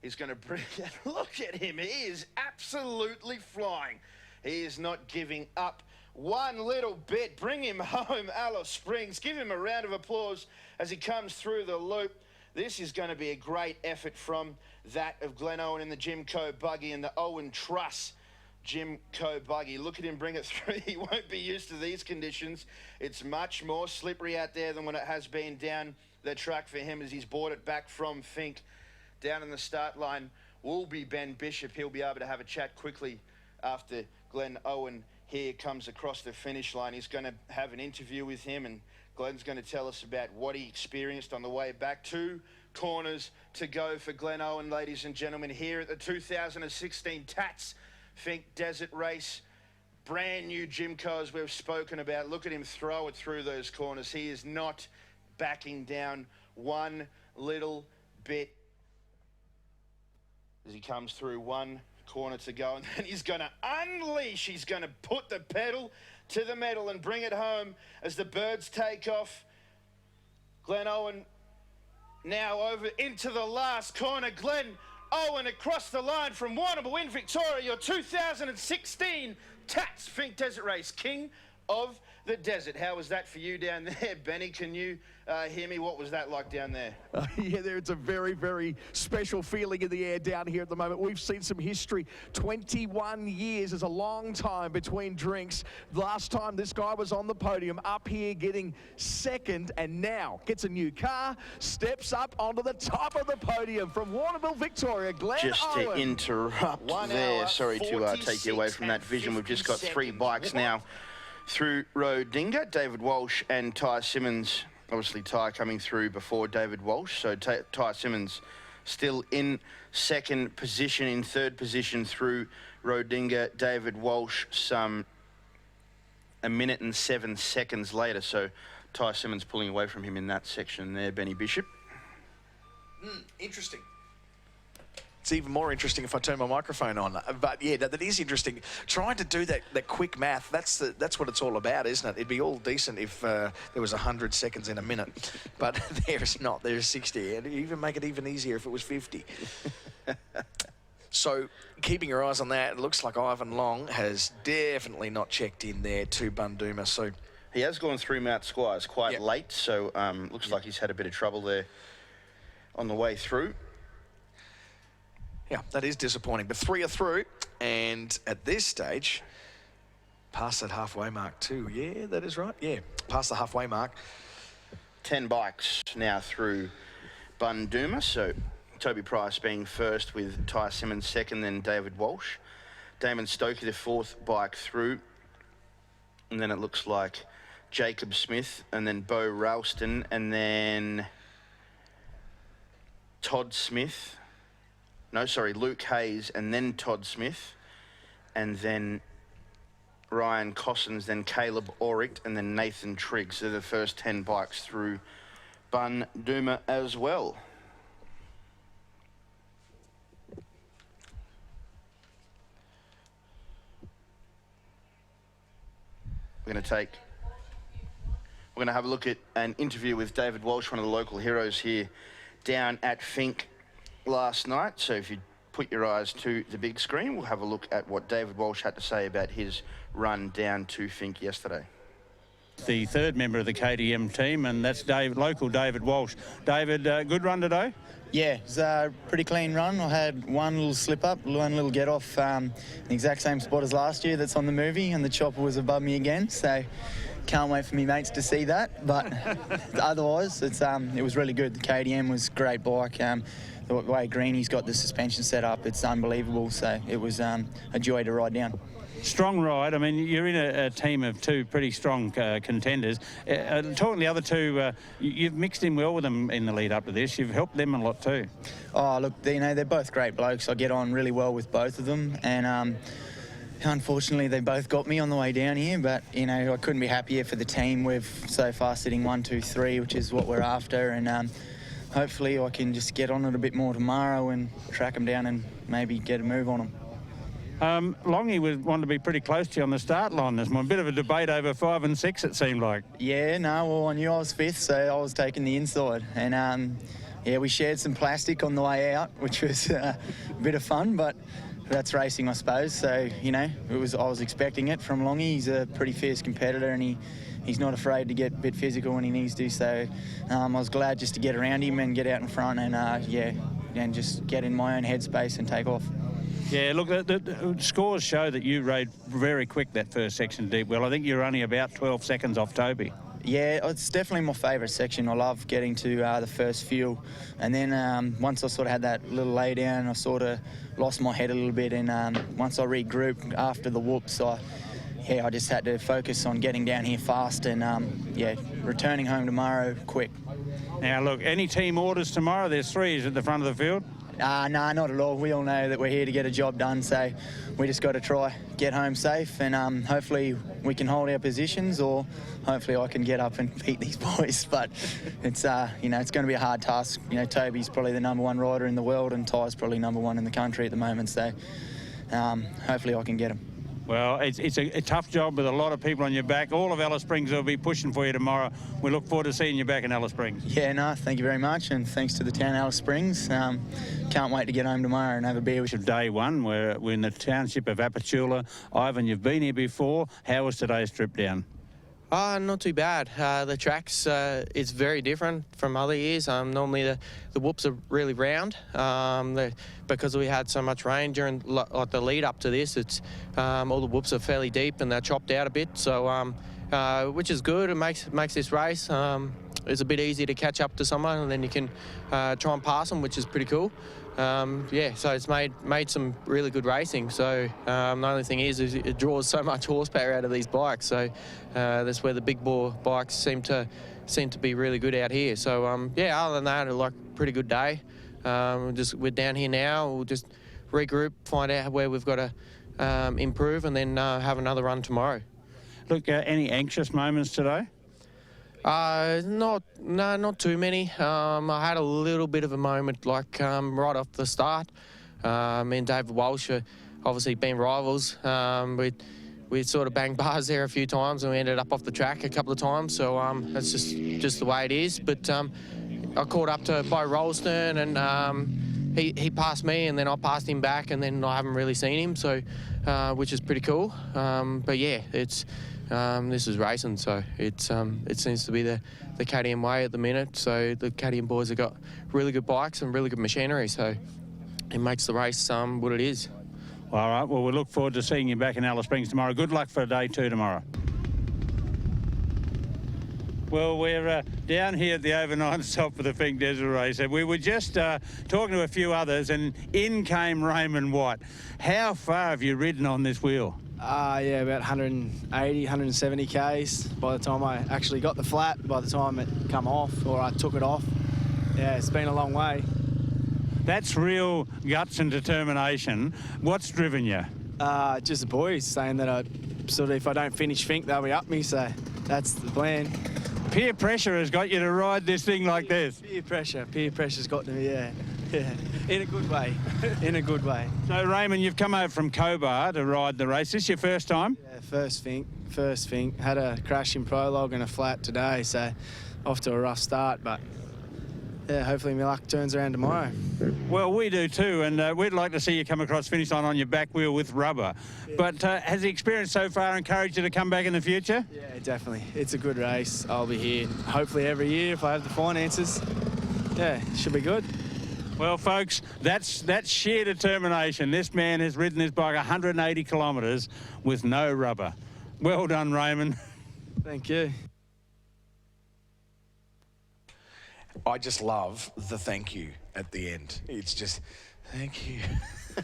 He's going to bring it. Look at him. He is absolutely flying. He is not giving up one little bit. Bring him home, Alice Springs. Give him a round of applause as he comes through the loop. This is going to be a great effort from that of Glenn Owen in the Jimco buggy and the Owen Truss Jimco buggy. Look at him bring it through. He won't be used to these conditions. It's much more slippery out there than when it has been down the track for him as he's brought it back from Finke. Down in the start line will be Ben Bishop. He'll be able to have a chat quickly after Glenn Owen here comes across the finish line. He's going to have an interview with him, and Glenn's going to tell us about what he experienced on the way back. 2 corners to go for Glenn Owen, ladies and gentlemen, here at the 2016 Tatts Finke Desert Race. Brand new Jimco, as we've spoken about. Look at him throw it through those corners. He is not backing down one little bit as he comes through 1 corner to go, and then he's going to unleash. He's going to put the pedal to the metal and bring it home as the birds take off. Glenn Owen now over into the last corner. Glenn Owen across the line from Warrnambool in Victoria, your 2016 Tatts Finke Desert Race, King of the Desert. How was that for you down there, Benny? Can you hear me? What was that like down there? Yeah, it's a very, very special feeling in the air down here at the moment. We've seen some history. 21 years is a long time between drinks. Last time this guy was on the podium up here getting second, and now gets a new car, steps up onto the top of the podium from Warrnambool, Victoria, Glenn Just Owen. to interrupt there, sorry to take you away from that vision. We've just got 3 bikes now through Rodinga. David Walsh and Ty Simmons. Obviously, Ty coming through before David Walsh. So Ty Simmons still in second position, in third position through Rodinga. David Walsh some 1 minute and 7 seconds later. So Ty Simmons pulling away from him in that section there, Benny Bishop. Interesting. It's even more interesting if I turn my microphone on. But yeah, that is interesting. Trying to do that quick math, that's what it's all about, isn't it? It'd be all decent if there was 100 seconds in a minute. But there's not. There's 60. And even make it even easier if it was 50. So keeping your eyes on that, it looks like Ivan Long has definitely not checked in there to Bunduma. So he has gone through Mount Squires quite late. So looks like he's had a bit of trouble there on the way through. Yeah, that is disappointing. But 3 are through, and at this stage, past that halfway mark too. Yeah, that is right. Yeah, past the halfway mark. 10 bikes now through Bundooma. So Toby Price being first with Ty Simmons second, then David Walsh. Damon Stokey, the 4th bike through. And then it looks like Jacob Smith, and then Bo Ralston, and then Todd Smith. No, sorry, Luke Hayes, and then Todd Smith. And then Ryan Cossins, then Caleb Oricht, and then Nathan Triggs. They're the first 10 bikes through Bundooma as well. We're going to have a look at an interview with David Walsh, one of the local heroes here down at Finke last night. So if you put your eyes to the big screen, we'll have a look at what David Walsh had to say about his run down to Finke yesterday. The third member of the KTM team, and that's local David Walsh. David, good run today? Yeah, it was a pretty clean run. I had one little slip up, one little get off, the exact same spot as last year that's on the movie, and the chopper was above me again, so can't wait for me mates to see that. But otherwise, it was really good. The KTM was a great bike. The way Greeny's got the suspension set up, it's unbelievable, so it was a joy to ride down. Strong ride. I mean, you're in a team of two pretty strong contenders. Talking the other two, you've mixed in well with them in the lead up to this. You've helped them a lot too. Oh, look, they're both great blokes. I get on really well with both of them, and unfortunately, they both got me on the way down here, but, I couldn't be happier for the team. We're so far sitting 1, 2, 3, which is what we're after, and hopefully I can just get on it a bit more tomorrow and track them down and maybe get a move on them. Longy wanted to be pretty close to you on the start line this morning. A bit of a debate over 5 and 6, it seemed like. Yeah, no, well, I knew I was 5th, so I was taking the inside. And, yeah, we shared some plastic on the way out, which was a bit of fun, but that's racing, I suppose. So, I was expecting it from Longy. He's a pretty fierce competitor, and he's not afraid to get a bit physical when he needs to. So I was glad just to get around him and get out in front and, and just get in my own headspace and take off. Yeah, look, the scores show that you rode very quick that first section deep well. I think you're only about 12 seconds off Toby. Yeah, it's definitely my favourite section. I love getting to the first few. And then once I sort of had that little lay down, I sort of lost my head a little bit. And once I regrouped after the whoops, I just had to focus on getting down here fast and, returning home tomorrow quick. Now, look, any team orders tomorrow? There's 3 at the front of the field. No, not at all. We all know that we're here to get a job done, so we just got to try get home safe, and hopefully we can hold our positions, or hopefully I can get up and beat these boys. But it's it's going to be a hard task. Toby's probably the #1 rider in the world, and Ty's probably #1 in the country at the moment. So hopefully I can get him. Well, it's a tough job with a lot of people on your back. All of Alice Springs will be pushing for you tomorrow. We look forward to seeing you back in Alice Springs. Yeah, no, thank you very much, and thanks to the town Alice Springs. Can't wait to get home tomorrow and have a beer with you. Day one, we're in the township of Apachula. Ivan, you've been here before. How was today's trip down? Not too bad. The tracks, it's very different from other years. Normally the whoops are really round. Because we had so much rain during the lead up to this, it's all the whoops are fairly deep and they're chopped out a bit. So, which is good. It makes this race. It's a bit easier to catch up to someone, and then you can try and pass them, which is pretty cool. So it's made some really good racing. So the only thing is it draws so much horsepower out of these bikes. So that's where the big bore bikes seem to be really good out here. So other than that, like pretty good day. We're down here now. We'll just regroup, find out where we've got to improve, and then have another run tomorrow. Look, any anxious moments today? Not too many. I had a little bit of a moment, right off the start. Me and David Walsh are obviously been rivals. We sort of banged bars there a few times, and we ended up off the track a couple of times. So that's just the way it is. But I caught up to Bo Ralston, and he passed me, and then I passed him back, and then I haven't really seen him. So which is pretty cool. But yeah, it's. This is racing, so it seems to be the KTM way at the minute. So the KTM boys have got really good bikes and really good machinery. So makes the race what it is. All right, well, we look forward to seeing you back in Alice Springs tomorrow. Good luck for day 2 tomorrow. Well, we're down here at the overnight stop for the Finke Desert Race, and we were just talking to a few others, and in came Raymond White. How far have you ridden on this wheel? Yeah, about 180, 170 Ks by the time I actually got the flat, by the time it come off, or I took it off. Yeah, it's been a long way. That's real guts and determination. What's driven you? Just the boys saying that if I don't finish Finke, they'll be up me, so that's the plan. Peer pressure has got you to ride this thing like this. Peer pressure's got to me, yeah. In a good way, in a good way. So, Raymond, you've come over from Cobar to ride the race. This your first time? Yeah, first Finke. Had a crash in prologue and a flat today, so off to a rough start, but yeah, hopefully my luck turns around tomorrow. Well, we do too, and we'd like to see you come across finish line on your back wheel with rubber. Yeah. But has the experience so far encouraged you to come back in the future? Yeah, definitely. It's a good race. I'll be here hopefully every year if I have the finances. Yeah, should be good. Well, folks, that's sheer determination. This man has ridden this bike 180 kilometres with no rubber. Well done, Raymond. Thank you. I just love the thank you at the end. It's just, thank you.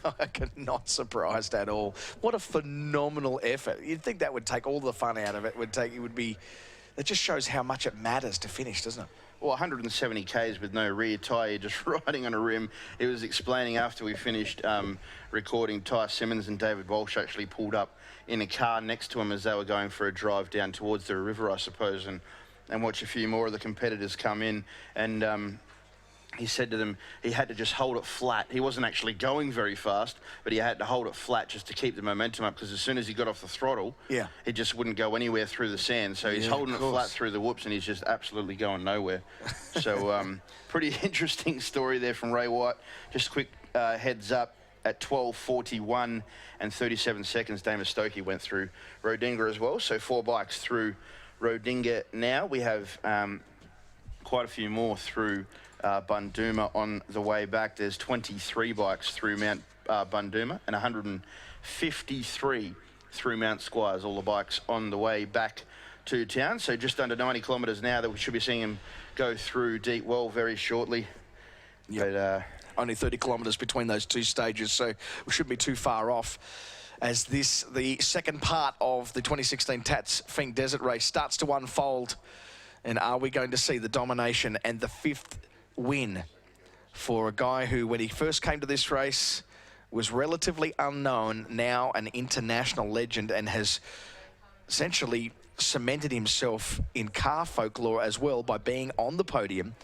I'm not surprised at all. What a phenomenal effort. You'd think that would take all the fun out of it. It just shows how much it matters to finish, doesn't it? Well, 170 Ks with no rear tyre, just riding on a rim. He was explaining after we finished recording, Ty Simmons and David Walsh actually pulled up in a car next to him as they were going for a drive down towards the river, I suppose, and watch a few more of the competitors come in. And he said to them he had to just hold it flat. He wasn't actually going very fast, but he had to hold it flat just to keep the momentum up, because as soon as he got off the throttle, it just wouldn't go anywhere through the sand. So he's holding it flat through the whoops, and he's just absolutely going nowhere. So pretty interesting story there from Ray White. Just a quick heads up, at 12:41 and 37 seconds, Damon Stokey went through Rodinga as well. So 4 bikes through Rodinga now. We have quite a few more through Bundooma on the way back. There's 23 bikes through Mount Bundooma and 153 through Mount Squires, all the bikes on the way back to town. So just under 90 kilometres now that we should be seeing him go through Deep Well very shortly. Yep. But, only 30 kilometres between those two stages, so we shouldn't be too far off as the second part of the 2016 Tatts Finke Desert Race starts to unfold. And are we going to see the domination and the 5th win for a guy who, when he first came to this race, was relatively unknown, now an international legend, and has essentially cemented himself in car folklore as well by being on the podium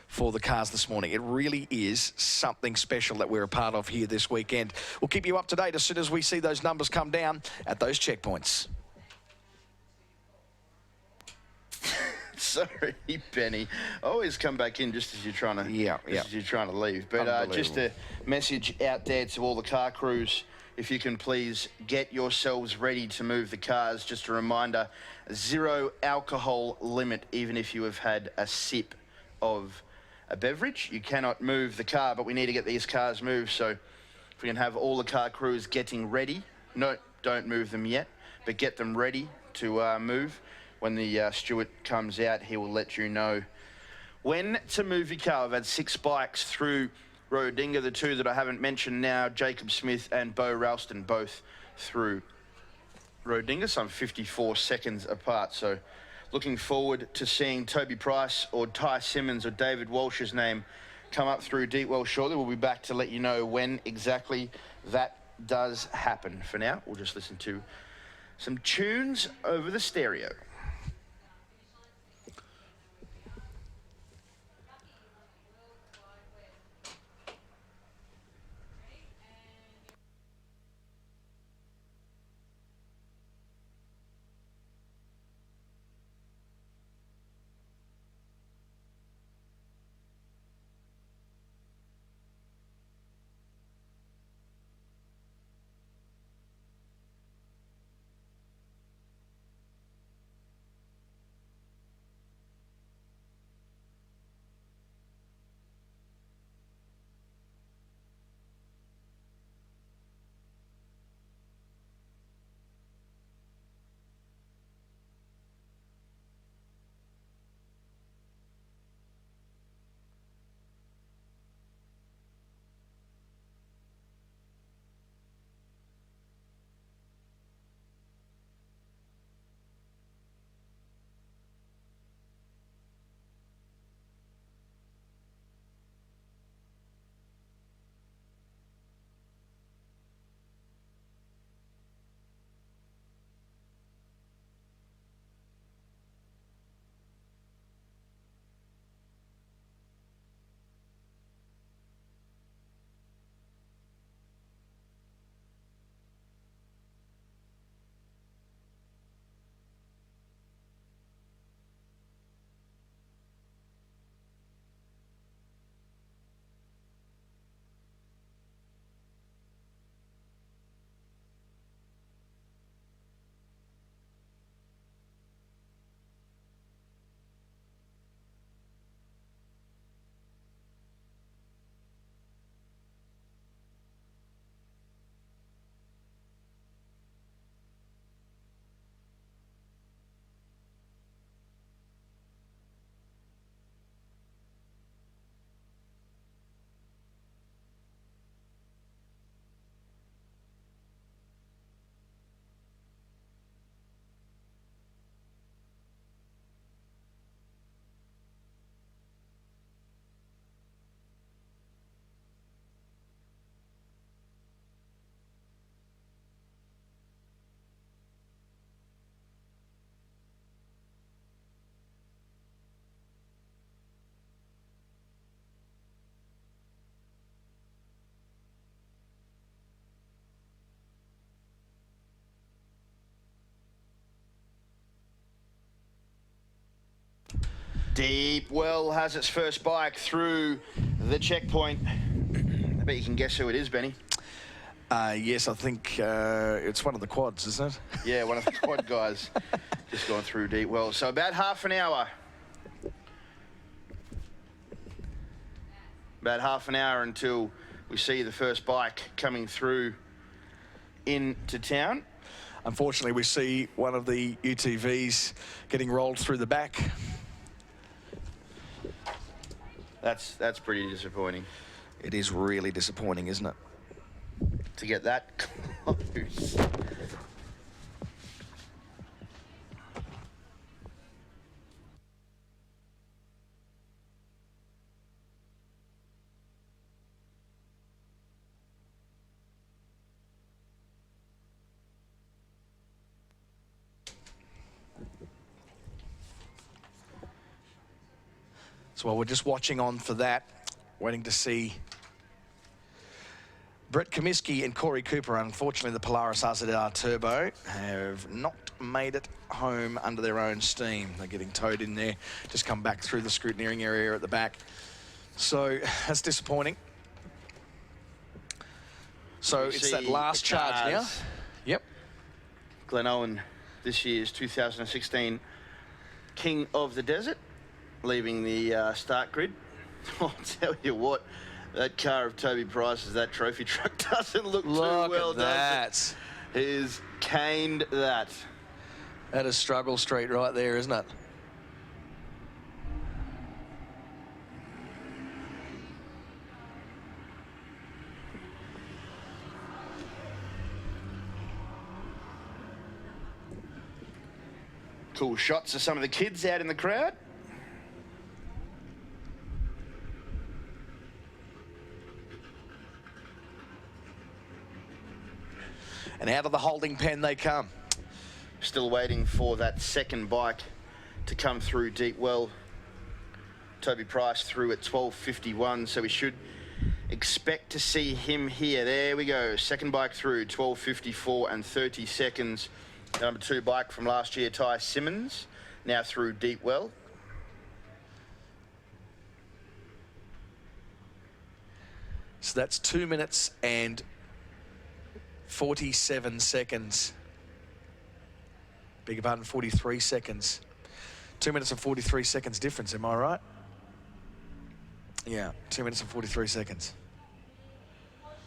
for the cars this morning. It really is something special that we're a part of here this weekend. We'll keep you up to date as soon as we see those numbers come down at those checkpoints. Sorry, Benny. Always come back in just as you're trying to as you're trying to leave. But just a message out there to all the car crews: if you can please get yourselves ready to move the cars. Just a reminder: 0 alcohol limit, even if you have had a sip of a beverage. You cannot move the car, but we need to get these cars moved. So if we can have all the car crews getting ready. No, don't move them yet, but get them ready to move. When the steward comes out, he will let you know when to move your car. I've had 6 bikes through Rodinga. The 2 that I haven't mentioned now, Jacob Smith and Bo Ralston, both through Rodinga, some 54 seconds apart. So looking forward to seeing Toby Price or Ty Simmons or David Walsh's name come up through Deepwell shortly. We'll be back to let you know when exactly that does happen. For now, we'll just listen to some tunes over the stereo. Deep Well has its first bike through the checkpoint. I bet you can guess who it is, Benny. Yes, I think it's one of the quads, isn't it? Yeah, one of the quad guys just gone through Deep Well. So about half an hour. About half an hour until we see the first bike coming through into town. Unfortunately, we see one of the UTVs getting rolled through the back. That's pretty disappointing. It is really disappointing, isn't it? To get that close. So while we're just watching on for that, waiting to see Brett Comiskey and Corey Cooper. Unfortunately, the Polaris RZR Turbo have not made it home under their own steam. They're getting towed in there, just come back through the scrutineering area at the back. So that's disappointing. So it's that last charge now. Yep. Glen Owen, this year's 2016 King of the Desert, leaving the start grid. I'll tell you what, that car of Toby Price's, that trophy truck doesn't look too well, does it? He's caned that. That is struggle street right there, isn't it? Cool shots of some of the kids out in the crowd. And out of the holding pen they come. Still waiting for that second bike to come through Deep Well. Toby Price through at 12:51, so we should expect to see him here. There we go, second bike through, 12:54 and 30 seconds. Number 2 bike from last year, Ty Simmons, now through Deep Well. So that's 2 minutes and 47 seconds. Beg your pardon, 43 seconds. 2 minutes and 43 seconds difference, am I right? Yeah, 2 minutes and 43 seconds.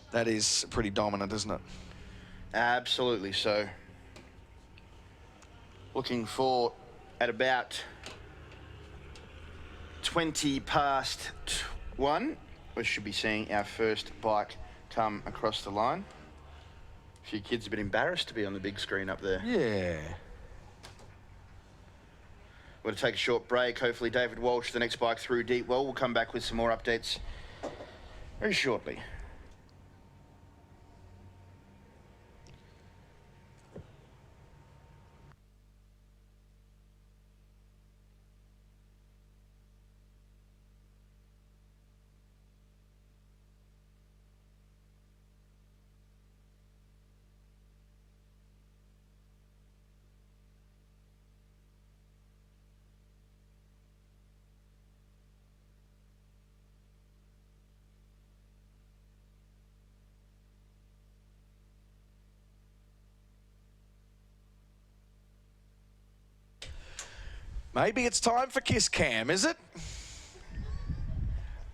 That is pretty dominant, isn't it? Absolutely so. Looking for at about 20 past 1, we should be seeing our first bike come across the line. A few kids a bit embarrassed to be on the big screen up there. Yeah. We're going to take a short break. Hopefully David Walsh, the next bike through Deep Well, will come back with some more updates very shortly. Maybe it's time for Kiss Cam, is it?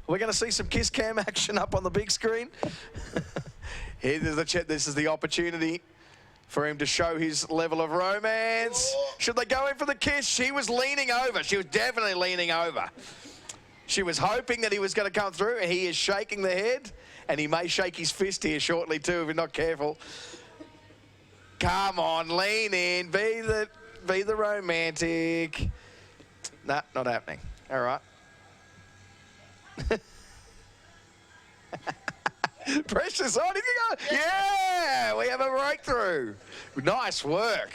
We're going to see some Kiss Cam action up on the big screen. This is the opportunity for him to show his level of romance. Should they go in for the kiss? She was leaning over. She was definitely leaning over. She was hoping that he was going to come through, and he is shaking the head, and he may shake his fist here shortly too if you're not careful. Come on, lean in, be the romantic. Nah, not happening. All right. Pressure's on. Yeah, we have a breakthrough. Nice work.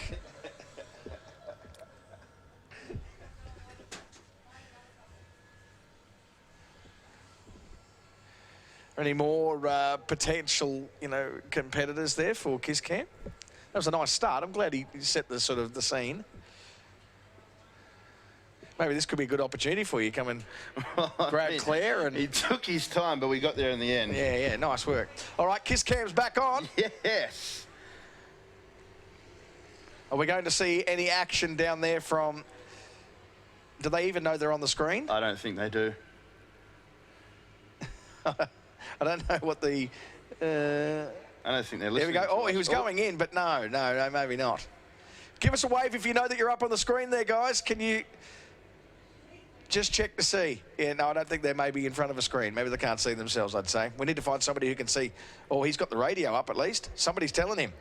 Any more potential, competitors there for Kiss Cam? That was a nice start. I'm glad he set the scene. Maybe this could be a good opportunity for you. Come and grab Claire. And he took his time, but we got there in the end. Yeah, nice work. All right, Kiss Cam's back on. Yes. Are we going to see any action down there from... Do they even know they're on the screen? I don't think they do. I don't know what the... I don't think they're listening. There we go. Oh, he was going in, but no, maybe not. Give us a wave if you know that you're up on the screen there, guys. Can you just check to see? Yeah, no, I don't think they're maybe in front of a screen. Maybe they can't see themselves, I'd say. We need to find somebody who can see. Oh, he's got the radio up at least. Somebody's telling him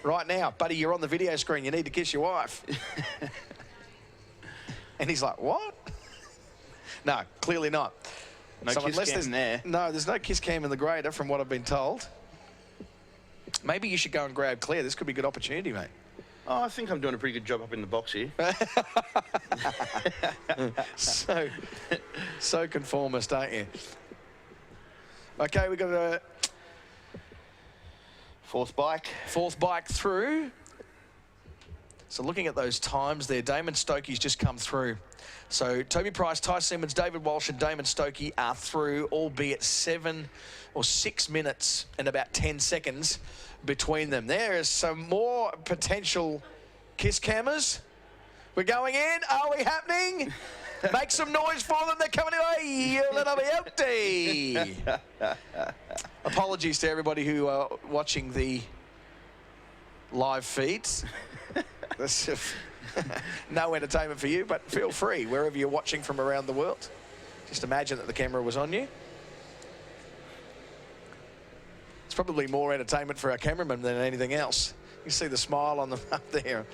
right now, buddy, you're on the video screen. You need to kiss your wife. And he's like, what? No, clearly not. No kiss cam there. No, there's no kiss cam in the grader from what I've been told. Maybe you should go and grab Claire. This could be a good opportunity, mate. Oh, I think I'm doing a pretty good job up in the box here. so conformist, aren't you? Okay, we've got a... Fourth bike through. So looking at those times there, Damon Stokey's just come through. So Toby Price, Ty Simmons, David Walsh and Damon Stokey are through, albeit 7 or 6 minutes and about 10 seconds between them. There is some more potential kiss cammers. We're going in. Are we happening? Make some noise for them. They're coming away. A little bit empty. Apologies to everybody who are watching the live feeds. No entertainment for you, but feel free wherever you're watching from around the world. Just imagine that the camera was on you. It's probably more entertainment for our cameraman than anything else. You see the smile on them up there.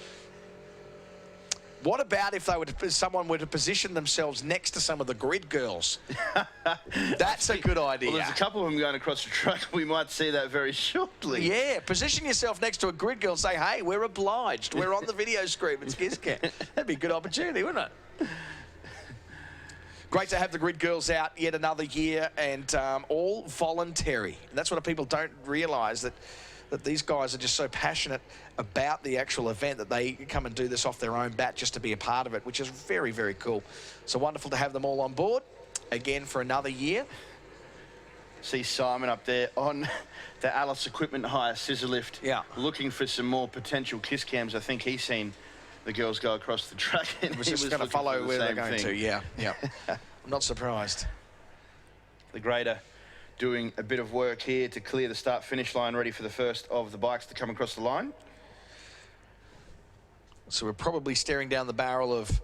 What about if someone were to position themselves next to some of the grid girls? That's a good idea. Well, there's a couple of them going across the track. We might see that very shortly. Yeah, position yourself next to a grid girl and say, hey, we're obliged. We're on the video screen. It's Kiss Cam. That'd be a good opportunity, wouldn't it? Great to have the grid girls out yet another year, and all voluntary. And that's what people don't realise, that these guys are just so passionate about the actual event that they come and do this off their own bat just to be a part of it, which is very, very cool. So wonderful to have them all on board again for another year. See Simon up there on the Alice Equipment Hire scissor lift. Yeah. Looking for some more potential kiss cams. I think he's seen the girls go across the track. And he was just going to follow where they're going to. Yeah. I'm not surprised. The grader doing a bit of work here to clear the start-finish line, ready for the first of the bikes to come across the line. So we're probably staring down the barrel of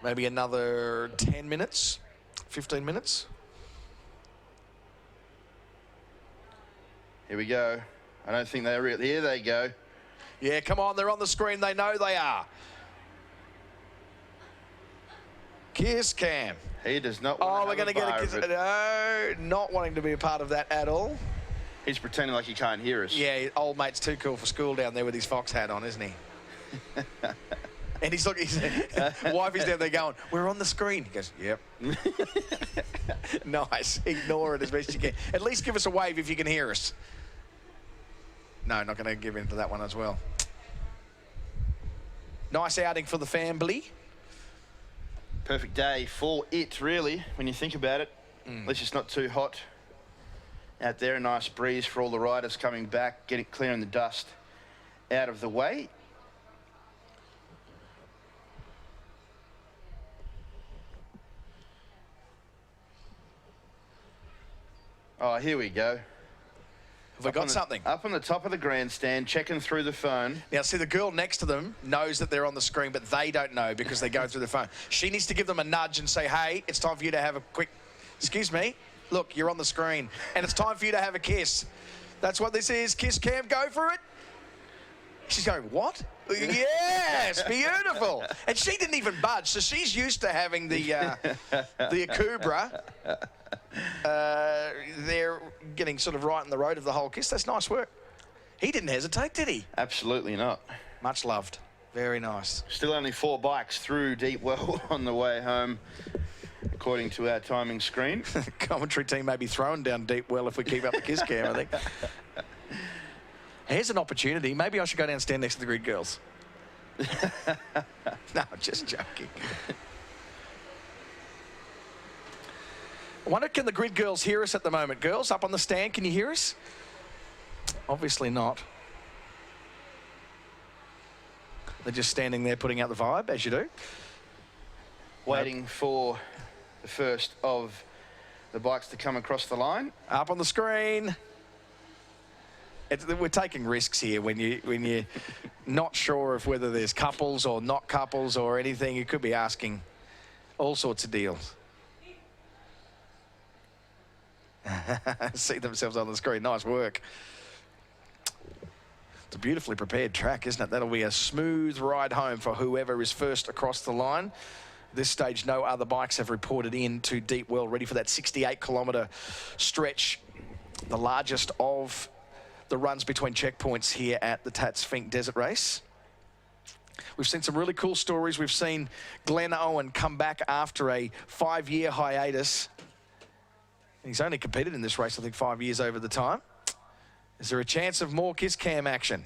maybe another 10 minutes, 15 minutes. Here we go. I don't think they're real. Here they go. Yeah, come on, they're on the screen. They know they are. Kiss Cam. He does not want we're going to get a kiss. No, not wanting to be a part of that at all. He's pretending like he can't hear us. Yeah, old mate's too cool for school down there with his fox hat on, isn't he? And he's looking, wife is down there going, we're on the screen. He goes, yep. Nice. Ignore it as best you can. At least give us a wave if you can hear us. No, not going to give in to that one as well. Nice outing for the family. Perfect day for it, really, when you think about it. At least it's not too hot out there. A nice breeze for all the riders coming back, clearing the dust out of the way. Oh, here we go. Have we got something? Up on the top of the grandstand, checking through the phone. Now, see, the girl next to them knows that they're on the screen, but they don't know because they're going through the phone. She needs to give them a nudge and say, hey, it's time for you to have a quick... Excuse me? Look, you're on the screen. And it's time for you to have a kiss. That's what this is. Kiss Cam, go for it. She's going, what? Yes, beautiful. And she didn't even budge, so she's used to having the Akubra. They're getting sort of right in the road of the whole kiss. That's nice work. He didn't hesitate, did he? Absolutely not. Much loved. Very nice. Still only 4 bikes through Deepwell on the way home, according to our timing screen. Commentary team may be thrown down Deepwell if we keep up the kiss cam, I think. Here's an opportunity. Maybe I should go down and stand next to the grid girls. No, just joking. I wonder, can the grid girls hear us at the moment? Girls, up on the stand, can you hear us? Obviously not. They're just standing there putting out the vibe, as you do. Waiting for the first of the bikes to come across the line. Up on the screen. We're taking risks here when you're not sure of whether there's couples or not couples or anything. You could be asking all sorts of deals. See themselves on the screen. Nice work. It's a beautifully prepared track, isn't it? That'll be a smooth ride home for whoever is first across the line. This stage, no other bikes have reported in to Deep Well, ready for that 68-kilometre stretch, the largest of the runs between checkpoints here at the Tatts Finke Desert Race. We've seen some really cool stories. We've seen Glenn Owen come back after a 5-year hiatus. He's only competed in this race, I think, 5 years over the time. Is there a chance of more kiss cam action?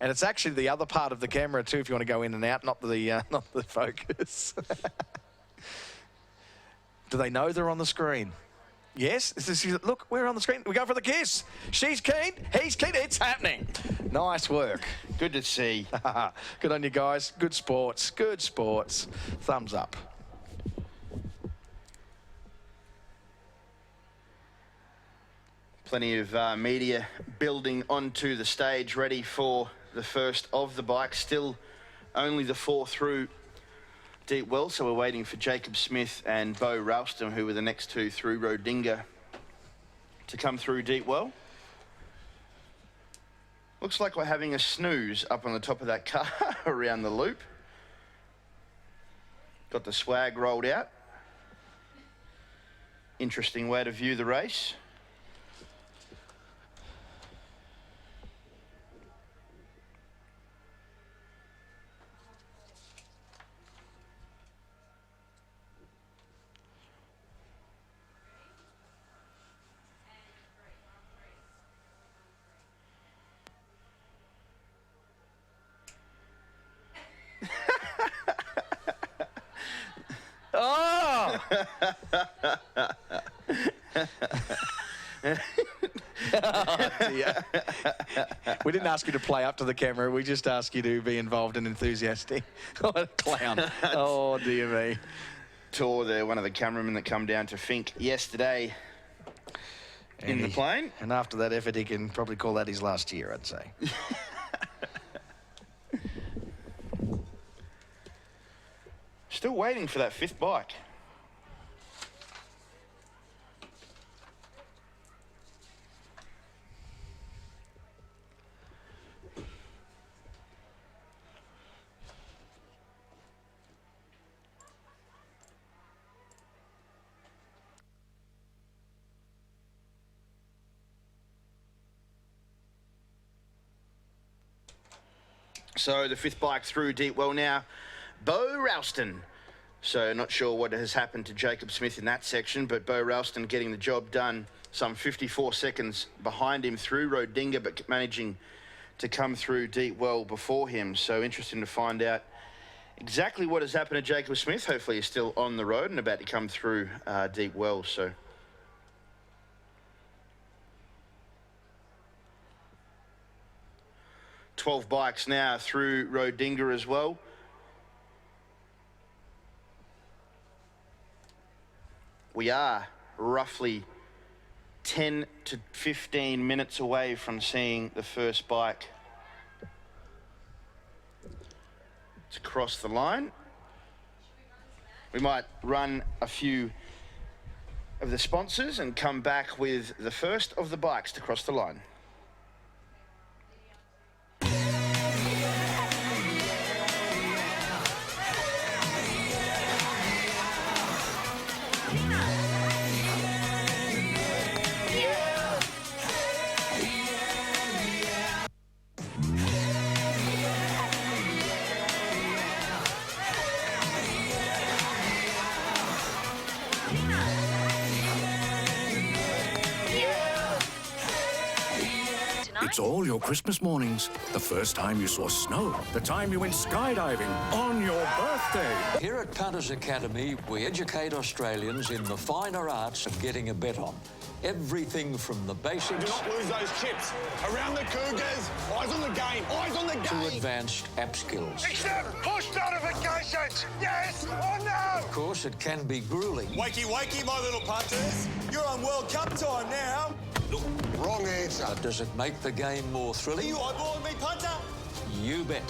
And it's actually the other part of the camera too, if you want to go in and out, not the focus. Do they know they're on the screen? Yes? Look, we're on the screen. We go for the kiss. She's keen. He's keen. It's happening. Nice work. Good to see. Good on you guys. Good sports. Good sports. Thumbs up. Plenty of media building onto the stage, ready for the first of the bikes. Still only the 4 through Deep Well, so we're waiting for Jacob Smith and Bo Ralston, who were the next 2 through Rodinga, to come through Deep Well. Looks like we're having a snooze up on the top of that car around the loop. Got the swag rolled out. Interesting way to view the race. Oh! Oh, dear. We didn't ask you to play up to the camera. We just asked you to be involved and enthusiastic. What a clown. Oh, dear me. Tor, one of the cameramen that come down to Finke yesterday in the plane. And after that effort, he can probably call that his last year, I'd say. Still waiting for that 5th bike. So the 5th bike through Deep Well now, Bo Ralston. So not sure what has happened to Jacob Smith in that section, but Bo Ralston getting the job done, some 54 seconds behind him through Rodinga, but managing to come through Deep Well before him. So interesting to find out exactly what has happened to Jacob Smith. Hopefully he's still on the road and about to come through Deep Well. So 12 bikes now through Rodinga as well. We are roughly 10 to 15 minutes away from seeing the first bike to cross the line. We might run a few of the sponsors and come back with the first of the bikes to cross the line. It's all your Christmas mornings. The first time you saw snow. The time you went skydiving on your birthday. Here at Punters Academy, we educate Australians in the finer arts of getting a bet on. Everything from the basics... Do not lose those chips. Around the Cougars. Eyes on the game. Eyes on the game. ...to advanced app skills. Accept push notifications. Yes or no? Of course, it can be grueling. Wakey, wakey, my little punters. You're on World Cup time now. Look, wrong answer. But does it make the game more Are thrilling? you eyeballing me, punter? You bet.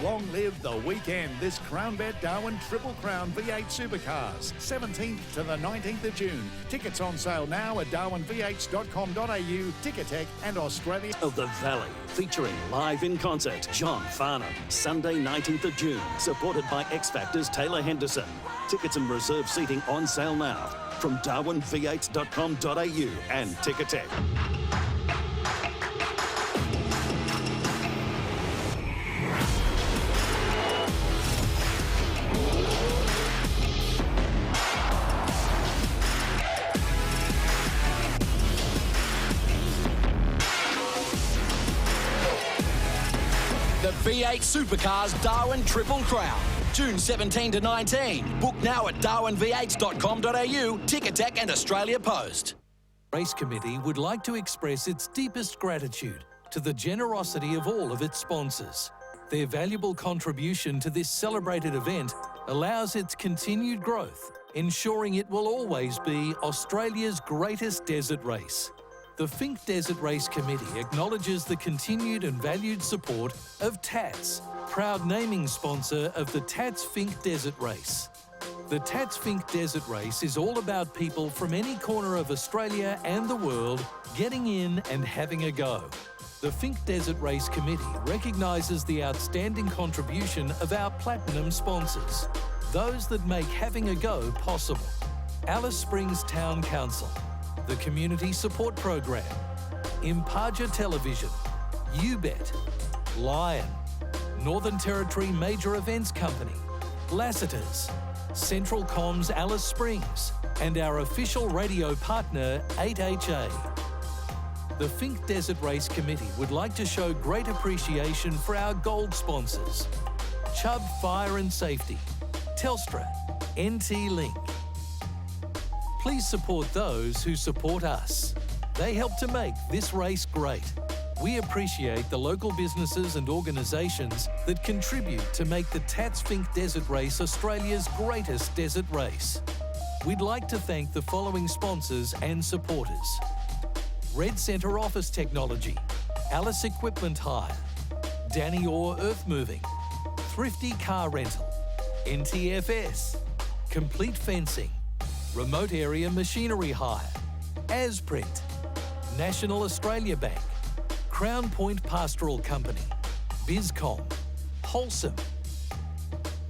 Long live the weekend. This CrownBet Darwin Triple Crown V8 Supercars, 17th to the 19th of June. Tickets on sale now at darwinvh.com.au, Ticketek and Australia. Of the Valley, featuring live in concert, John Farnham, Sunday 19th of June, supported by X Factor's Taylor Henderson. Tickets and reserve seating on sale now from darwinvh.com.au and Ticketek. V8 Supercars Darwin Triple Crown, June 17 to 19. Book now at darwinvh.com.au, Ticketek and Australia Post. Race Committee would like to express its deepest gratitude to the generosity of all of its sponsors. Their valuable contribution to this celebrated event allows its continued growth, ensuring it will always be Australia's greatest desert race. The Finke Desert Race Committee acknowledges the continued and valued support of Tatts, proud naming sponsor of the Tatts Finke Desert Race. The Tatts Finke Desert Race is all about people from any corner of Australia and the world getting in and having a go. The Finke Desert Race Committee recognises the outstanding contribution of our platinum sponsors, those that make having a go possible. Alice Springs Town Council, the Community Support Program, Impaja Television, UBet, Lion, Northern Territory Major Events Company, Lassiter's, Central Comms Alice Springs, and our official radio partner 8HA. The Finke Desert Race Committee would like to show great appreciation for our gold sponsors: Chubb Fire and Safety, Telstra, NT Link. Please support those who support us. They help to make this race great. We appreciate the local businesses and organisations that contribute to make the Tatts Finke Desert Race Australia's greatest desert race. We'd like to thank the following sponsors and supporters: Red Centre Office Technology, Alice Equipment Hire, Danny Orr Earth Moving, Thrifty Car Rental, NTFS, Complete Fencing, Remote Area Machinery Hire, Asprint, National Australia Bank, Crown Point Pastoral Company, BizCom, Wholesome,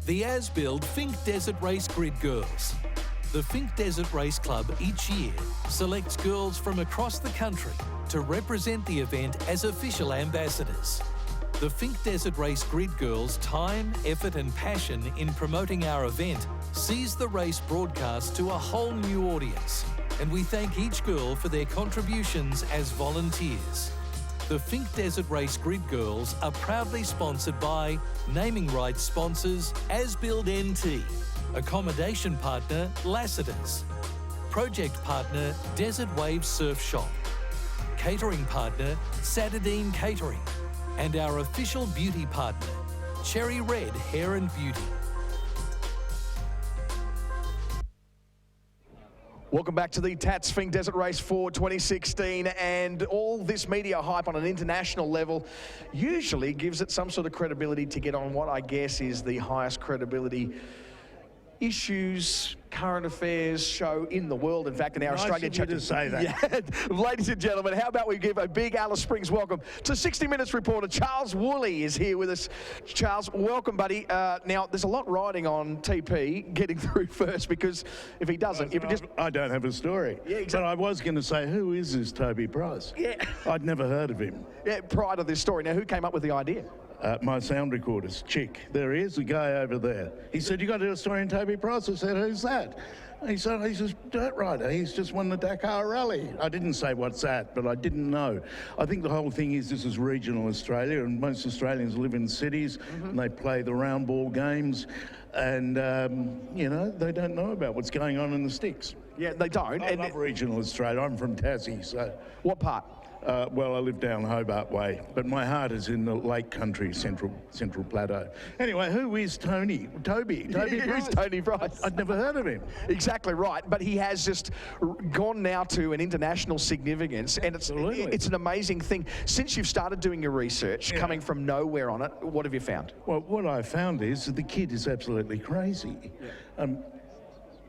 the As-Build Finke Desert Race Grid Girls. The Finke Desert Race Club each year selects girls from across the country to represent the event as official ambassadors. The Finke Desert Race Grid Girls' time, effort and passion in promoting our event sees the race broadcast to a whole new audience, and we thank each girl for their contributions as volunteers. The Finke Desert Race Grid Girls are proudly sponsored by naming rights sponsors Asbuild NT, accommodation partner Lassiter's, project partner Desert Wave Surf Shop, catering partner Satadine Catering, and our official beauty partner, Cherry Red Hair and Beauty. Welcome back to the Tatts Finke Desert Race 4 2016, and all this media hype on an international level usually gives it some sort of credibility to get on what I guess is the highest credibility issues, current affairs show in the world. In fact, in our Australian chapter. To say that. Yeah. Ladies and gentlemen, how about we give a big Alice Springs welcome to 60 Minutes reporter Charles Woolley is here with us. Charles, welcome, buddy. Now, there's a lot riding on TP getting through first, because if he doesn't, I don't have a story. Yeah, exactly. But I was going to say, who is this Toby Price? Yeah. I'd never heard of him. Yeah, prior to this story. Now, who came up with the idea? My sound recorder's chick. There he is, the guy over there. He said, you got to do a story on Toby Price. I said, who's that? He said, he's a dirt rider. He's just won the Dakar Rally. I didn't say what's that, but I didn't know. I think the whole thing is this is regional Australia, and most Australians live in cities, and they play the round ball games, and, you know, they don't know about what's going on in the sticks. Yeah, they don't. I love regional Australia. I'm from Tassie, so... What part? Well, I live down Hobart Way, but my heart is in the Lake Country, Central Plateau. Anyway, who is Toby? Toby Who's Tony Price? I'd never heard of him. Exactly right, but he has just gone now to an international significance, and it's an amazing thing. Since you've started doing your research, coming from nowhere on it, what have you found? Well, what I found is that the kid is absolutely crazy. Yeah.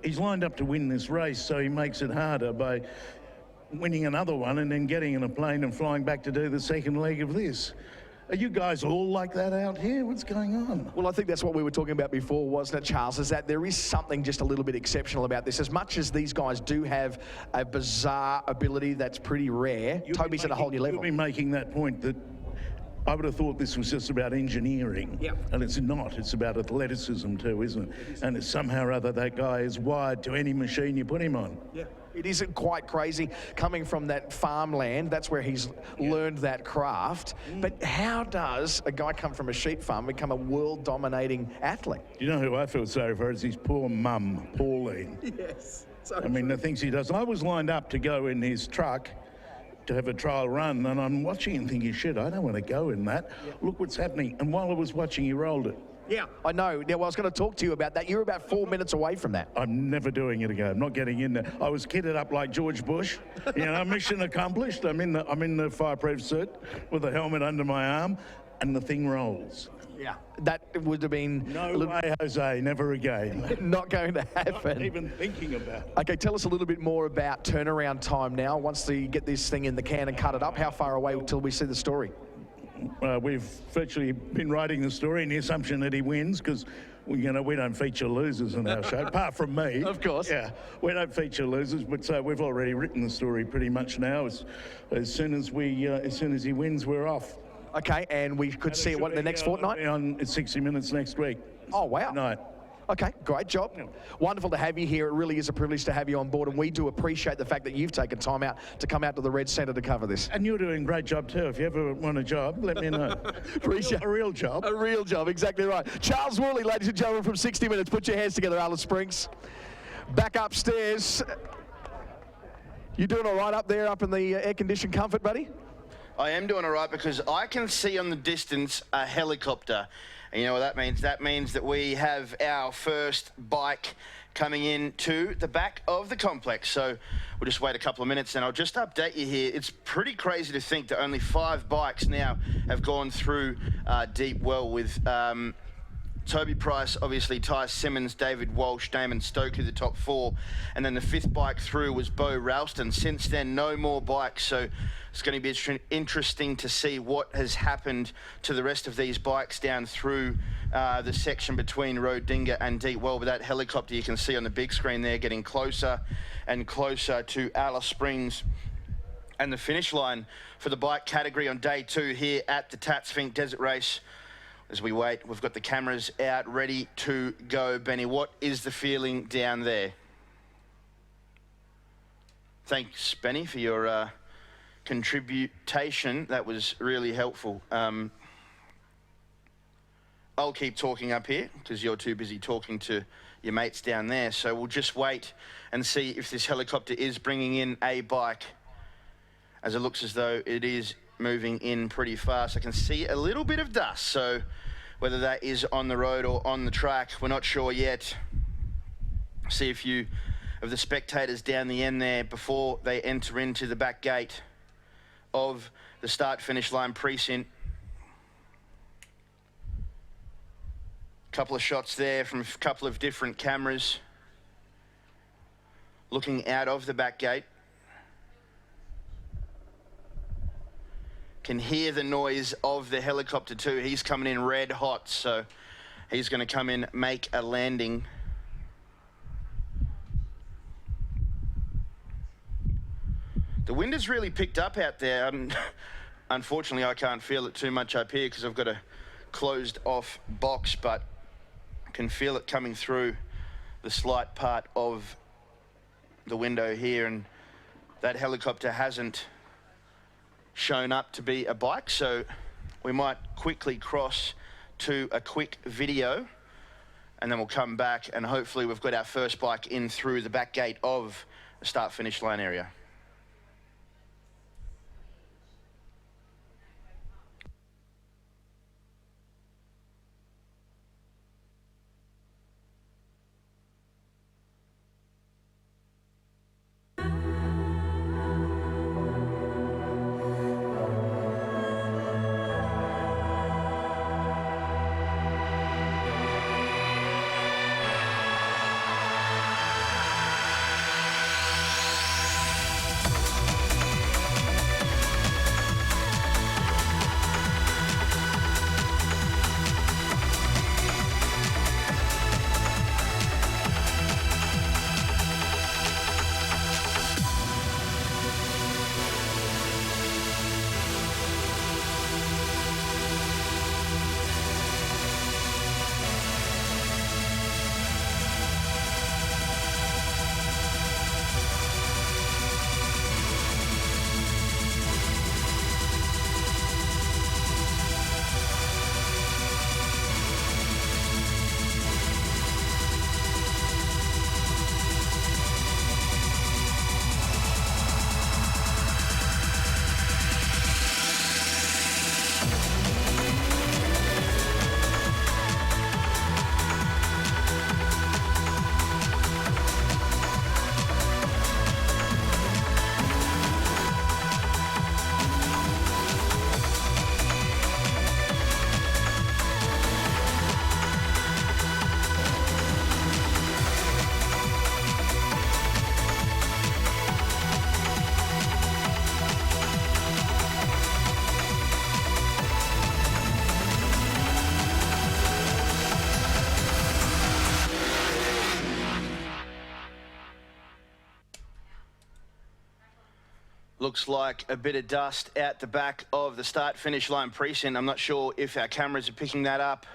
He's lined up to win this race, so he makes it harder by winning another one and then getting in a plane and flying back to do the second leg of this. Are you guys all like that out here? What's going on? Well, I think that's what we were talking about before, wasn't it, Charles? Is that there is something just a little bit exceptional about this. As much as these guys do have a bizarre ability that's pretty rare, Toby's at a whole new level. You've been making that point that I would have thought this was just about engineering. Yeah. And it's not. It's about athleticism too, isn't it? And it's somehow or other that guy is wired to any machine you put him on. Yeah. It isn't quite crazy coming from that farmland. That's where he's learned that craft. But how does a guy come from a sheep farm become a world-dominating athlete? You know who I feel sorry for is his poor mum, Pauline. Yes. I mean, the things he does. I was lined up to go in his truck to have a trial run, and I'm watching and thinking, shit, I don't want to go in that. Yeah. Look what's happening. And while I was watching, he rolled it. Yeah, I know. Now, I was going to talk to you about that. You're about 4 minutes away from that. I'm never doing it again. I'm not getting in there. I was kitted up like George Bush. You know, mission accomplished. I'm in the fireproof suit with a helmet under my arm, and the thing rolls. Yeah, that would have been... No way, Jose, never again. Not going to happen. Not even thinking about it. Okay, tell us a little bit more about turnaround time now. Once you get this thing in the can and cut it up, how far away till we see the story? We've virtually been writing the story in the assumption that he wins, because we don't feature losers in our show, apart from me. Of course. Yeah, we don't feature losers, but we've already written the story pretty much now. As soon as he wins, we're off. Okay, and we could see it in the next fortnight? On 60 Minutes next week. Oh, wow. Night. Okay, great job. Yeah. Wonderful to have you here. It really is a privilege to have you on board, and we do appreciate the fact that you've taken time out to come out to the Red Centre to cover this. And you're doing a great job too. If you ever want a job, let me know. Appreciate a real job. A real job, exactly right. Charles Woolley, ladies and gentlemen, from 60 Minutes. Put your hands together, Alice Springs. Back upstairs. You doing all right up there, up in the air-conditioned comfort, buddy? I am doing all right, because I can see on the distance a helicopter. And you know what that means? That means that we have our first bike coming in to the back of the complex. So we'll just wait a couple of minutes, and I'll just update you here. It's pretty crazy to think that only 5 bikes now have gone through Deep Well, with Toby Price, obviously, Ty Simmons, David Walsh, Damon Stokely, the top 4. And then the 5th bike through was Bo Ralston. Since then, no more bikes. So it's going to be interesting to see what has happened to the rest of these bikes down through the section between Rodinga and Deep Well. With that helicopter you can see on the big screen there getting closer and closer to Alice Springs. and the finish line for the bike category on day 2 here at the Tatts Finke Desert Race. As we wait, we've got the cameras out, ready to go. Benny, what is the feeling down there? Thanks, Benny, for your contribution. That was really helpful. I'll keep talking up here because you're too busy talking to your mates down there. So we'll just wait and see if this helicopter is bringing in a bike, as it looks as though it is moving in pretty fast. I can see a little bit of dust, so whether that is on the road or on the track, we're not sure yet. See a few of the spectators down the end there before they enter into the back gate of the start-finish line precinct. Couple of shots there from a couple of different cameras looking out of the back gate. Can hear the noise of the helicopter too. He's coming in red hot, so he's going to come in, make a landing. The wind has really picked up out there. Unfortunately, I can't feel it too much up here because I've got a closed off box, but I can feel it coming through the slight part of the window here, and that helicopter hasn't shown up to be a bike, so we might quickly cross to a quick video and then we'll come back and hopefully we've got our first bike in through the back gate of the start-finish line area. Looks like a bit of dust out the back of the start-finish line precinct. I'm not sure if our cameras are picking that up.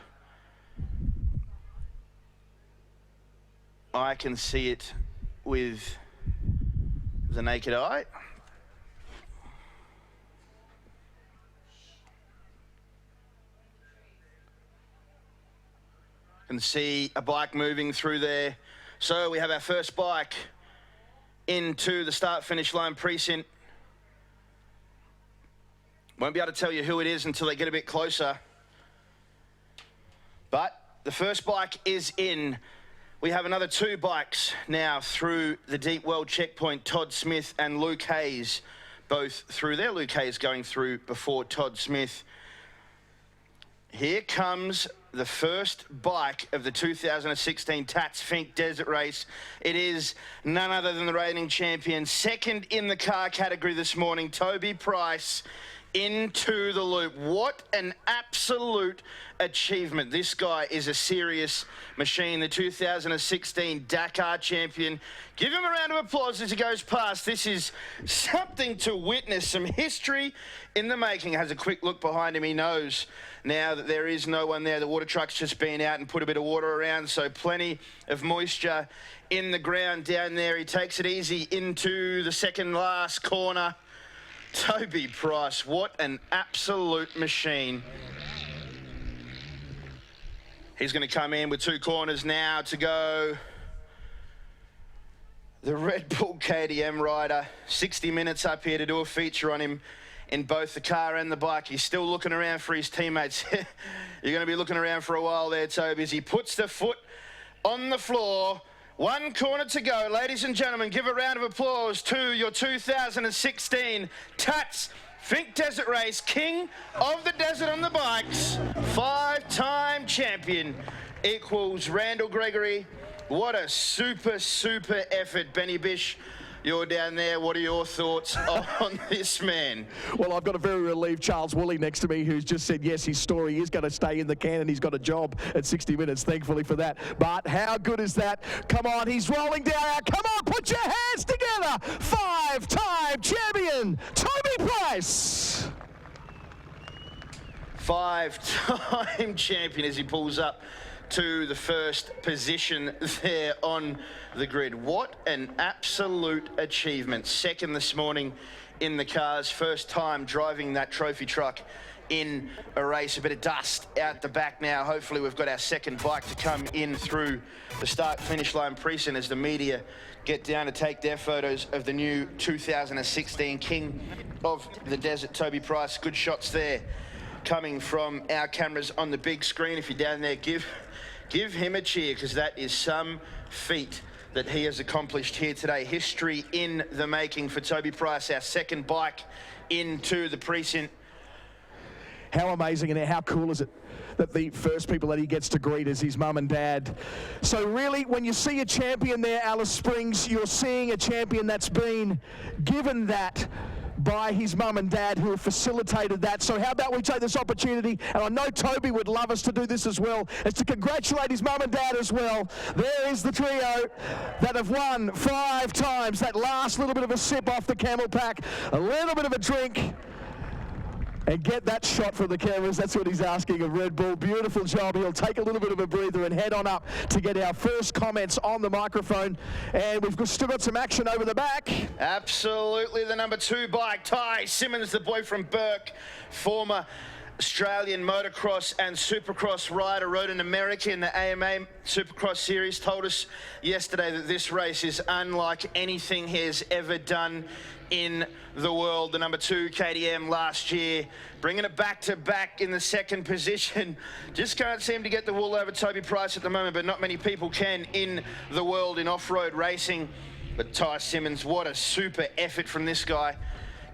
I can see it with the naked eye. Can see a bike moving through there. So we have our first bike into the start-finish line precinct. Won't be able to tell you who it is until they get a bit closer. But the first bike is in. We have another 2 bikes now through the deep well checkpoint. Todd Smith and Luke Hayes, both through there. Luke Hayes going through before Todd Smith. Here comes the first bike of the 2016 Tatts Finke Desert Race. It is none other than the reigning champion, second in the car category this morning, Toby Price, into the loop. What an absolute achievement. This guy is a serious machine, the 2016 Dakar champion. Give him a round of applause as he goes past. This is something to witness, some history in the making. Has a quick look behind him. He knows now that there is no one there. The water truck's just been out and put a bit of water around, so plenty of moisture in the ground down there. He takes it easy into the second last corner. Toby Price, what an absolute machine. He's going to come in with 2 corners now to go. The Red Bull KTM rider, 60 minutes up here to do a feature on him in both the car and the bike. He's still looking around for his teammates. You're going to be looking around for a while there, Toby, as he puts the foot on the floor. 1 corner to go. Ladies and gentlemen, give a round of applause to your 2016 Tatts Finke Desert Race King of the Desert on the bikes. 5-time champion equals Randall Gregory. What a super effort. Benny Bish, you're down there. What are your thoughts on this man? Well, I've got a very relieved Charles Woolley next to me who's just said, yes, his story is going to stay in the can and he's got a job at 60 minutes, thankfully for that. But how good is that? Come on, he's rolling down. Come on, put your hands together. 5-time champion, Toby Price. 5-time champion as he pulls up to the first position there on the grid. What an absolute achievement. Second this morning in the cars. First time driving that trophy truck in a race. A bit of dust out the back now. Hopefully we've got our second bike to come in through the start-finish line precinct as the media get down to take their photos of the new 2016 King of the Desert, Toby Price. Good shots there coming from our cameras on the big screen. If you're down there, give him a cheer, because that is some feat that he has accomplished here today. History in the making for Toby Price, our second bike into the precinct. How amazing and how cool is it that the first people that he gets to greet is his mum and dad. So really, when you see a champion there, Alice Springs, you're seeing a champion that's been given that by his mum and dad who have facilitated that. So how about we take this opportunity, and I know Toby would love us to do this as well, is to congratulate his mum and dad as well. There is the trio that have won 5 times. That last little bit of a sip off the camel pack, a little bit of a drink, and get that shot for the cameras. That's what he's asking of Red Bull. Beautiful job. He'll take a little bit of a breather and head on up to get our first comments on the microphone. And we've still got some action over the back. Absolutely. The number 2 bike, Ty Simmons, the boy from Burke, former Australian motocross and supercross rider, rode in America in the AMA Supercross Series, told us yesterday that this race is unlike anything he has ever done in the world. The number 2 KTM last year, bringing it back to back in the second position. Just can't seem to get the wool over Toby Price at the moment, but not many people can in the world in off-road racing. But Ty Simmons, what a super effort from this guy.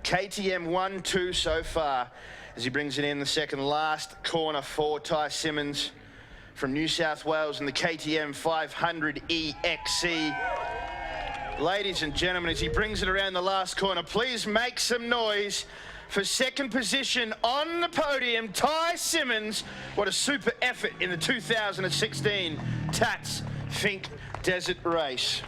KTM 1-2 so far as he brings it in the second last corner for Ty Simmons from New South Wales in the KTM 500 EXC. Ladies and gentlemen, as he brings it around the last corner, please make some noise for second position on the podium, Ty Simmons. What a super effort in the 2016 Tatts Finke Desert Race.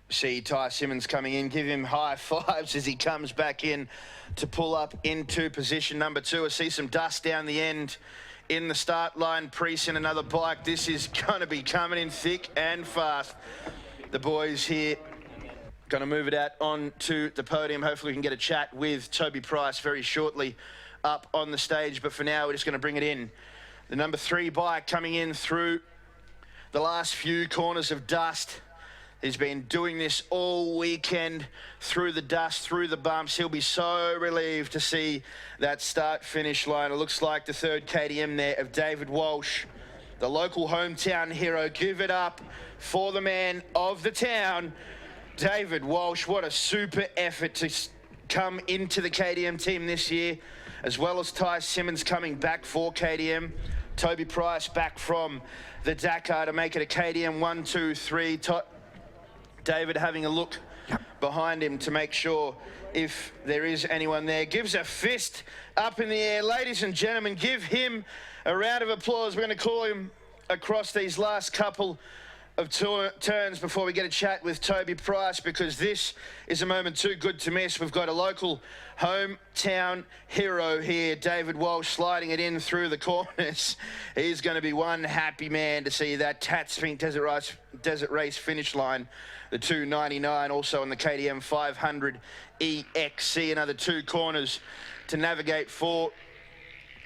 See Ty Simmons coming in, give him high fives as he comes back in to pull up into position number 2. I see some dust down the end in the start line precinct. Another bike. This is going to be coming in thick and fast. The boys here going to move it out onto the podium. Hopefully we can get a chat with Toby Price very shortly up on the stage. But for now, we're just going to bring it in. The number 3 bike coming in through the last few corners of dust. He's been doing this all weekend, through the dust, through the bumps. He'll be so relieved to see that start-finish line. It looks like the 3rd KTM there of David Walsh, the local hometown hero. Give it up for the man of the town, David Walsh. What a super effort to come into the KTM team this year, as well as Ty Simmons coming back for KTM. Toby Price back from the Dakar to make it a KTM 1, 2, 3. David having a look behind him to make sure if there is anyone there. Gives a fist up in the air. Ladies and gentlemen, give him a round of applause. We're going to call him across these last couple of turns before we get a chat with Toby Price, because this is a moment too good to miss. We've got a local hometown hero here, David Walsh, sliding it in through the corners. He's going to be one happy man to see that Tatts Finke Desert Race finish line, the 299, also on the KTM 500 EXC. Another 2 corners to navigate for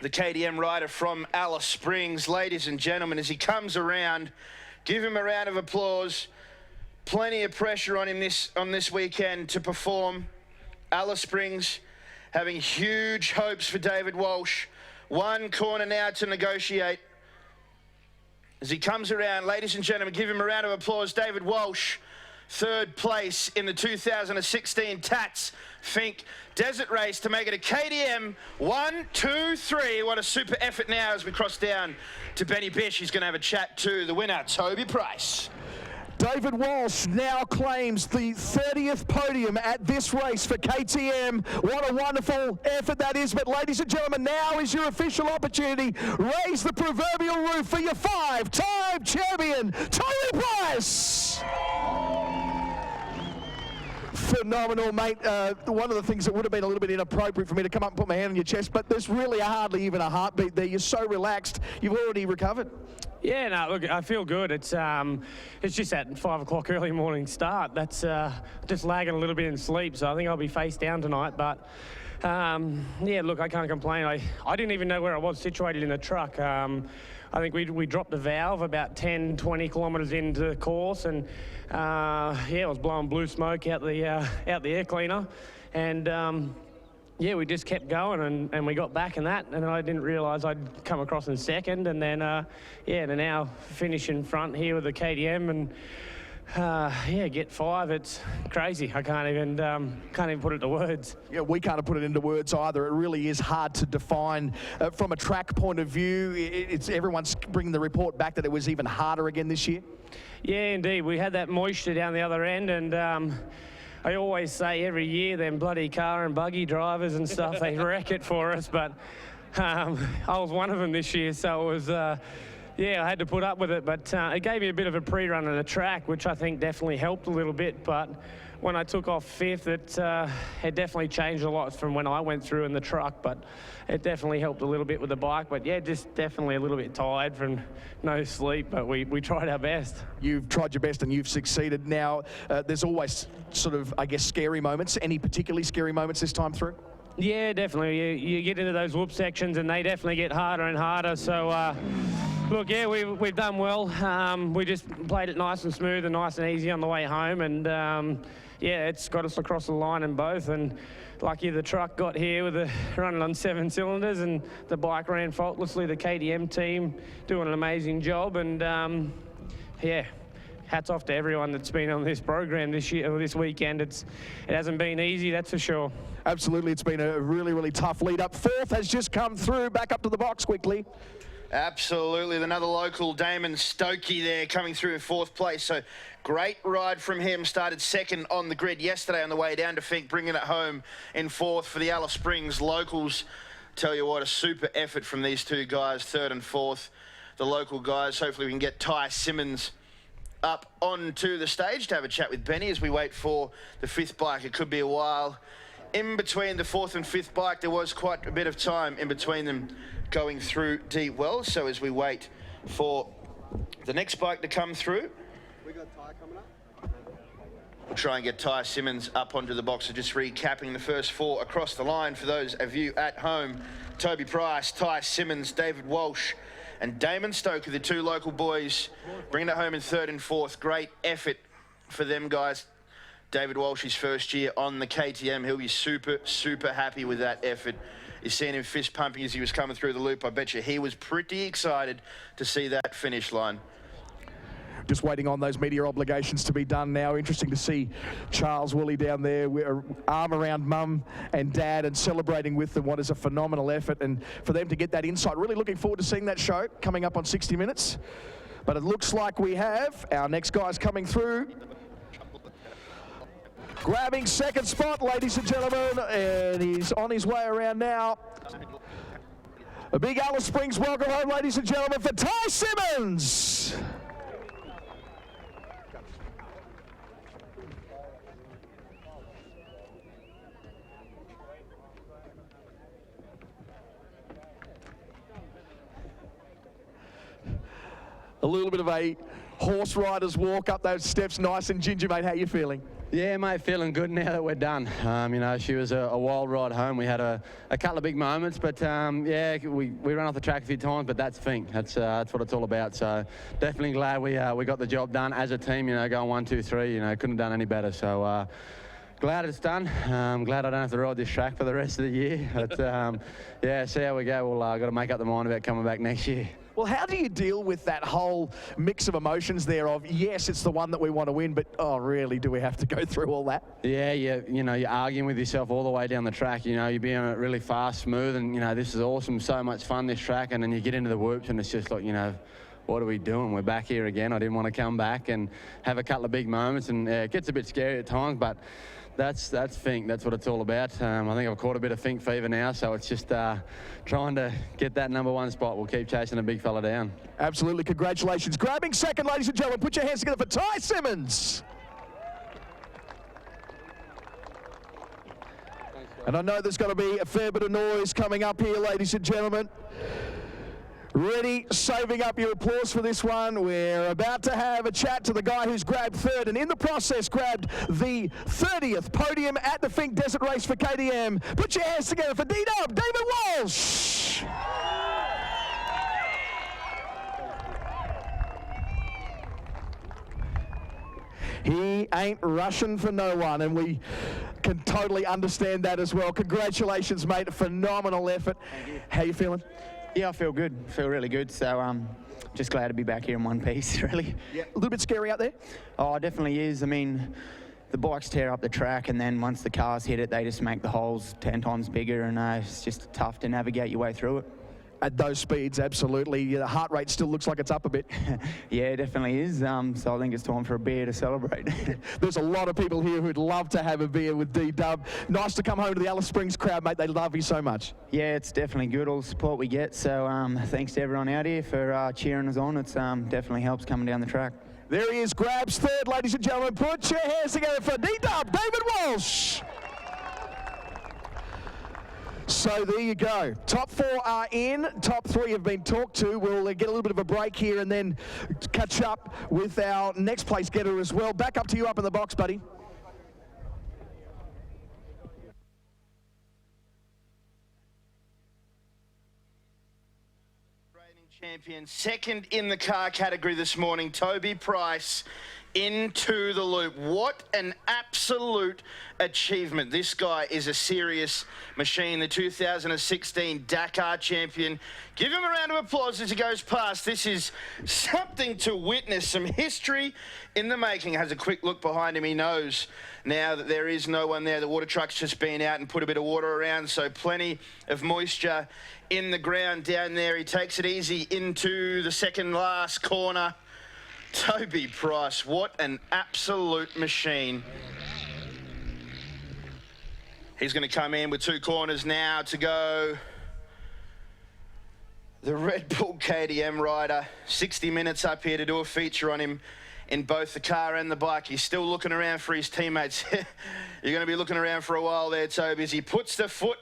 the KTM rider from Alice Springs. Ladies and gentlemen, as he comes around, give him a round of applause. Plenty of pressure on him on this weekend to perform. Alice Springs having huge hopes for David Walsh. 1 corner now to negotiate. As he comes around, ladies and gentlemen, give him a round of applause. David Walsh, 3rd place in the 2016 Tatts Finke Desert Race to make it a KTM 1, 2, 3. What a super effort now as we cross down to Benny Bish. He's going to have a chat to the winner, Toby Price. David Walsh now claims the 30th podium at this race for KTM. What a wonderful effort that is. But ladies and gentlemen, now is your official opportunity. Raise the proverbial roof for your 5-time champion, Toby Price. Phenomenal, mate. One of the things that would have been a little bit inappropriate for me to come up and put my hand on your chest, but there's really hardly even a heartbeat there. You're so relaxed. You've already recovered. Yeah, no, look, I feel good. It's just that 5 o'clock early morning start. That's just lagging a little bit in sleep, so I think I'll be face down tonight. But yeah, look, I can't complain. I didn't even know where I was situated in the truck. I think we dropped the valve about 10, 20 kilometres into the course, and yeah, it was blowing blue smoke out the air cleaner, and yeah, we just kept going, and we got back in that, and I didn't realise I'd come across in second, and then yeah, to now finish in front here with the KTM, and yeah, get 5. It's crazy. I can't even put it to words. Yeah, we can't put it into words either. It really is hard to define from a track point of view. Everyone's bringing the report back that it was even harder again this year. Yeah, indeed. We had that moisture down the other end, and I always say every year them bloody car and buggy drivers and stuff, they wreck it for us, but I was one of them this year, so it was yeah, I had to put up with it, but it gave me a bit of a pre-run on the track, which I think definitely helped a little bit. But when I took off 5th, it definitely changed a lot from when I went through in the truck, but it definitely helped a little bit with the bike. But yeah, just definitely a little bit tired from no sleep, but we tried our best. You've tried your best and you've succeeded. Now, there's always sort of, I guess, scary moments. Any particularly scary moments this time through? Yeah, definitely. You get into those whoop sections and they definitely get harder and harder. So, look, yeah, we've done well. We just played it nice and smooth and nice and easy on the way home. And, yeah, it's got us across the line in both. And lucky the truck got here with running on 7 cylinders and the bike ran faultlessly. The KTM team doing an amazing job. And, yeah, hats off to everyone that's been on this program this year or this weekend. It hasn't been easy, that's for sure. Absolutely, it's been a really, really tough lead up. 4th has just come through. Back up to the box quickly. Absolutely, another local, Damon Stokey there coming through in 4th place. So great ride from him. Started 2nd on the grid yesterday on the way down to Finke, bringing it home in 4th for the Alice Springs locals. Tell you what, a super effort from these 2 guys, 3rd and 4th. The local guys, hopefully we can get Ty Simmons up onto the stage to have a chat with Benny as we wait for the 5th bike. It could be a while. In between the 4th and 5th bike, there was quite a bit of time in between them going through deep wells. So as we wait for the next bike to come through, we got Ty coming up. We'll try and get Ty Simmons up onto the box. So just recapping the first 4 across the line for those of you at home. Toby Price, Ty Simmons, David Walsh, and Damon Stokey, the 2 local boys, bringing it home in 3rd and 4th. Great effort for them guys. David Walsh, his first year on the KTM. He'll be super, super happy with that effort. You're seeing him fist pumping as he was coming through the loop. I bet you he was pretty excited to see that finish line. just waiting on those media obligations to be done now. Interesting to see Charles Woolley down there, with arm around mum and dad and celebrating with them what is a phenomenal effort, and for them to get that insight. Really looking forward to seeing that show coming up on 60 Minutes. But it looks like we have our next guys coming through. Grabbing second spot, ladies and gentlemen, and he's on his way around now. A big Alice Springs welcome home, ladies and gentlemen, for Ty Simmons. A little bit of a horse rider's walk up those steps, nice and ginger, mate. How you feeling? Yeah, mate, feeling good now that we're done. You know, she was a wild ride home. We had a couple of big moments, but yeah, we ran off the track a few times, but that's Fink. That's what it's all about. So definitely glad we got the job done as a team. You know, going 1, 2, 3. You know, couldn't have done any better. So glad it's done. Glad I don't have to ride this track for the rest of the year. But yeah, see how we go. We'll got to make up the mind about coming back next year. Well, how do you deal with that whole mix of emotions there of, yes, it's the one that we want to win, but, oh, really, do we have to go through all that? Yeah, you know, you're arguing with yourself all the way down the track. You know, you're being really fast, smooth, and, you know, this is awesome, so much fun, this track, and then you get into the whoops, and it's just like, you know, what are we doing? We're back here again. I didn't want to come back and have a couple of big moments, and it gets a bit scary at times, but that's Fink. That's what it's all about. I think I've caught a bit of Fink fever now, so it's just trying to get that #1 spot. We'll keep chasing a big fella down. Absolutely. Congratulations. Grabbing second, ladies and gentlemen. Put your hands together for Ty Simmons. And I know there's going to be a fair bit of noise coming up here, ladies and gentlemen. Ready, saving up your applause for this one. We're about to have a chat to the guy who's grabbed third and in the process grabbed the 30th podium at the Fink Desert Race for KTM. Put your hands together for D-Dub, David Walsh. He ain't rushing for no one, and we can totally understand that as well. Congratulations, mate. Phenomenal effort. How you feeling? Yeah, I feel good. I feel really good. So just glad to be back here in one piece, really. Yeah. A little bit scary out there? Oh, it definitely is. I mean, the bikes tear up the track, and then once the cars hit it, they just make the holes 10 times bigger, and it's just tough to navigate your way through it. At those speeds, absolutely. The heart rate still looks like it's up a bit. Yeah, it definitely is. So I think it's time for a beer to celebrate. There's a lot of people here who'd love to have a beer with D-Dub. Nice to come home to the Alice Springs crowd, mate. They love you so much. Yeah, it's definitely good, all the support we get. So thanks to everyone out here for cheering us on. It's definitely helps coming down the track. There he is, grabs third, ladies and gentlemen. Put your hands together for D-Dub, David Walsh. So there you go. Top 4 are in. Top 3 have been talked to. We'll get a little bit of a break here and then catch up with our next place getter as well. Back up to you up in the box, buddy. Champion, second in the car category this morning, Toby Price into the loop. What an absolute achievement. This guy is a serious machine, the 2016 Dakar champion. Give him a round of applause as he goes past. This is something to witness, some history in the making. Has a quick look behind him. He knows now that there is no one there. The water truck's just been out and put a bit of water around, so plenty of moisture in the ground down there. He takes it easy into the second last corner. Toby Price, what an absolute machine. He's going to come in with 2 corners now to go. The Red Bull KTM rider, 60 minutes up here to do a feature on him in both the car and the bike. He's still looking around for his teammates. You're going to be looking around for a while there, Toby, as he puts the foot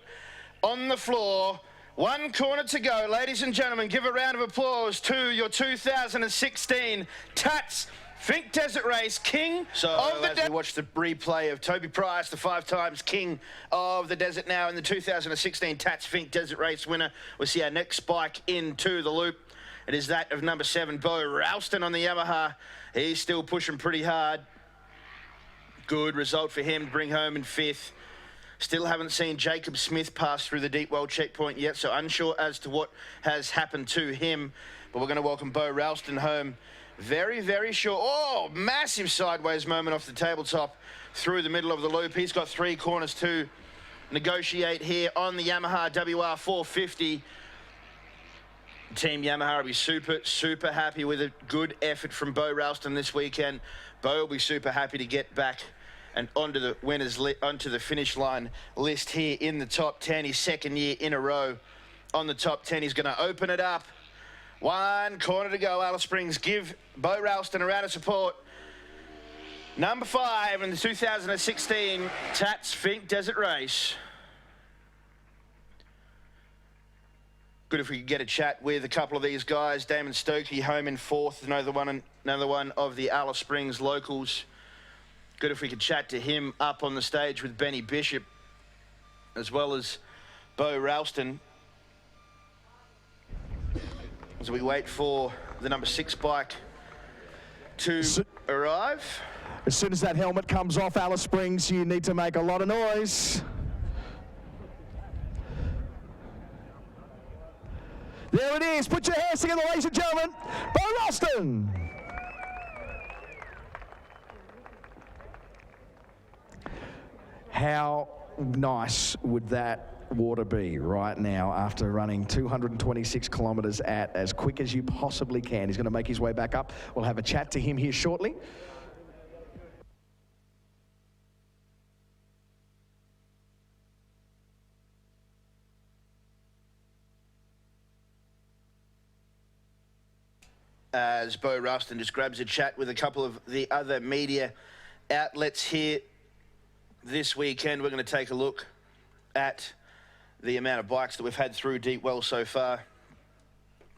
on the floor. 1 corner to go. Ladies and gentlemen, give a round of applause to your 2016 Tatts Finke Desert Race King of the Desert. We watch the replay of Toby Price, the 5 times King of the Desert now in the 2016 Tatts Finke Desert Race winner. We'll see our next bike into the loop. It is that of number 7, Bo Ralston on the Yamaha. He's still pushing pretty hard. Good result for him to bring home in 5th. Still haven't seen Jacob Smith pass through the deep well checkpoint yet, so unsure as to what has happened to him. But we're going to welcome Bo Ralston home Very, very short. Oh, massive sideways moment off the tabletop through the middle of the loop. He's got 3 corners to negotiate here on the Yamaha WR 450. Team Yamaha will be super happy with a good effort from Bo Ralston this weekend. Bo will be super happy to get back and onto the onto the finish line list here in the top 10. His 2nd year in a row on the top 10. He's going to open it up. 1 corner to go. Alice Springs, give Bo Ralston a round of support. Number 5 in the 2016 Tatts Finke Desert Race. Good if we could get a chat with a couple of these guys. Damon Stokey home in 4th, another one of the Alice Springs locals. Good if we could chat to him up on the stage with Benny Bishop, as well as Bo Ralston, as we wait for the number 6 bike to arrive. As soon as that helmet comes off, Alice Springs, you need to make a lot of noise. There it is. Put your hands together, ladies and gentlemen. Bo Ralston. How nice would that water be right now after running 226 kilometres at as quick as you possibly can? He's going to make his way back up. We'll have a chat to him here shortly. As Bo Ralston just grabs a chat with a couple of the other media outlets here this weekend, we're going to take a look at the amount of bikes that we've had through Deepwell so far.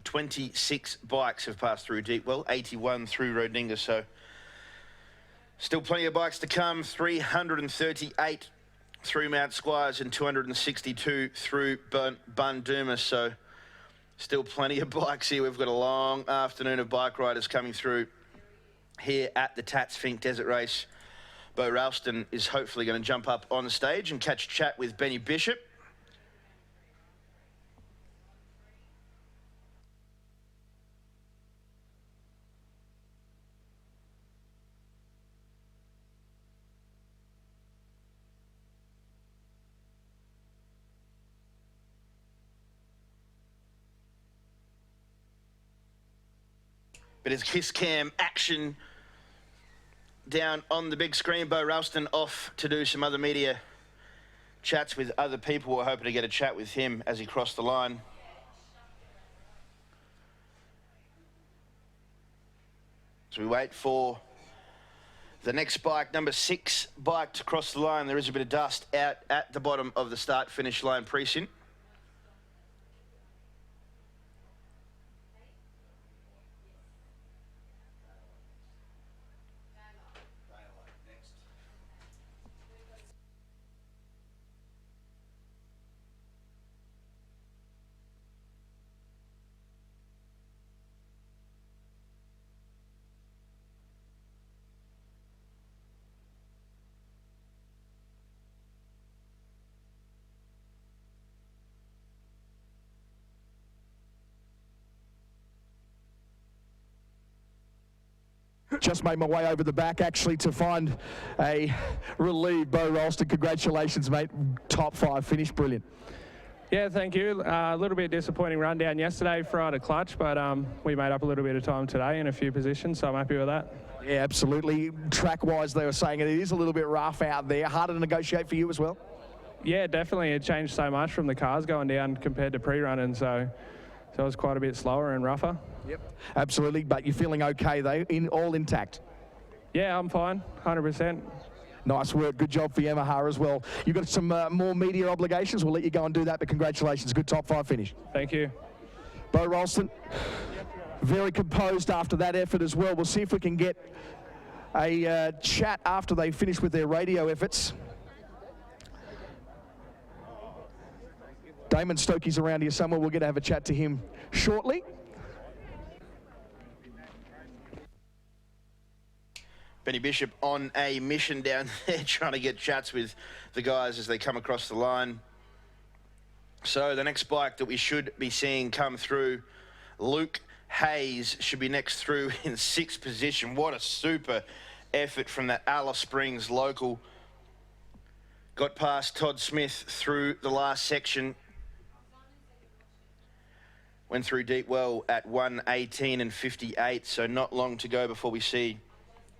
26 bikes have passed through Deepwell, 81 through Rodinga, so still plenty of bikes to come. 338 through Mount Squires and 262 through Bundooma, so still plenty of bikes here. We've got a long afternoon of bike riders coming through here at the Tatts Finke Desert Race. Bo Ralston is hopefully going to jump up on stage and catch a chat with Benny Bishop. But it's kiss cam action down on the big screen. Bo Ralston off to do some other media chats with other people. We're hoping to get a chat with him as he crossed the line. So we wait for the next bike, number 6 bike, to cross the line. There is a bit of dust out at the bottom of the start-finish line precinct. Just made my way over the back actually to find a relieved Bo Ralston. Congratulations, mate. Top 5 finish. Brilliant. Yeah, thank you. A little bit disappointing rundown yesterday for a clutch, but we made up a little bit of time today in a few positions, so I'm happy with that. Yeah, absolutely. Track-wise, they were saying it is a little bit rough out there. Harder to negotiate for you as well? Yeah, definitely. It changed so much from the cars going down compared to pre-running, so it was quite a bit slower and rougher. Yep, absolutely. But you're feeling okay, though, all intact? Yeah, I'm fine, 100%. Nice work. Good job for Yamaha as well. You've got some more media obligations. We'll let you go and do that, but congratulations. Good top 5 finish. Thank you. Bo Ralston, very composed after that effort as well. We'll see if we can get a chat after they finish with their radio efforts. Damon Stokey's around here somewhere. We'll get to have a chat to him shortly. Benny Bishop on a mission down there, trying to get chats with the guys as they come across the line. So the next bike that we should be seeing come through, Luke Hayes should be next through in 6th position. What a super effort from that Alice Springs local. Got past Todd Smith through the last section. Went through deep well at 1:18 and 58, so not long to go before we see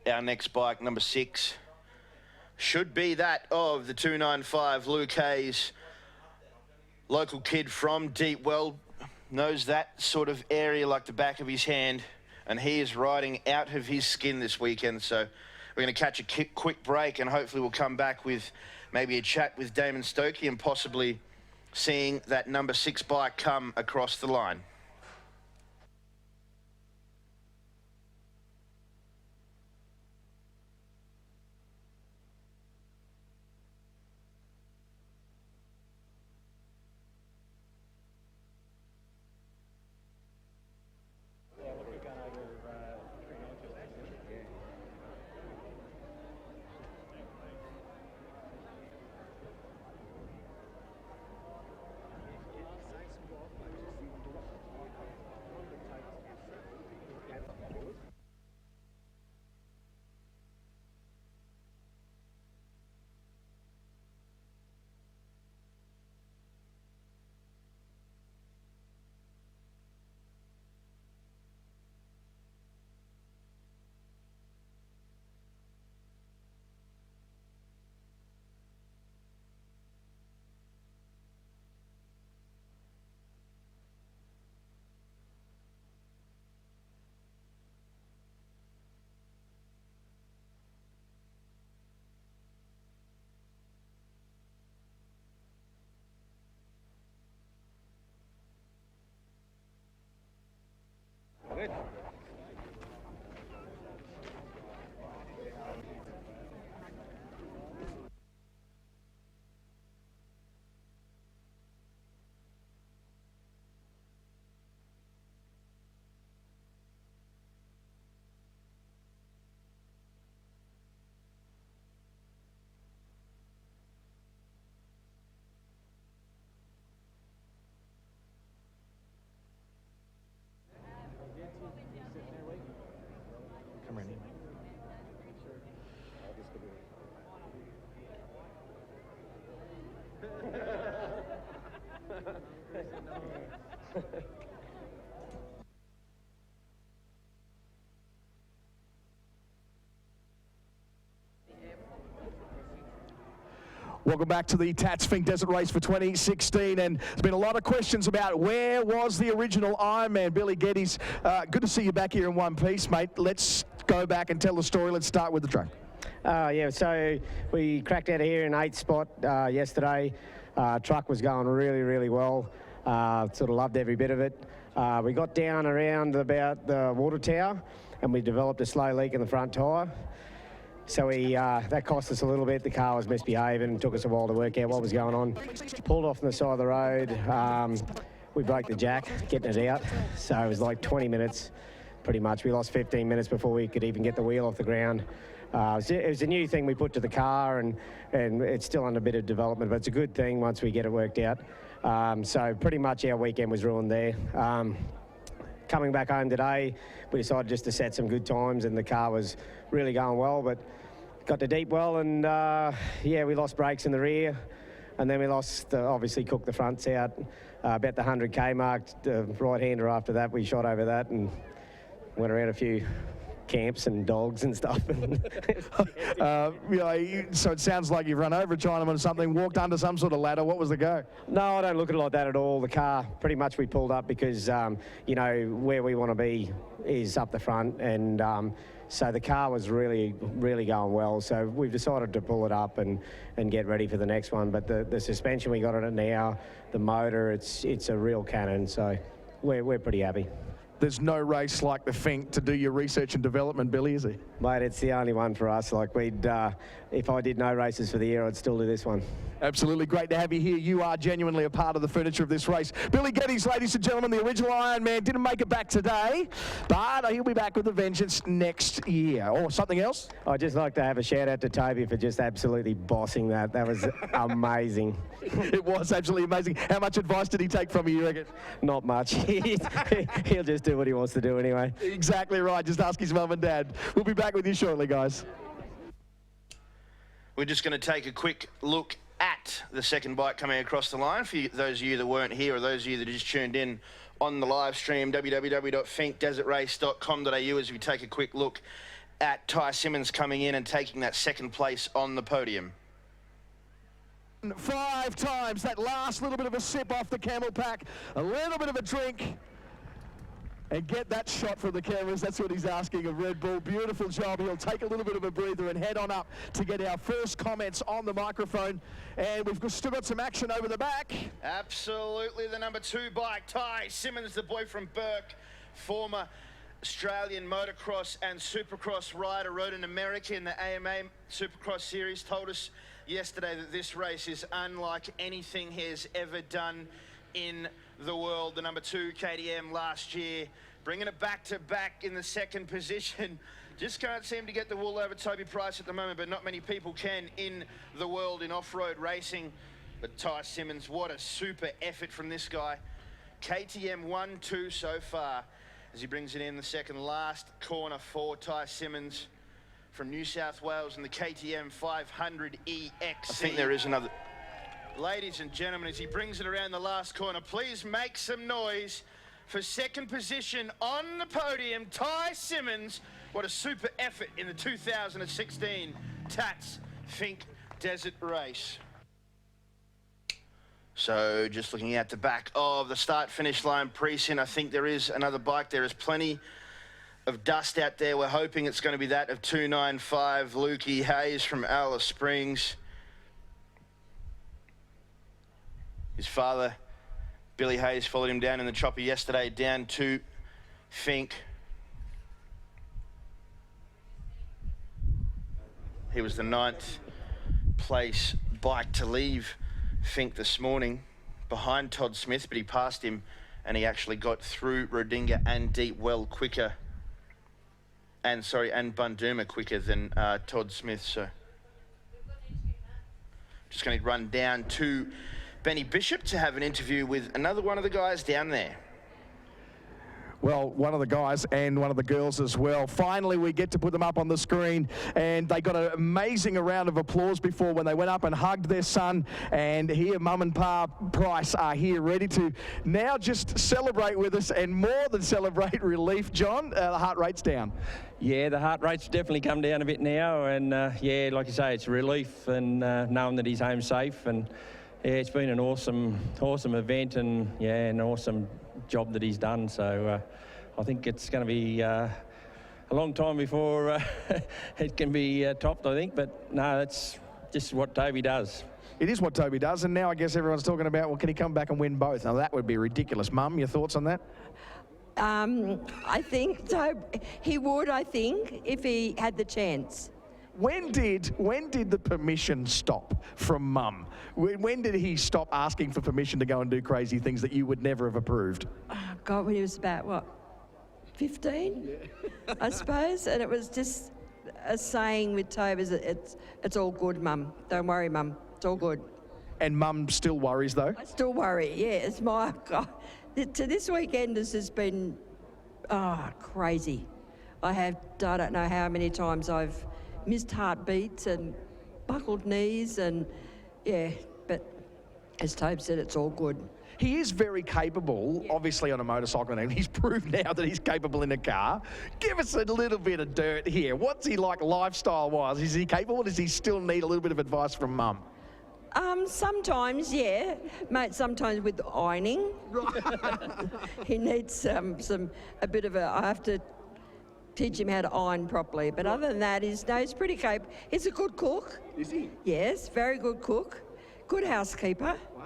our next bike, number 6. Should be that of the 295, Luke Hayes. Local kid from Deepwell, knows that sort of area like the back of his hand, and he is riding out of his skin this weekend. So we're going to catch a quick break, and hopefully we'll come back with maybe a chat with Damon Stokey and possibly seeing that number 6 bike come across the line. Welcome back to the Tatts Finke Desert Race for 2016, and there's been a lot of questions about where was the original Ironman. Billy Geddes, good to see you back here in one piece, mate. Let's go back and tell the story. Let's start with the truck. Yeah, so we cracked out of here in 8th spot yesterday. Truck was going really, really well. Sort of loved every bit of it. We got down around about the water tower, and we developed a slow leak in the front tyre. So that cost us a little bit. The car was misbehaving. It took us a while to work out what was going on. Pulled off on the side of the road. We broke the jack, getting it out. So it was like 20 minutes, pretty much. We lost 15 minutes before we could even get the wheel off the ground. It was a new thing we put to the car, and it's still under a bit of development, but it's a good thing once we get it worked out. So pretty much our weekend was ruined there. Coming back home today, we decided just to set some good times, and the car was really going well, but got to Deepwell, and yeah, we lost brakes in the rear, and then we lost, obviously cooked the fronts out. About the 100k mark, the right-hander after that, we shot over that and went around a few camps and dogs and stuff. So it sounds like you've run over a Chinaman or something, walked under some sort of ladder. What was the go? No, I don't look at it like that at all. The car, pretty much we pulled up because, you know, where we want to be is up the front, and so the car was really, really going well. So we've decided to pull it up and get ready for the next one. But the suspension we got on it now, the motor, it's a real cannon. So we're pretty happy. There's no race like the Finke to do your research and development, Billy, is there? Mate, it's the only one for us. Like if I did no races for the year, I'd still do this one. Absolutely great to have you here. You are genuinely a part of the furniture of this race. Billy Geddes, ladies and gentlemen, the original Ironman, didn't make it back today, but he'll be back with a vengeance next year. Or something else? I'd just like to have a shout out to Toby for just absolutely bossing that. That was amazing. It was absolutely amazing. How much advice did he take from you reckon? Not much. He'll just do what he wants to do anyway. Exactly right. Just ask his mum and dad. We'll be back with you shortly, guys. We're just going to take a quick look at the second bike coming across the line for those of you that weren't here or those of you that just tuned in on the live stream, www.finkdesertrace.com.au, as we take a quick look at Ty Simmons coming in and taking that second place on the podium. 5 times, that last little bit of a sip off the camel pack, a little bit of a drink, and get that shot from the cameras. That's what he's asking of Red Bull. Beautiful job. He'll take a little bit of a breather and head on up to get our first comments on the microphone. And we've still got some action over the back. Absolutely, the number 2 bike, Ty Simmons, the boy from Burke, former Australian motocross and supercross rider, rode in America in the AMA Supercross Series, told us yesterday that this race is unlike anything he has ever done in the world. The number 2 KTM last year, bringing it back to back in the second position. Just can't seem to get the wool over Toby Price at the moment, but not many people can in the world in off-road racing. But Ty Simmons, what a super effort from this guy. KTM 1-2 so far as he brings it in the second last corner for Ty Simmons from New South Wales in the KTM 500 EXC. I think there is another. Ladies and gentlemen, as he brings it around the last corner, please make some noise for second position on the podium, Ty Simmons. What a super effort in the 2016 Tatts Finke Desert Race. So just looking at the back of the start-finish line precinct, I think there is another bike. There is plenty of dust out there. We're hoping it's going to be that of 295 Lukey Hayes from Alice Springs. His father, Billy Hayes, followed him down in the chopper yesterday, down to Finke. He was the 9th place bike to leave Finke this morning, behind Todd Smith, but he passed him and he actually got through Rodinga and Deepwell quicker. And Bunduma quicker than Todd Smith. So just going to run down to Benny Bishop to have an interview with another one of the guys down there. Well, one of the guys and one of the girls as well. Finally, we get to put them up on the screen, and they got an amazing round of applause before when they went up and hugged their son. And here, Mum and Pa Price are here ready to now just celebrate with us, and more than celebrate, relief. John, the heart rate's down. Yeah, the heart rate's definitely come down a bit now, and yeah, like you say, it's relief and knowing that he's home safe. And yeah, it's been an awesome event, and yeah, an awesome job that he's done. So I think it's going to be a long time before it can be topped, I think. But no, that's just what Toby does. It is what Toby does, and now I guess everyone's talking about, well, can he come back and win both? Now, that would be ridiculous. Mum, your thoughts on that? I think he would, I think, if he had the chance. When did the permission stop from Mum? When did he stop asking for permission to go and do crazy things that you would never have approved? Oh, God, when he was about, what, 15, yeah. I suppose? And it was just a saying with Toby, it's all good, Mum. Don't worry, Mum. It's all good. And Mum still worries, though? I still worry, yeah. It's my, God. To this weekend, this has been, crazy. I don't know how many times I've missed heartbeats and buckled knees, and yeah, but as Tobe said, it's all good. He is very capable, obviously, on a motorcycle, and he's proved now that he's capable in a car. Give us a little bit of dirt here. What's he like lifestyle-wise? Is he capable? Does he still need a little bit of advice from Mum? Sometimes, yeah, mate. Sometimes with the ironing, he needs a bit of a. I have to teach him how to iron properly. But other than that, he's pretty capable. He's a good cook. Is he? Yes, very good cook. Good housekeeper. Wow.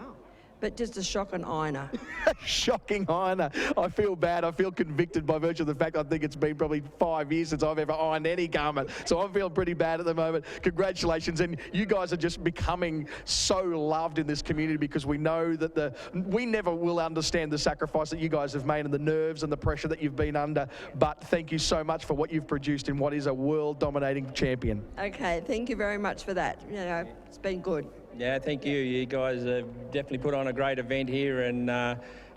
But just a shocking ironer. Shocking ironer. I feel bad. I feel convicted by virtue of the fact I think it's been probably 5 years since I've ever ironed any garment. So I'm feeling pretty bad at the moment. Congratulations. And you guys are just becoming so loved in this community, because we know that we never will understand the sacrifice that you guys have made and the nerves and the pressure that you've been under. But thank you so much for what you've produced in what is a world-dominating champion. Okay, thank you very much for that. You know, it's been good. Yeah, thank you. You guys have definitely put on a great event here, and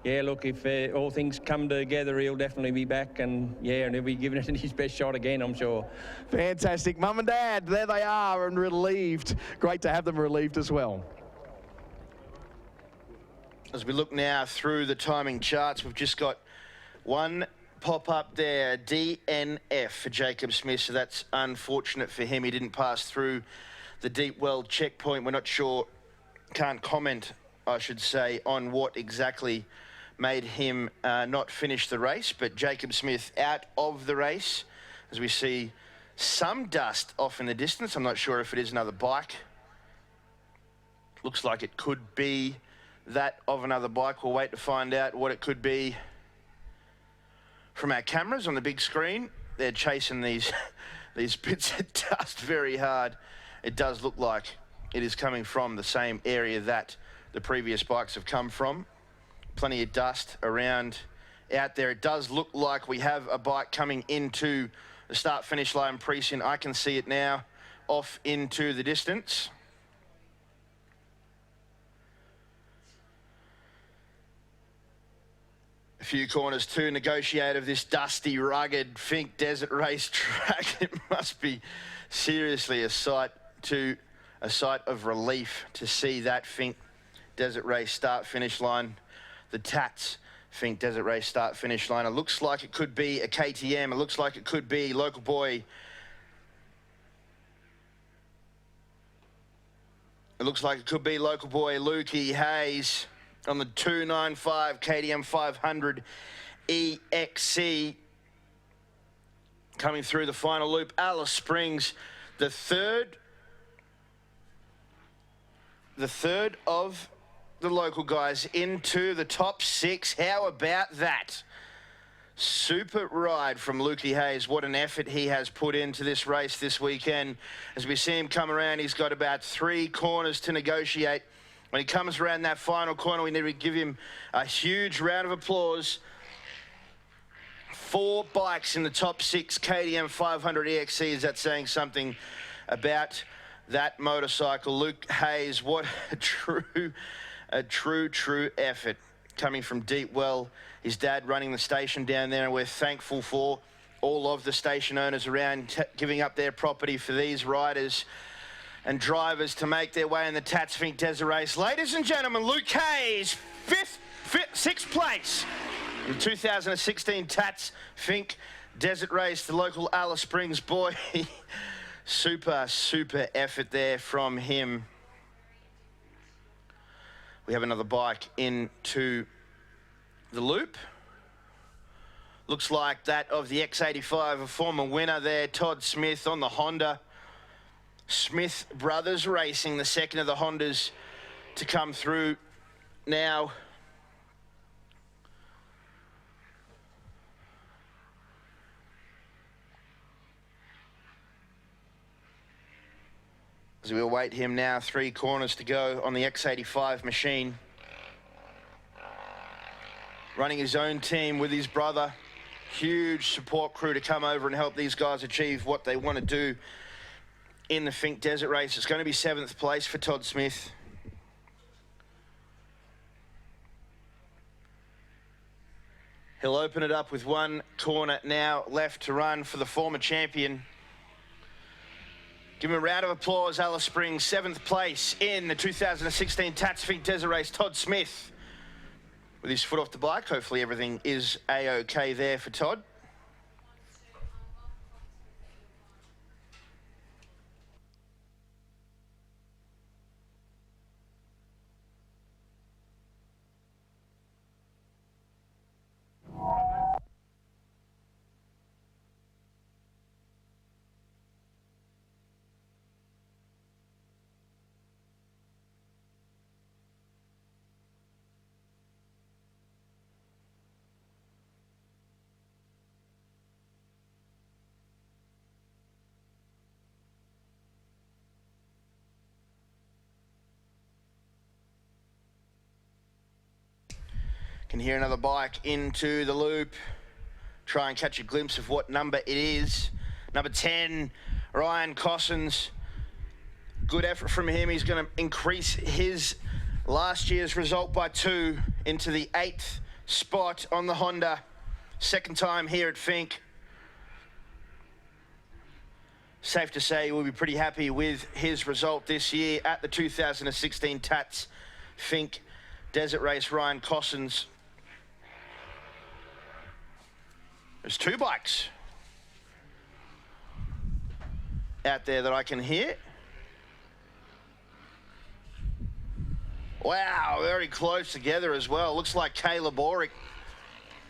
yeah, look, if all things come together, he'll definitely be back, and yeah, and he'll be giving it his best shot again, I'm sure. Fantastic. Mum and Dad, there they are, and relieved. Great to have them relieved as well. As we look now through the timing charts, we've just got one pop up there, DNF for Jacob Smith, so that's unfortunate for him. He didn't pass through the deep well checkpoint. We're not sure, can't comment, I should say, on what exactly made him not finish the race, but Jacob Smith out of the race as we see some dust off in the distance. I'm not sure if it is another bike. Looks like it could be that of another bike. We'll wait to find out what it could be from our cameras on the big screen. They're chasing these bits of dust very hard. It does look like it is coming from the same area that the previous bikes have come from. Plenty of dust around out there. It does look like we have a bike coming into the start-finish line precinct. I can see it now off into the distance. A few corners to negotiate of this dusty, rugged Finke Desert Race track. It must be seriously a sight of relief to see that Finke Desert Race start-finish line. The Tatts Finke Desert Race start-finish line. It looks like it could be a KTM. It looks like it could be local boy. It looks like it could be local boy Lukey Hayes on the 295 KTM 500 EXC. Coming through the final loop, Alice Springs, the third of the local guys into the top 6. How about that? Super ride from Lukey Hayes. What an effort he has put into this race this weekend. As we see him come around, he's got about 3 corners to negotiate. When he comes around that final corner, we need to give him a huge round of applause. 4 bikes in the top 6 KTM 500 EXC. Is that saying something about that motorcycle? Luke Hayes, what a true effort coming from deep well. His dad running the station down there, and we're thankful for all of the station owners around giving up their property for these riders and drivers to make their way in the Tatts Finke Desert Race. Ladies and gentlemen, Luke Hayes, 6th place in the 2016 Tatts Finke Desert Race, the local Alice Springs boy. super effort there from him. We have another bike into the loop. Looks like that of the X85, a former winner there, Todd Smith on the Honda. Smith Brothers Racing, the second of the Hondas to come through now. As we await him now, 3 corners to go on the X85 machine. Running his own team with his brother. Huge support crew to come over and help these guys achieve what they want to do in the Finke Desert Race. It's going to be 7th place for Todd Smith. He'll open it up with 1 corner now left to run for the former champion. Give him a round of applause, Alice Springs. 7th place in the 2016 Tatts Finke Desert Race, Todd Smith. With his foot off the bike, hopefully everything is A-OK there for Todd. Can hear another bike into the loop. Try and catch a glimpse of what number it is. Number 10, Ryan Cossins Good effort from him. He's going to increase his last year's result by 2 into the 8th spot on the Honda. Second time here at Finke. Safe to say we'll be pretty happy with his result this year at the 2016 Tatts Finke Desert Race. Ryan Cossins. There's 2 bikes out there that I can hear. Wow, very close together as well. Looks like Caleb Orick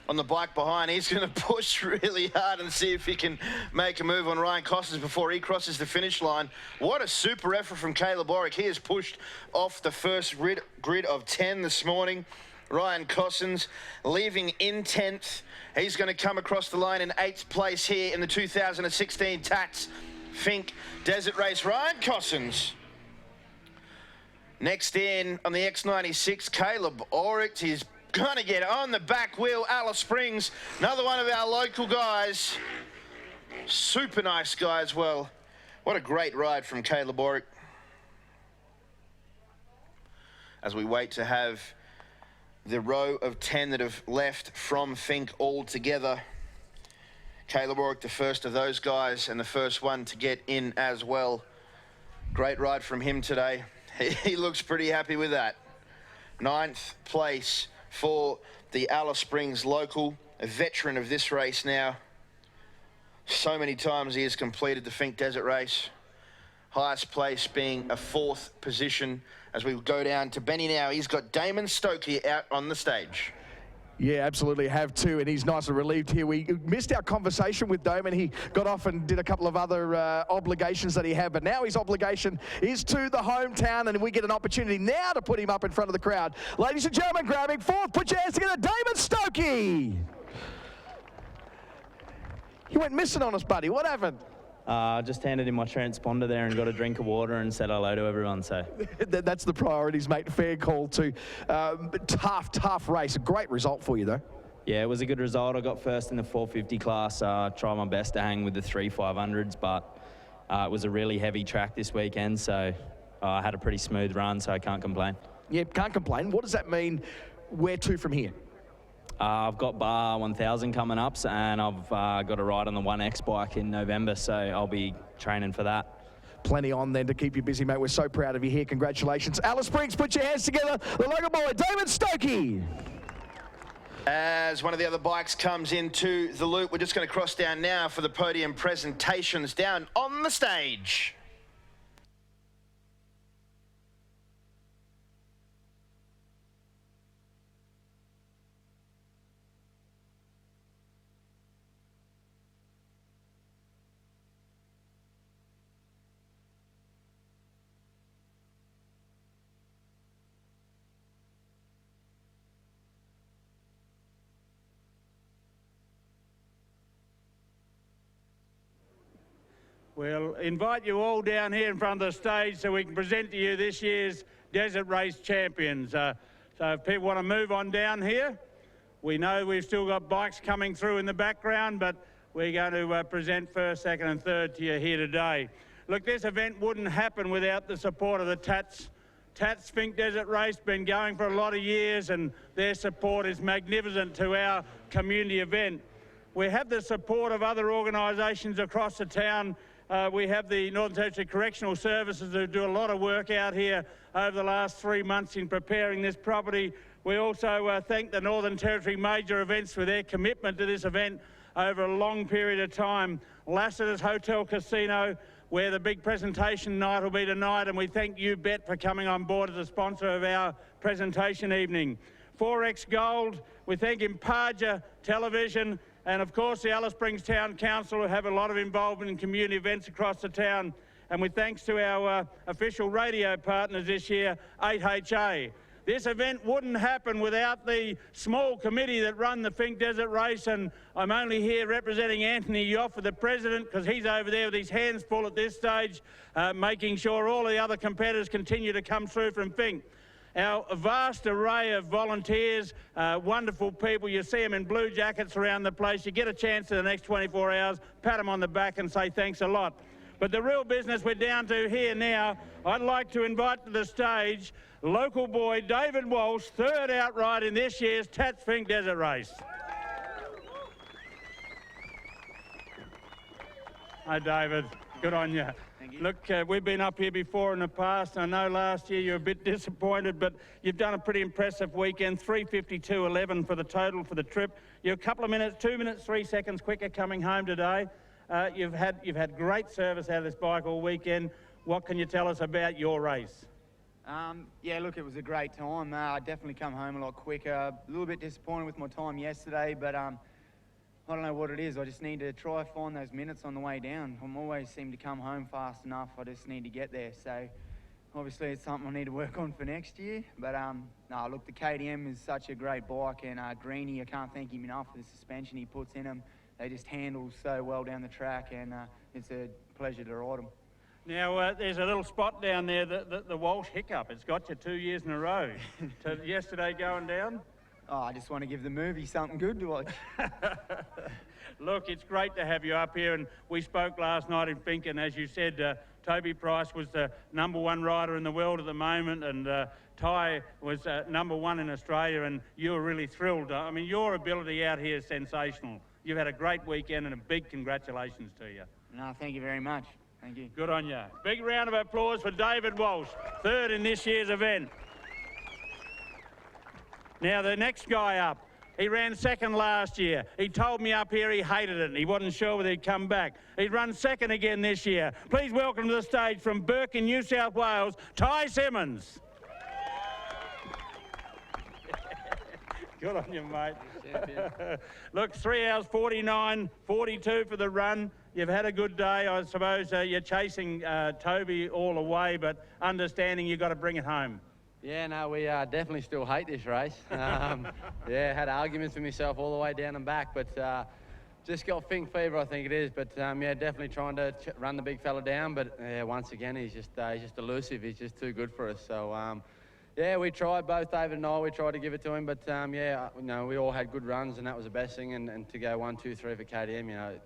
on the bike behind. He's going to push really hard and see if he can make a move on Ryan Cossins before he crosses the finish line. What a super effort from Caleb Orick. He has pushed off the first grid of 10 this morning. Ryan Cossins leaving in 10th. He's going to come across the line in 8th place here in the 2016 Tatts Finke Desert Race. Ryan Cossins. Next in on the X96, Caleb Orick. He's going to get on the back wheel. Alice Springs, another one of our local guys. Super nice guy as well. What a great ride from Caleb Orick. As we wait to have the row of 10 that have left from Finke all together. Caleb Orick, the first of those guys, and the first one to get in as well. Great ride from him today. He looks pretty happy with that. 9th place for the Alice Springs local, a veteran of this race now. So many times he has completed the Finke Desert Race. Highest place being a 4th position. As we go down to Benny now, he's got Damon Stokey out on the stage. Yeah, absolutely have to, and he's nice and relieved here. We missed our conversation with Damon. He got off and did a couple of other obligations that he had, but now his obligation is to the hometown, and we get an opportunity now to put him up in front of the crowd. Ladies and gentlemen, grabbing 4th, put your hands together, Damon Stokey. You went missing on us, buddy. What happened? Just handed in my transponder there and got a drink of water and said hello to everyone. So that's the priorities, mate. Fair call too. Tough race. A great result for you, though. Yeah, it was a good result. I got first in the 450 class. Tried my best to hang with the 3 500s, but it was a really heavy track this weekend, so I had a pretty smooth run, so I can't complain. Yeah, can't complain. What does that mean? Where to from here? I've got Bar 1000 coming up, and I've got a ride on the 1X bike in November, so I'll be training for that. Plenty on then to keep you busy, mate. We're so proud of you here. Congratulations. Alice Springs, put your hands together. The local boy, Damon Stokey. As one of the other bikes comes into the loop, we're just going to cross down now for the podium presentations down on the stage. We'll invite you all down here in front of the stage so we can present to you this year's Desert Race champions. So if people want to move on down here, we know we've still got bikes coming through in the background, but we're going to present first, second and third to you here today. Look, this event wouldn't happen without the support of the Tatts Finke Desert Race. Been going for a lot of years, and their support is magnificent to our community event. We have the support of other organisations across the town. We have the Northern Territory Correctional Services who do a lot of work out here over the last 3 months in preparing this property. We also thank the Northern Territory Major Events for their commitment to this event over a long period of time. Lassiter's Hotel Casino, where the big presentation night will be tonight, and we thank you, Bet, for coming on board as a sponsor of our presentation evening. 4X Gold, we thank Imparja Television, and of course the Alice Springs Town Council, who have a lot of involvement in community events across the town. And with thanks to our official radio partners this year, 8HA. This event wouldn't happen without the small committee that run the Finke Desert Race, and I'm only here representing Anthony Yoffe, the president, because he's over there with his hands full at this stage, making sure all the other competitors continue to come through from Finke. Our vast array of volunteers, wonderful people. You see them in blue jackets around the place. You get a chance in the next 24 hours, pat them on the back and say thanks a lot. But the real business we're down to here now, I'd like to invite to the stage local boy David Walsh, third outright in this year's Tatts Finke Desert Race. Hi, David. Good on you. Look, we've been up here before in the past. I know last year you were a bit disappointed, but you've done a pretty impressive weekend. 3:52.11 for the total for the trip. You're a couple of minutes, 2 minutes, 3 seconds quicker coming home today. You've had great service out of this bike all weekend. What can you tell us about your race? Yeah, look, it was a great time. I definitely come home a lot quicker. A little bit disappointed with my time yesterday, but I don't know what it is. I just need to try find those minutes on the way down. I'm always seem to come home fast enough. I just need to get there. So obviously it's something I need to work on for next year. But no, look, the KTM is such a great bike, and Greenie, I can't thank him enough for the suspension he puts in them. They just handle so well down the track, and it's a pleasure to ride them. Now, there's a little spot down there, the Walsh hiccup. It's got you 2 years in a row. To yesterday going down? Oh, I just want to give the movie something good to watch. Look, it's great to have you up here, and we spoke last night in Finke, and as you said, Toby Price was the #1 rider in the world at the moment, and Ty was #1 in Australia, and you were really thrilled. I mean, your ability out here is sensational. You've had a great weekend, and a big congratulations to you. No, thank you very much. Thank you. Good on you. Big round of applause for David Walsh, third in this year's event. Now, the next guy up, he ran second last year. He told me up here he hated it and he wasn't sure whether he'd come back. He's run second again this year. Please welcome to the stage from Burke in New South Wales, Ty Simmons. Good on you, mate. Look, 3 hours 49:42 for the run. You've had a good day. I suppose you're chasing Toby all the way, but understanding you've got to bring it home. Yeah, no, we definitely still hate this race. Yeah, had arguments with myself all the way down and back, but just got Finke fever, I think it is. But yeah, definitely trying to run the big fella down. But once again, he's just elusive. He's just too good for us. So yeah, we tried, both David and I. We tried to give it to him, but yeah, you know, we all had good runs, and that was the best thing. And to go 1, 2, 3 for KTM, you know,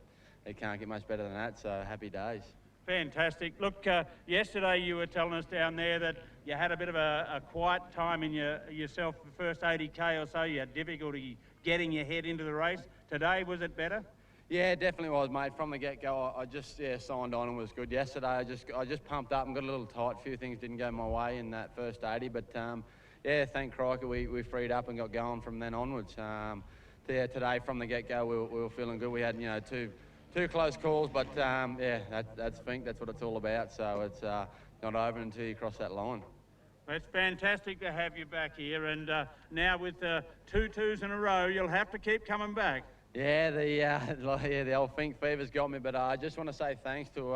it can't get much better than that. So happy days. Fantastic. Look, yesterday you were telling us down there that you had a bit of a quiet time in yourself the first 80K or so. You had difficulty getting your head into the race. Today, was it better? Yeah, it definitely was, mate. From the get-go, I just signed on and was good. Yesterday, I just pumped up and got a little tight. A few things didn't go my way in that first 80, but yeah, thank crikey, we freed up and got going from then onwards. Yeah, today from the get-go, we were feeling good. We had, you know, two close calls, but yeah, that's Finke. That's what it's all about. So it's not over until you cross that line. It's fantastic to have you back here, and now with 2 2s in a row, you'll have to keep coming back. Yeah, the old Finke fever's got me, but I just want to say thanks to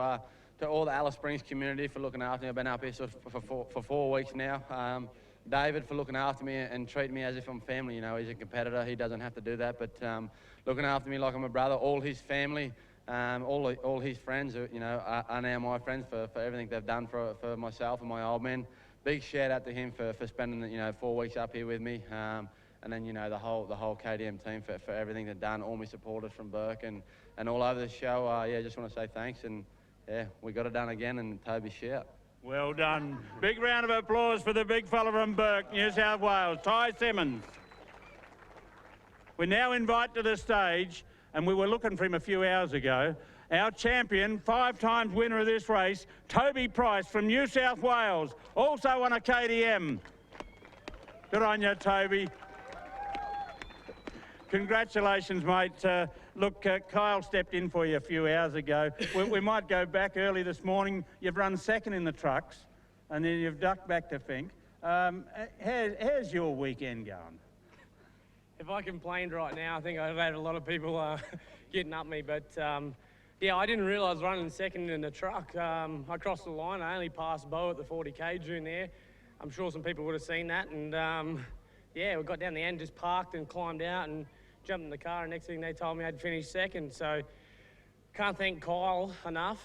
all the Alice Springs community for looking after me. I've been up here for 4 weeks now. David for looking after me and treating me as if I'm family. You know, he's a competitor. He doesn't have to do that, but looking after me like I'm a brother. All his family, all his friends, you know, are now my friends for everything they've done for myself and my old man. Big shout out to him for spending, you know, 4 weeks up here with me. And then, you know, the whole KTM team for everything they've done, all my supporters from Burke and all over the show. Yeah, just want to say thanks, and yeah, we got it done again, and Toby shout. Well done. Big round of applause for the big fella from Burke, New South Wales, Ty Simmons. We now invite to the stage, and we were looking for him a few hours ago, our champion, 5 times winner of this race, Toby Price from New South Wales, also on a KTM. Good on you, Toby. Congratulations, mate. Look, Kyle stepped in for you a few hours ago. We might go back early this morning. You've run second in the trucks, and then you've ducked back to Finke. How's your weekend going? If I complained right now, I think I've had a lot of people getting up me, but yeah, I didn't realise running second in the truck. I crossed the line. I only passed Bo at the 40K June there. I'm sure some people would have seen that, and yeah, we got down the end, just parked and climbed out and jumped in the car, and next thing they told me I'd finished second. So can't thank Kyle enough.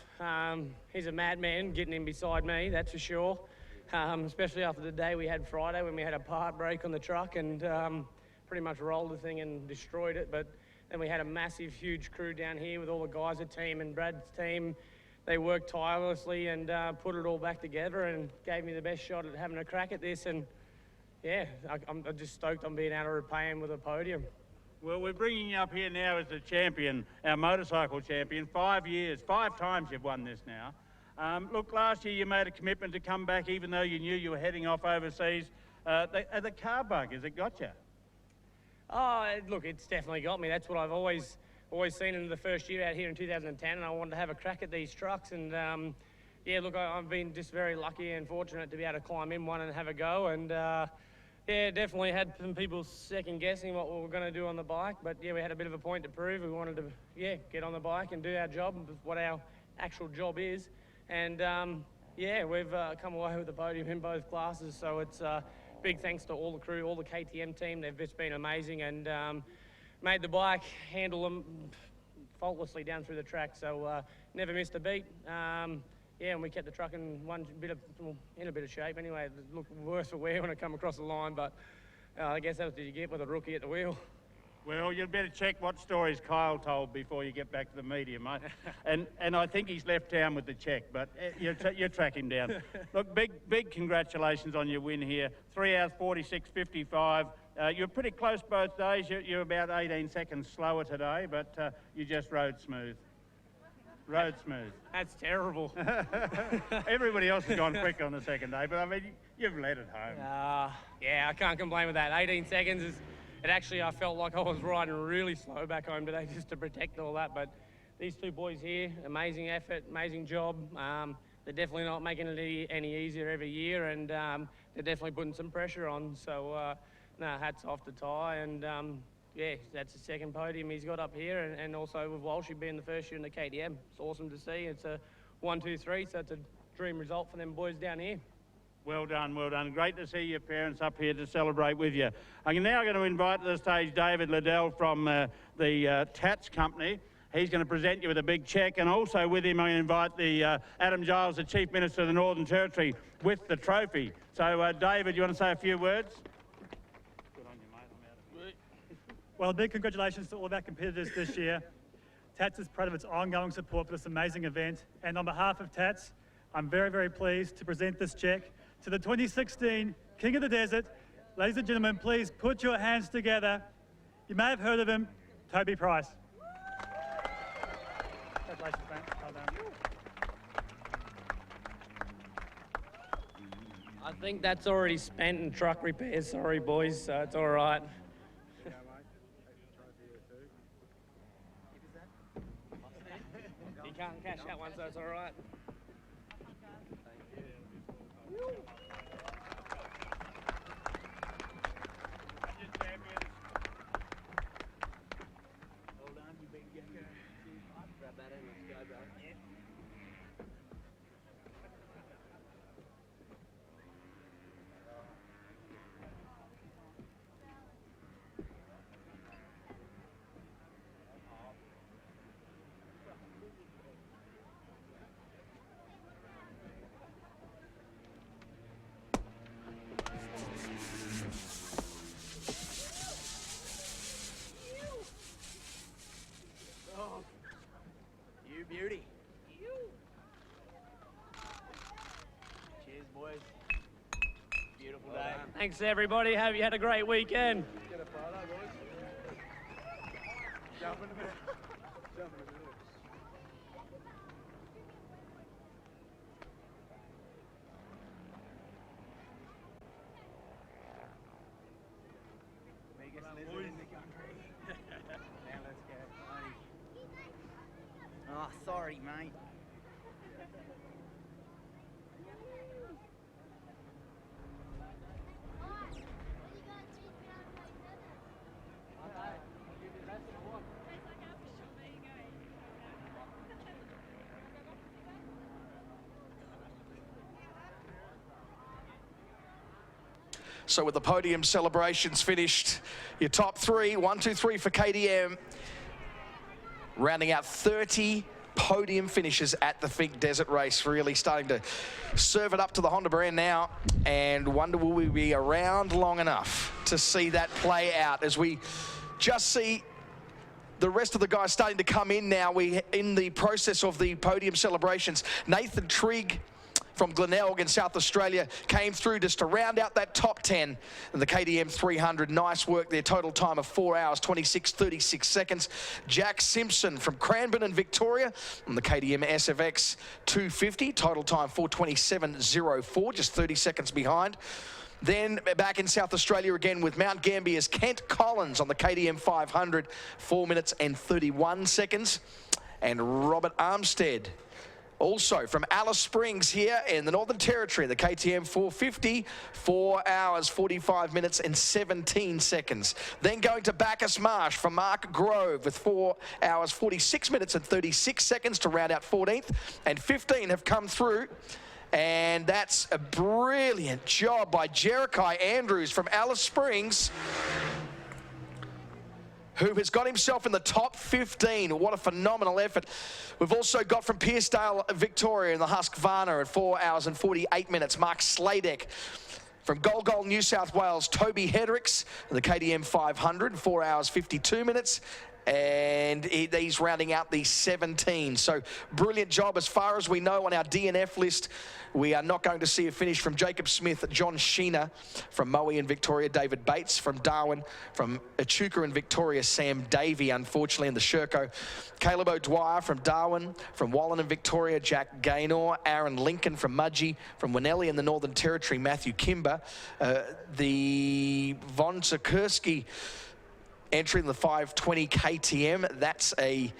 He's a madman getting in beside me, that's for sure. Especially after the day we had Friday when we had a part break on the truck and pretty much rolled the thing and destroyed it. But then we had a massive, huge crew down here with all the guys' team and Brad's team, they worked tirelessly and put it all back together and gave me the best shot at having a crack at this. And yeah, I'm just stoked on being able to repay him with a podium. Well, we're bringing you up here now as the champion, our motorcycle champion. 5 years, 5 times you've won this now. Look, last year you made a commitment to come back even though you knew you were heading off overseas. The car bug, has it got you? Oh, look, it's definitely got me. That's what I've always seen in the first year out here in 2010, and I wanted to have a crack at these trucks. And yeah, look, I've been just very lucky and fortunate to be able to climb in one and have a go. And yeah, definitely had some people second guessing what we were going to do on the bike, but yeah, we had a bit of a point to prove. We wanted to, yeah, get on the bike and do our job, what our actual job is. And yeah, we've come away with the podium in both classes. So it's big thanks to all the crew, all the KTM team. They've just been amazing and made the bike handle them faultlessly down through the track. So never missed a beat. Yeah, and we kept the truck in a bit of shape anyway. It looked worse for wear when it come across the line, but I guess that's what you get with a rookie at the wheel. Well, you'd better check what stories Kyle told before you get back to the media, mate. and I think he's left town with the check, but you're tracking down. Look, big congratulations on your win here. 3 hours 46.55. You're pretty close both days. You're about 18 seconds slower today, but you just rode smooth. Road smooth. That's terrible. Everybody else has gone quicker on the second day, but I mean, you've led it home. Yeah, I can't complain with that. 18 seconds is, it actually, I felt like I was riding really slow back home today just to protect all that. But these two boys here, amazing effort, amazing job. They're definitely not making it any easier every year, and they're definitely putting some pressure on. So, no, hats off to Ty, and yeah, that's the second podium he's got up here, and also with Walshy being the first year in the KTM. It's awesome to see. It's a 1, 2, 3, so it's a dream result for them boys down here. Well done, well done. Great to see your parents up here to celebrate with you. I'm now going to invite to the stage David Liddell from the Tatts company. He's going to present you with a big cheque, and also with him I invite the Adam Giles, the Chief Minister of the Northern Territory, with the trophy. So, David, you want to say a few words? Well, a big congratulations to all of our competitors this year. Tatts is proud of its ongoing support for this amazing event. And on behalf of Tatts, I'm very, very pleased to present this cheque to the 2016 King of the Desert. Ladies and gentlemen, please put your hands together. You may have heard of him, Toby Price. Congratulations, mate. Well done. I think that's already spent in truck repairs. Sorry, boys, so it's all right. You can't cash that one, so it's all right. You beauty. Cheers, boys. Beautiful day. Thanks, everybody. Hope you had a great weekend. Get a photo, boys. Jump in a minute. Jump in a minute. Biggest lizard in the country. Now let's go. Oh, sorry, mate. So with the podium celebrations finished, your top three, 1, 2, 3 for KTM, rounding out 30 podium finishes at the Finke Desert Race, really starting to serve it up to the Honda brand now, and wonder will we be around long enough to see that play out as we just see the rest of the guys starting to come in now. We in the process of the podium celebrations. Nathan Trigg from Glenelg in South Australia came through just to round out that top 10 in the KTM 300. Nice work there. Total time of 4 hours, 26:36 seconds. Jack Simpson from Cranbourne in Victoria on the KTM SFX 250. Total time 4:27.04, just 30 seconds behind. Then back in South Australia again with Mount Gambier's Kent Collins on the KTM 500, 4 minutes and 31 seconds. And Robert Armstead, also from Alice Springs here in the Northern Territory, the KTM 450, 4 hours, 45 minutes and 17 seconds. Then going to Bacchus Marsh from Mark Grove with 4 hours, 46 minutes and 36 seconds to round out 14th. And 15 have come through. And that's a brilliant job by Jericho Andrews from Alice Springs, who has got himself in the top 15. What a phenomenal effort. We've also got from Pearcedale, Victoria in the Husqvarna at 4 hours and 48 minutes. Mark Sladek. From Golgol, New South Wales, Toby Hedricks, the KTM 500, 4 hours 52 minutes. And he's rounding out the 17. So brilliant job. As far as we know on our DNF list, we are not going to see a finish from Jacob Smith, John Sheena from Moe in Victoria, David Bates from Darwin, from Echuca in Victoria, Sam Davey, unfortunately, in the Sherco, Caleb O'Dwyer from Darwin, from Wallen in Victoria, Jack Gaynor, Aaron Lincoln from Mudgee, from Winnelli in the Northern Territory, Matthew Kimber, the Von Sikorsky entry in the 520 KTM. That's a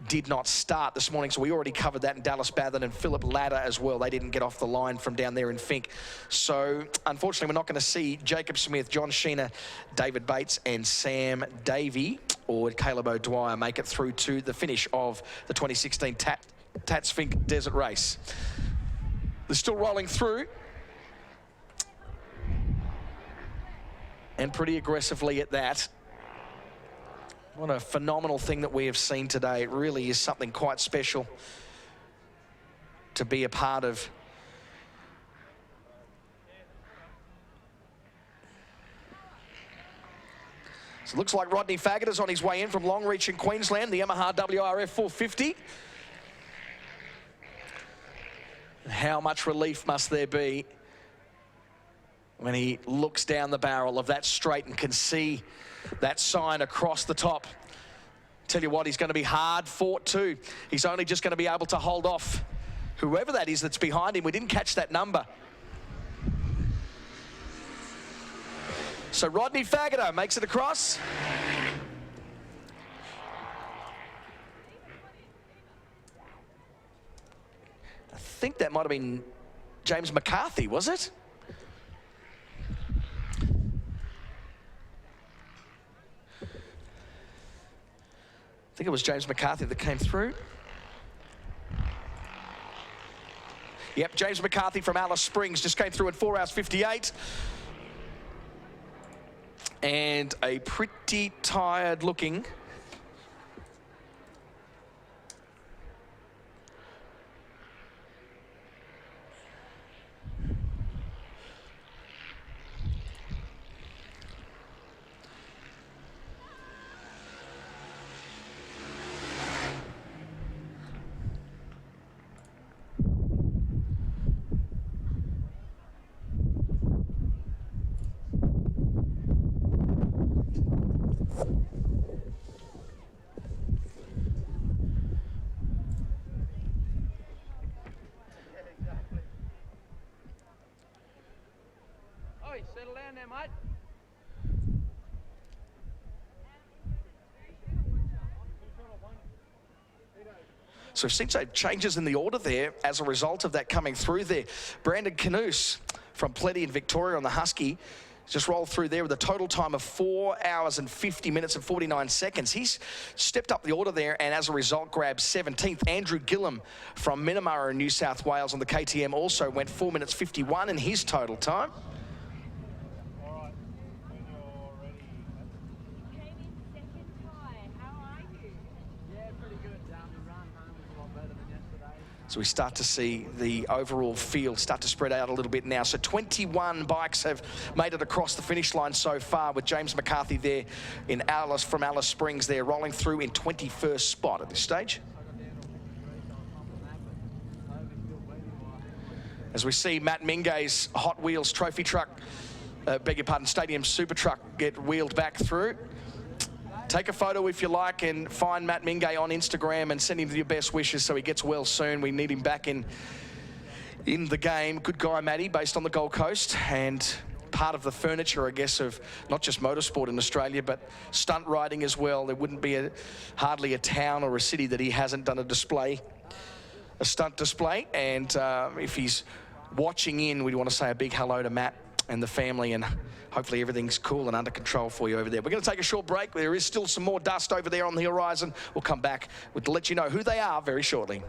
did not start this morning, so we already covered that in Dallas Bathurst and Philip Ladder as well. They didn't get off the line from down there in Fink. So unfortunately, we're not going to see Jacob Smith, John Sheena, David Bates and Sam Davey or Caleb O'Dwyer make it through to the finish of the 2016 Tatts Finke Desert Race. They're still rolling through, and pretty aggressively at that. What a phenomenal thing that we have seen today. It really is something quite special to be a part of. So it looks like Rodney Faggett is on his way in from Longreach in Queensland, the Yamaha WRF 450. How much relief must there be when he looks down the barrel of that straight and can see that sign across the top. Tell you what, he's going to be hard fought too. He's only just going to be able to hold off whoever that is that's behind him. We didn't catch that number. So Rodney Faggoto makes it across. I think that might have been James McCarthy, was it? I think it was James McCarthy that came through. Yep, James McCarthy from Alice Springs just came through at 4 hours 58. And a pretty tired looking settle down there, mate. So we've seen some changes in the order there as a result of that coming through there. Brandon Canoose from Plenty in Victoria on the Husky just rolled through there with a total time of 4 hours and 50 minutes and 49 seconds. He's stepped up the order there and as a result grabbed 17th. Andrew Gillum from Minamara in New South Wales on the KTM also went 4 minutes 51 in his total time. So we start to see the overall field start to spread out a little bit now. So 21 bikes have made it across the finish line so far, with James McCarthy there from Alice Springs there, rolling through in 21st spot at this stage. As we see Matt Minge's Hot Wheels trophy truck, Stadium Super Truck get wheeled back through. Take a photo if you like and find Matt Minge on Instagram and send him your best wishes so he gets well soon. We need him back in the game. Good guy, Matty, based on the Gold Coast, and part of the furniture, I guess, of not just motorsport in Australia, but stunt riding as well. There wouldn't be hardly a town or a city that he hasn't done a stunt display. And if he's watching in, we want to say a big hello to Matt and the family, and hopefully everything's cool and under control for you over there. We're going to take a short break. There is still some more dust over there on the horizon. We'll come back to let you know who they are very shortly.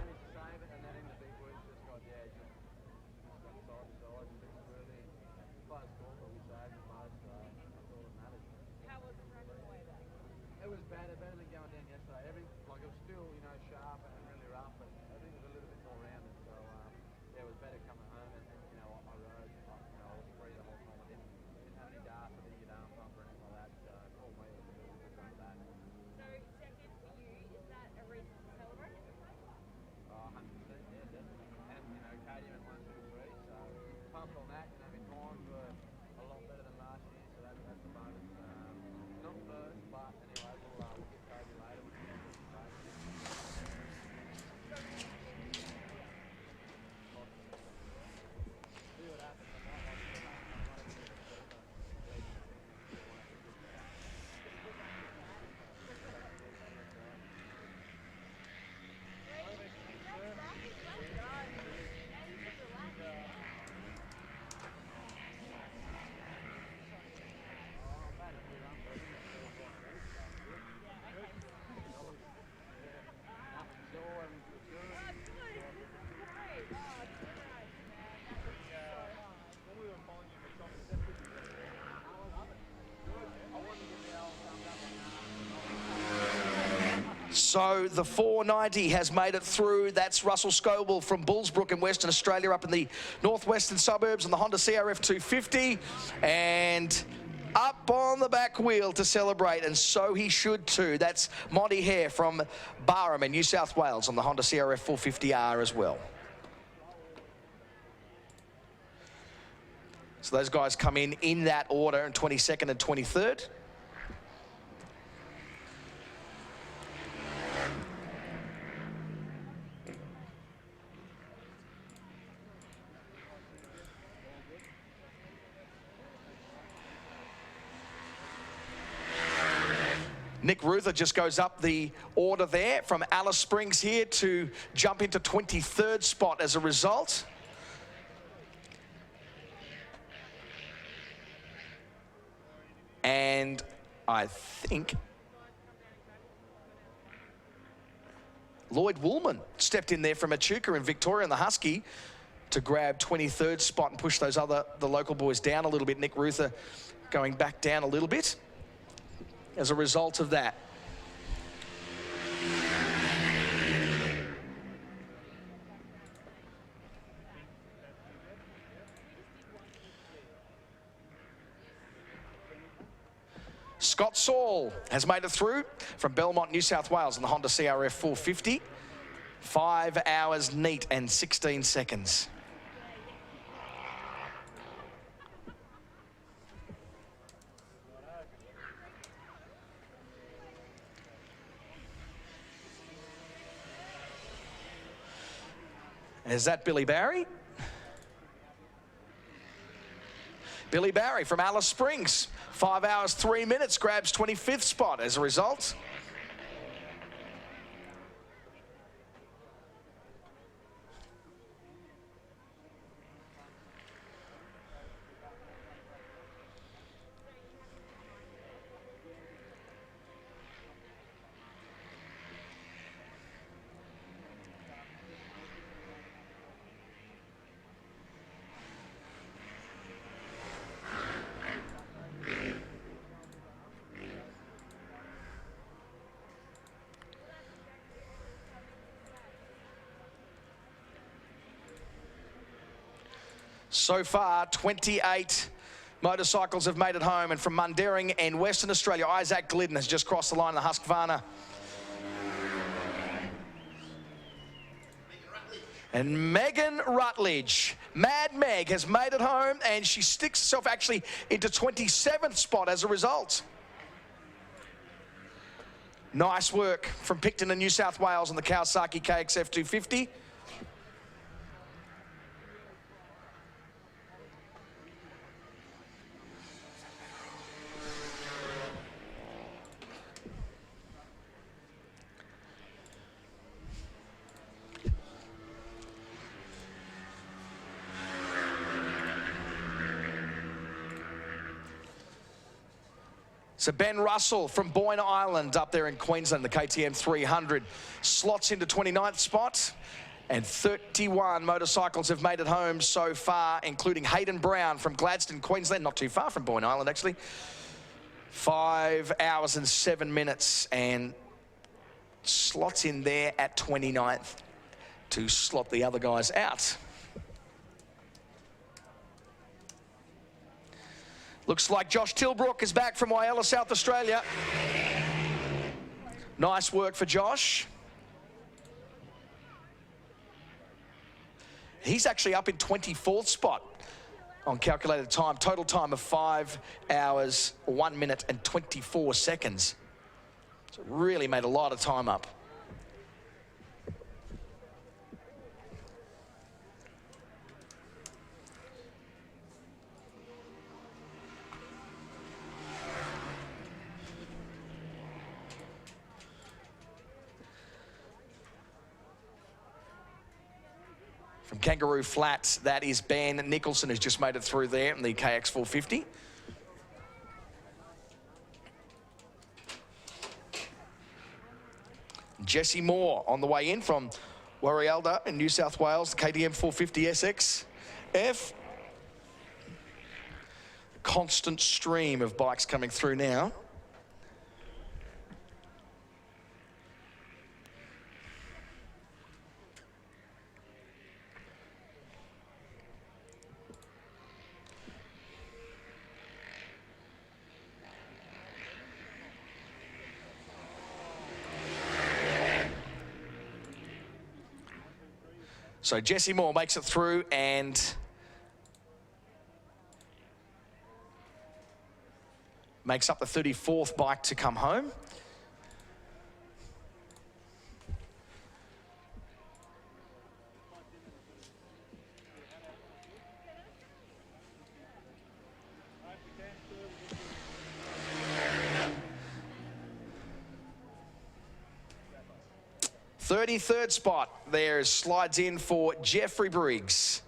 So the 490 has made it through. That's Russell Scoble from Bullsbrook in Western Australia, up in the northwestern suburbs on the Honda CRF 250. And up on the back wheel to celebrate, and so he should too. That's Monty Hare from Barham in New South Wales on the Honda CRF 450R as well. So those guys come in that order, in 22nd and 23rd. Nick Ruther just goes up the order there from Alice Springs here to jump into 23rd spot as a result. And I think Lloyd Woolman stepped in there from Echuca in Victoria in the Husky to grab 23rd spot and push the local boys down a little bit. Nick Ruther going back down a little bit as a result of that. Scott Saul has made it through from Belmont, New South Wales on the Honda CRF 450. 5 hours neat and 16 seconds. Is that Billy Barry? Billy Barry from Alice Springs. 5 hours, 3 minutes, grabs 25th spot as a result. So far, 28 motorcycles have made it home, and from Mundaring and Western Australia, Isaac Glidden has just crossed the line in the Husqvarna. And Megan Rutledge, Mad Meg, has made it home, and she sticks herself actually into 27th spot as a result. Nice work from Picton in New South Wales on the Kawasaki KXF 250. So Ben Russell from Boyne Island up there in Queensland, the KTM 300, slots into 29th spot. And 31 motorcycles have made it home so far, including Hayden Brown from Gladstone, Queensland, not too far from Boyne Island, actually. 5 hours and 7 minutes, and slots in there at 29th to slot the other guys out. Looks like Josh Tilbrook is back from Whyalla, South Australia. Nice work for Josh. He's actually up in 24th spot on calculated time. Total time of 5 hours, 1 minute and 24 seconds. So really made a lot of time up. From Kangaroo Flats, that is Ben Nicholson, who's just made it through there in the KX 450. Jesse Moore on the way in from Warrialda in New South Wales, KTM 450 SXF. Constant stream of bikes coming through now. So Jesse Moore makes it through and makes up the 34th bike to come home. Third spot there slides in for Jeffrey Briggs.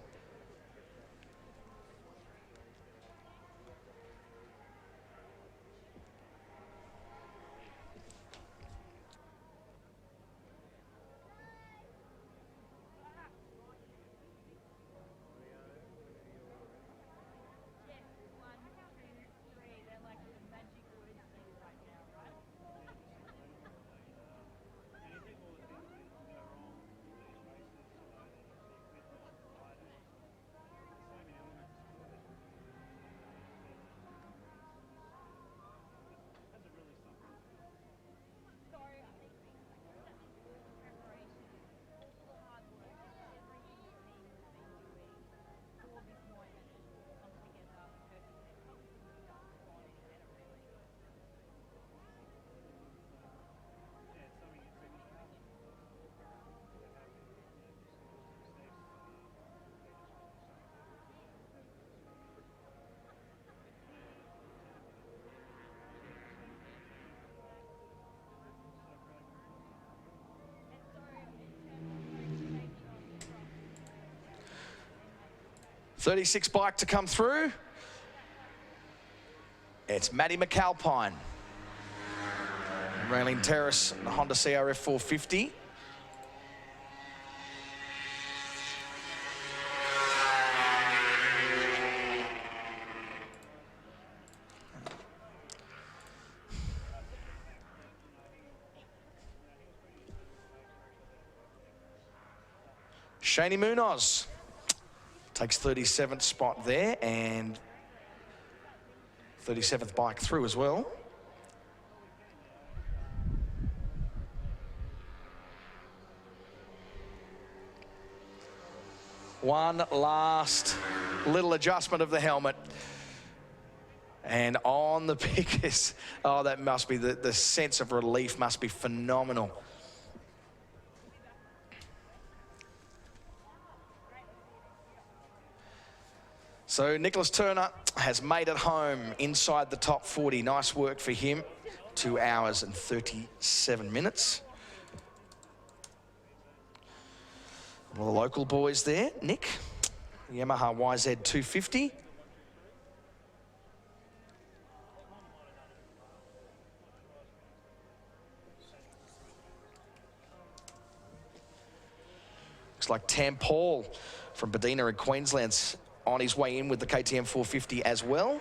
.36 bike to come through. It's Matty McAlpine. Raylene Terrace, the Honda CRF 450. Shaney Munoz Takes 37th spot there and 37th bike through as well. One last little adjustment of the helmet. And on the pickers, oh, that must be, the sense of relief must be phenomenal. So Nicholas Turner has made it home inside the top 40. Nice work for him. 2 hours and 37 minutes. One of the local boys there, Nick. Yamaha YZ 250. Looks like Tam Paul from Bedina in Queensland's on his way in with the KTM 450 as well.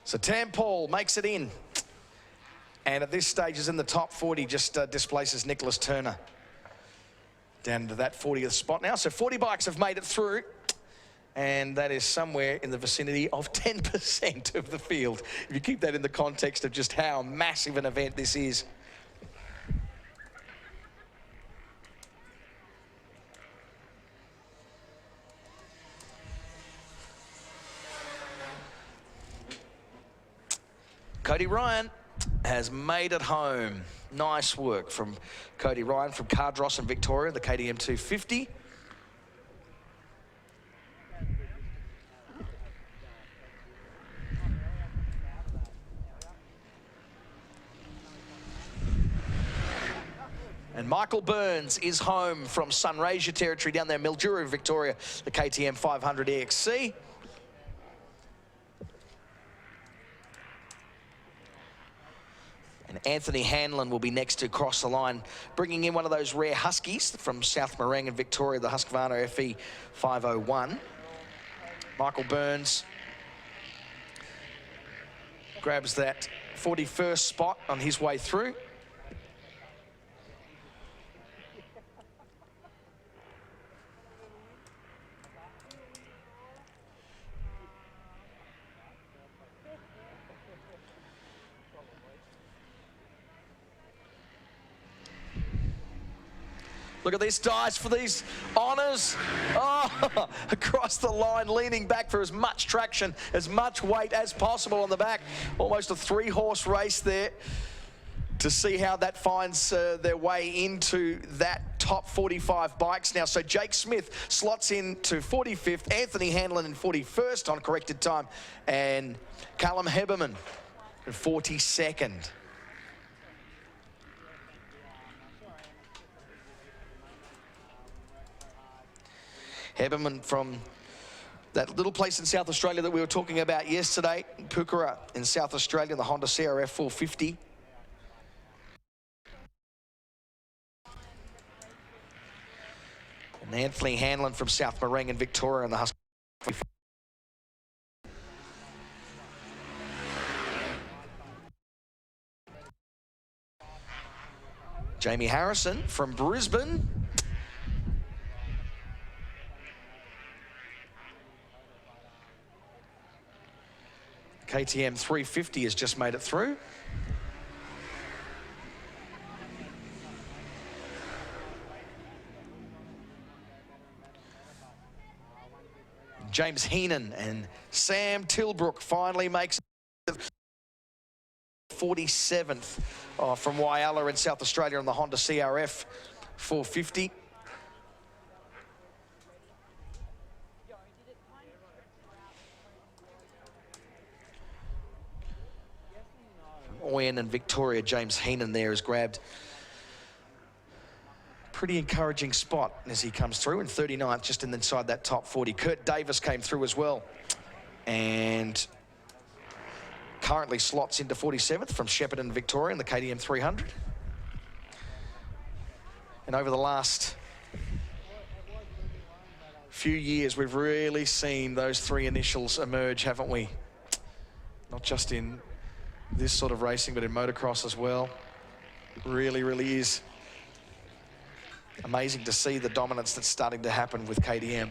So Tam Paul makes it in. And at this stage is in the top 40, just displaces Nicholas Turner. Down to that 40th spot now. So 40 bikes have made it through. And that is somewhere in the vicinity of 10% of the field. If you keep that in the context of just how massive an event this is. Cody Ryan has made it home. Nice work from Cody Ryan from Cardross in Victoria, the KTM 250. And Michael Burns is home from Sunraysia territory down there, Mildura, Victoria, the KTM 500 EXC. And Anthony Hanlon will be next to cross the line, bringing in one of those rare Huskies from South Morang in Victoria, the Husqvarna FE 501. Michael Burns grabs that 41st spot on his way through. Look at this, dice for these honours. Oh, across the line, leaning back for as much traction, as much weight as possible on the back. Almost a 3-horse race there to see how that finds their way into that top 45 bikes now. So Jake Smith slots in to 45th, Anthony Hanlon in 41st on corrected time, and Callum Heberman in 42nd. Heberman from that little place in South Australia that we were talking about yesterday, Pukera in South Australia, the Honda CRF 450. And Anthony Hanlon from South Morang in Victoria and the Husqvarna. Jamie Harrison from Brisbane. KTM 350 has just made it through. James Heenan, and Sam Tilbrook finally makes 47th from Whyalla in South Australia on the Honda CRF 450. Oyen and Victoria, James Heenan there has grabbed pretty encouraging spot as he comes through in 39th, just inside that top 40. Kurt Davis came through as well and currently slots into 47th from Shepparton, Victoria in the KTM 300. And over the last few years, we've really seen those three initials emerge, haven't we? Not just in this sort of racing, but in motocross as well. Really, really is amazing to see the dominance that's starting to happen with KTM.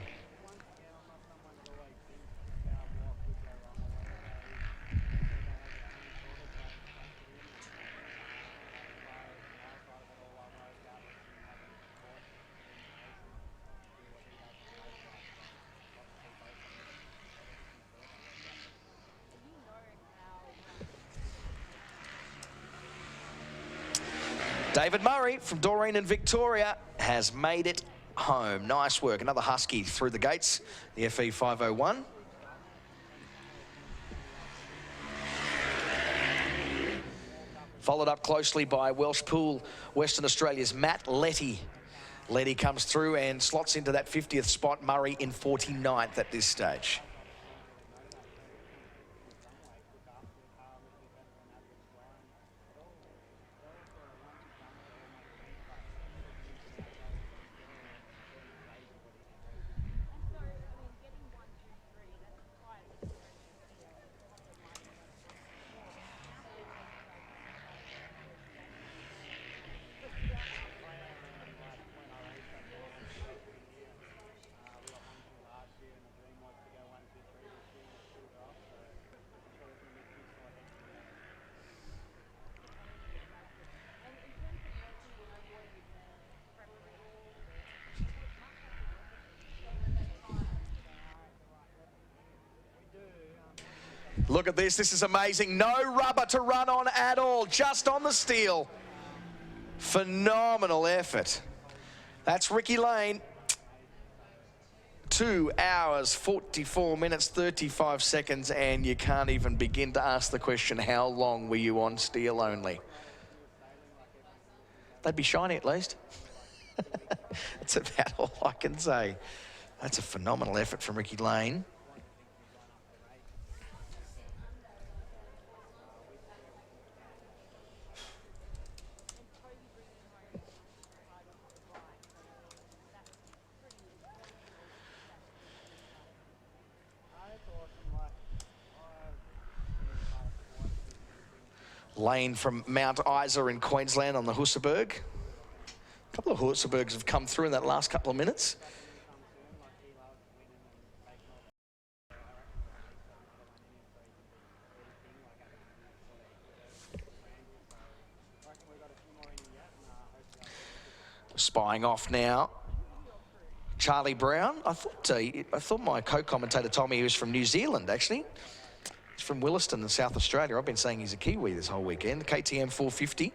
David Murray from Doreen and Victoria has made it home. Nice work. Another Husky through the gates, the FE 501. Followed up closely by Welsh Pool, Western Australia's Matt Letty. Letty comes through and slots into that 50th spot. Murray in 49th at this stage. Look at this. This is amazing. No rubber to run on at all, just on the steel. Phenomenal effort. That's Ricky Lane. 2 hours, 44 minutes, 35 seconds, and you can't even begin to ask the question, how long were you on steel only? They'd be shiny at least. That's about all I can say. That's a phenomenal effort from Ricky Lane. Lane from Mount Isa in Queensland on the Husserberg. A couple of Husserbergs have come through in that last couple of minutes. Spying off now. Charlie Brown. I thought my co-commentator told me he was from New Zealand, actually. He's from Williston in South Australia. I've been saying he's a Kiwi this whole weekend. KTM 450.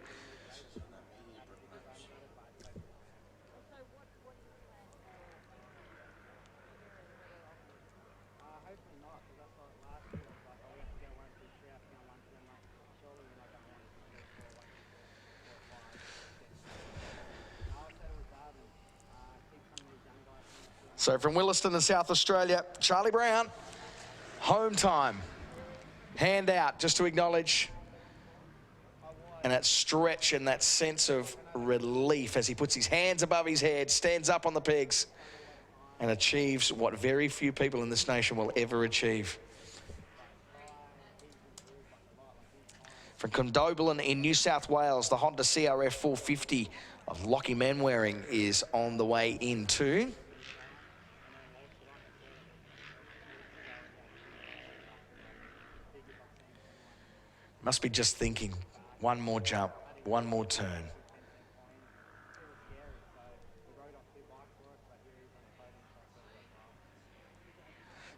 So from Williston in South Australia, Charlie Brown, home time. Hand out just to acknowledge, and that stretch and that sense of relief as he puts his hands above his head, stands up on the pegs, and achieves what very few people in this nation will ever achieve. From Condobolin in New South Wales, the Honda CRF 450 of Lockie Manwaring is on the way in too. Must be just thinking, one more jump, one more turn.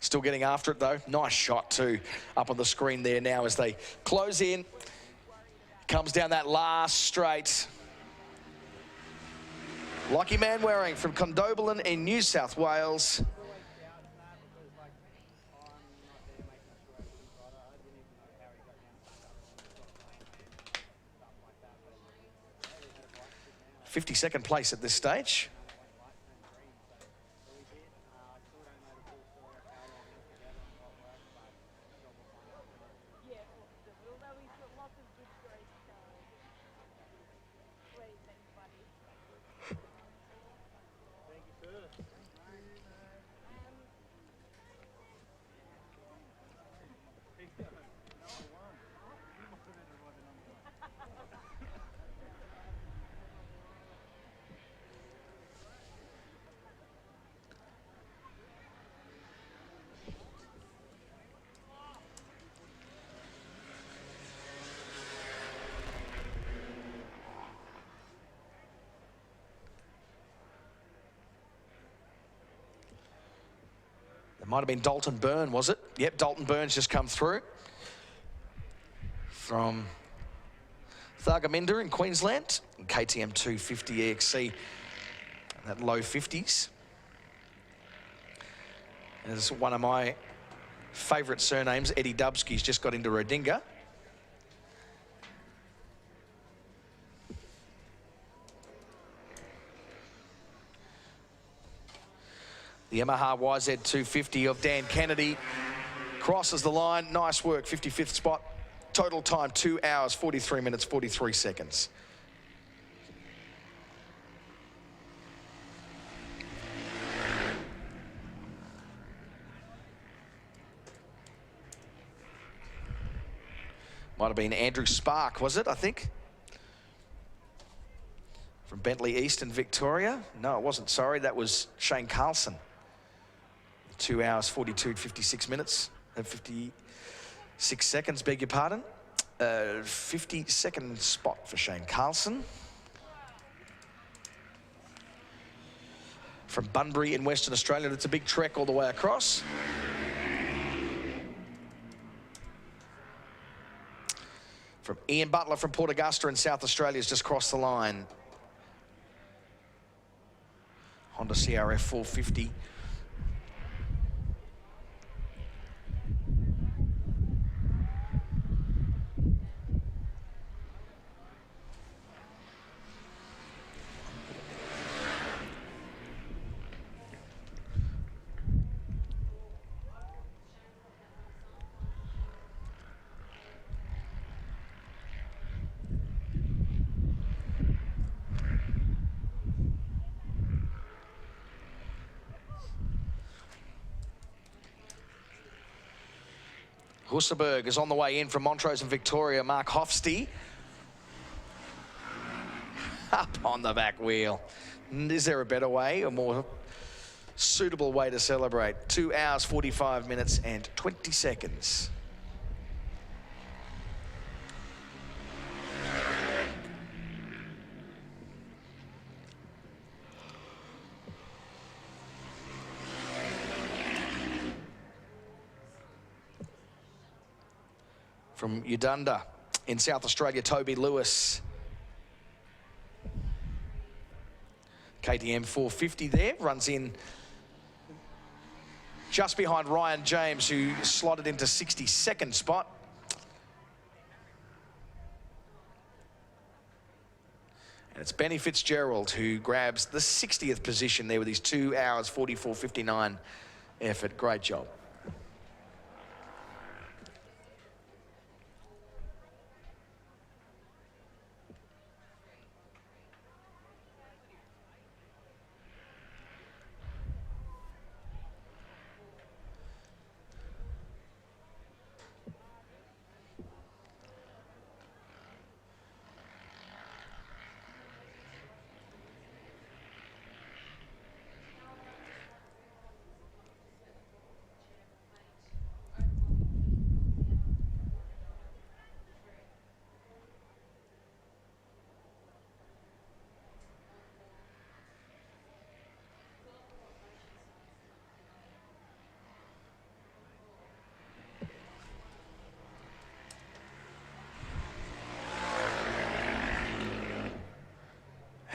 Still getting after it, though. Nice shot, too, up on the screen there now as they close in. Comes down that last straight. Lockie Manwaring from Condobolin in New South Wales. '52nd place at this stage. Might have been Dalton Byrne, was it? Yep, Dalton Byrne's just come through from Thargomindah in Queensland. KTM 250 EXC, that low 50s. As one of my favourite surnames, Eddie Dubsky's just got into Rodinga. The Yamaha YZ250 of Dan Kennedy crosses the line. Nice work, 55th spot. Total time, 2 hours, 43 minutes, 43 seconds. Might have been Andrew Spark, was it, I think? From Bentley East in Victoria. No, it wasn't, sorry. That was Shane Carlson. 2 hours, 42, 56 minutes and 56 seconds, beg your pardon. 52nd spot for Shane Carlson. From Bunbury in Western Australia, that's a big trek all the way across. From Ian Butler from Port Augusta in South Australia has just crossed the line. Honda CRF 450. Husserberg is on the way in from Montrose and Victoria. Mark Hofsty up on the back wheel. Is there a better way, a more suitable way to celebrate? 2 hours, 45 minutes and 20 seconds. From Udunda in South Australia, Toby Lewis. KTM 450 there, runs in just behind Ryan James, who slotted into 62nd spot. And it's Benny Fitzgerald who grabs the 60th position there with his 2 hours, 44:59 effort. Great job.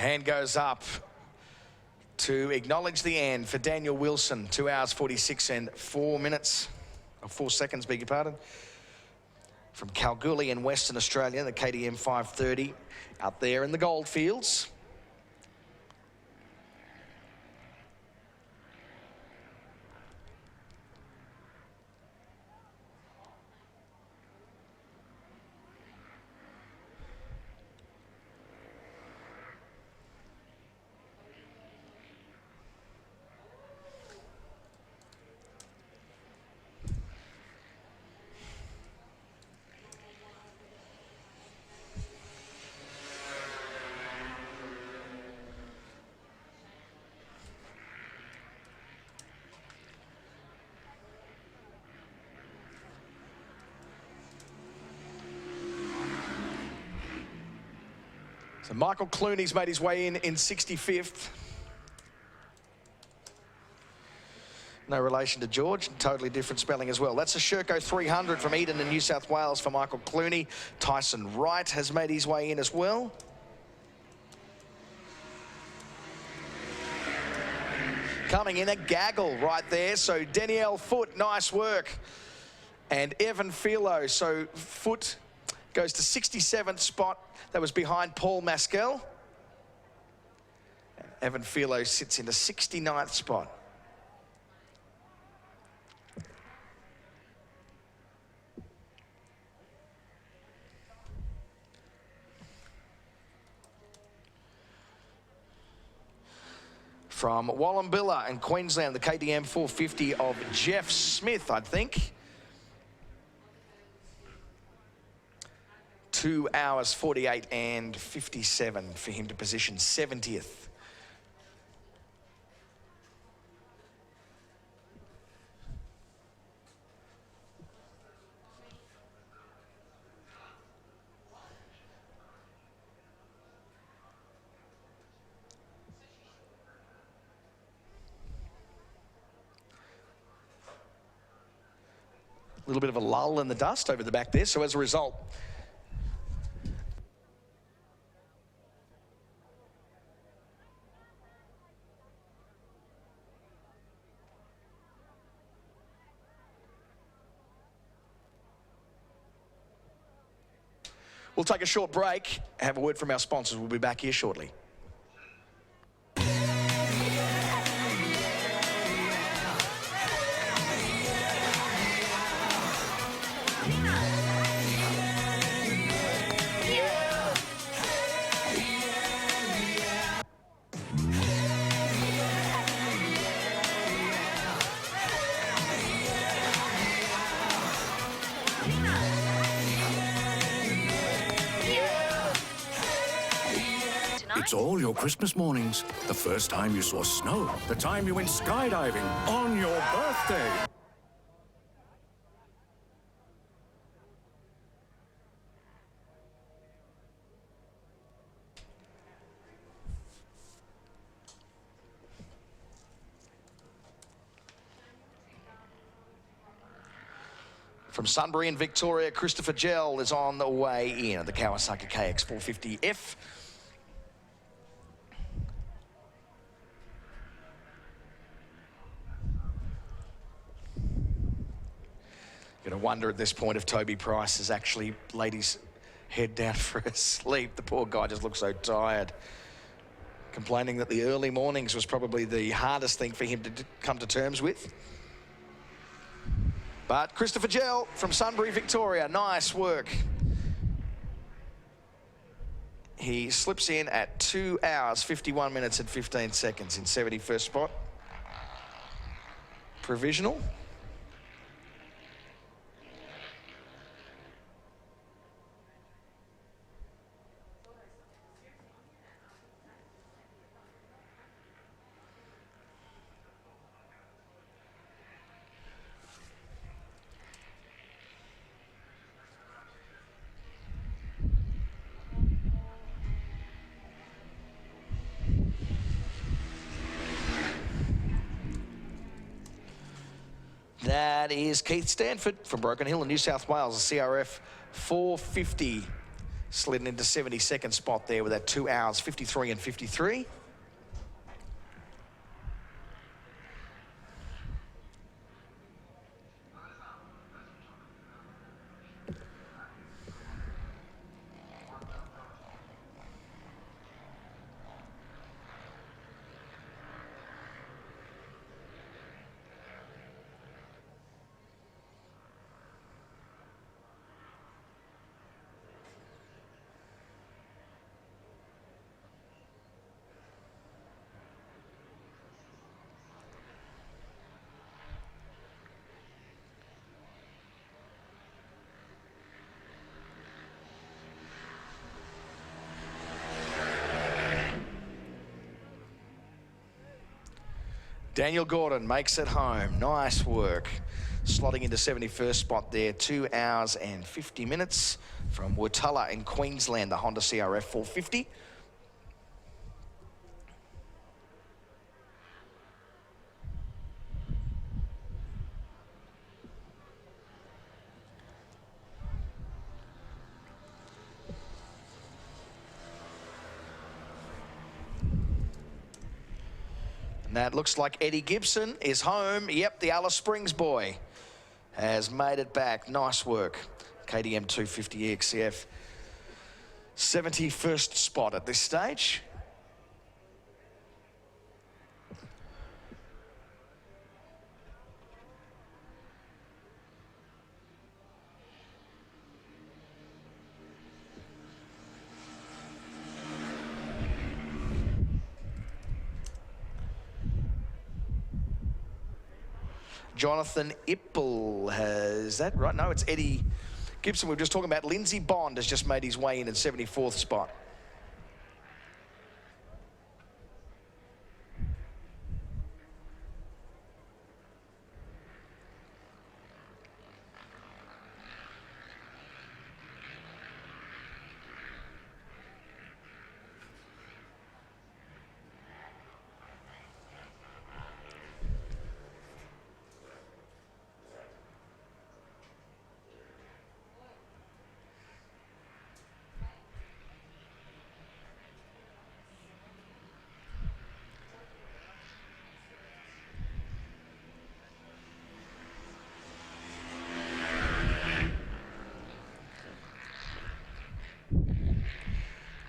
Hand goes up to acknowledge the end for Daniel Wilson. 2 hours 46 and 4 minutes, or 4 seconds, beg your pardon. From Kalgoorlie in Western Australia, the KTM 530 out there in the goldfields. So Michael Clooney's made his way in 65th. No relation to George, totally different spelling as well. That's a Sherco 300 from Eden in New South Wales for Michael Clooney. Tyson Wright has made his way in as well. Coming in a gaggle right there. So Danielle Foote, nice work. And Evan Philo, so Foote goes to 67th spot. That was behind Paul Maskell. Evan Philo sits in the 69th spot. From Wallumbilla in Queensland, the KTM 450 of Jeff Smith, I think. 2 hours 48 and 57 for him to position 70th. A little bit of a lull in the dust over the back there, so as a result, we'll take a short break, have a word from our sponsors. We'll be back here shortly. It's all your Christmas mornings. The first time you saw snow. The time you went skydiving on your birthday. From Sunbury in Victoria, Christopher Gell is on the way in at the Kawasaki KX450F. Going to wonder at this point if Toby Price has actually laid his head down for a sleep. The poor guy just looks so tired. Complaining that the early mornings was probably the hardest thing for him to come to terms with. But Christopher Gell from Sunbury, Victoria, nice work. He slips in at 2 hours, 51 minutes and 15 seconds in 71st spot. Provisional. That is Keith Stanford from Broken Hill in New South Wales, the CRF 450 Sliding into 72nd spot there with that 2 hours, 53 and 53. Daniel Gordon makes it home. Nice work. Slotting into 71st spot there. 2 hours and 50 minutes from Wutala in Queensland, the Honda CRF 450. And that looks like Eddie Gibson is home. Yep, the Alice Springs boy has made it back. Nice work. KTM 250 XCF. 71st spot at this stage. Jonathan Ippel has that right? No, it's Eddie Gibson. We were just talking about. Lindsay Bond has just made his way in at 74th spot.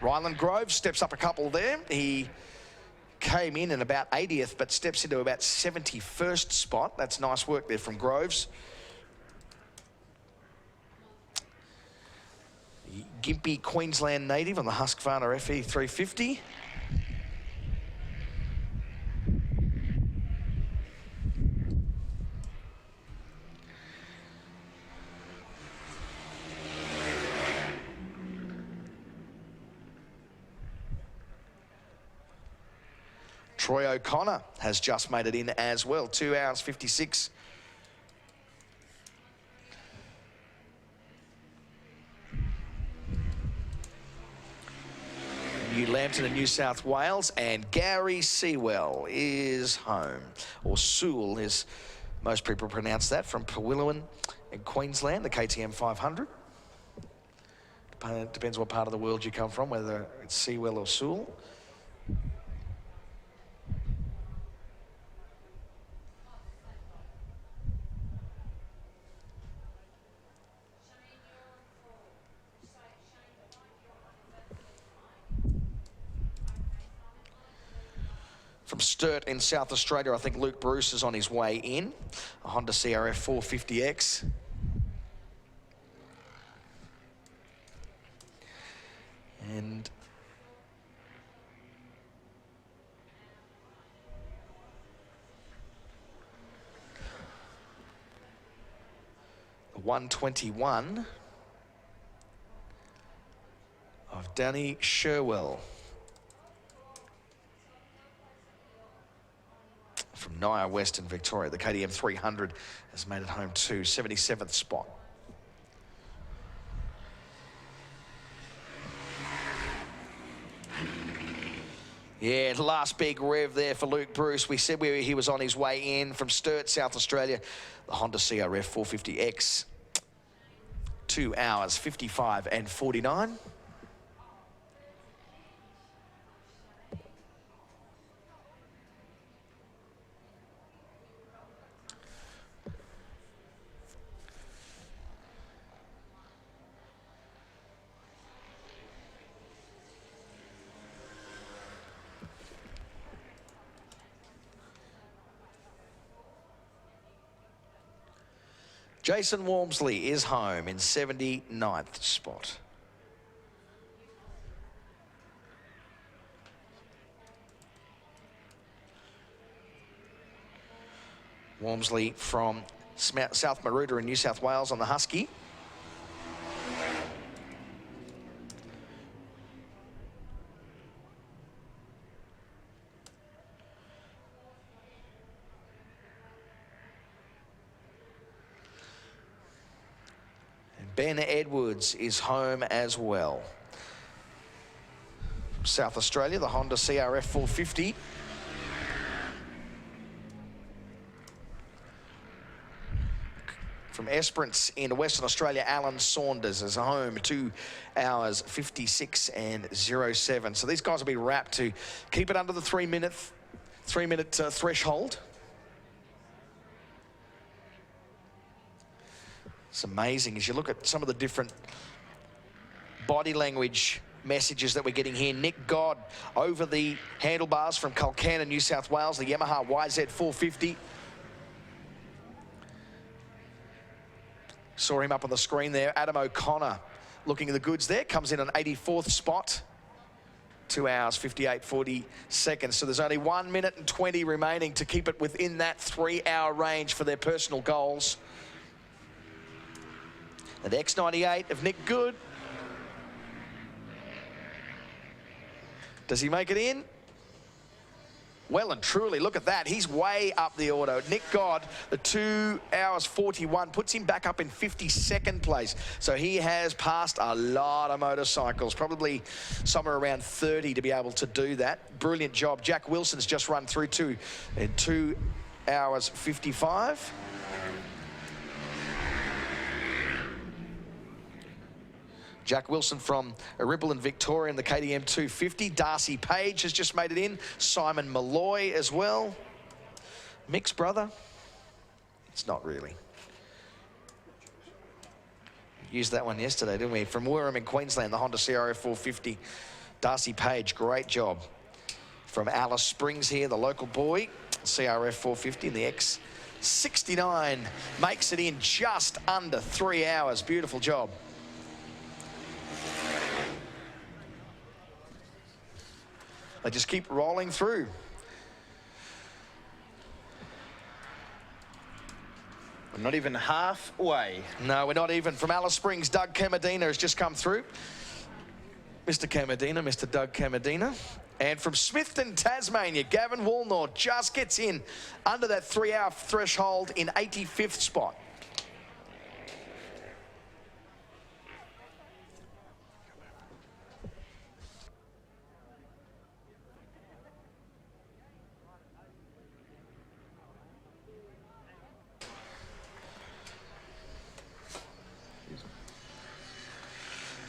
Ryland Groves steps up a couple there. He came in about 80th, but steps into about 71st spot. That's nice work there from Groves. Gympie Queensland native on the Husqvarna FE 350. Troy O'Connor has just made it in as well. 2 hours 56. New Lambton in New South Wales, and Gary Sewell is home, or Sewell as most people pronounce that, from Pewilluin in Queensland, the KTM 500. Depends what part of the world you come from, whether it's Sewell or Sewell. From Sturt in South Australia, I think Luke Bruce is on his way in. A Honda CRF 450X. And the 121 of Danny Sherwell. From Naya West in Victoria, the KTM 300 has made it home to 77th spot. Yeah, last big rev there for Luke Bruce. We said he was on his way in from Sturt, South Australia. The Honda CRF 450X. 2 hours 55 and 49. Jason Walmsley is home in 79th spot. Walmsley from South Maroota in New South Wales on the Husky. And Ben Edwards is home as well. South Australia, the Honda CRF 450. From Esperance in Western Australia, Alan Saunders is home, 2 hours 56 and 07. So these guys will be wrapped to keep it under the 3 minute threshold. It's amazing as you look at some of the different body language messages that we're getting here. Nick God over the handlebars from Culcana, New South Wales, the Yamaha YZ450. Saw him up on the screen there. Adam O'Connor looking at the goods there. Comes in on 84th spot. 2 hours, 58, 40 seconds. So there's only 1 minute and 20 remaining to keep it within that 3-hour range for their personal goals. And X98 of Nick Good. Does he make it in? Well and truly, look at that. He's way up the auto. Nick God, the 2 hours 41, puts him back up in 52nd place. So he has passed a lot of motorcycles, probably somewhere around 30 to be able to do that. Brilliant job. Jack Wilson's just run through in 2 hours 55. Jack Wilson from Ripple in Victoria in the KTM 250. Darcy Page has just made it in. Simon Malloy as well. Mick's brother. It's not really. Used that one yesterday, didn't we? From Wirram in Queensland, the Honda CRF 450. Darcy Page, great job. From Alice Springs here, the local boy. CRF 450 and the X69 makes it in just under 3 hours. Beautiful job. They just keep rolling through. We're not even halfway. No, we're not even. From Alice Springs, Doug Camadina has just come through. Mr. Camadina, Mr. Doug Camadina. And from Smithton, Tasmania, Gavin Walnor just gets in under that 3-hour threshold in 85th spot.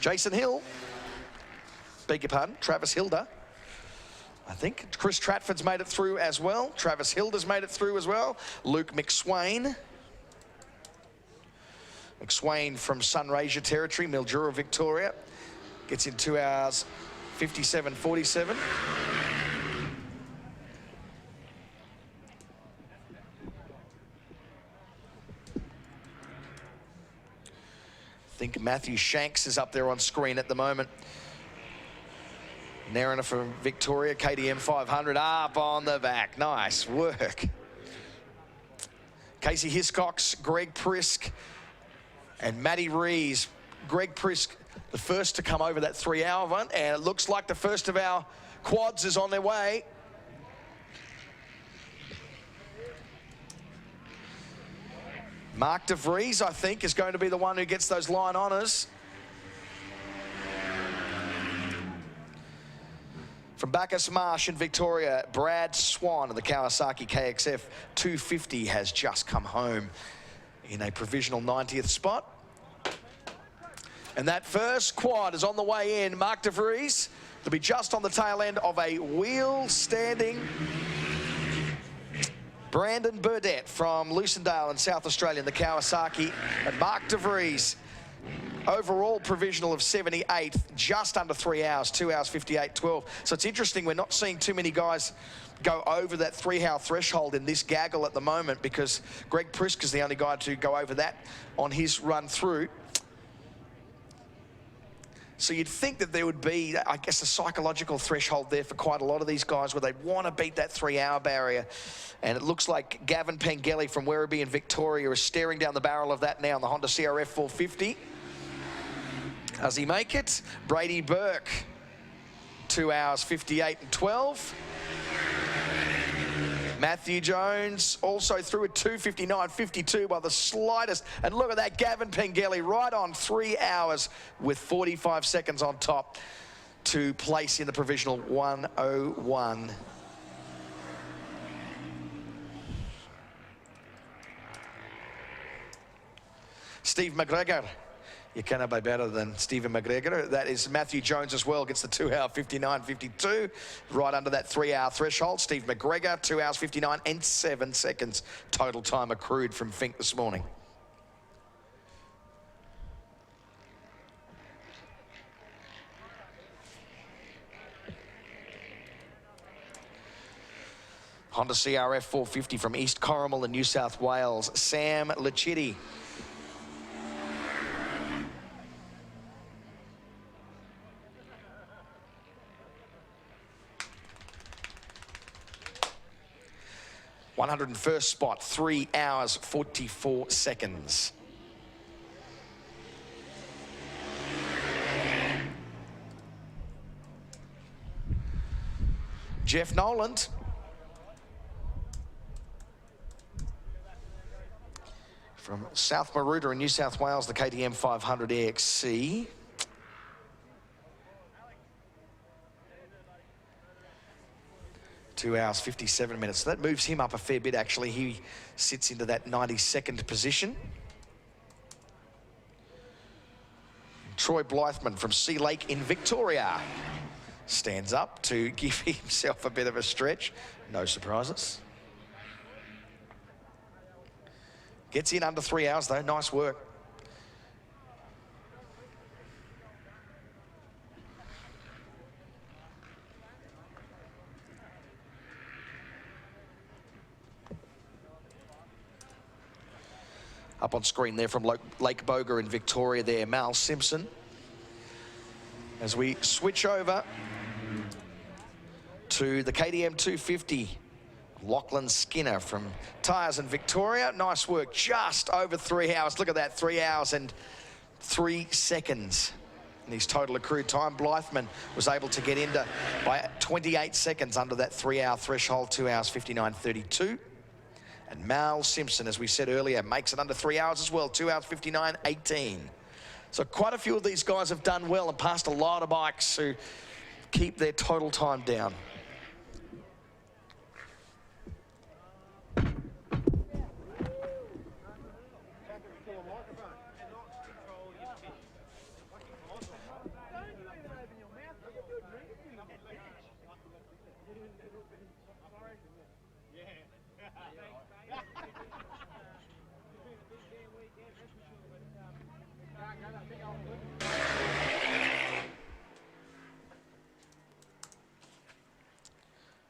Jason Hill, beg your pardon, Travis Hilda, I think. Chris Tratford's made it through as well. Travis Hilda's made it through as well. Luke McSwain. McSwain from Sunraysia territory, Mildura, Victoria. Gets in 2 hours, 57:47. I think Matthew Shanks is up there on screen at the moment. Narina from Victoria, KTM 500, up on the back. Nice work. Casey Hiscox, Greg Prisk, and Matty Rees. Greg Prisk, the first to come over that 3-hour one, and it looks like the first of our quads is on their way. Mark De Vries, I think, is going to be the one who gets those line honours. From Bacchus Marsh in Victoria, Brad Swan of the Kawasaki KXF 250 has just come home in a provisional 90th spot. And that first quad is on the way in. Mark De Vries will be just on the tail end of a wheel-standing Brandon Burdett from Lucendale in South Australia in the Kawasaki. And Mark De Vries Overall provisional of 78th, just under 3 hours, 2 hours 58:12. So it's interesting, we're not seeing too many guys go over that 3-hour threshold in this gaggle at the moment, because Greg Prisk is the only guy to go over that on his run through. So you'd think that there would be, I guess, a psychological threshold there for quite a lot of these guys where they'd want to beat that 3-hour barrier. And it looks like Gavin Pengelly from Werribee in Victoria is staring down the barrel of that now on the Honda CRF 450. Does he make it? Brady Burke, 2 hours 58:12. Matthew Jones also through at 2:59:52 by the slightest. And look at that, Gavin Pengelly right on 3 hours with 45 seconds on top to place in the provisional 1:01. Steve McGregor. You cannot be better than Stephen McGregor. That is Matthew Jones as well, gets the 2 hour 59:52, right under that 3-hour threshold. Steve McGregor, 2 hours 59 and 7 seconds total time accrued from Fink this morning. Honda CRF 450 from East Corrimal in New South Wales, Sam Lichidi. #101st spot, 3 hours 44 seconds. Jeff Noland. From South Maroota in New South Wales, the KTM 500 EXC. Two hours 57 minutes. So that moves him up a fair bit, actually. He sits into that 92nd position. Troy Blythman from Sea Lake in Victoria stands up to give himself a bit of a stretch. No surprises. Gets in under 3 hours, though. Nice work. Up on screen there from Lake Boga in Victoria there, Mal Simpson. As we switch over to the KTM 250, Lachlan Skinner from Tyres in Victoria. Nice work, just over 3 hours. Look at that, 3 hours and 3 seconds. And his total accrued time. Blythman was able to get into by 28 seconds under that 3-hour threshold, 2 hours 59:32. And Mal Simpson, as we said earlier, makes it under 3 hours as well, 2 hours 59:18. So quite a few of these guys have done well and passed a lot of bikes who keep their total time down.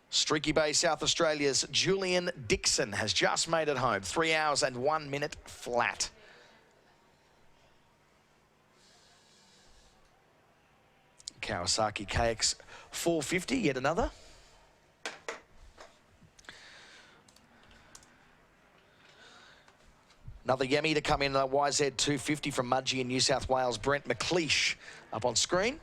Streaky Bay, South Australia's Julian Dixon has just made it home. 3 hours and 1 minute flat. Kawasaki KX 450, yet another. Another Yemi to come in, a YZ 250 from Mudgee in New South Wales, Brent McLeish up on screen.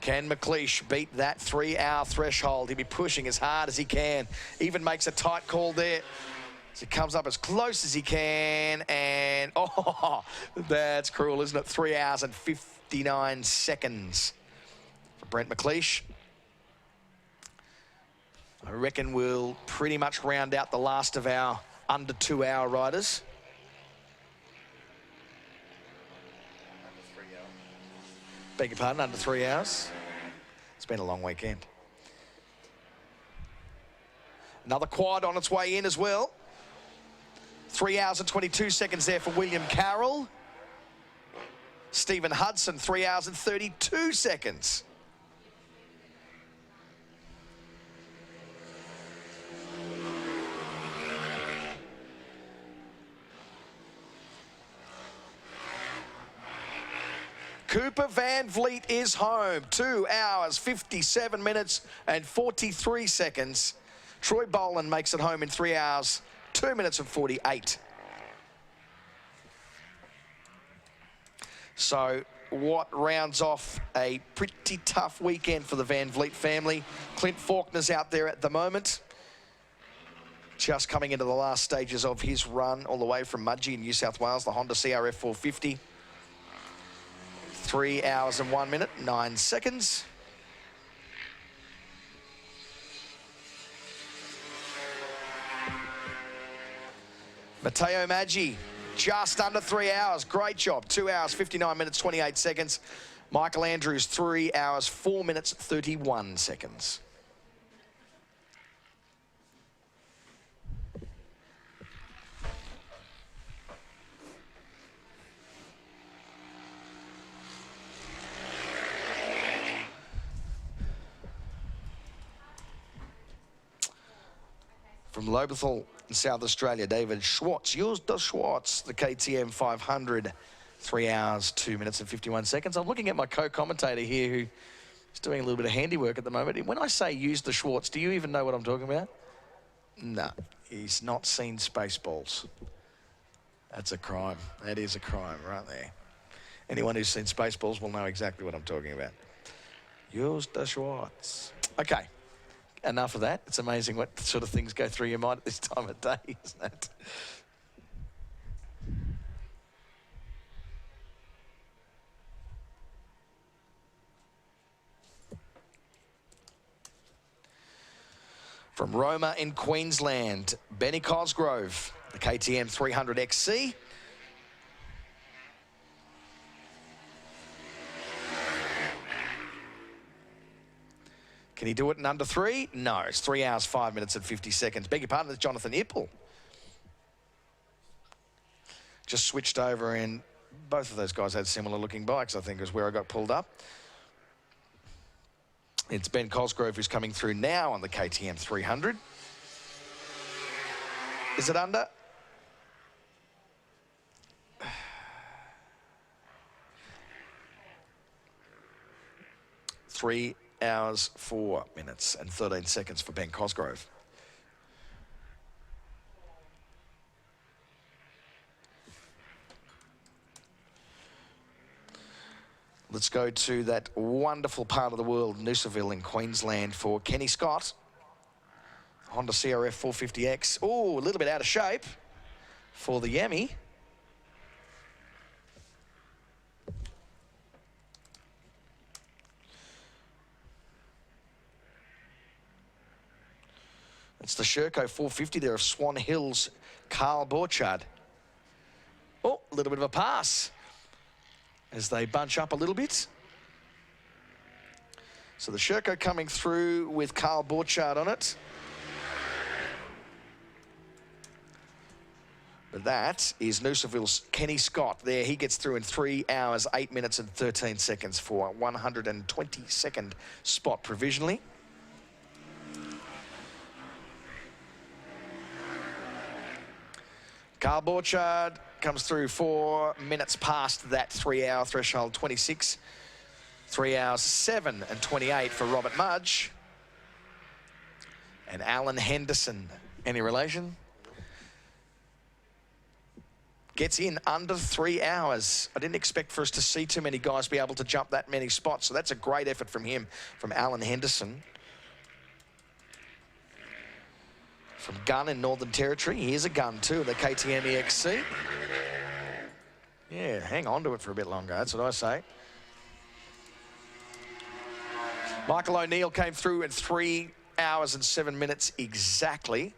Can McLeish beat that 3-hour threshold? He'll be pushing as hard as he can. Even makes a tight call there. So he comes up as close as he can. And, oh, that's cruel, isn't it? 3 hours and 59 seconds for Brent McLeish. I reckon we'll pretty much round out the last of our under 2 hour riders. Beg your pardon, under 3 hours. It's been a long weekend. Another quad on its way in as well. 3 hours and 22 seconds there for William Carroll. Stephen Hudson, 3 hours and 32 seconds. Cooper Van Vliet is home. 2 hours, 57 minutes and 43 seconds. Troy Boland makes it home in 3 hours, 2 minutes and 48. So what rounds off a pretty tough weekend for the Van Vliet family. Clint Faulkner's out there at the moment. Just coming into the last stages of his run all the way from Mudgee in New South Wales, the Honda CRF 450. 3 hours and 1 minute, 9 seconds. Matteo Maggi, just under 3 hours. Great job. 2 hours, 59 minutes, 28 seconds. Michael Andrews, 3 hours, 4 minutes, 31 seconds. From Lobethal in South Australia, David Schwartz. Yours does Schwartz, the KTM 500, 3 hours, 2 minutes and 51 seconds. I'm looking at my co-commentator here who is doing a little bit of handiwork at the moment. When I say use the Schwartz, do you even know what I'm talking about? No, he's not seen Spaceballs. That's a crime. That is a crime right there. Anyone who's seen Spaceballs will know exactly what I'm talking about. Use the Schwartz. Okay. Enough of that. It's amazing what sort of things go through your mind at this time of day, isn't it? From Roma in Queensland, Benny Cosgrove, the KTM 300 XC. Can he do it in under 3? No, it's 3 hours, 5 minutes and 50 seconds. Beg your pardon, that's Jonathan Ipple. Just switched over and both of those guys had similar looking bikes, I think, is where I got pulled up. It's Ben Cosgrove who's coming through now on the KTM 300. Is it under? Three hours, 4 minutes and 13 seconds for Ben Cosgrove. Let's go to that wonderful part of the world, Noosaville in Queensland, for Kenny Scott. Honda CRF 450X. Oh, a little bit out of shape for the Yami. It's the Sherco 450 there of Swan Hills, Carl Borchard. Oh, a little bit of a pass as they bunch up a little bit. So the Sherco coming through with Carl Borchard on it. But that is Noosaville's Kenny Scott there. He gets through in 3 hours, 8 minutes and 13 seconds for 122nd spot provisionally. Carl Borchard comes through 4 minutes past that 3 hour threshold, 26. 3 hours, 7 and 28 for Robert Mudge. And Alan Henderson, any relation? Gets in under 3 hours. I didn't expect for us to see too many guys be able to jump that many spots, so that's a great effort from him, from Alan Henderson. From Gun in Northern Territory. Here's a Gun too, the KTM EXC. Yeah, hang on to it for a bit longer, that's what I say. Michael O'Neill came through in 3 hours and 7 minutes exactly.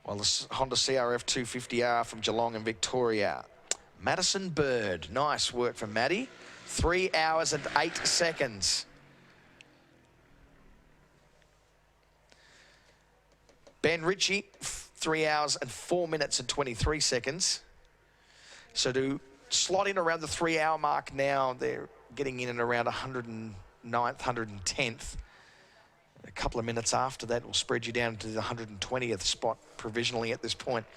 Well, the Honda CRF 250R from Geelong and Victoria. Madison Bird, nice work from Maddie. 3 hours and 8 seconds. Ben Ritchie, 3 hours and 4 minutes and 23 seconds. So to slot in around the 3 hour mark now, they're getting in and around 109th, 110th. A couple of minutes after that will spread you down to the 120th spot provisionally at this point.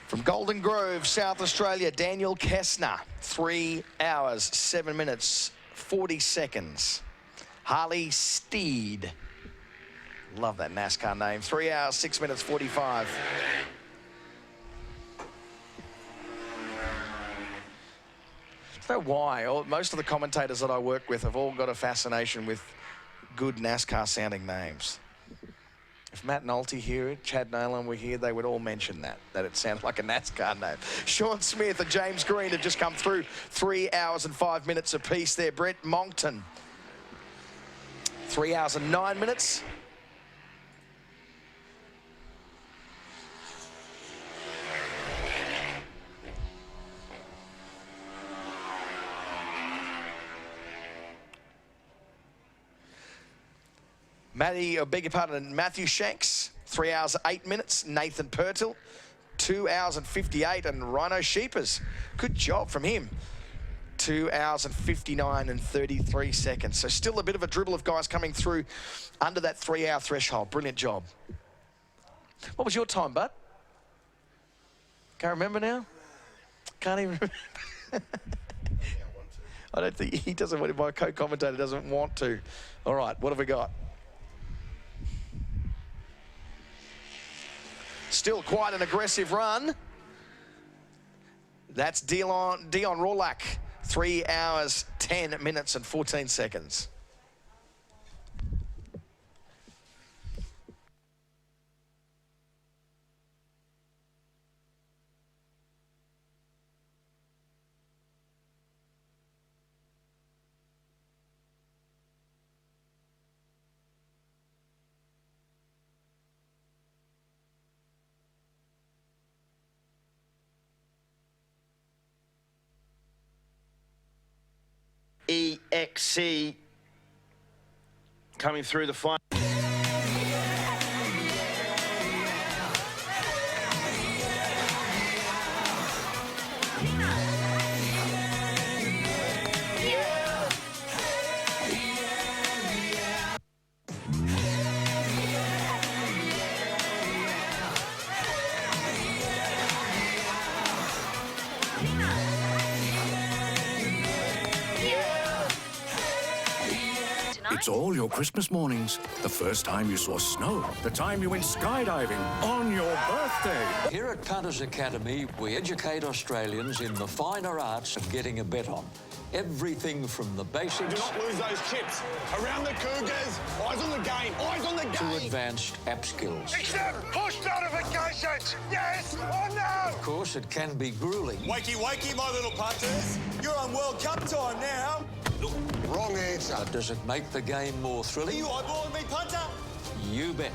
From Golden Grove, South Australia, Daniel Kessner, 3 hours, 7 minutes, 40 seconds. Harley Steed, love that NASCAR name, 3 hours, 6 minutes, 45. I don't know why. Most of the commentators that I work with have all got a fascination with good NASCAR sounding names. If Matt Nolte here, Chad Nolan were here, they would all mention that it sounds like a NASCAR name. Sean Smith and James Green have just come through, 3 hours and 5 minutes apiece there. Brett Moncton, 3 hours and 9 minutes. Matthew Shanks, 3 hours, 8 minutes. Nathan Purtill, 2 hours and 58. And Rhino Sheepers, good job from him. 2 hours and 59 and 33 seconds. So still a bit of a dribble of guys coming through under that 3 hour threshold. Brilliant job. What was your time, bud? Can't remember now? Can't even remember. I don't think he doesn't want, my co-commentator doesn't want to. All right, what have we got? Still quite an aggressive run. That's Dion Rorlach, 3 hours, 10 minutes and 14 seconds. EXC coming through the final. It's all your Christmas mornings. The first time you saw snow. The time you went skydiving on your birthday. Here at Punters Academy, we educate Australians in the finer arts of getting a bet on. Everything from the basics... Do not lose those chips. Around the Cougars. Eyes on the game. Eyes on the game. ...to advanced app skills. Accept push notifications. Yes or no? Of course, it can be grueling. Wakey, wakey, my little punters. You're on World Cup time now. Wrong answer. But does it make the game more thrilling? Are you eyeballing me, punter? You bet.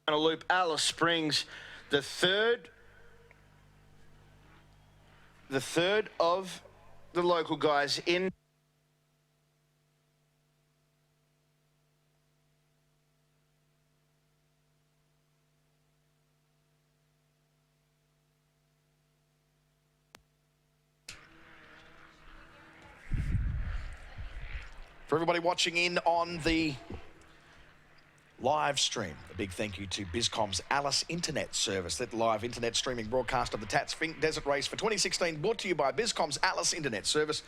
a loop, Alice Springs, the third of the local guys in. For everybody watching in on the live stream, a big thank you to Bizcom's Alice Internet Service, that live internet streaming broadcast of the Tatts Finke Desert Race for 2016, brought to you by Bizcom's Alice Internet Service.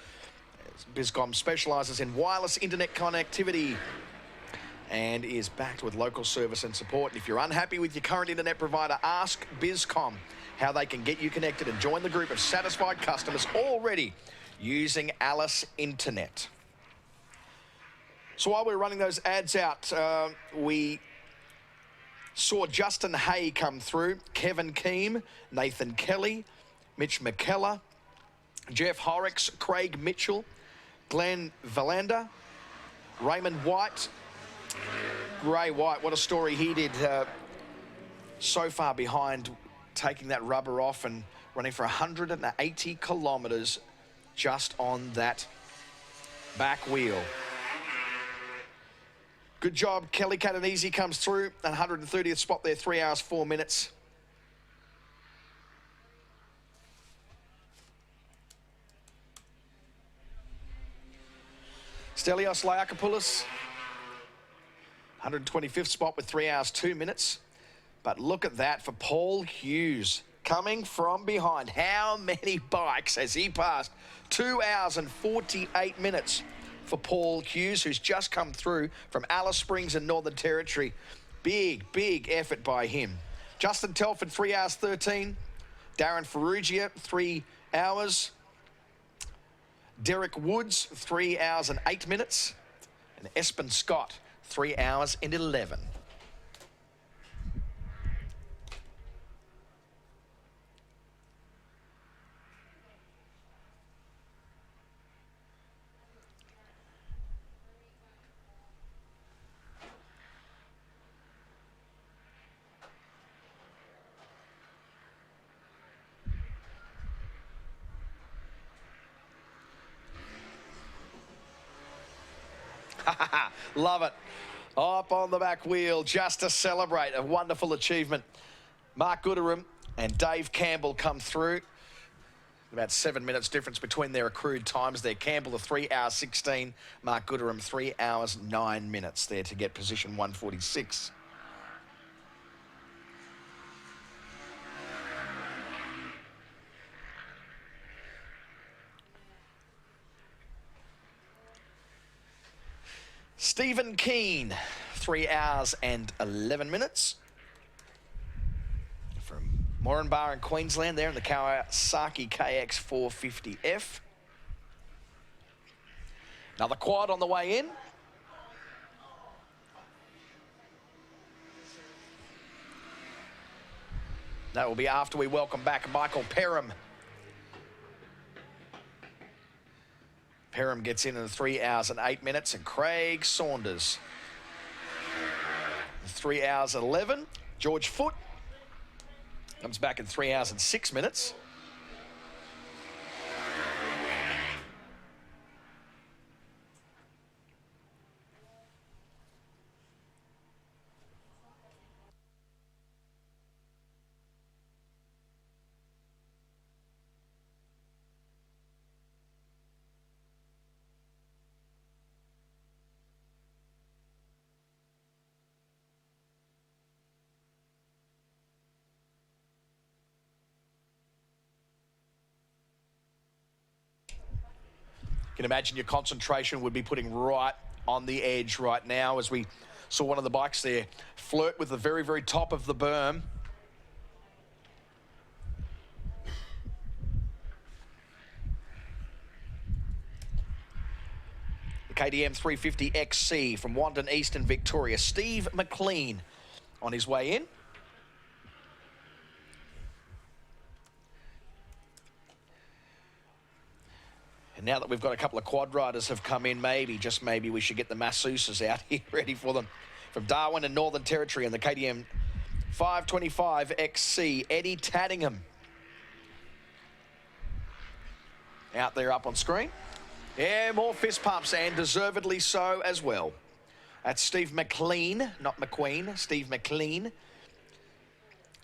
Bizcom specialises in wireless internet connectivity and is backed with local service and support. And if you're unhappy with your current internet provider, ask Bizcom how they can get you connected and join the group of satisfied customers already using Alice Internet. So while we're running those ads out, we saw Justin Hay come through, Kevin Keem, Nathan Kelly, Mitch McKellar, Jeff Horrocks, Craig Mitchell, Glenn Valander, Raymond White, Ray White. What a story he did, so far behind, taking that rubber off and running for 180 kilometres just on that back wheel. Good job, Kelly Catanese comes through, 130th spot there, 3 hours, 4 minutes. Stelios Liakopoulos, 125th spot with 3 hours, 2 minutes. But look at that for Paul Hughes, coming from behind. How many bikes has he passed? 2 hours and 48 minutes. For Paul Hughes, who's just come through from Alice Springs in Northern Territory. Big effort by him. Justin Telford, 3 hours 13. Darren Ferrugia, 3 hours. Derek Woods, 3 hours and 8 minutes. And Espen Scott, 3 hours and 11. Love it. Up on the back wheel just to celebrate a wonderful achievement. Mark Gooderham and Dave Campbell come through. About 7 minutes difference between their accrued times there. Campbell, a 3 hours 16. Mark Gooderham, 3 hours 9 minutes there to get position 146. Stephen Keane, 3 hours and 11 minutes. From Moranbah in Queensland there in the Kawasaki KX 450F. Another quad on the way in. That will be after we welcome back Michael Perham. Perham gets in 3 hours and 8 minutes, and Craig Saunders, 3 hours and 11. George Foote comes back in 3 hours and 6 minutes. You can imagine your concentration would be putting right on the edge right now as we saw one of the bikes there flirt with the very top of the berm. The KTM 350 XC from Wandon East in Victoria. Steve McLean on his way in. And now that we've got a couple of quad riders have come in, just maybe we should get the masseuses out here ready for them. From Darwin and Northern Territory and the KTM 5:25 XC, Eddie Taddingham. Out there up on screen. Yeah, more fist pumps, and deservedly so as well. That's Steve McLean, not McQueen, Steve McLean.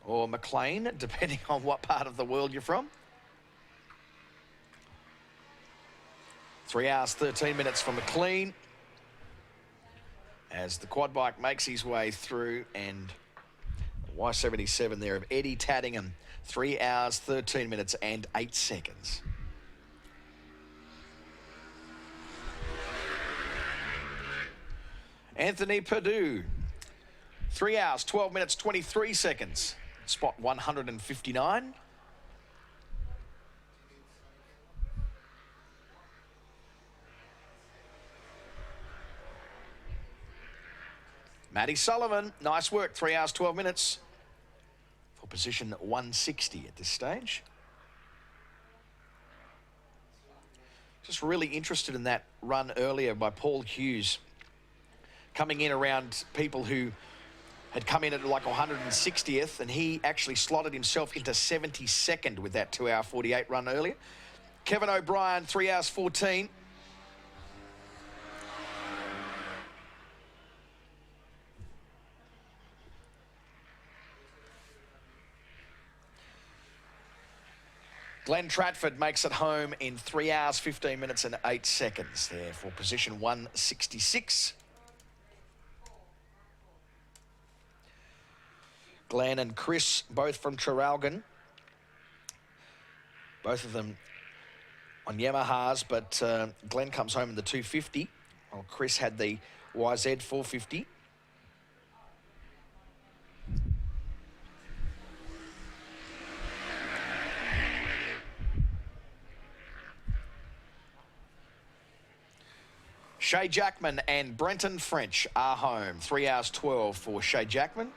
Or McLean, depending on what part of the world you're from. 3 hours, 13 minutes for McLean. As the quad bike makes his way through, and Y77 there of Eddie Taddingham. 3 hours, 13 minutes and 8 seconds. Anthony Perdue. 3 hours, 12 minutes, 23 seconds. Spot 159. Matty Sullivan, nice work, 3 hours, 12 minutes for position 160 at this stage. Just really interested in that run earlier by Paul Hughes, coming in around people who had come in at like 160th, and he actually slotted himself into 72nd with that 2 hour 48 run earlier. Kevin O'Brien, 3 hours 14. Glenn Tratford makes it home in 3 hours, 15 minutes and 8 seconds there for position 166. Glenn and Chris, both from Traralgon. Both of them on Yamahas, but Glenn comes home in the 250, while Chris had the YZ 450. Shay Jackman and Brenton French are home. 3 hours 12 for Shay Jackman.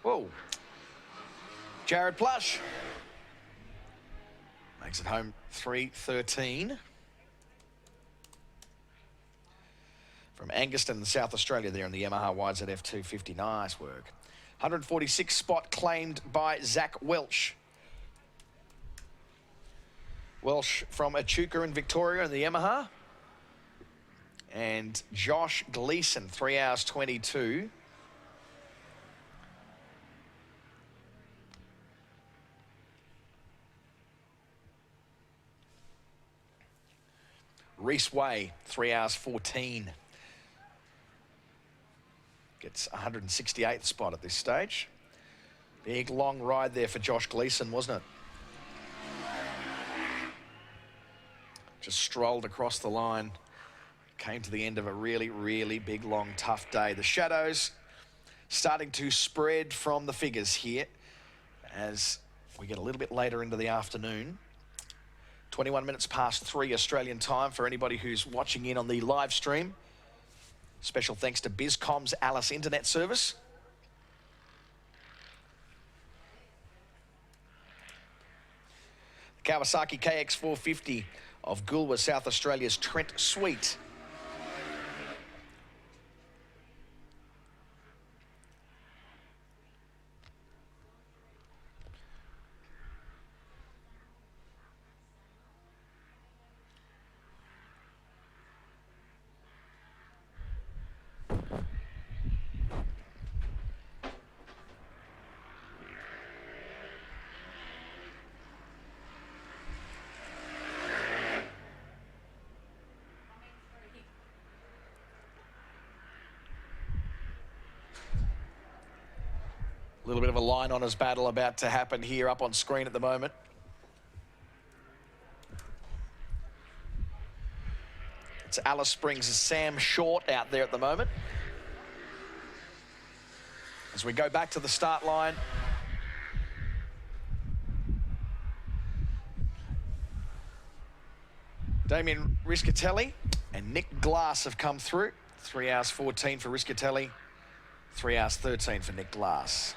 Whoa. Jared Plush makes it home 3:13. From Anguston, South Australia there in the Yamaha YZF 250. Nice work. 146 spot claimed by Zach Welch. Welsh from Echuca in Victoria in the Yamaha. And Josh Gleeson, 3 hours 22. Reese Way, 3 hours 14. Gets 168th spot at this stage. Big long ride there for Josh Gleeson, wasn't it? Just strolled across the line. Came to the end of a really, really big, long, tough day. The shadows starting to spread from the figures here as we get a little bit later into the afternoon. 21 minutes past 3 Australian time for anybody who's watching in on the live stream. Special thanks to BizCom's Alice Internet Service. The Kawasaki KX450 of Goolwa, South Australia's Trent Sweet. A little bit of a line honours battle about to happen here up on screen at the moment. It's Alice Springs' Sam Short out there at the moment. As we go back to the start line. Damien Riscatelli and Nick Glass have come through. 3 hours 14 for Riscatelli, 3 hours 13 for Nick Glass.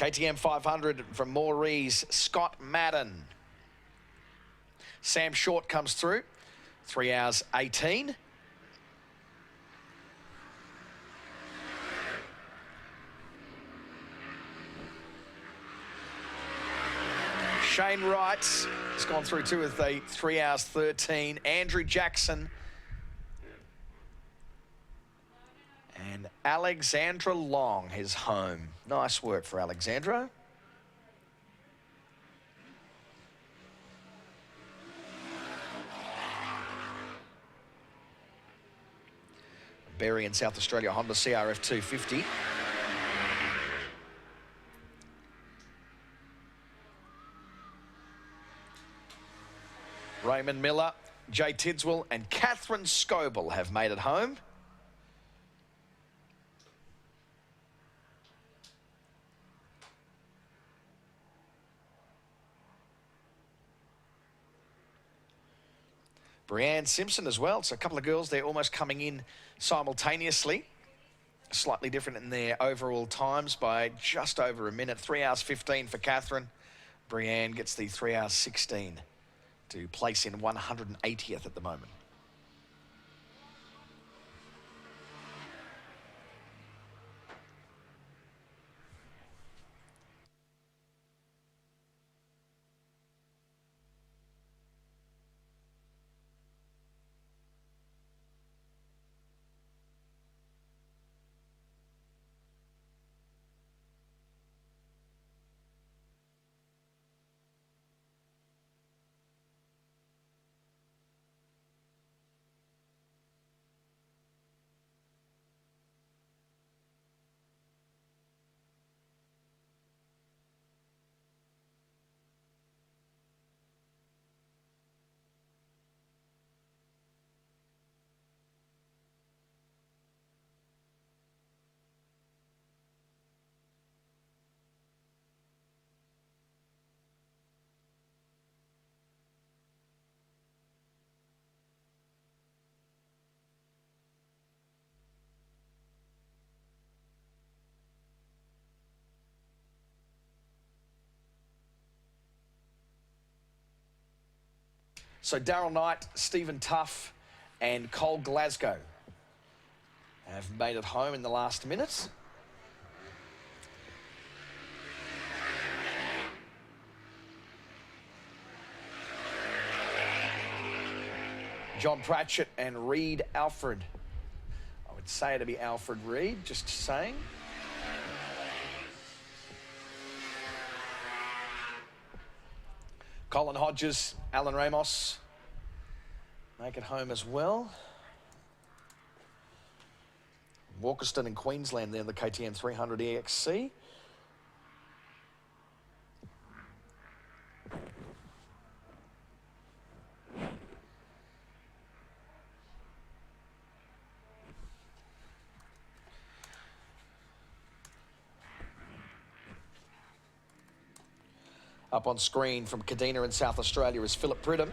KTM 500 from Maurice Scott Madden. Sam Short comes through, 3 hours 18. Shane Wright has gone through too with a 3 hours 13. Andrew Jackson and Alexandra Long is home. Nice work for Alexandra. Berry in South Australia, Honda CRF 250. Raymond Miller, Jay Tidswell and Catherine Scoble have made it home. Brianne Simpson as well. So a couple of girls there almost coming in simultaneously. Slightly different in their overall times by just over a minute. 3 hours 15 for Catherine. Brianne gets the 3 hours 16 to place in 180th at the moment. So Daryl Knight, Stephen Tuff and Cole Glasgow have made it home in the last minute. John Pratchett and Reed Alfred. I would say it'd be Alfred Reed, just saying. Colin Hodges, Alan Ramos make it home as well. Walkerston in Queensland there in the KTM 300 EXC. Up on screen from Kadena in South Australia is Philip Pridham.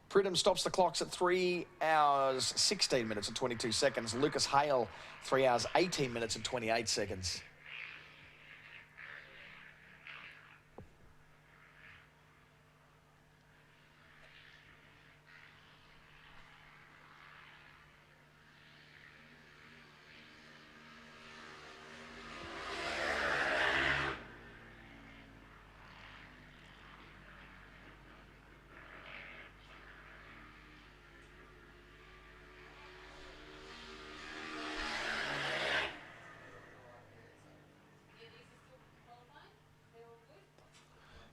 Pridham stops the clocks at 3 hours 16 minutes and 22 seconds. Lucas Hale, 3 hours 18 minutes and 28 seconds.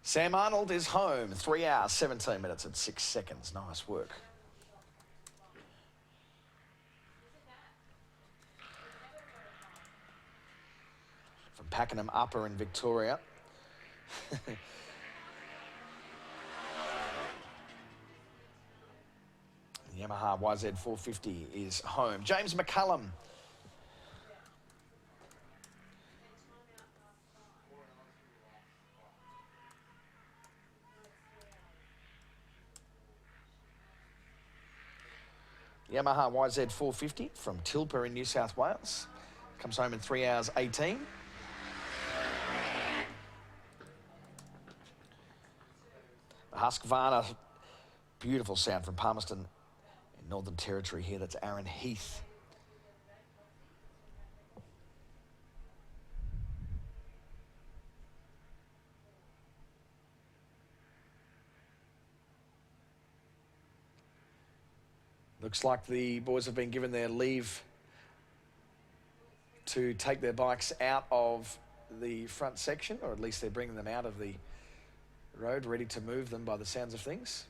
Sam Arnold is home, 3 hours, 17 minutes and 6 seconds. Nice work. From Pakenham Upper in Victoria. The Yamaha YZ450 is home. James McCullum. Yamaha YZ 450 from Tilpa in New South Wales. Comes home in 3 hours 18. Husqvarna, beautiful sound from Palmerston in Northern Territory here. That's Aaron Heath. Looks like the boys have been given their leave to take their bikes out of the front section, or at least they're bringing them out of the road, ready to move them by the sounds of things.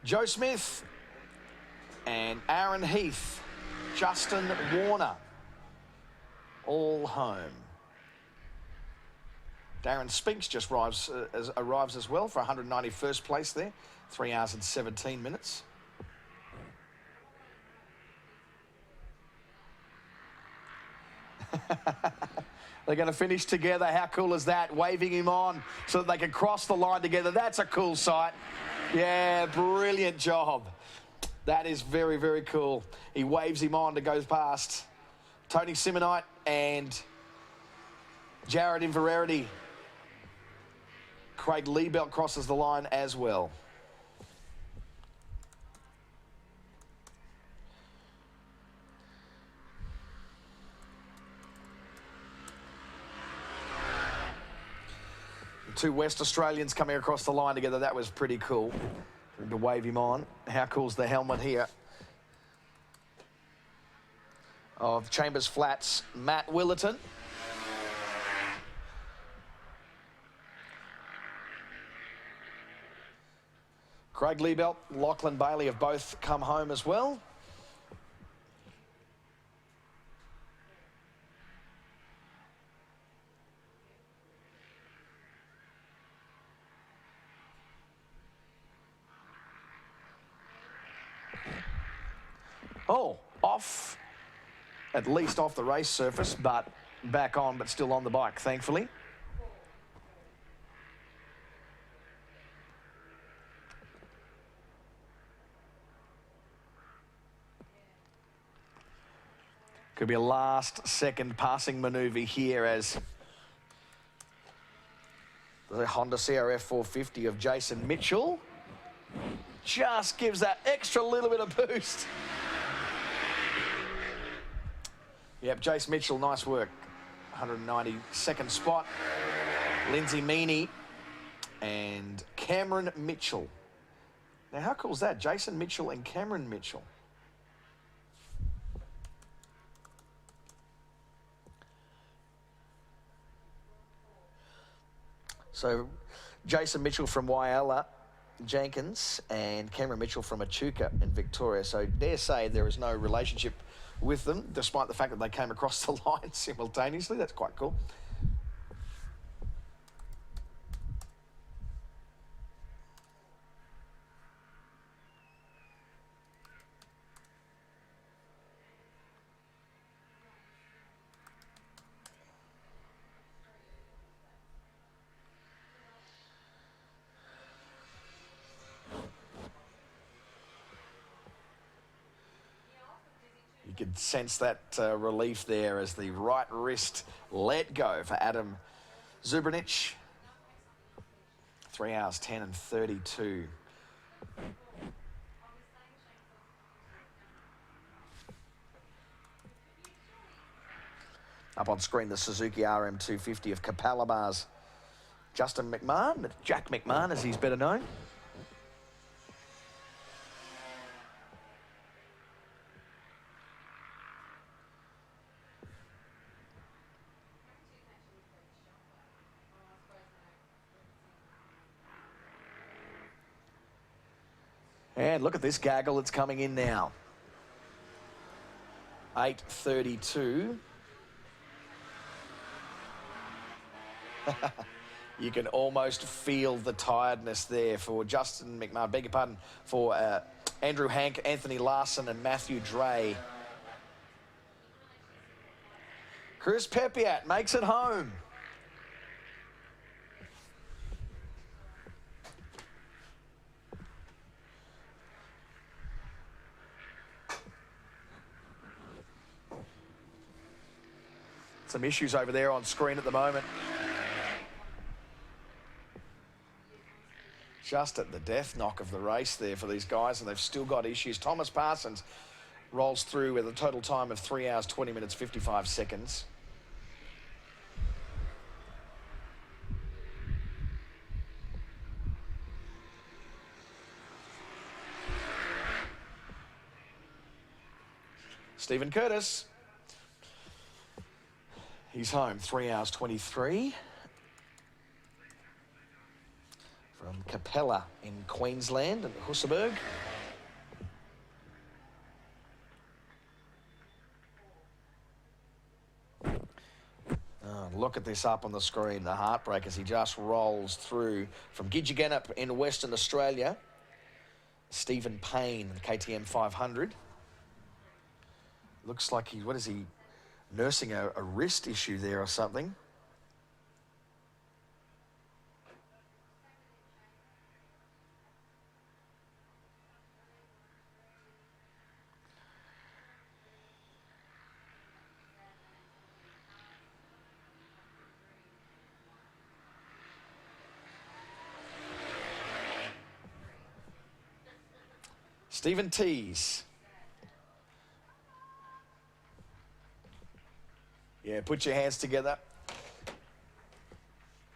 Joe Smith and Aaron Heath, Justin Warner, all home. Darren Spinks just arrives as well for 191st place there, 3 hours and 17 minutes. They're going to finish together. How cool is that? Waving him on so that they can cross the line together. That's a cool sight. Yeah, brilliant job. That is very, very cool. He waves him on to go past Tony Simonite and Jared Inverarity. Craig Liebelt crosses the line as well. Two West Australians coming across the line together. That was pretty cool. To wave him on. How cool's the helmet here of Chambers Flats, Matt Willerton. Craig Liebelt, Lachlan Bailey have both come home as well. Oh, off, at least off the race surface, but back on, but still on the bike, thankfully. Could be a last-second passing manoeuvre here as the Honda CRF 450 of Jason Mitchell just gives that extra little bit of boost. Yep, Jace Mitchell, nice work. 192nd spot. Lindsay Meaney and Cameron Mitchell. Now, how cool is that? Jason Mitchell and Cameron Mitchell. So, Jason Mitchell from Whyalla, Jenkins, and Cameron Mitchell from Echuca in Victoria. So, dare say there is no relationship with them, despite the fact that they came across the line simultaneously. That's quite cool. You could sense that relief there as the right wrist let go for Adam Zubrinich. 3 hours 10 and 32. Up on screen, the Suzuki RM250 of Capalabar's Justin McMahon, Jack McMahon as he's better known. And look at this gaggle that's coming in now. 8:32. You can almost feel the tiredness there for Justin McMahon, beg your pardon, for Andrew Hank, Anthony Larson and Matthew Dre. Chris Pepiat makes it home. Some issues over there on screen at the moment. Just at the death knock of the race there for these guys, and they've still got issues. Thomas Parsons rolls through with a total time of 3 hours, 20 minutes, 55 seconds. Stephen Curtis. He's home, 3 hours, 23. From Capella in Queensland and Husserberg. Oh, look at this up on the screen, the heartbreak as he just rolls through from Gidgegannup in Western Australia. Stephen Payne, the KTM 500. Looks like he, what is he, nursing a wrist issue there or something. Stephen Tees. Yeah, put your hands together.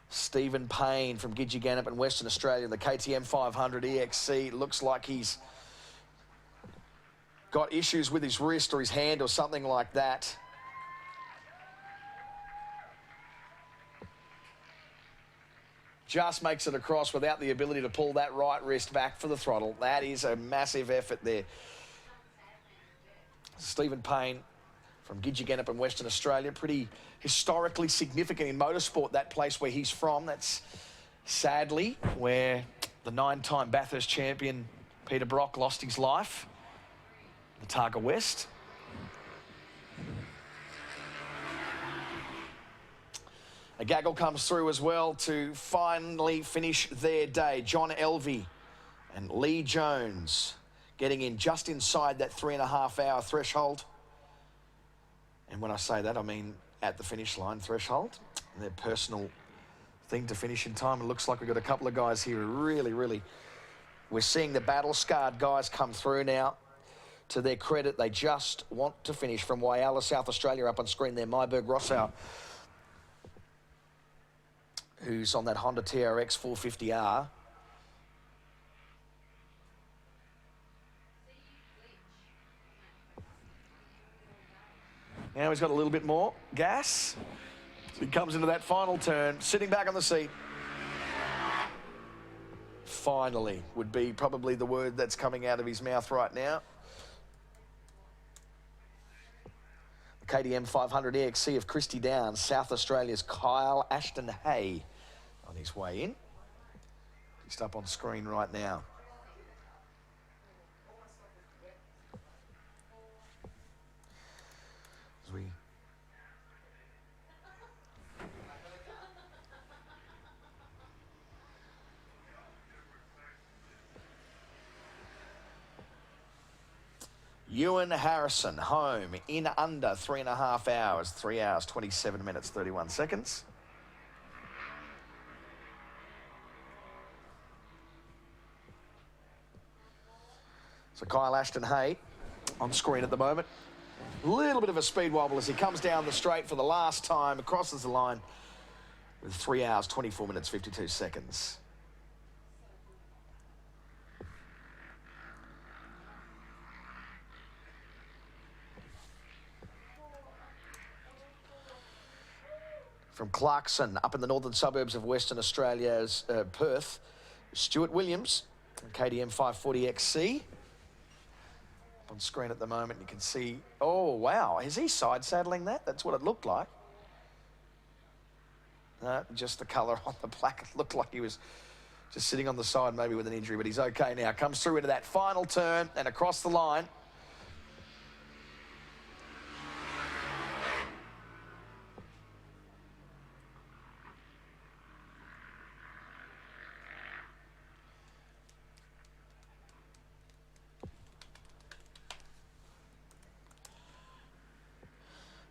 Stephen Payne from Gidgegannup in Western Australia, the KTM 500 EXC. Looks like he's got issues with his wrist or his hand or something like that. Just makes it across without the ability to pull that right wrist back for the throttle. That is a massive effort there. Stephen Payne from Gidgegannup in Western Australia, pretty historically significant in motorsport, that place where he's from. That's sadly where the 9-time Bathurst champion Peter Brock lost his life, the Targa West. A gaggle comes through as well to finally finish their day. John Elvey and Lee Jones getting in just inside that 3.5-hour threshold. And when I say that, I mean at the finish line threshold. Their personal thing to finish in time. It looks like we've got a couple of guys here who really, we're seeing the battle-scarred guys come through now. To their credit, they just want to finish. From Whyalla, South Australia, up on screen there, Myberg Rossau, who's on that Honda TRX 450R. Now he's got a little bit more gas. So he comes into that final turn, sitting back on the seat. Finally would be probably the word that's coming out of his mouth right now. The KTM 500 EXC of Christie Downs, South Australia's Kyle Ashton Hay on his way in. Just up on screen right now. As we Ewan Harrison home in under 3.5 hours, 3 hours, 27 minutes, 31 seconds. So Kyle Ashton Hay on screen at the moment. Little bit of a speed wobble as he comes down the straight for the last time, crosses the line with 3 hours, 24 minutes, 52 seconds. From Clarkson, up in the northern suburbs of Western Australia's Perth, Stuart Williams, KTM 540XC. On screen at the moment, you can see, oh, wow, is he side saddling that? That's what it looked like. No, just the colour on the plaque. It looked like he was just sitting on the side, maybe with an injury, but he's okay now. Comes through into that final turn and across the line.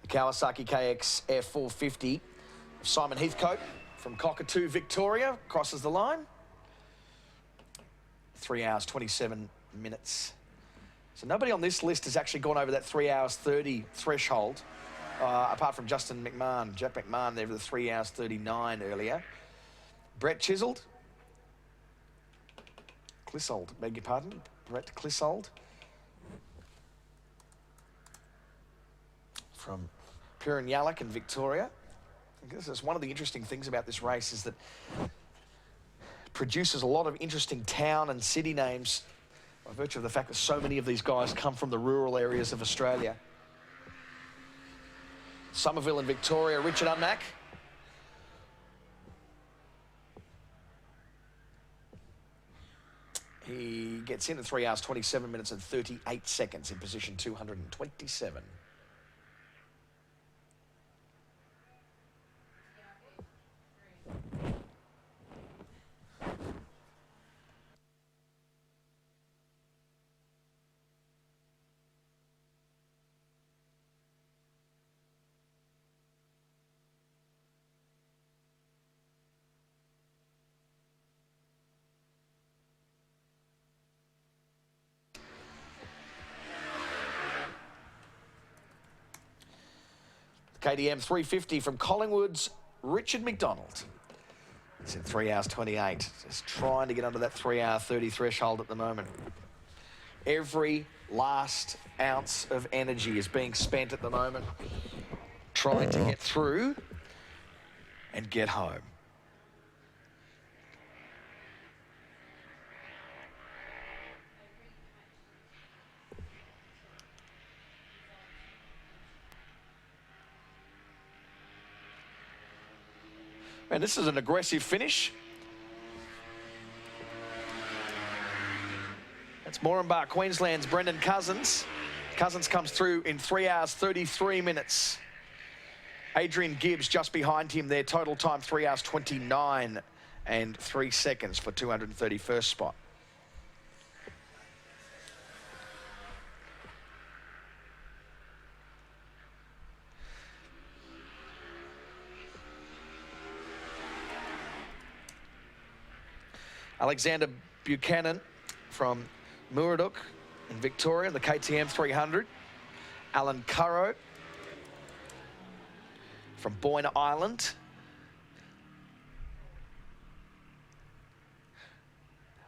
Kawasaki KX F450. Simon Heathcote from Cockatoo, Victoria, crosses the line. 3 hours, 27 minutes. So nobody on this list has actually gone over that 3 hours 30 threshold, apart from Justin McMahon, Jack McMahon there for the 3 hours 39 earlier. Brett Clissold, beg your pardon, Brett Clissold. From Purin-Yallock in Victoria. I guess that's one of the interesting things about this race is that it produces a lot of interesting town and city names by virtue of the fact that so many of these guys come from the rural areas of Australia. Somerville in Victoria, Richard Unmack. He gets in at 3 hours, 27 minutes and 38 seconds in position 227. KTM 350 from Collingwood's Richard McDonald. It's in 3 hours 28. Just trying to get under that 3 hour 30 threshold at the moment. Every last ounce of energy is being spent at the moment, trying to get through and get home. And this is an aggressive finish. That's Moranbah, Queensland's Brendan Cousins. Cousins comes through in 3 hours 33 minutes. Adrian Gibbs just behind him there. Total time 3 hours 29 and 3 seconds for 231st spot. Alexander Buchanan from Murdoch in Victoria, the KTM 300. Alan Currow from Boyne Island.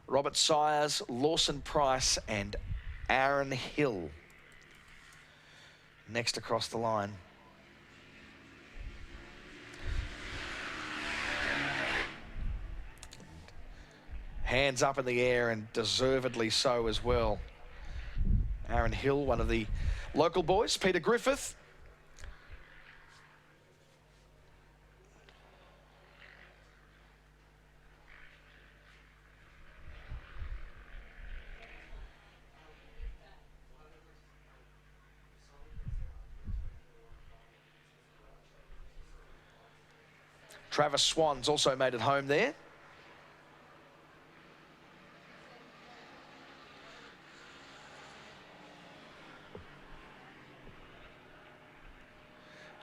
Robert Sires, Lawson Price and Aaron Hill next across the line. Hands up in the air, and deservedly so as well. Aaron Hill, one of the local boys. Peter Griffith. Travis Swan's also made it home there.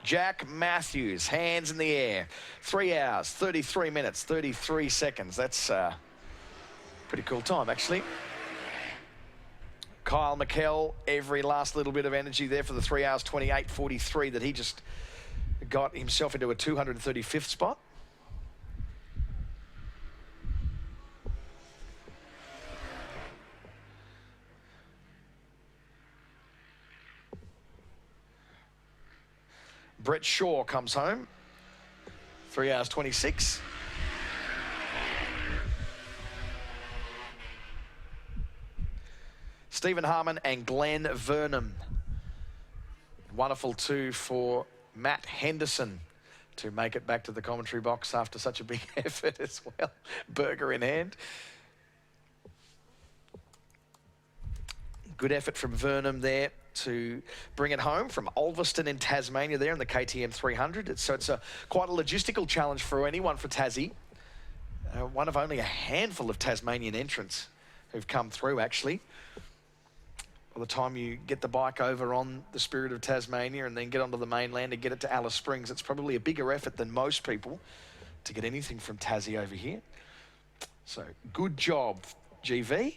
Jack Matthews, hands in the air. 3 hours, 33 minutes, 33 seconds. That's a pretty cool time, actually. Kyle McKell, every last little bit of energy there for the 3 hours 28.43 that he just got himself into a 235th spot. Brett Shaw comes home, 3 hours 26. Stephen Harmon and Glenn Vernon. Wonderful too for Matt Henderson to make it back to the commentary box after such a big effort as well. Burger in hand. Good effort from Vernon there to bring it home from Ulverston in Tasmania there in the KTM 300. So it's quite a logistical challenge for anyone for Tassie. One of only a handful of Tasmanian entrants who've come through, actually. By the time you get the bike over on the Spirit of Tasmania and then get onto the mainland and get it to Alice Springs, it's probably a bigger effort than most people to get anything from Tassie over here. So good job, GV.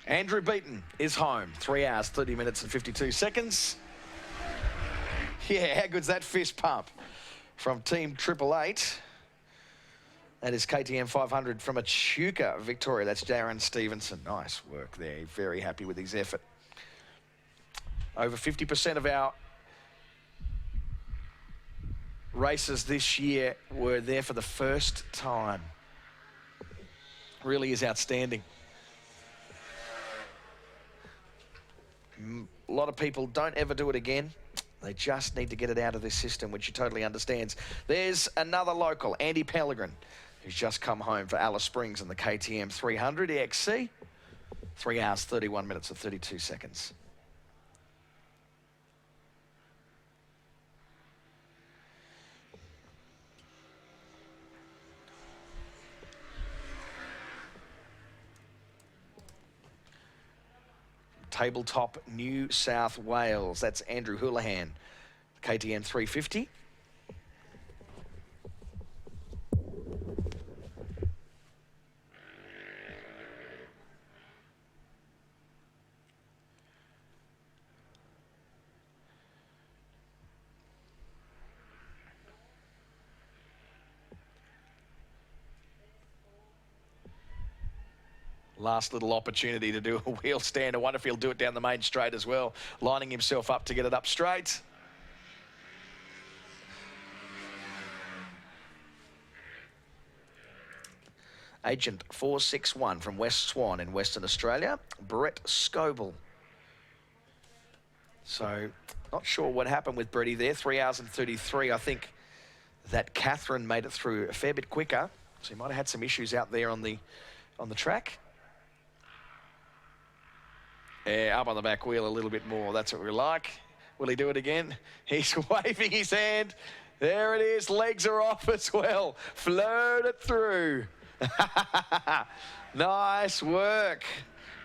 Andrew Beaton is home. 3 hours, 30 minutes and 52 seconds. Yeah, how good's that fist pump from Team 888? That is KTM 500 from Echuca, Victoria. That's Darren Stevenson. Nice work there. Very happy with his effort. Over 50% of our races this year were there for the first time. Really is outstanding. A lot of people don't ever do it again. They just need to get it out of this system, which he totally understands. There's another local, Andy Pellegrin, who's just come home for Alice Springs in the KTM 300 EXC. 3 hours, 31 minutes and 32 seconds. Tabletop New South Wales. That's Andrew Houlihan, KTM 350. Last little opportunity to do a wheel stand. I wonder if he'll do it down the main straight as well, lining himself up to get it up straight. Agent 461 from West Swan in Western Australia, Brett Scoble. So, not sure what happened with Bretty there. 3 hours and 33. I think that Catherine made it through a fair bit quicker, so he might have had some issues out there on the track. Yeah, up on the back wheel a little bit more. That's what we like. Will he do it again? He's waving his hand. There it is. Legs are off as well. Float it through. Nice work.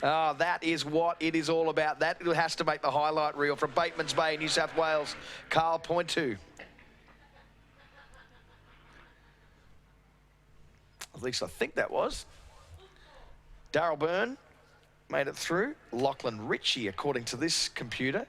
Oh, that is what it is all about. That has to make the highlight reel from Bateman's Bay, New South Wales. Carl Pointu. At least I think that was. Darryl Byrne made it through. Lachlan Ritchie, according to this computer.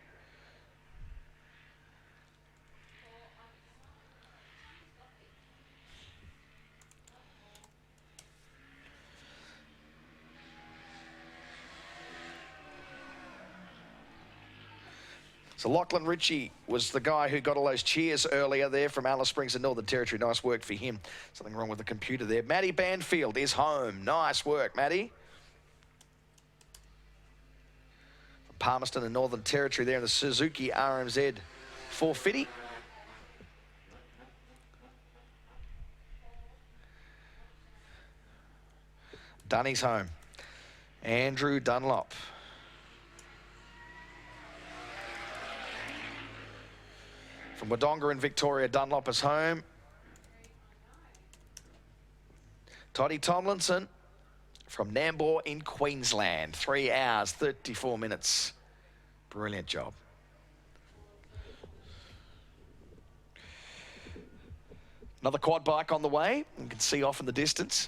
So Lachlan Ritchie was the guy who got all those cheers earlier there from Alice Springs and Northern Territory. Nice work for him. Something wrong with the computer there. Matty Banfield is home. Nice work, Matty. From Palmerston and Northern Territory there in the Suzuki RMZ 450. Dunny's home. Andrew Dunlop. From Wodonga in Victoria, Dunlop is home. Toddy Tomlinson from Nambour in Queensland. 3 hours, 34 minutes. Brilliant job. Another quad bike on the way. You can see off in the distance.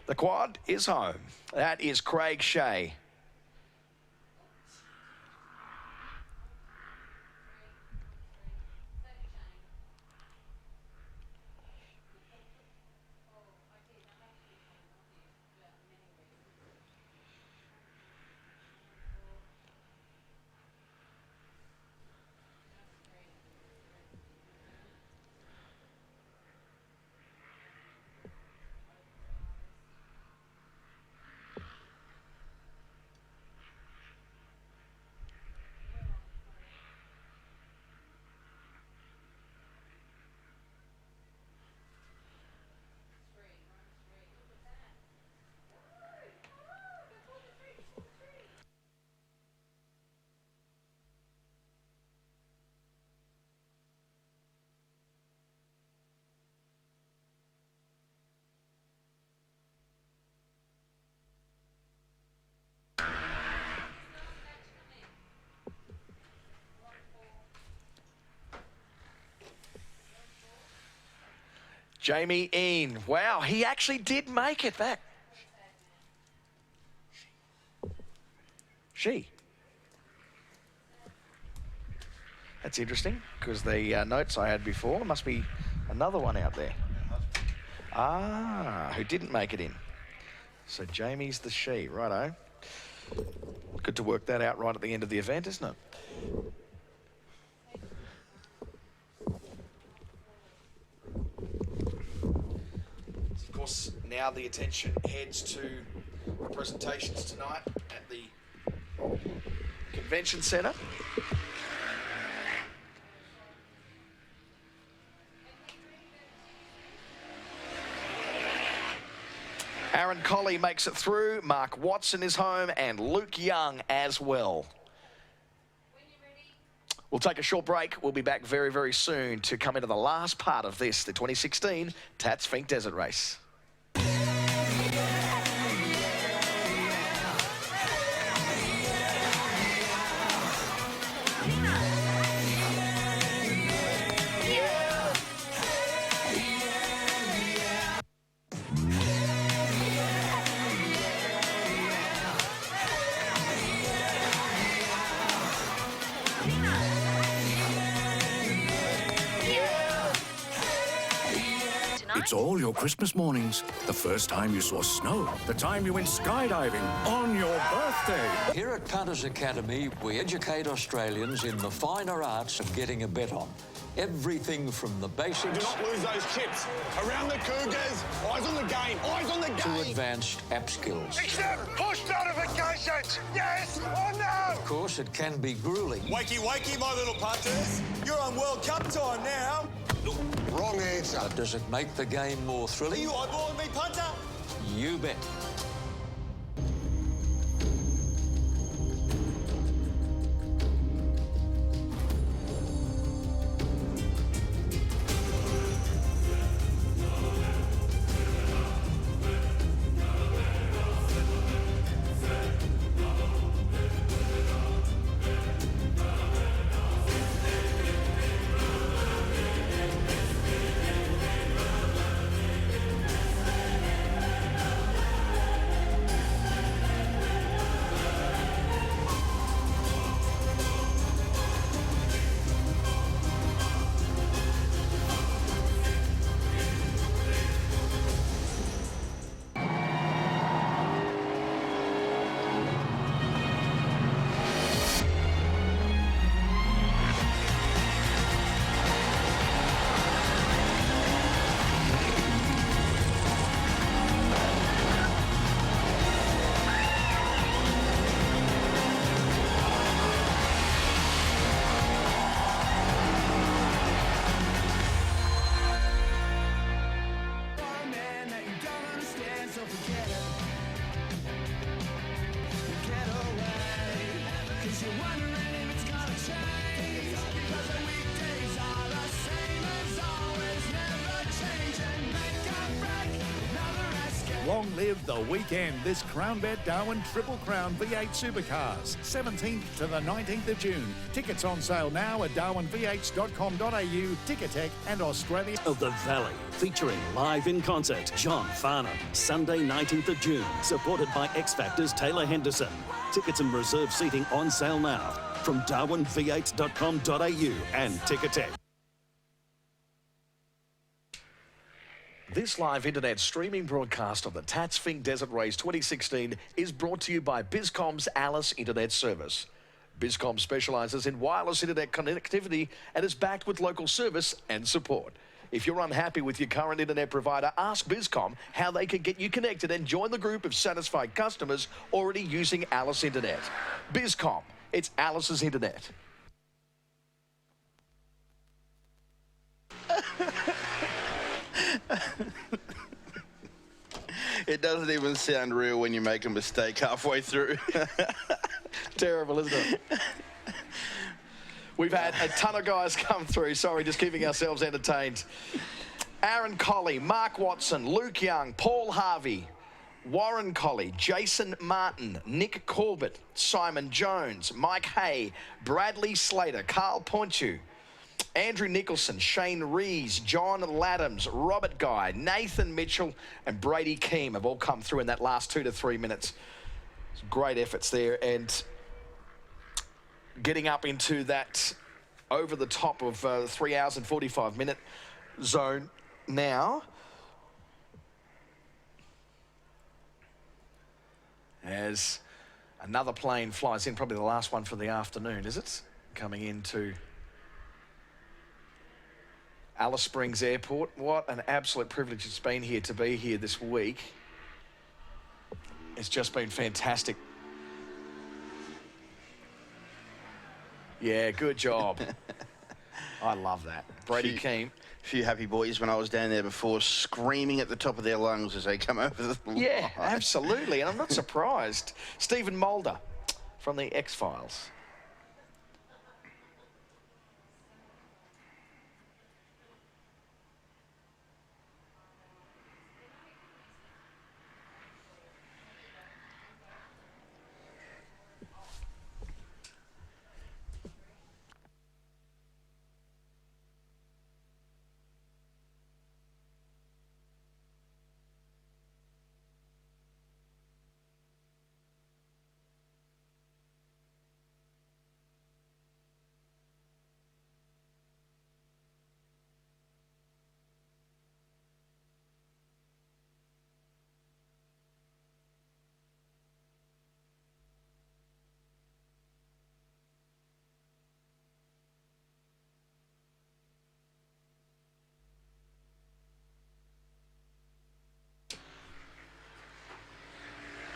The quad is home. That is Craig Shea. Jamie Ean. Wow, he actually did make it back. She. That's interesting, because the notes I had before must be another one out there. Ah, who didn't make it in. So Jamie's the she, righto. Good to work that out right at the end of the event, isn't it? Of course, now the attention heads to presentations tonight at the Convention Centre. Aaron Colley makes it through, Mark Watson is home, and Luke Young as well. We'll take a short break. We'll be back very, very soon to come into the last part of this, the 2016 Tatts Finke Desert Race. It's all your Christmas mornings. The first time you saw snow. The time you went skydiving on your birthday. Here at Punters Academy, we educate Australians in the finer arts of getting a bet on. Everything from the basics... Do not lose those chips. Around the Cougars. Eyes on the game. Eyes on the game. ...to advanced app skills. Accept push notifications. Yes or no? Of course, it can be grueling. Wakey, wakey, my little punters. You're on World Cup time now. Look, wrong answer. But does it make the game more Are thrilling? you eyeballing me, punter? You bet. Long live the weekend. This CrownBet Darwin Triple Crown V8 Supercars. 17th to the 19th of June. Tickets on sale now at darwinvh.com.au, Ticketek and Australia. Of the Valley, featuring live in concert John Farnham, Sunday 19th of June, supported by X Factor's Taylor Henderson. Tickets and reserved seating on sale now from darwinv8.com.au and Ticketek. This live internet streaming broadcast of the Tatts Finke Desert Race 2016 is brought to you by Bizcom's Alice Internet Service. Bizcom specialises in wireless internet connectivity and is backed with local service and support. If you're unhappy with your current internet provider, ask Bizcom how they can get you connected and join the group of satisfied customers already using Alice Internet. Bizcom, it's Alice's Internet. It doesn't even sound real when you make a mistake halfway through. Terrible, isn't it? We've had a ton of guys come through. Sorry, just keeping ourselves entertained. Aaron Colley, Mark Watson, Luke Young, Paul Harvey, Warren Colley, Jason Martin, Nick Corbett, Simon Jones, Mike Hay, Bradley Slater, Carl Ponchu, Andrew Nicholson, Shane Rees, John Laddams, Robert Guy, Nathan Mitchell and Brady Keem have all come through in that last 2 to 3 minutes. Great efforts there, and getting up into that over the top of 3 hours and 45 minute zone now. As another plane flies in, probably the last one for the afternoon, is it? Coming into Alice Springs Airport. What an absolute privilege it's been here to be here this week. It's just been fantastic. Yeah, good job. I love that. Brady Keem. Few happy boys when I was down there before, screaming at the top of their lungs as they come over the line. Yeah, absolutely, and I'm not surprised. Stephen Mulder from the X-Files.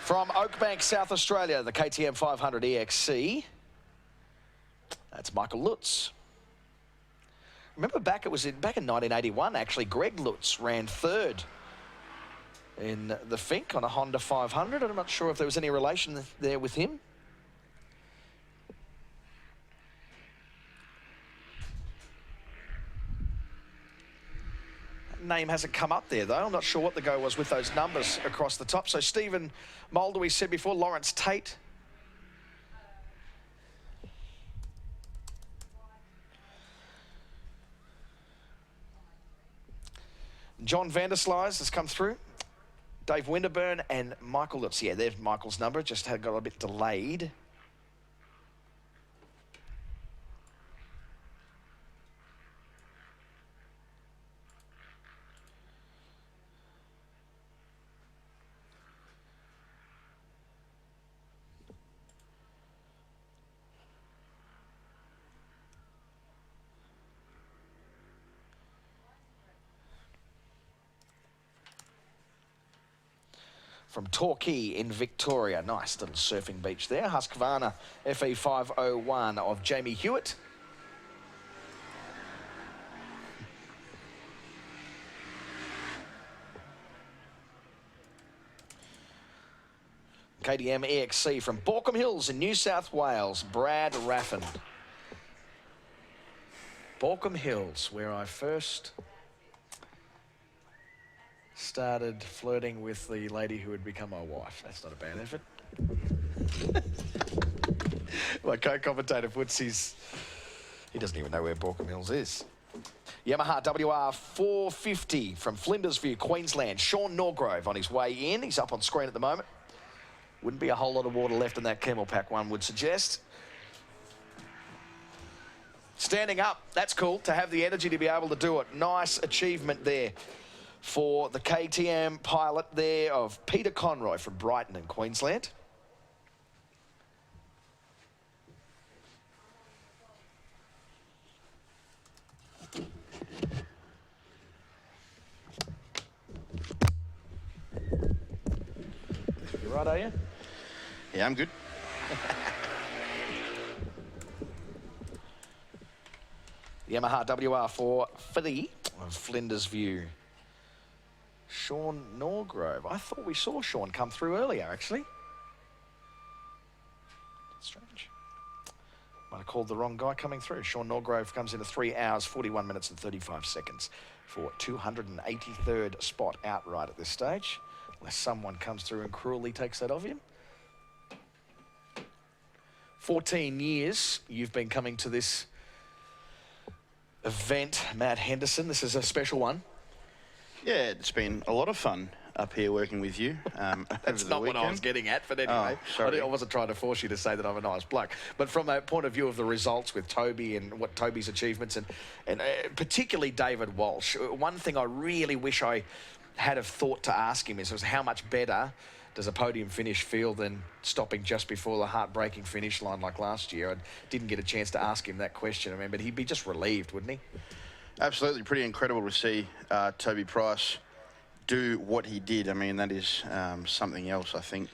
From Oakbank, South Australia, the KTM 500 EXC. That's Michael Lutz. Remember back in 1981, actually, Greg Lutz ran third in the Finke on a Honda 500. I'm not sure if there was any relation there with him. Name hasn't come up there, though. I'm not sure what the go was with those numbers across the top. So Stephen Mulder, we said before, Lawrence Tate. John Vanderslies has come through. Dave Winterburn and Michael Lutz. Yeah, there's Michael's number. Just had got a bit delayed. From Torquay in Victoria. Nice little surfing beach there. Husqvarna FE 501 of Jamie Hewitt. KTM EXC from Borkham Hills in New South Wales, Brad Raffin. Borkham Hills, where I first started flirting with the lady who would become my wife. That's not a bad effort. My co-commentator Footsy's, he doesn't even know where Borkham Hills is. Yamaha WR 450 from Flinders View, Queensland. Sean Norgrove on his way in. He's up on screen at the moment. Wouldn't be a whole lot of water left in that camel pack, one would suggest. Standing up, that's cool, to have the energy to be able to do it. Nice achievement there for the KTM pilot there of Peter Conroy from Brighton in Queensland. You right, are you? Yeah, I'm good. Yamaha WR 450 of Flinders View. Sean Norgrove. I thought we saw Sean come through earlier, actually. Strange. Might have called the wrong guy coming through. Sean Norgrove comes in at 3 hours, 41 minutes and 35 seconds for 283rd spot outright at this stage. Unless someone comes through and cruelly takes that of him. 14 years you've been coming to this event, Matt Henderson. This is a special one. Yeah, it's been a lot of fun up here working with you. That's not what I was getting at, but anyway. Oh, sorry. I wasn't trying to force you to say that I'm a nice bloke. But from a point of view of the results with Toby and what Toby's achievements and particularly David Walsh, one thing I really wish I had have thought to ask him is how much better does a podium finish feel than stopping just before the heartbreaking finish line like last year? I didn't get a chance to ask him that question, but he'd be just relieved, wouldn't he? Absolutely, pretty incredible to see Toby Price do what he did. I mean, that is something else, I think.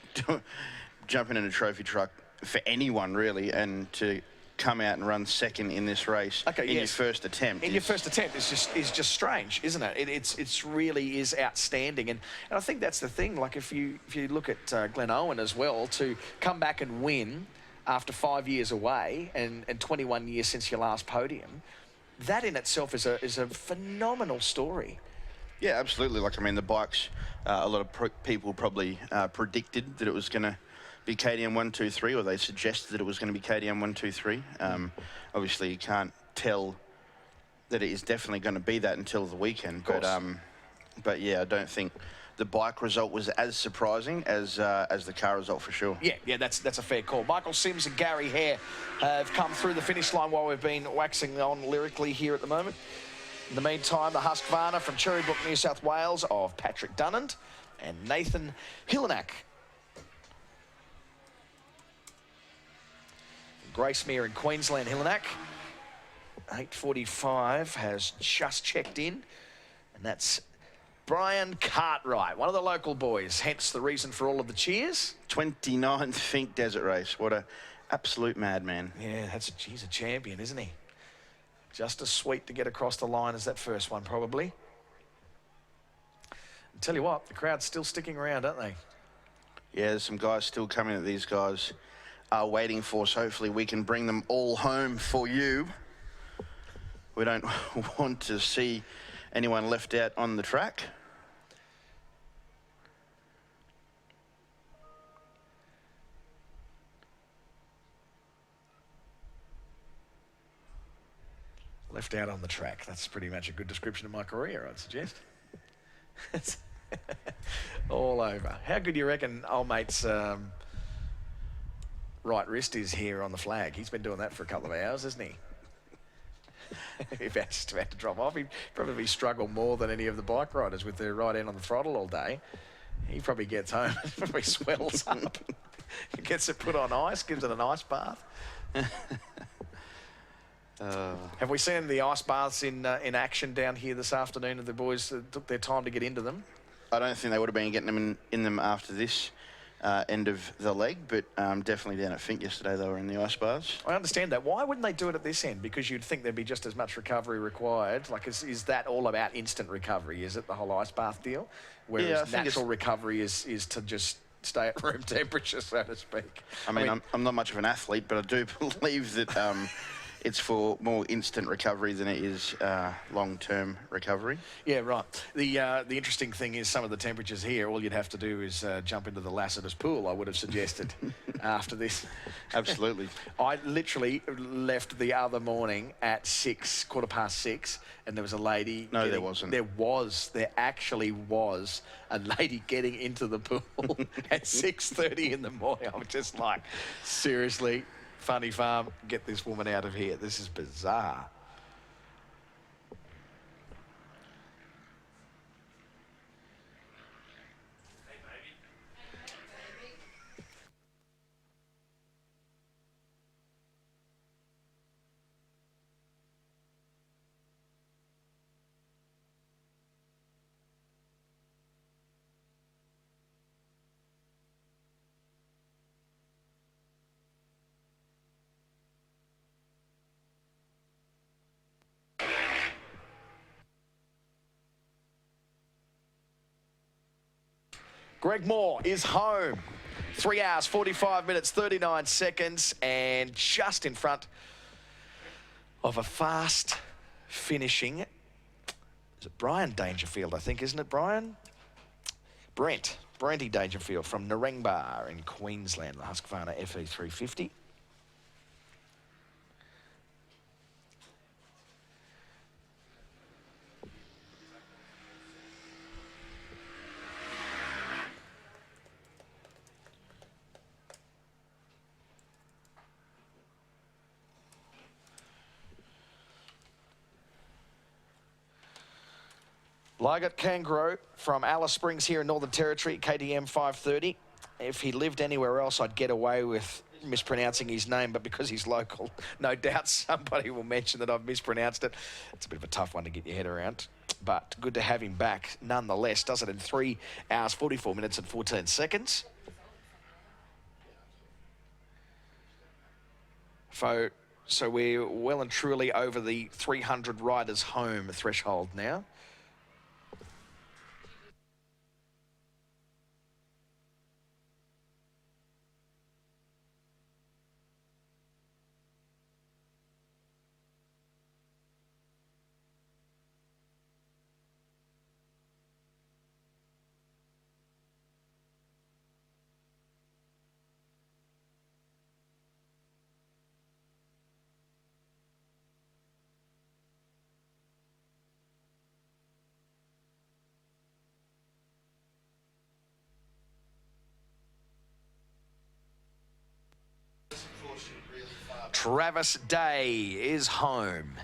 Jumping in a trophy truck for anyone, really, and to come out and run second in this race your first attempt. Your first attempt is just strange, isn't it? It's really is outstanding, and I think that's the thing. Like if you look at Glenn Owen as well, to come back and win after 5 years away and 21 years since your last podium, that in itself is a phenomenal story. Yeah, absolutely. Like, I mean, the bikes, a lot of people probably predicted that it was going to be KTM 123, or they suggested that it was going to be KTM 123. Obviously, you can't tell that it is definitely going to be that until the weekend. But yeah, I don't think the bike result was as surprising as the car result for sure. Yeah, that's a fair call. Michael Sims and Gary Hare have come through the finish line while we've been waxing on lyrically here at the moment. In the meantime, the Husqvarna from Cherrybrook, New South Wales of Patrick Dunnand and Nathan Hillenack. Gracemere in Queensland, Hillenack. 8:45 has just checked in, and that's Brian Cartwright, one of the local boys, hence the reason for all of the cheers. 29th Finke Desert Race. What a absolute madman. Yeah, he's a champion, isn't he? Just as sweet to get across the line as that first one, probably. I tell you what, the crowd's still sticking around, aren't they? Yeah, there's some guys still coming that these guys are waiting for, so hopefully we can bring them all home for you. We don't want to see anyone left out on the track. Left out on the track. That's pretty much a good description of my career, I'd suggest. It's all over. How good do you reckon old mate's right wrist is here on the flag? He's been doing that for a couple of hours, hasn't he? If that's about to drop off, he'd probably struggle more than any of the bike riders with their right hand on the throttle all day. He probably gets home and probably swells up. He gets it put on ice, gives it an ice bath. Have we seen the ice baths in action down here this afternoon? Have the boys took their time to get into them? I don't think they would have been getting them in them after this end of the leg, but definitely down at Finke yesterday they were in the ice baths. I understand that. Why wouldn't they do it at this end? Because you'd think there'd be just as much recovery required. Like, is that all about instant recovery? Is it the whole ice bath deal? Whereas natural recovery is to just stay at room temperature, so to speak. I mean, I'm not much of an athlete, but I do believe that it's for more instant recovery than it is long-term recovery. Yeah, right. The interesting thing is some of the temperatures here, all you'd have to do is jump into the Lassiter's pool, I would have suggested, after this. Absolutely. I literally left the other morning at 6:15, and there was a lady... No, there wasn't. There actually was a lady getting into the pool at 6:30 in the morning. I was just like, seriously... Funny Farm, get this woman out of here. This is bizarre. Greg Moore is home. 3 hours, 45 minutes, 39 seconds, and just in front of a fast finishing. Is it Brian Dangerfield, I think, isn't it, Brian? Brenty Dangerfield from Narangba in Queensland, the Husqvarna FE350. Liget Kangaroo from Alice Springs here in Northern Territory, KTM 530. If he lived anywhere else, I'd get away with mispronouncing his name, but because he's local, no doubt somebody will mention that I've mispronounced it. It's a bit of a tough one to get your head around, but good to have him back nonetheless. Does it in 3 hours, 44 minutes and 14 seconds. So we're well and truly over the 300 riders home threshold now. Travis Day is home.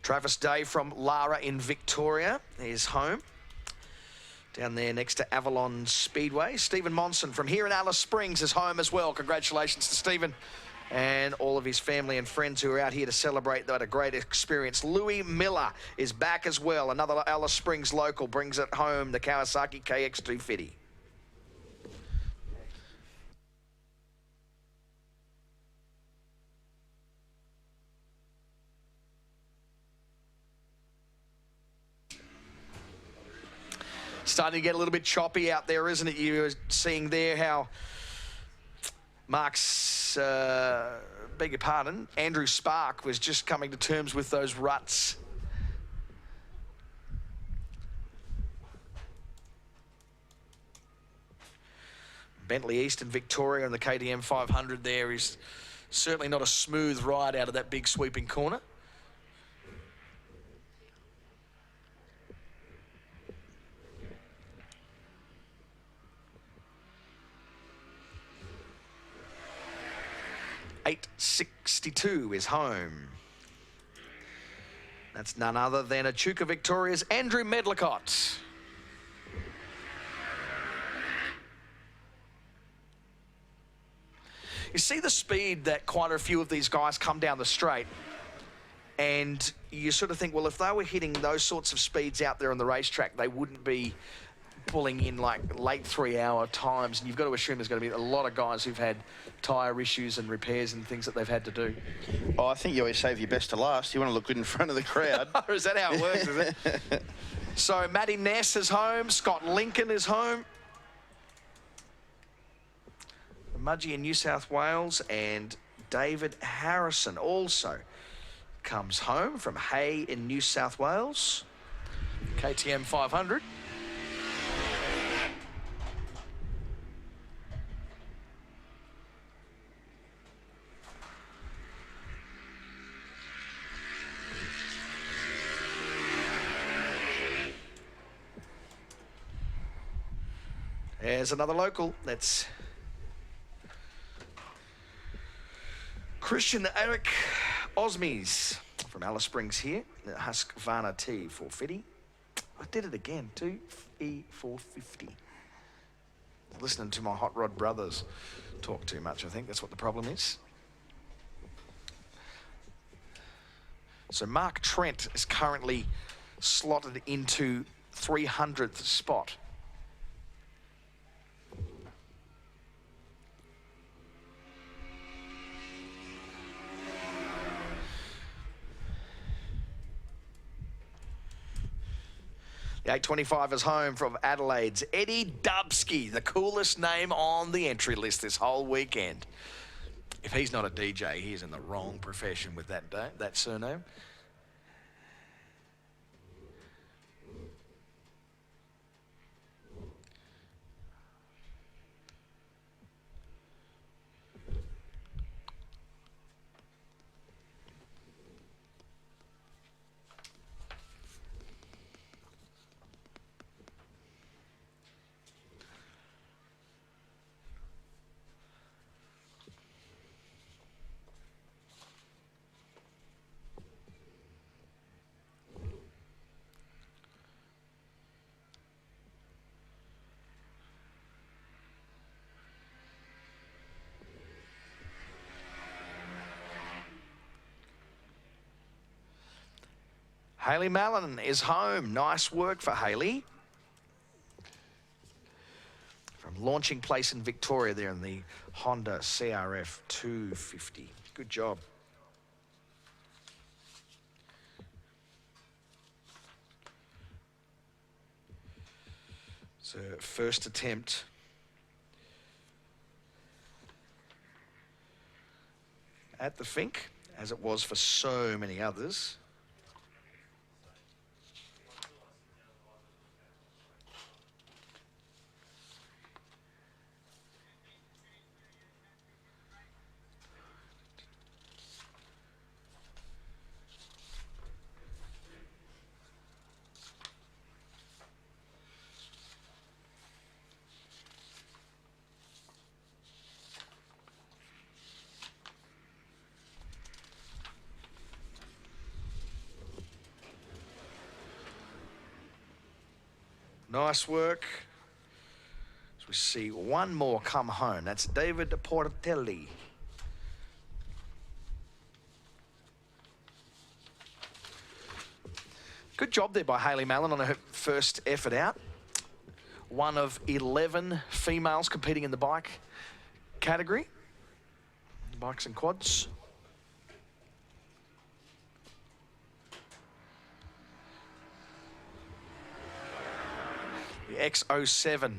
Travis Day from Lara in Victoria is home. Down there next to Avalon Speedway. Stephen Monson from here in Alice Springs is home as well. Congratulations to Stephen and all of his family and friends who are out here to celebrate. They had a great experience. Louis Miller is back as well. Another Alice Springs local brings it home, the Kawasaki KX250. Starting to get a little bit choppy out there, isn't it? You're seeing there how Mark's, beg your pardon, Andrew Spark was just coming to terms with those ruts. Bentley East and Victoria and the KTM 500 there is certainly not a smooth ride out of that big sweeping corner. .862 is home. That's none other than Echuca Victoria's Andrew Medlicott. You see the speed that quite a few of these guys come down the straight, and you sort of think, well, if they were hitting those sorts of speeds out there on the racetrack, they wouldn't be pulling in like late 3-hour times, and you've got to assume there's going to be a lot of guys who've had tyre issues and repairs and things that they've had to do. Oh, I think you always save your best to last. You want to look good in front of the crowd. Is that how it works, is it? So Matty Ness is home, Scott Lincoln is home. Mudgee in New South Wales, and David Harrison also comes home from Hay in New South Wales. KTM 500. There's another local. That's Christian Eric Osmies from Alice Springs here. The Husqvarna T450. I did it again, E450. Listening to my hot rod brothers talk too much, I think that's what the problem is. So Mark Trent is currently slotted into 300th spot. The 825 is home from Adelaide's Eddie Dubsky, the coolest name on the entry list this whole weekend. If he's not a DJ, he's in the wrong profession with that surname. Hayley Mallon is home. Nice work for Hayley. From launching place in Victoria there in the Honda CRF 250. Good job. So first attempt. At the Fink, as it was for so many others. Nice work. As we see one more come home. That's David Portelli. Good job there by Hayley Mallon on her first effort out. One of 11 females competing in the bike category. Bikes and quads. The X07.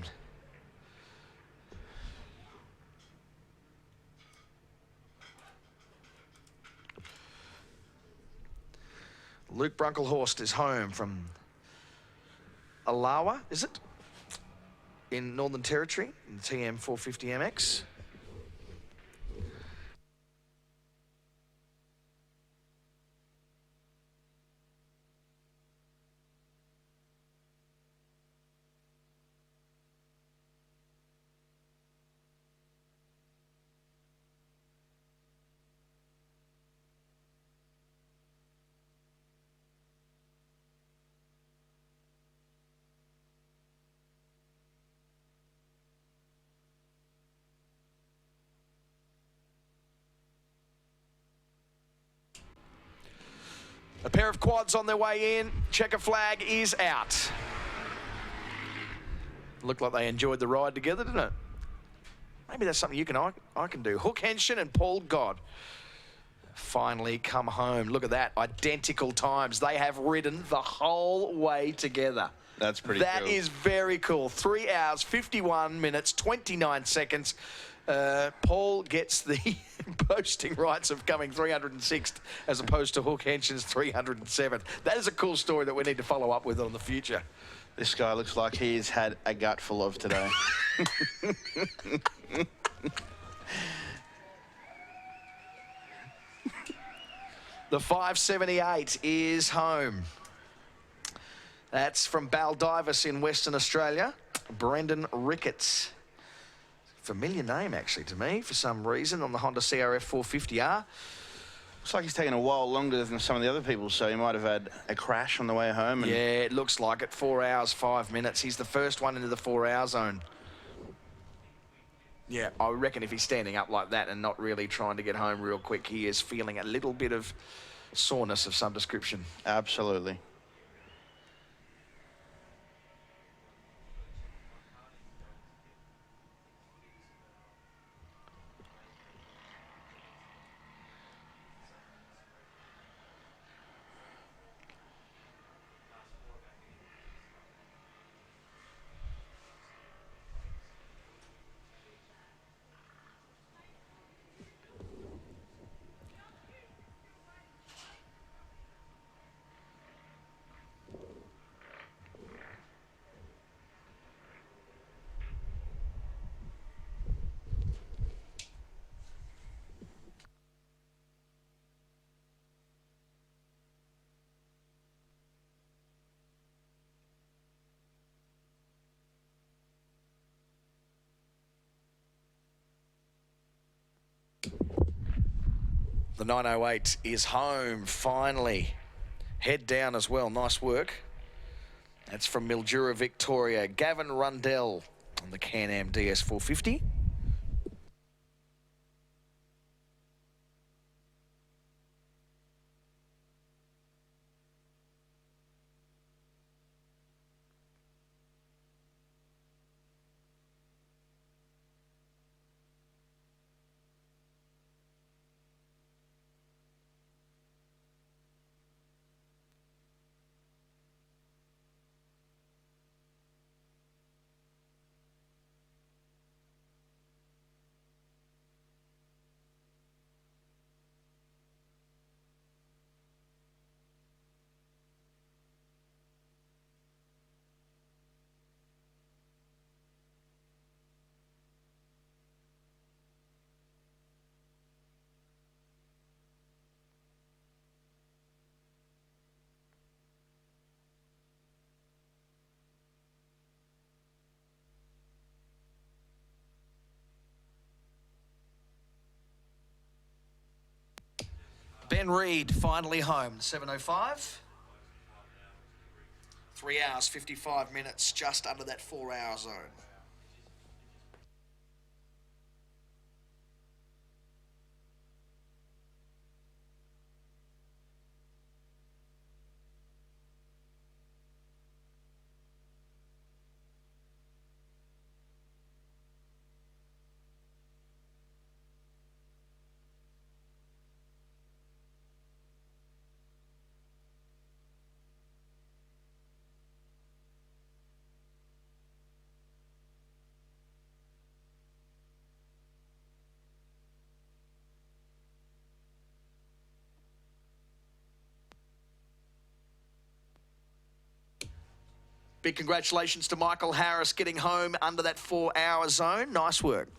Luke Brunkelhorst is home from Alawa, is it? In Northern Territory, in the TM 450 MX. A pair of quads on their way in. Checker flag is out. Looked like they enjoyed the ride together, didn't it? Maybe that's something I can do. Hook Henshin and Paul God finally come home. Look at that, identical times. They have ridden the whole way together. That's pretty cool. That is very cool. 3 hours, 51 minutes, 29 seconds. Paul gets the posting rights of coming 306th as opposed to Hook Henshin's 307th. That is a cool story that we need to follow up with on the future. This guy looks like he's had a gutful of today. The 578 is home. That's from Baldivis in Western Australia. Brendan Ricketts. Familiar name, actually, to me, for some reason, on the Honda CRF 450R. Looks like he's taken a while longer than some of the other people, so he might have had a crash on the way home. And yeah, it looks like it. 4 hours, 5 minutes. He's the first one into the 4 hour zone. Yeah, I reckon if he's standing up like that and not really trying to get home real quick, he is feeling a little bit of soreness of some description. Absolutely. The 908 is home, finally. Head down as well, nice work. That's from Mildura, Victoria. Gavin Rundell on the Can-Am DS450. Ben Reed finally home, 705. 3 hours, 55 minutes, just under that 4-hour zone. Big congratulations to Michael Harris getting home under that 4-hour zone. Nice work.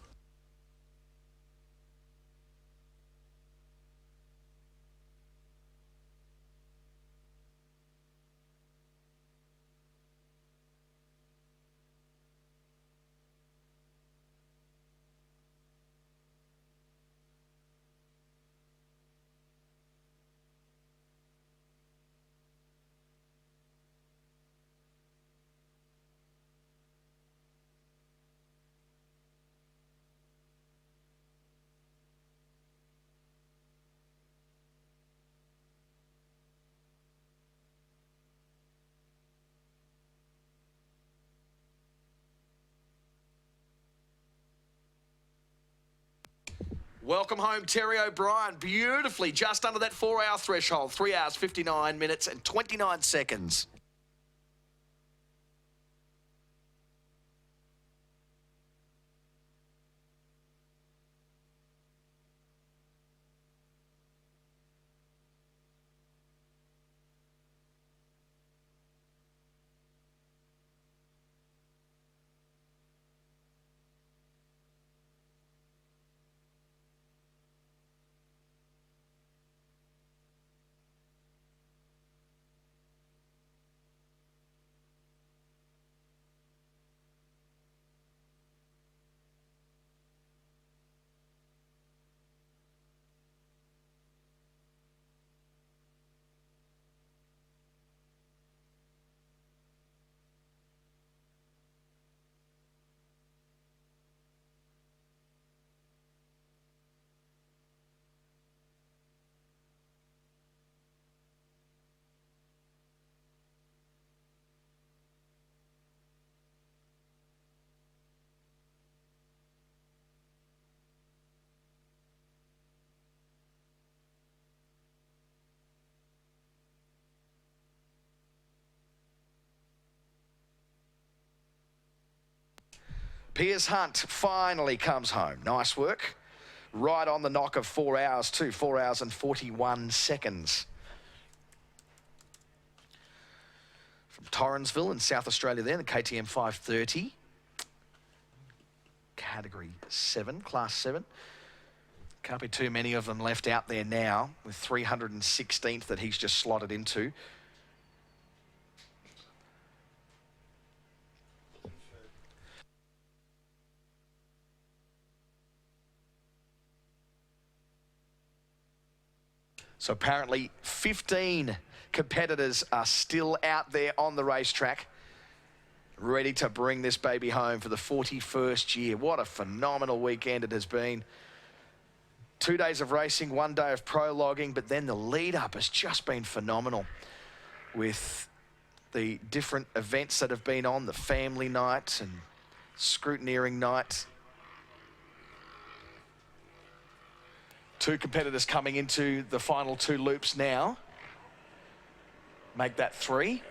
Welcome home, Terry O'Brien. Beautifully, just under that 4-hour threshold. 3 hours, 59 minutes and 29 seconds. Piers Hunt finally comes home. Nice work. Right on the knock of 4 hours too. 4 hours and 41 seconds. From Torrensville in South Australia there, the KTM 530. Category 7, Class 7. Can't be too many of them left out there now with 316th that he's just slotted into. So apparently 15 competitors are still out there on the racetrack, ready to bring this baby home for the 41st year. What a phenomenal weekend it has been. 2 days of racing, 1 day of prologuing, but then the lead up has just been phenomenal with the different events that have been on, the family night and scrutineering night. 2 competitors coming into the final 2 loops now. Make that 3.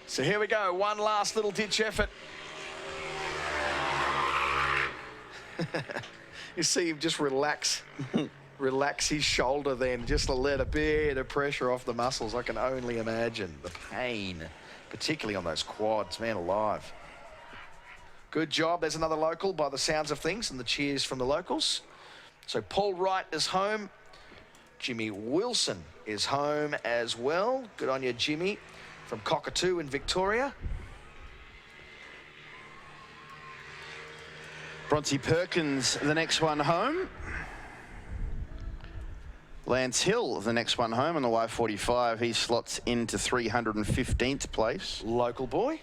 So here we go, one last little ditch effort. You see him just relax his shoulder then, just to let a bit of pressure off the muscles. I can only imagine the pain, particularly on those quads, man alive. Good job. There's another local by the sounds of things, and the cheers from the locals. So Paul Wright is home. Jimmy Wilson is home as well. Good on you, Jimmy, from Cockatoo in Victoria. Bronte Perkins, the next one home. Lance Hill, the next one home on the Y45. He slots into 315th place. Local boy.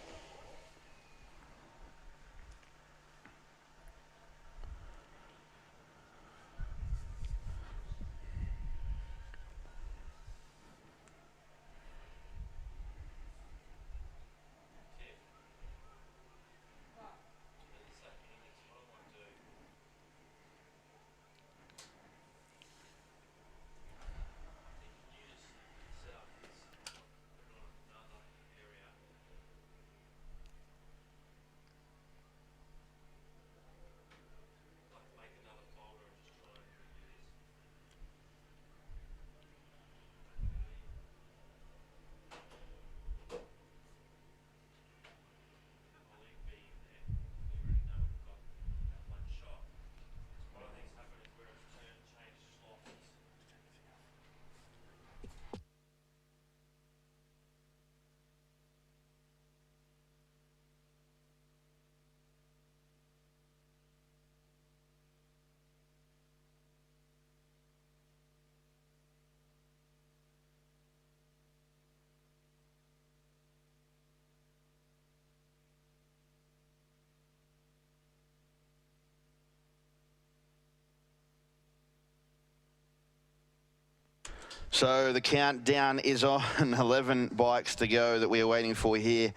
So the countdown is on. 11 bikes to go that we are waiting for here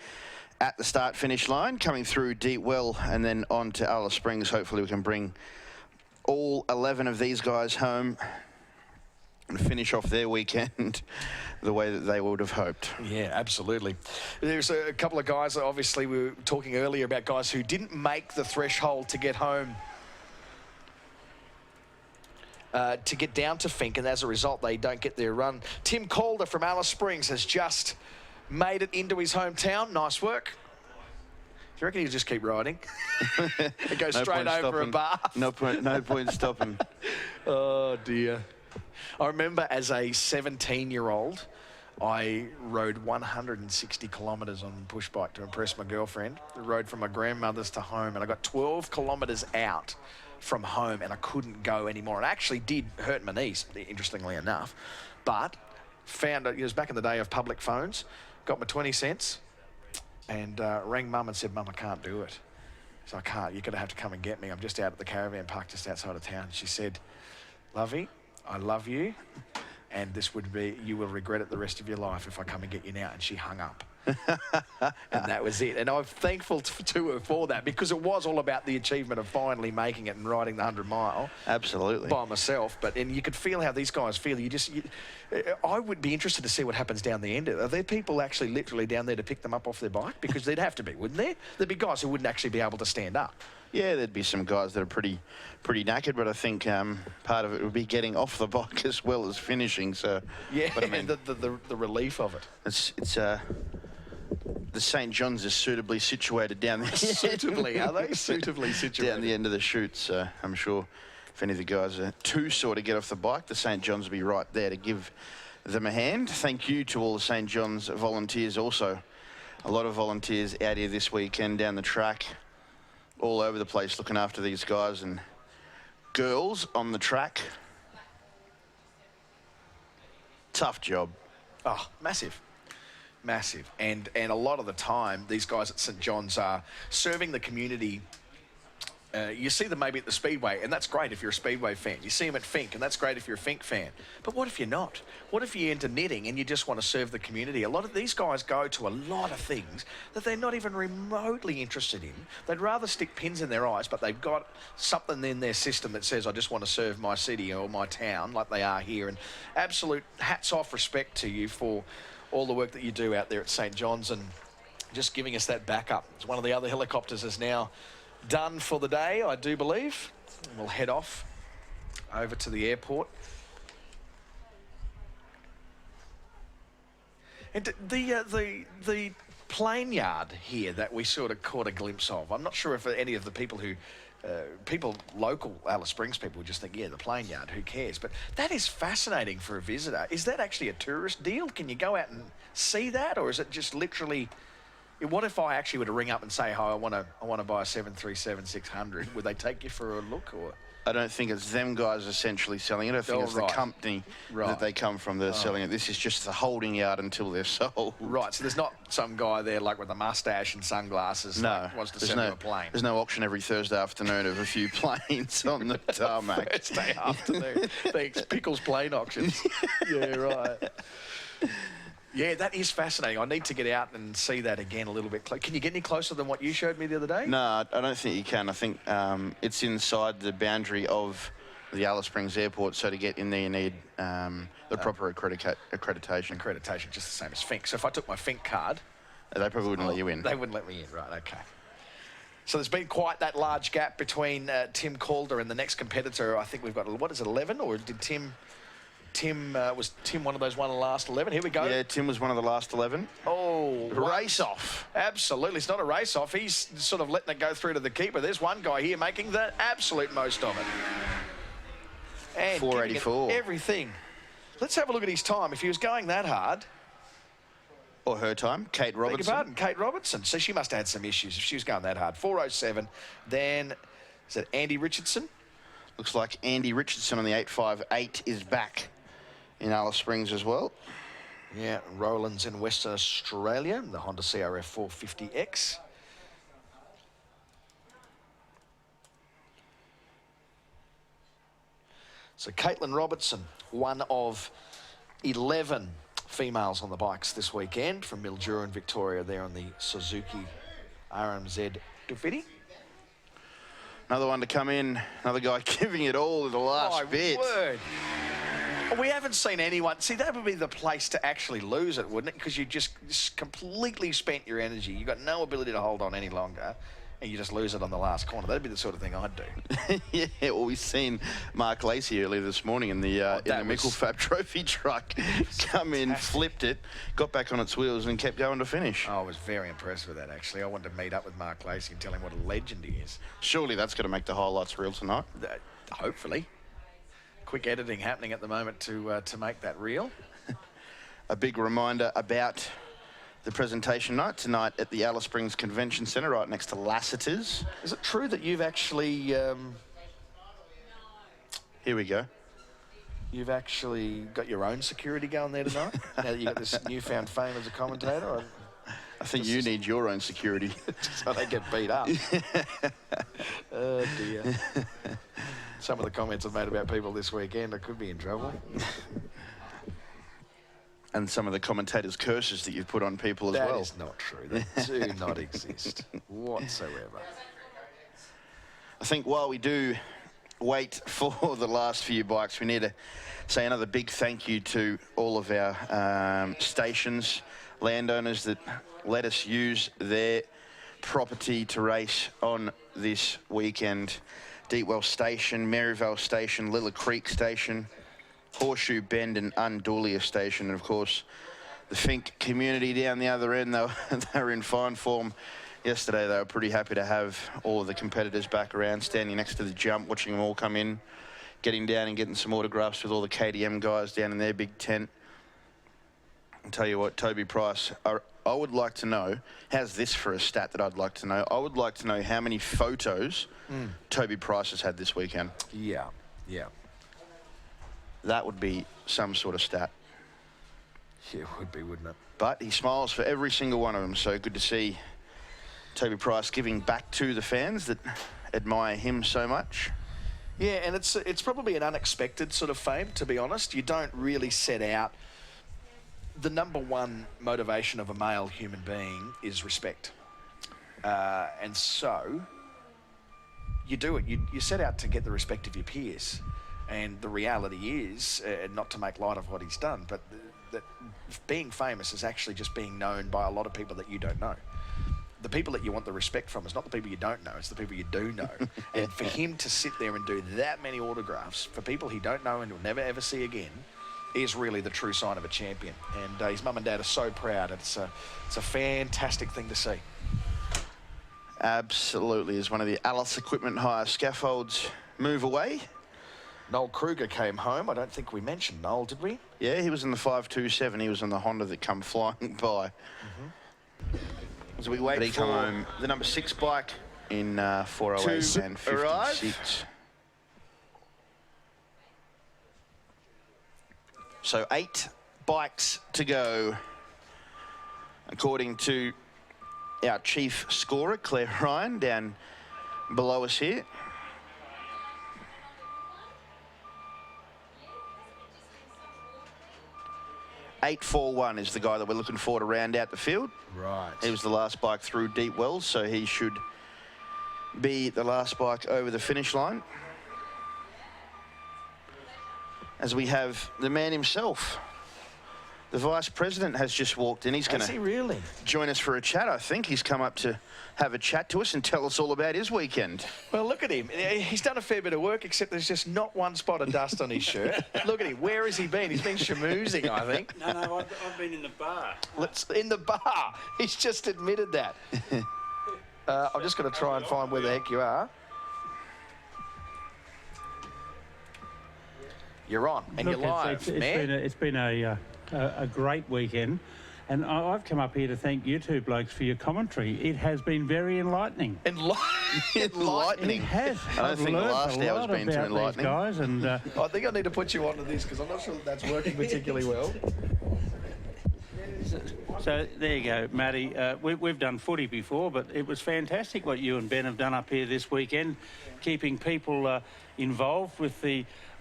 at the start-finish line, coming through Deepwell and then on to Alice Springs. Hopefully we can bring all 11 of these guys home and finish off their weekend the way that they would have hoped. Yeah, absolutely. There's a couple of guys, obviously we were talking earlier about guys who didn't make the threshold to get home, to get down to Finke, and as a result they don't get their run. Tim Calder from Alice Springs has just made it into his hometown. Nice work. Do you reckon he'll just keep riding? It goes straight over a bath. No point stopping. Oh dear. I remember as a 17-year-old, I rode 160 kilometres on push bike to impress my girlfriend. I rode from my grandmother's to home, and I got 12 kilometres out from home and I couldn't go anymore. It actually did hurt my knees, interestingly enough, but found it was back in the day of public phones, got my 20 cents and rang mum and said, Mum, I can't do it. So I can't, you're gonna have to come and get me. I'm just out at the caravan park just outside of town. She said, Lovey, I love you, and this would be, you will regret it the rest of your life if I come and get you now. And she hung up. And that was it. And I'm thankful to her for that, because it was all about the achievement of finally making it and riding the 100 mile. Absolutely. By myself. And you could feel how these guys feel. I would be interested to see what happens down the end. Are there people actually literally down there to pick them up off their bike? Because there'd have to be, wouldn't there? There'd be guys who wouldn't actually be able to stand up. Yeah, there'd be some guys that are pretty knackered, but I think part of it would be getting off the bike as well as finishing. So yeah, but I mean, the relief of it. It's the St. John's is suitably situated down there. Suitably, are they? Suitably situated. Down the end of the chute, so I'm sure if any of the guys are too sore to get off the bike, the St. John's will be right there to give them a hand. Thank you to all the St. John's volunteers also. A lot of volunteers out here this weekend down the track, all over the place looking after these guys and girls on the track. Tough job. Oh, massive. Massive. And a lot of the time, these guys at St. John's are serving the community. You see them maybe at the Speedway, and that's great if you're a Speedway fan. You see them at Finke, and that's great if you're a Finke fan. But what if you're not? What if you're into knitting and you just want to serve the community? A lot of these guys go to a lot of things that they're not even remotely interested in. They'd rather stick pins in their eyes, but they've got something in their system that says, I just want to serve my city or my town, like they are here. And absolute hats off respect to you for all the work that you do out there at St. John's and just giving us that backup. It's one of the other helicopters is now done for the day, I do believe. And we'll head off over to the airport. And the plain yard here that we sort of caught a glimpse of. I'm not sure if any of the people who, local Alice Springs people just think, yeah, the plain yard, who cares? But that is fascinating for a visitor. Is that actually a tourist deal? Can you go out and see that? Or is it just literally, what if I actually were to ring up and say, I want to buy a 737-600? Would they take you for a look? Or I don't think it's them guys essentially selling it. I think it's the company that they come from that are selling it. This is just the holding yard until they're sold. Right, so there's not some guy there like with a mustache and sunglasses wants to sell you a plane. There's no auction every Thursday afternoon of a few planes on the tarmac. Thursday afternoon. Thanks, Pickles plane auctions. Yeah, right. Yeah, that is fascinating. I need to get out and see that again a little bit. Can you get any closer than what you showed me the other day? No, I don't think you can. I think it's inside the boundary of the Alice Springs Airport, so to get in there you need the proper accreditation. Accreditation, just the same as Finke. So if I took my Finke card... They probably wouldn't let you in. They wouldn't let me in, right, okay. So there's been quite that large gap between Tim Calder and the next competitor. I think we've got, what is it, 11? Or did Tim... was Tim one of those one of the last 11? Here we go. Yeah, Tim was one of the last 11. Oh, race-off. Absolutely. It's not a race-off. He's sort of letting it go through to the keeper. There's one guy here making the absolute most of it. And 484. Everything. Let's have a look at his time. If he was going that hard... Or her time, Kate Robertson. Beg your pardon, Kate Robertson. So she must have had some issues if she was going that hard. 407. Then, is that Andy Richardson? Looks like Andy Richardson on the 858 is back in Alice Springs as well. Yeah, Roland's in Western Australia, the Honda CRF 450X. So Caitlin Robertson, one of 11 females on the bikes this weekend from Mildura in Victoria there on the Suzuki RMZ 250. Another one to come in, another guy giving it all at the last bit. Word. We haven't seen anyone. See, that would be the place to actually lose it, wouldn't it? Because you just completely spent your energy. You've got no ability to hold on any longer, and you just lose it on the last corner. That'd be the sort of thing I'd do. Yeah, well, we've seen Mark Lacey earlier this morning in the Mickelfab Trophy truck come in, flipped it, got back on its wheels and kept going to finish. I was very impressed with that, actually. I wanted to meet up with Mark Lacey and tell him what a legend he is. Surely that's going to make the highlights reel tonight. Hopefully. Quick editing happening at the moment to make that real. A big reminder about the presentation night tonight at the Alice Springs Convention Centre, right next to Lassiter's. Is it true that you've actually... Here we go. You've actually got your own security going there tonight? Now that you've got this newfound fame as a commentator? I think you need your own security. So they get beat up. Oh, dear. Some of the comments I've made about people this weekend, I could be in trouble. And some of the commentators' curses that you've put on people as well. That is not true. They do not exist whatsoever. I think while we do wait for the last few bikes, we need to say another big thank you to all of our stations, landowners that let us use their property to race on this weekend. Deepwell Station, Maryvale Station, Lilla Creek Station, Horseshoe Bend and Undoolia Station, and of course the Finke community down the other end. They were in fine form yesterday. They were pretty happy to have all of the competitors back around, standing next to the jump, watching them all come in, getting down and getting some autographs with all the KTM guys down in their big tent. I'll tell you what, Toby Price, I would like to know, how's this for a stat that I'd like to know? I would like to know how many photos Toby Price has had this weekend. Yeah, yeah. That would be some sort of stat. Yeah, it would be, wouldn't it? But he smiles for every single one of them, so good to see Toby Price giving back to the fans that admire him so much. Yeah, and it's probably an unexpected sort of fame, to be honest. You don't really set out... The number one motivation of a male human being is respect. And so, you do it. You set out to get the respect of your peers. And the reality is, not to make light of what he's done, but that being famous is actually just being known by a lot of people that you don't know. The people that you want the respect from is not the people you don't know, it's the people you do know. And for him to sit there and do that many autographs for people he don't know and will never ever see again, is really the true sign of a champion. And his mum and dad are so proud. It's a fantastic thing to see. Absolutely. As one of the Alice Equipment Hire scaffolds move away. Noel Kruger came home. I don't think we mentioned Noel, did we? Yeah, he was in the 527. He was on the Honda that come flying by. As we wait for the number 6 bike in 408 and 56. Arrive. So 8 bikes to go, according to our chief scorer, Claire Ryan, down below us here. $841 is the guy that we're looking for to round out the field. Right. He was the last bike through Deep Wells, so he should be the last bike over the finish line. As we have the man himself, the Vice President, has just walked in. He's going to really join us for a chat. I think he's come up to have a chat to us and tell us all about his weekend. Well, look at him. He's done a fair bit of work, except there's just not one spot of dust on his shirt. Look at him. Where has he been? He's been schmoozing, I think. No, I've been in the bar. In the bar. He's just admitted that. I'm just going to try and find where the heck you are. You're on, and Look, you're live, man. It's been a great weekend, and I've come up here to thank you two blokes for your commentary. It has been very enlightening. Enlightening. It has. I don't think the last hour's been too enlightening. Guys, and I think I need to put you onto this because I'm not sure that's working particularly well. So there you go, Matty. We've done footy before, but it was fantastic what you and Ben have done up here this weekend, keeping people involved with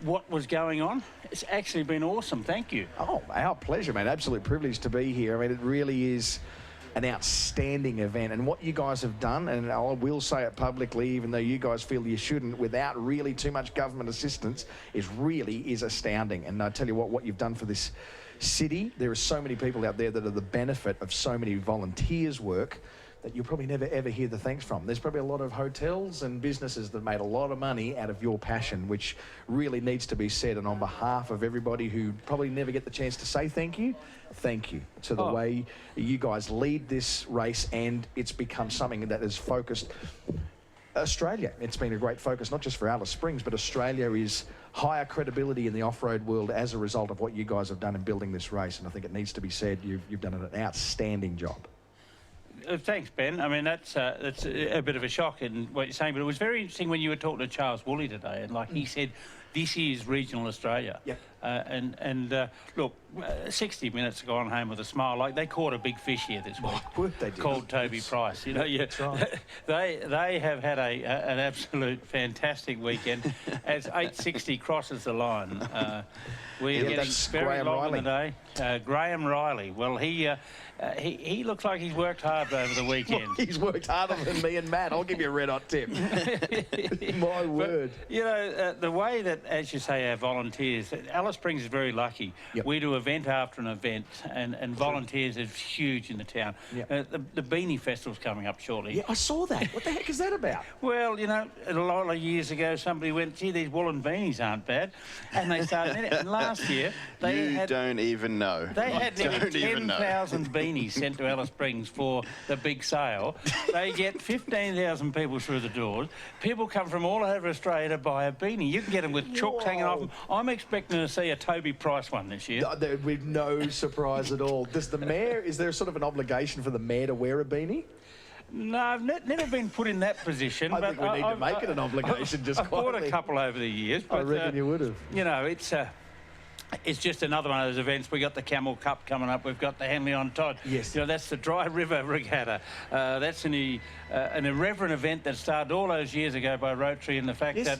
what was going on. It's actually been awesome. Thank you. Oh, our pleasure, mate. Absolute privilege to be here. I mean, it really is an outstanding event, and what you guys have done, and I will say it publicly, even though you guys feel you shouldn't, without really too much government assistance, is astounding. And I tell you what you've done for this city, there are so many people out there that are the benefit of so many volunteers' work that you'll probably never ever hear the thanks from. There's probably a lot of hotels and businesses that made a lot of money out of your passion, which really needs to be said. And on behalf of everybody who probably never get the chance to say thank you to the way you guys lead this race, and it's become something that has focused Australia. It's been a great focus, not just for Alice Springs, but Australia is higher credibility in the off-road world as a result of what you guys have done in building this race. And I think it needs to be said, you've done an outstanding job. Thanks, Ben. I mean, that's a bit of a shock in what you're saying, but it was very interesting when you were talking to Charles Woolley today, and like he said, this is regional Australia. Yep. Look, 60 Minutes have gone home with a smile. Like, they caught a big fish here this week. They did. Called Toby Price. You know, That's right. They have had an absolute fantastic weekend. As 860 crosses the line, we're getting very long in the day. Graham Riley. Well, he looks like he's worked hard over the weekend. Well, he's worked harder than me and Matt. I'll give you a red hot tip. My word. But, you know, the way that, as you say, our volunteers, Alice Springs is very lucky. Yep. We do event after an event, and volunteers is huge in the town. Yep. The Beanie Festival's coming up shortly. Yeah, I saw that. What the heck is that about? Well, you know, a lot of years ago, somebody went, gee, these woolen beanies aren't bad. And they started in it. And last year, they don't even know. They had nearly 10,000 beanies sent to Alice Springs for the big sale. They get 15,000 people through the doors. People come from all over Australia to buy a beanie. You can get them with chooks hanging off them. I'm expecting to see a Toby Price one this year. With no surprise at all. Does the mayor, is there sort of an obligation for the mayor to wear a beanie? No, I've never been put in that position. I think we need to make it an obligation just I've bought a couple over the years. But, I reckon you would have. You know, it's just another one of those events. We've got the Camel Cup coming up. We've got the Henley on Todd. Yes. You know, that's the Dry River Regatta. That's an irreverent event that started all those years ago by Rotary, and the fact that,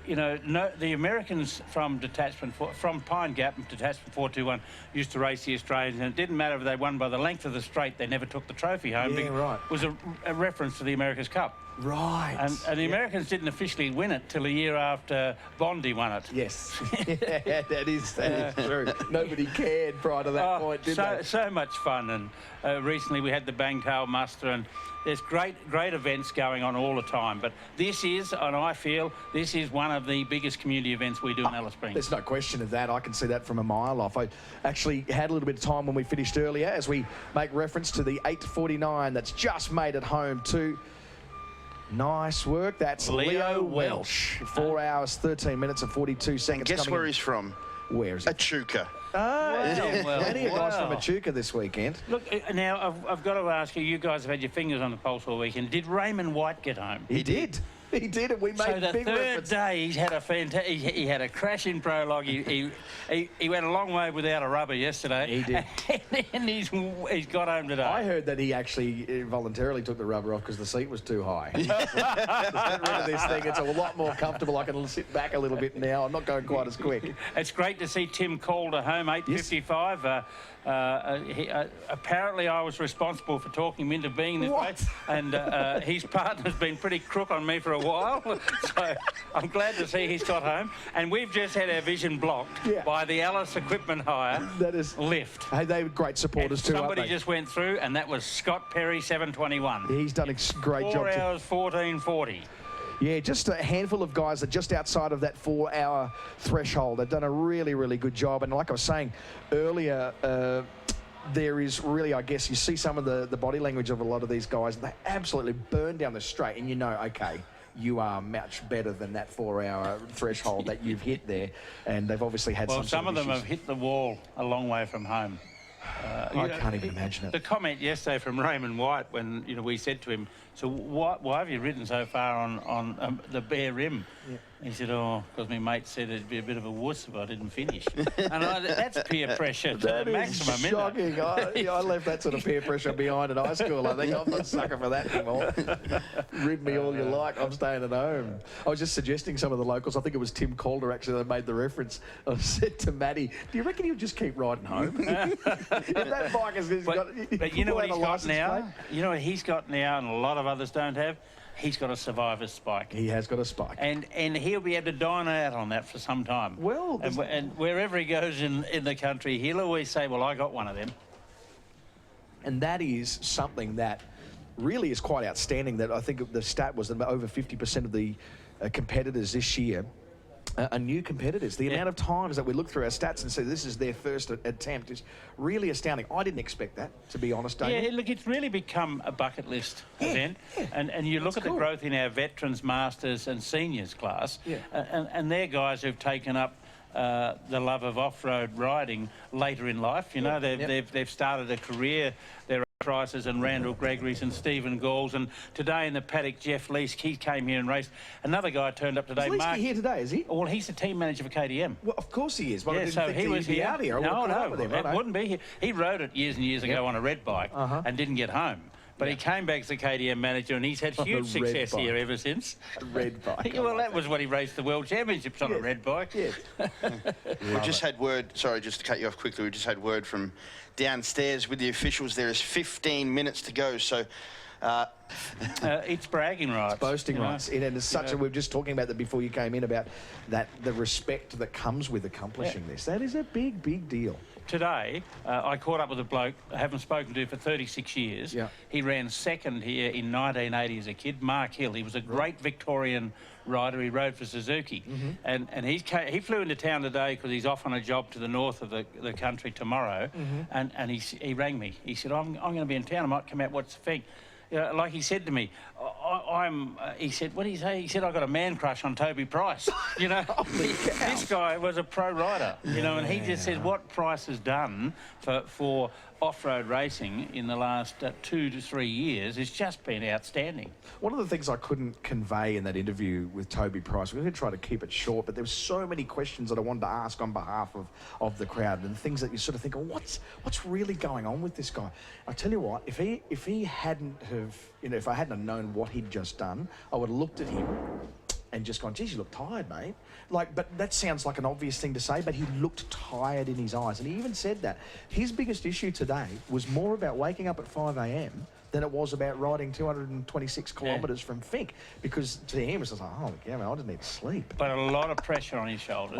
you know, the Americans from Pine Gap and Detachment 421 used to race the Australians, and it didn't matter if they won by the length of the straight, they never took the trophy home. Yeah, right. It was a reference to the America's Cup. Right. And the Americans didn't officially win it till a year after Bondi won it. Yes. that is true. Nobody cared prior to that point, did they? So much fun. And recently we had the Bangtail Muster, and there's great events going on all the time. But this is, and I feel, this is one of the biggest community events we do in Alice Springs. There's no question of that. I can see that from a mile off. I actually had a little bit of time when we finished earlier as we make reference to the 8:49 that's just made it home to... Nice work. That's Leo Welsh. 4 hours, 13 minutes and 42 seconds. And guess where he's from? Where is he? Echuca. Plenty of guys from Echuca this weekend. Look, now, I've got to ask you, you guys have had your fingers on the pulse all weekend. Did Raymond White get home? He did. He did, and we made so the big third reference. day he's had a he had a crash in prologue. He went a long way without a rubber yesterday. He did. And he's got home today. I heard that he actually voluntarily took the rubber off because the seat was too high. Just get rid of this thing. It's a lot more comfortable. I can sit back a little bit now. I'm not going quite as quick. It's great to see Tim Calder home, 8:55. Apparently I was responsible for talking him into being this way, and his partner's been pretty crook on me for a while, so I'm glad to see he's got home. And we've just had our vision blocked by the Alice Equipment Hire lift. Hey, they were great supporters too, Somebody aren't they? just went through, and that was Scott Perry, 721. He's done a great job. 4 hours, 14:40. Yeah, just a handful of guys that just outside of that 4 hour threshold. They've done a really, really good job. And like I was saying earlier, there is really, I guess, you see some of the body language of a lot of these guys. They absolutely burn down the straight, and you know, okay, you are much better than that 4 hour threshold that you've hit there. And they've obviously had some of them have hit the wall a long way from home. I can't even imagine it. The comment yesterday from Raymond White when we said to him, so why have you ridden so far on the bare rim? Yeah. He said, oh, because my mate said it'd be a bit of a wuss if I didn't finish. And that's peer pressure to the maximum, isn't it? Shocking. I left that sort of peer pressure behind at high school. I think I'm not a sucker for that anymore. Rib me all you like, I'm staying at home. I was just suggesting some of the locals. I think it was Tim Calder actually that made the reference. I said to Matty, do you reckon he'll just keep riding home? If that bike has got... But you know what he's got now? You know what he's got now, and a lot of others don't have? He's got a survivor's spike. He has got a spike. And he'll be able to dine out on that for some time. Well... And wherever he goes in the country, he'll always say, well, I got one of them. And that is something that really is quite outstanding. That I think the stat was that over 50% of the competitors this year are new competitors. The amount of times that we look through our stats and say this is their first attempt is really astounding. I didn't expect that, to be honest, Damien. Yeah, look, it's really become a bucket list event. And you look at the growth in our veterans, masters and seniors class, and they're guys who've taken up the love of off-road riding later in life. You know, they've started a career. They're Prices and Randall Gregory's and Stephen Galls, and today in the paddock, Jeff Leask, he came here and raced. Another guy turned up today, Is Mark. Leask here today, is he? Well, he's the team manager for KTM. Well, of course he is. Well, yeah, I didn't so think he was he'd be out here. No, it wouldn't be. He rode it years and years ago on a red bike and didn't get home. But he came back as the KTM manager, and he's had huge success here ever since. Red bike. Well, that was when he raced the World Championships on a red bike. Yes. We just had word, sorry, just to cut you off quickly, we just had word from downstairs with the officials. There is 15 minutes to go, so... it's bragging rights. It's boasting rights. And it's such we were just talking about that before you came in, about the respect that comes with accomplishing this. That is a big, big deal. Today, I caught up with a bloke I haven't spoken to for 36 years. Yeah. He ran second here in 1980 as a kid, Mark Hill. He was a great Victorian rider. He rode for Suzuki. And he flew into town today because he's off on a job to the north of the country tomorrow. And he rang me. He said, I'm going to be in town. I might come out. What's the thing? Like he said to me, he said, what did he say? He said, I got a man crush on Toby Price. You know, this guy was a pro rider, you know, and he just said what Price has done for off-road racing in the last 2 to 3 years has just been outstanding. One of the things I couldn't convey in that interview with Toby Price, we're going to try to keep it short, but there were so many questions that I wanted to ask on behalf of the crowd, and things that you sort of think, oh, what's really going on with this guy? I tell you what, if he hadn't have, you know, if I hadn't have known what he'd just done, I would have looked at him and just gone, geez, you look tired, mate. Like, but that sounds like an obvious thing to say, but he looked tired in his eyes. And he even said that. His biggest issue today was more about waking up at 5 a.m. than it was about riding 226 kilometres from Finke, because to him it's just like, oh, yeah, man, I just need to sleep. But a lot of pressure on his shoulders,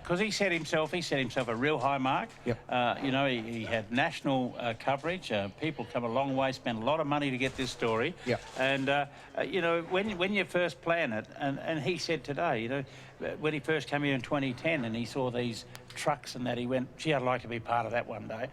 because he set himself a real high mark. Yep. You know, he had national coverage. People come a long way, spent a lot of money to get this story. Yep. And you know, when you first plan it, and he said today, you know, when he first came here in 2010 and he saw these trucks and that, he went, gee, I'd like to be part of that one day.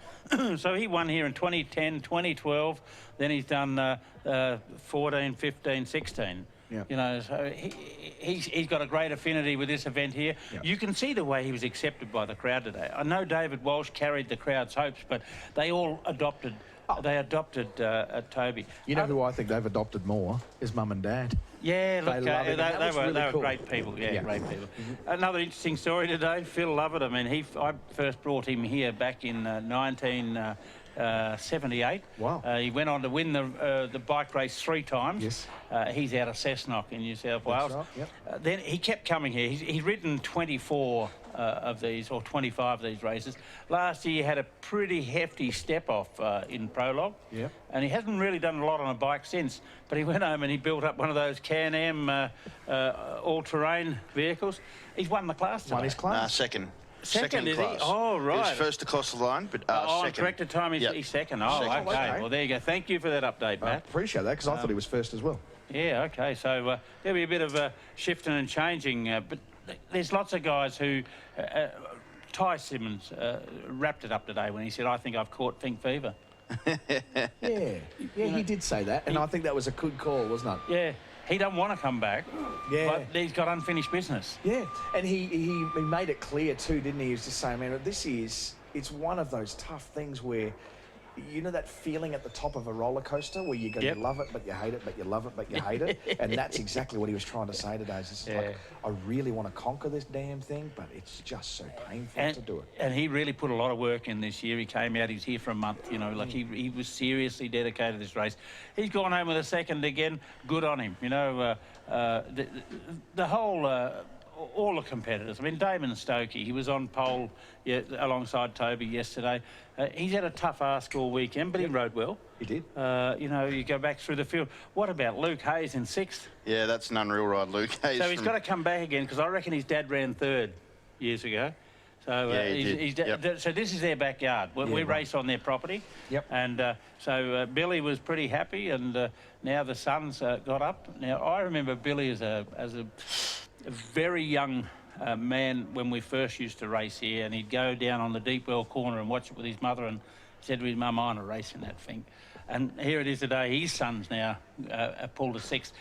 So he won here in 2010, 2012, then he's done 14, 15, 16. Yeah. You know, so he's got a great affinity with this event here. Yeah. You can see the way he was accepted by the crowd today. I know David Walsh carried the crowd's hopes, but they all adopted. They adopted Toby. You know who I think they've adopted more? His mum and dad. Yeah, look, they were cool. great people. Yeah, great people. Mm-hmm. Another interesting story today. Phil Lovett. I mean, I first brought him here back in 1978. Wow. He went on to win the bike race 3 times. Yes. He's out of Cessnock in New South Wales. Right, yep. Then he kept coming here. He's ridden 24 of these, or 25 of these races. Last year he had a pretty hefty step off in prologue. Yep. And he hasn't really done a lot on a bike since, but he went home and he built up one of those Can-Am all-terrain vehicles. He's won the class today. Won his class. Second. Second, is class. he? Oh, right. He was first to cross the line, but second. Corrected time, he's second. Oh, Second. okay. Well, there you go. Thank you for that update, I Matt. appreciate that, because I thought he was first as well. Yeah, okay. So there'll be a bit of shifting and changing, but there's lots of guys who... Ty Simmons wrapped it up today when he said, I think I've caught Finke fever. Yeah, he did say that, and I think that was a good call, wasn't it? Yeah. He don't want to come back, Yeah. but he's got unfinished business. Yeah, and he made it clear too, didn't he? He was just saying, man, it's one of those tough things where, you know that feeling at the top of a roller coaster where you go, you love it, but you hate it, but you love it, but you hate it? And that's exactly what he was trying to say today. It's just like, I really want to conquer this damn thing, but it's just so painful to do it. And he really put a lot of work in this year. He came out, he was here for a month, you know, like he was seriously dedicated to this race. He's gone home with a second again. Good on him. You know, the whole... all the competitors. I mean, Damon Stokey, he was on pole alongside Toby yesterday. He's had a tough ask all weekend, but he rode well. He did. You know, you go back through the field. What about Luke Hayes in 6th? Yeah, that's an unreal ride, Luke Hayes. So he's got to come back again, because I reckon his dad ran 3rd years ago. So, so this is their backyard. We race on their property. Yep. And so Billy was pretty happy, and now the son's got up. Now, I remember Billy as a very young man when we first used to race here, and he'd go down on the deep well corner and watch it with his mother, and said to his mum, I want to race in that thing. And here it is today. His son's now pulled a 6th.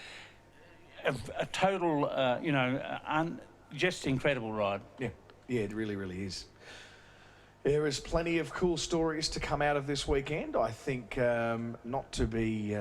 A total, you know, just incredible ride. Yeah, it really, really is. There is plenty of cool stories to come out of this weekend. I think, not to be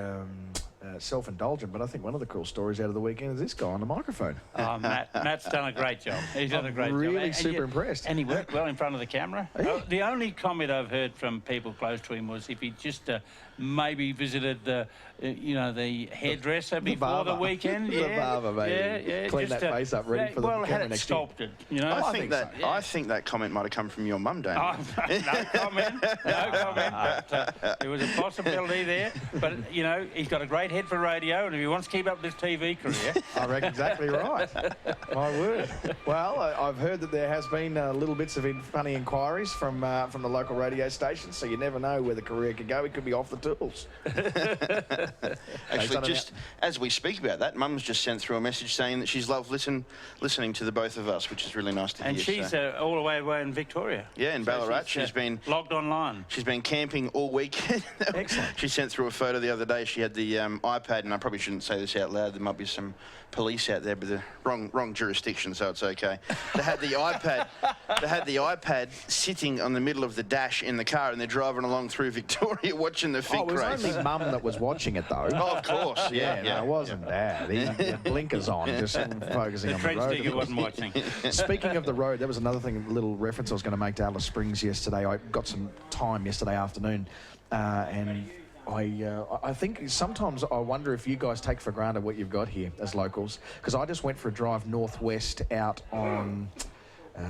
self-indulgent, but I think one of the cool stories out of the weekend is this guy on the microphone. Oh, Matt's done a great job. He's done a great job. Really super impressed. And he worked well in front of the camera. The only comment I've heard from people close to him was if he just maybe visited the, you know, the hairdresser before the weekend. The barber, maybe. Yeah. Clean just, that face up, ready for the camera had it next sculpted, you know. I think that comment might have come from your mum, Damon. Oh, no comment. No comment. But, there was a possibility there. But, you know, he's got a great head for radio, and if he wants to keep up this TV career... I reckon exactly right. My word. Well, I've heard that there has been little bits of funny inquiries from the local radio stations, so you never know where the career could go. It could be off the tools. Actually, just as we speak about that, Mum's just sent through a message saying that she's loved listening to the both of us, which is really nice to hear. And she's all the way away in Victoria. Yeah, in Ballarat. She's been logged online. She's been camping all weekend. Excellent. She sent through a photo the other day. She had the iPad, and I probably shouldn't say this out loud. There might be some police out there, but the wrong jurisdiction, so it's okay. They had the iPad. They had the iPad sitting on the middle of the dash in the car, and they're driving along through Victoria watching the Finke race. It was only Mum that was watching it, though. Oh, of course, yeah. No, it wasn't Dad. He had blinkers on, just focusing on the road. The trench digger wasn't watching. Speaking of the road, that was another thing, a little reference I was going to make to Alice Springs yesterday. I got some time yesterday afternoon, and I think sometimes I wonder if you guys take for granted what you've got here as locals, because I just went for a drive northwest out on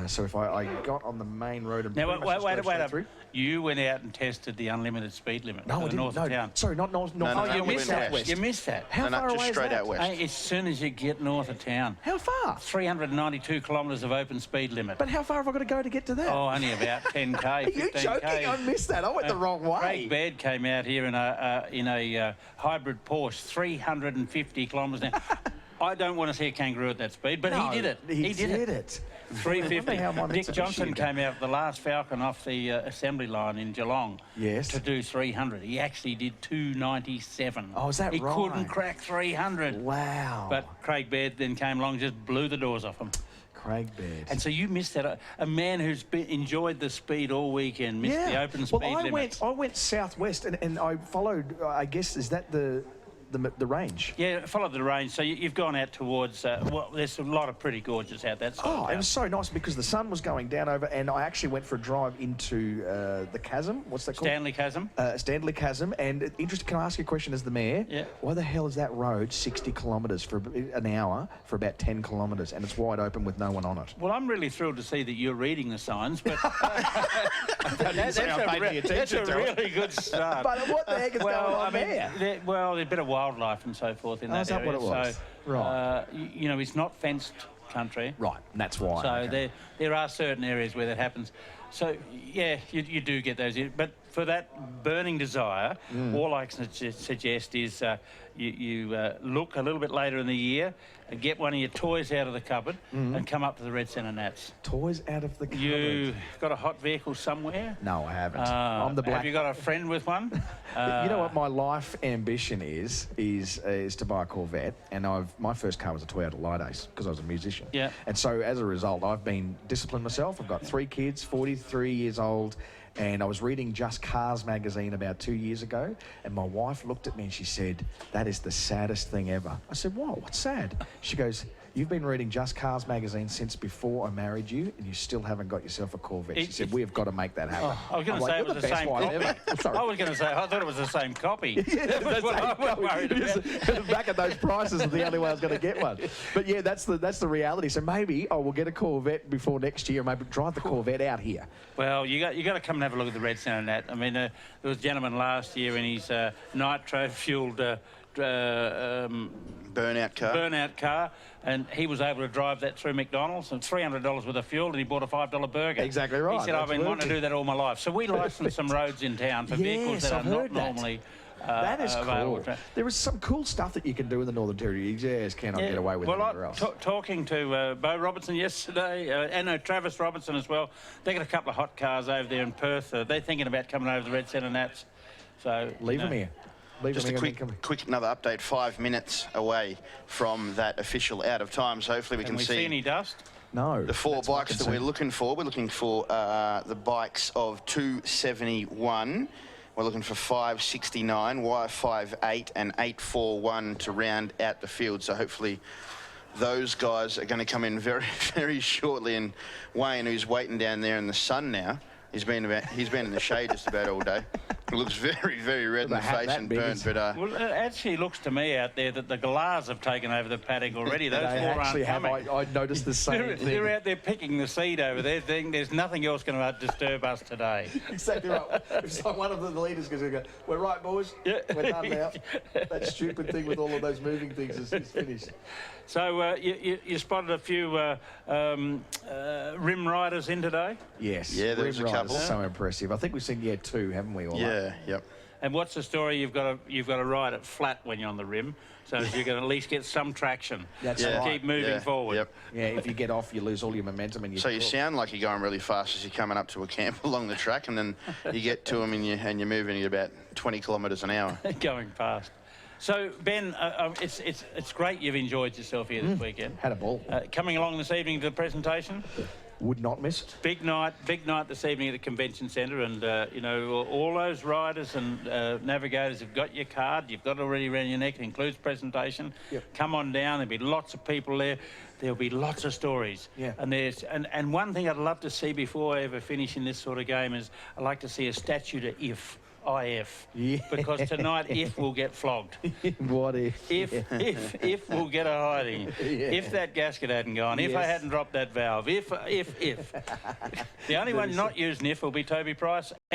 So if I got on the main road and Now, pretty much just wait drove straight up. through. You went out and tested the unlimited speed limit No, I for the didn't. north of town. Sorry, not north. No, north. no, You we missed went that. west. You missed that. How No, far just away is straight that? out west. As soon as you get north of town. How far? 392 kilometres of open speed limit. But how far have I got to go to get to that? Oh, only about 10k, 15k. Are you joking? I missed that. I went the wrong way. Craig Baird came out here in a hybrid Porsche, 350 kilometres an hour. I don't want to see a kangaroo at that speed, but No, he did it. He did it. 350. How my Dick Mitsubishi Johnson go. came out the last Falcon off the assembly line in Geelong to do 300. He actually did 297. Oh, is that he right? He couldn't crack 300. Wow. But Craig Baird then came along and just blew the doors off him. Craig Baird. And so you missed that. A man who's enjoyed the speed all weekend missed the open speed limit. I went southwest and I followed, I guess, is that the range? Yeah, followed the range. So you've gone out towards, well, there's a lot of pretty gorgeous out that side. Oh, it was so nice because the sun was going down over, and I actually went for a drive into the chasm. What's that called? Stanley Chasm. Stanley Chasm. And interesting, can I ask you a question as the mayor? Yeah. Why the hell is that road 60 kilometres for an hour for about 10 kilometres, and it's wide open with no one on it? Well, I'm really thrilled to see that you're reading the signs, but that's a really good start. But what the heck is going on there? There's a bit of wildlife and so forth in that area. Is that what it was? So, Right. you know, it's not fenced country. Right, and that's why. So okay. there are certain areas where that happens. So, yeah, you do get those. But for that burning desire, all I can suggest is you look a little bit later in the year and get one of your toys out of the cupboard and come up to the Red Centre Nats. Toys out of the cupboard? You got a hot vehicle somewhere? No, I haven't. I'm the black. Have you got a friend with one? You know what my life ambition is to buy a Corvette, and my first car was a Toyota Lidace because I was a musician. Yeah. And so as a result, I've been disciplined myself. I've got 3 kids, 43 years old, and I was reading Just Cars magazine about 2 years ago, and my wife looked at me and she said, "That is the saddest thing ever." I said, "Whoa, what's sad?" She goes, "You've been reading Just Cars magazine since before I married you, and you still haven't got yourself a Corvette." She said, "We have got to make that happen." I was going to say it was the same copy. I was going to say, I thought it was the same copy. That was what I was worried about. Back at those prices is the only way I was going to get one. But yeah, that's the reality. So maybe I will get a Corvette before next year, maybe drive the Corvette out here. Well, you got to come and have a look at the Red Centre Nat. I mean, there was a gentleman last year in his nitro-fueled burnout car, and he was able to drive that through McDonald's and $300 worth of fuel, and he bought a $5 burger. Exactly right. He said, "I've been wanting to do that all my life." So we license some roads in town for vehicles that are not normally that is available. cool. There is some cool stuff that you can do in the Northern Territory. You just cannot get away with anywhere else. Talking to Bo Robertson yesterday, and Travis Robertson as well, they got a couple of hot cars over there in Perth. They're thinking about coming over to the Red Centre Nats. So leave them here. Just a quick another update, 5 minutes away from that official out of time, so hopefully we can see any dust? No. The 4 bikes that we're looking for. We're looking for the bikes of 271. We're looking for 569, Y58 and 841 to round out the field. So hopefully those guys are going to come in very, very shortly. And Wayne, who's waiting down there in the sun now, he's been in the shade just about all day. It looks very, very red in the face and burnt. But well, it actually looks to me out there that the galahs have taken over the paddock already. Those They 4 actually aren't have. coming. I noticed the same thing. They're out there picking the seed over there. There's nothing else going to disturb us today. Exactly right. It's like one of the leaders is going to go, "We're right, boys. We're done now." That stupid thing with all of those moving things is finished. So you spotted a few rim riders in today? Yes. Yeah, there was a couple. So impressive. I think we've seen 2, haven't we? All yeah. Yep. And what's the story? You've got to ride it flat when you're on the rim, so you can at least get some traction. That's and right. keep moving forward. Yep. Yeah, if you get off, you lose all your momentum. And So you sound like you're going really fast as you're coming up to a camp along the track, and then you get to them and you're moving at about 20 kilometres an hour. Going fast. So, Ben, it's great you've enjoyed yourself here this weekend. Had a ball. Coming along this evening to the presentation? Would not miss it. Big night this evening at the convention centre, and you know, all those riders and navigators have got your card. You've got it already around your neck. It includes presentation. Yep. Come on down. There'll be lots of people there. There'll be lots of stories. Yeah. And one thing I'd love to see before I ever finish in this sort of game is I'd like to see a statue to IF IF. Because tonight, if we'll get flogged. What if? If we'll get a hiding. If that gasket hadn't gone. If I hadn't dropped that valve. If. The only one not using if will be Toby Price.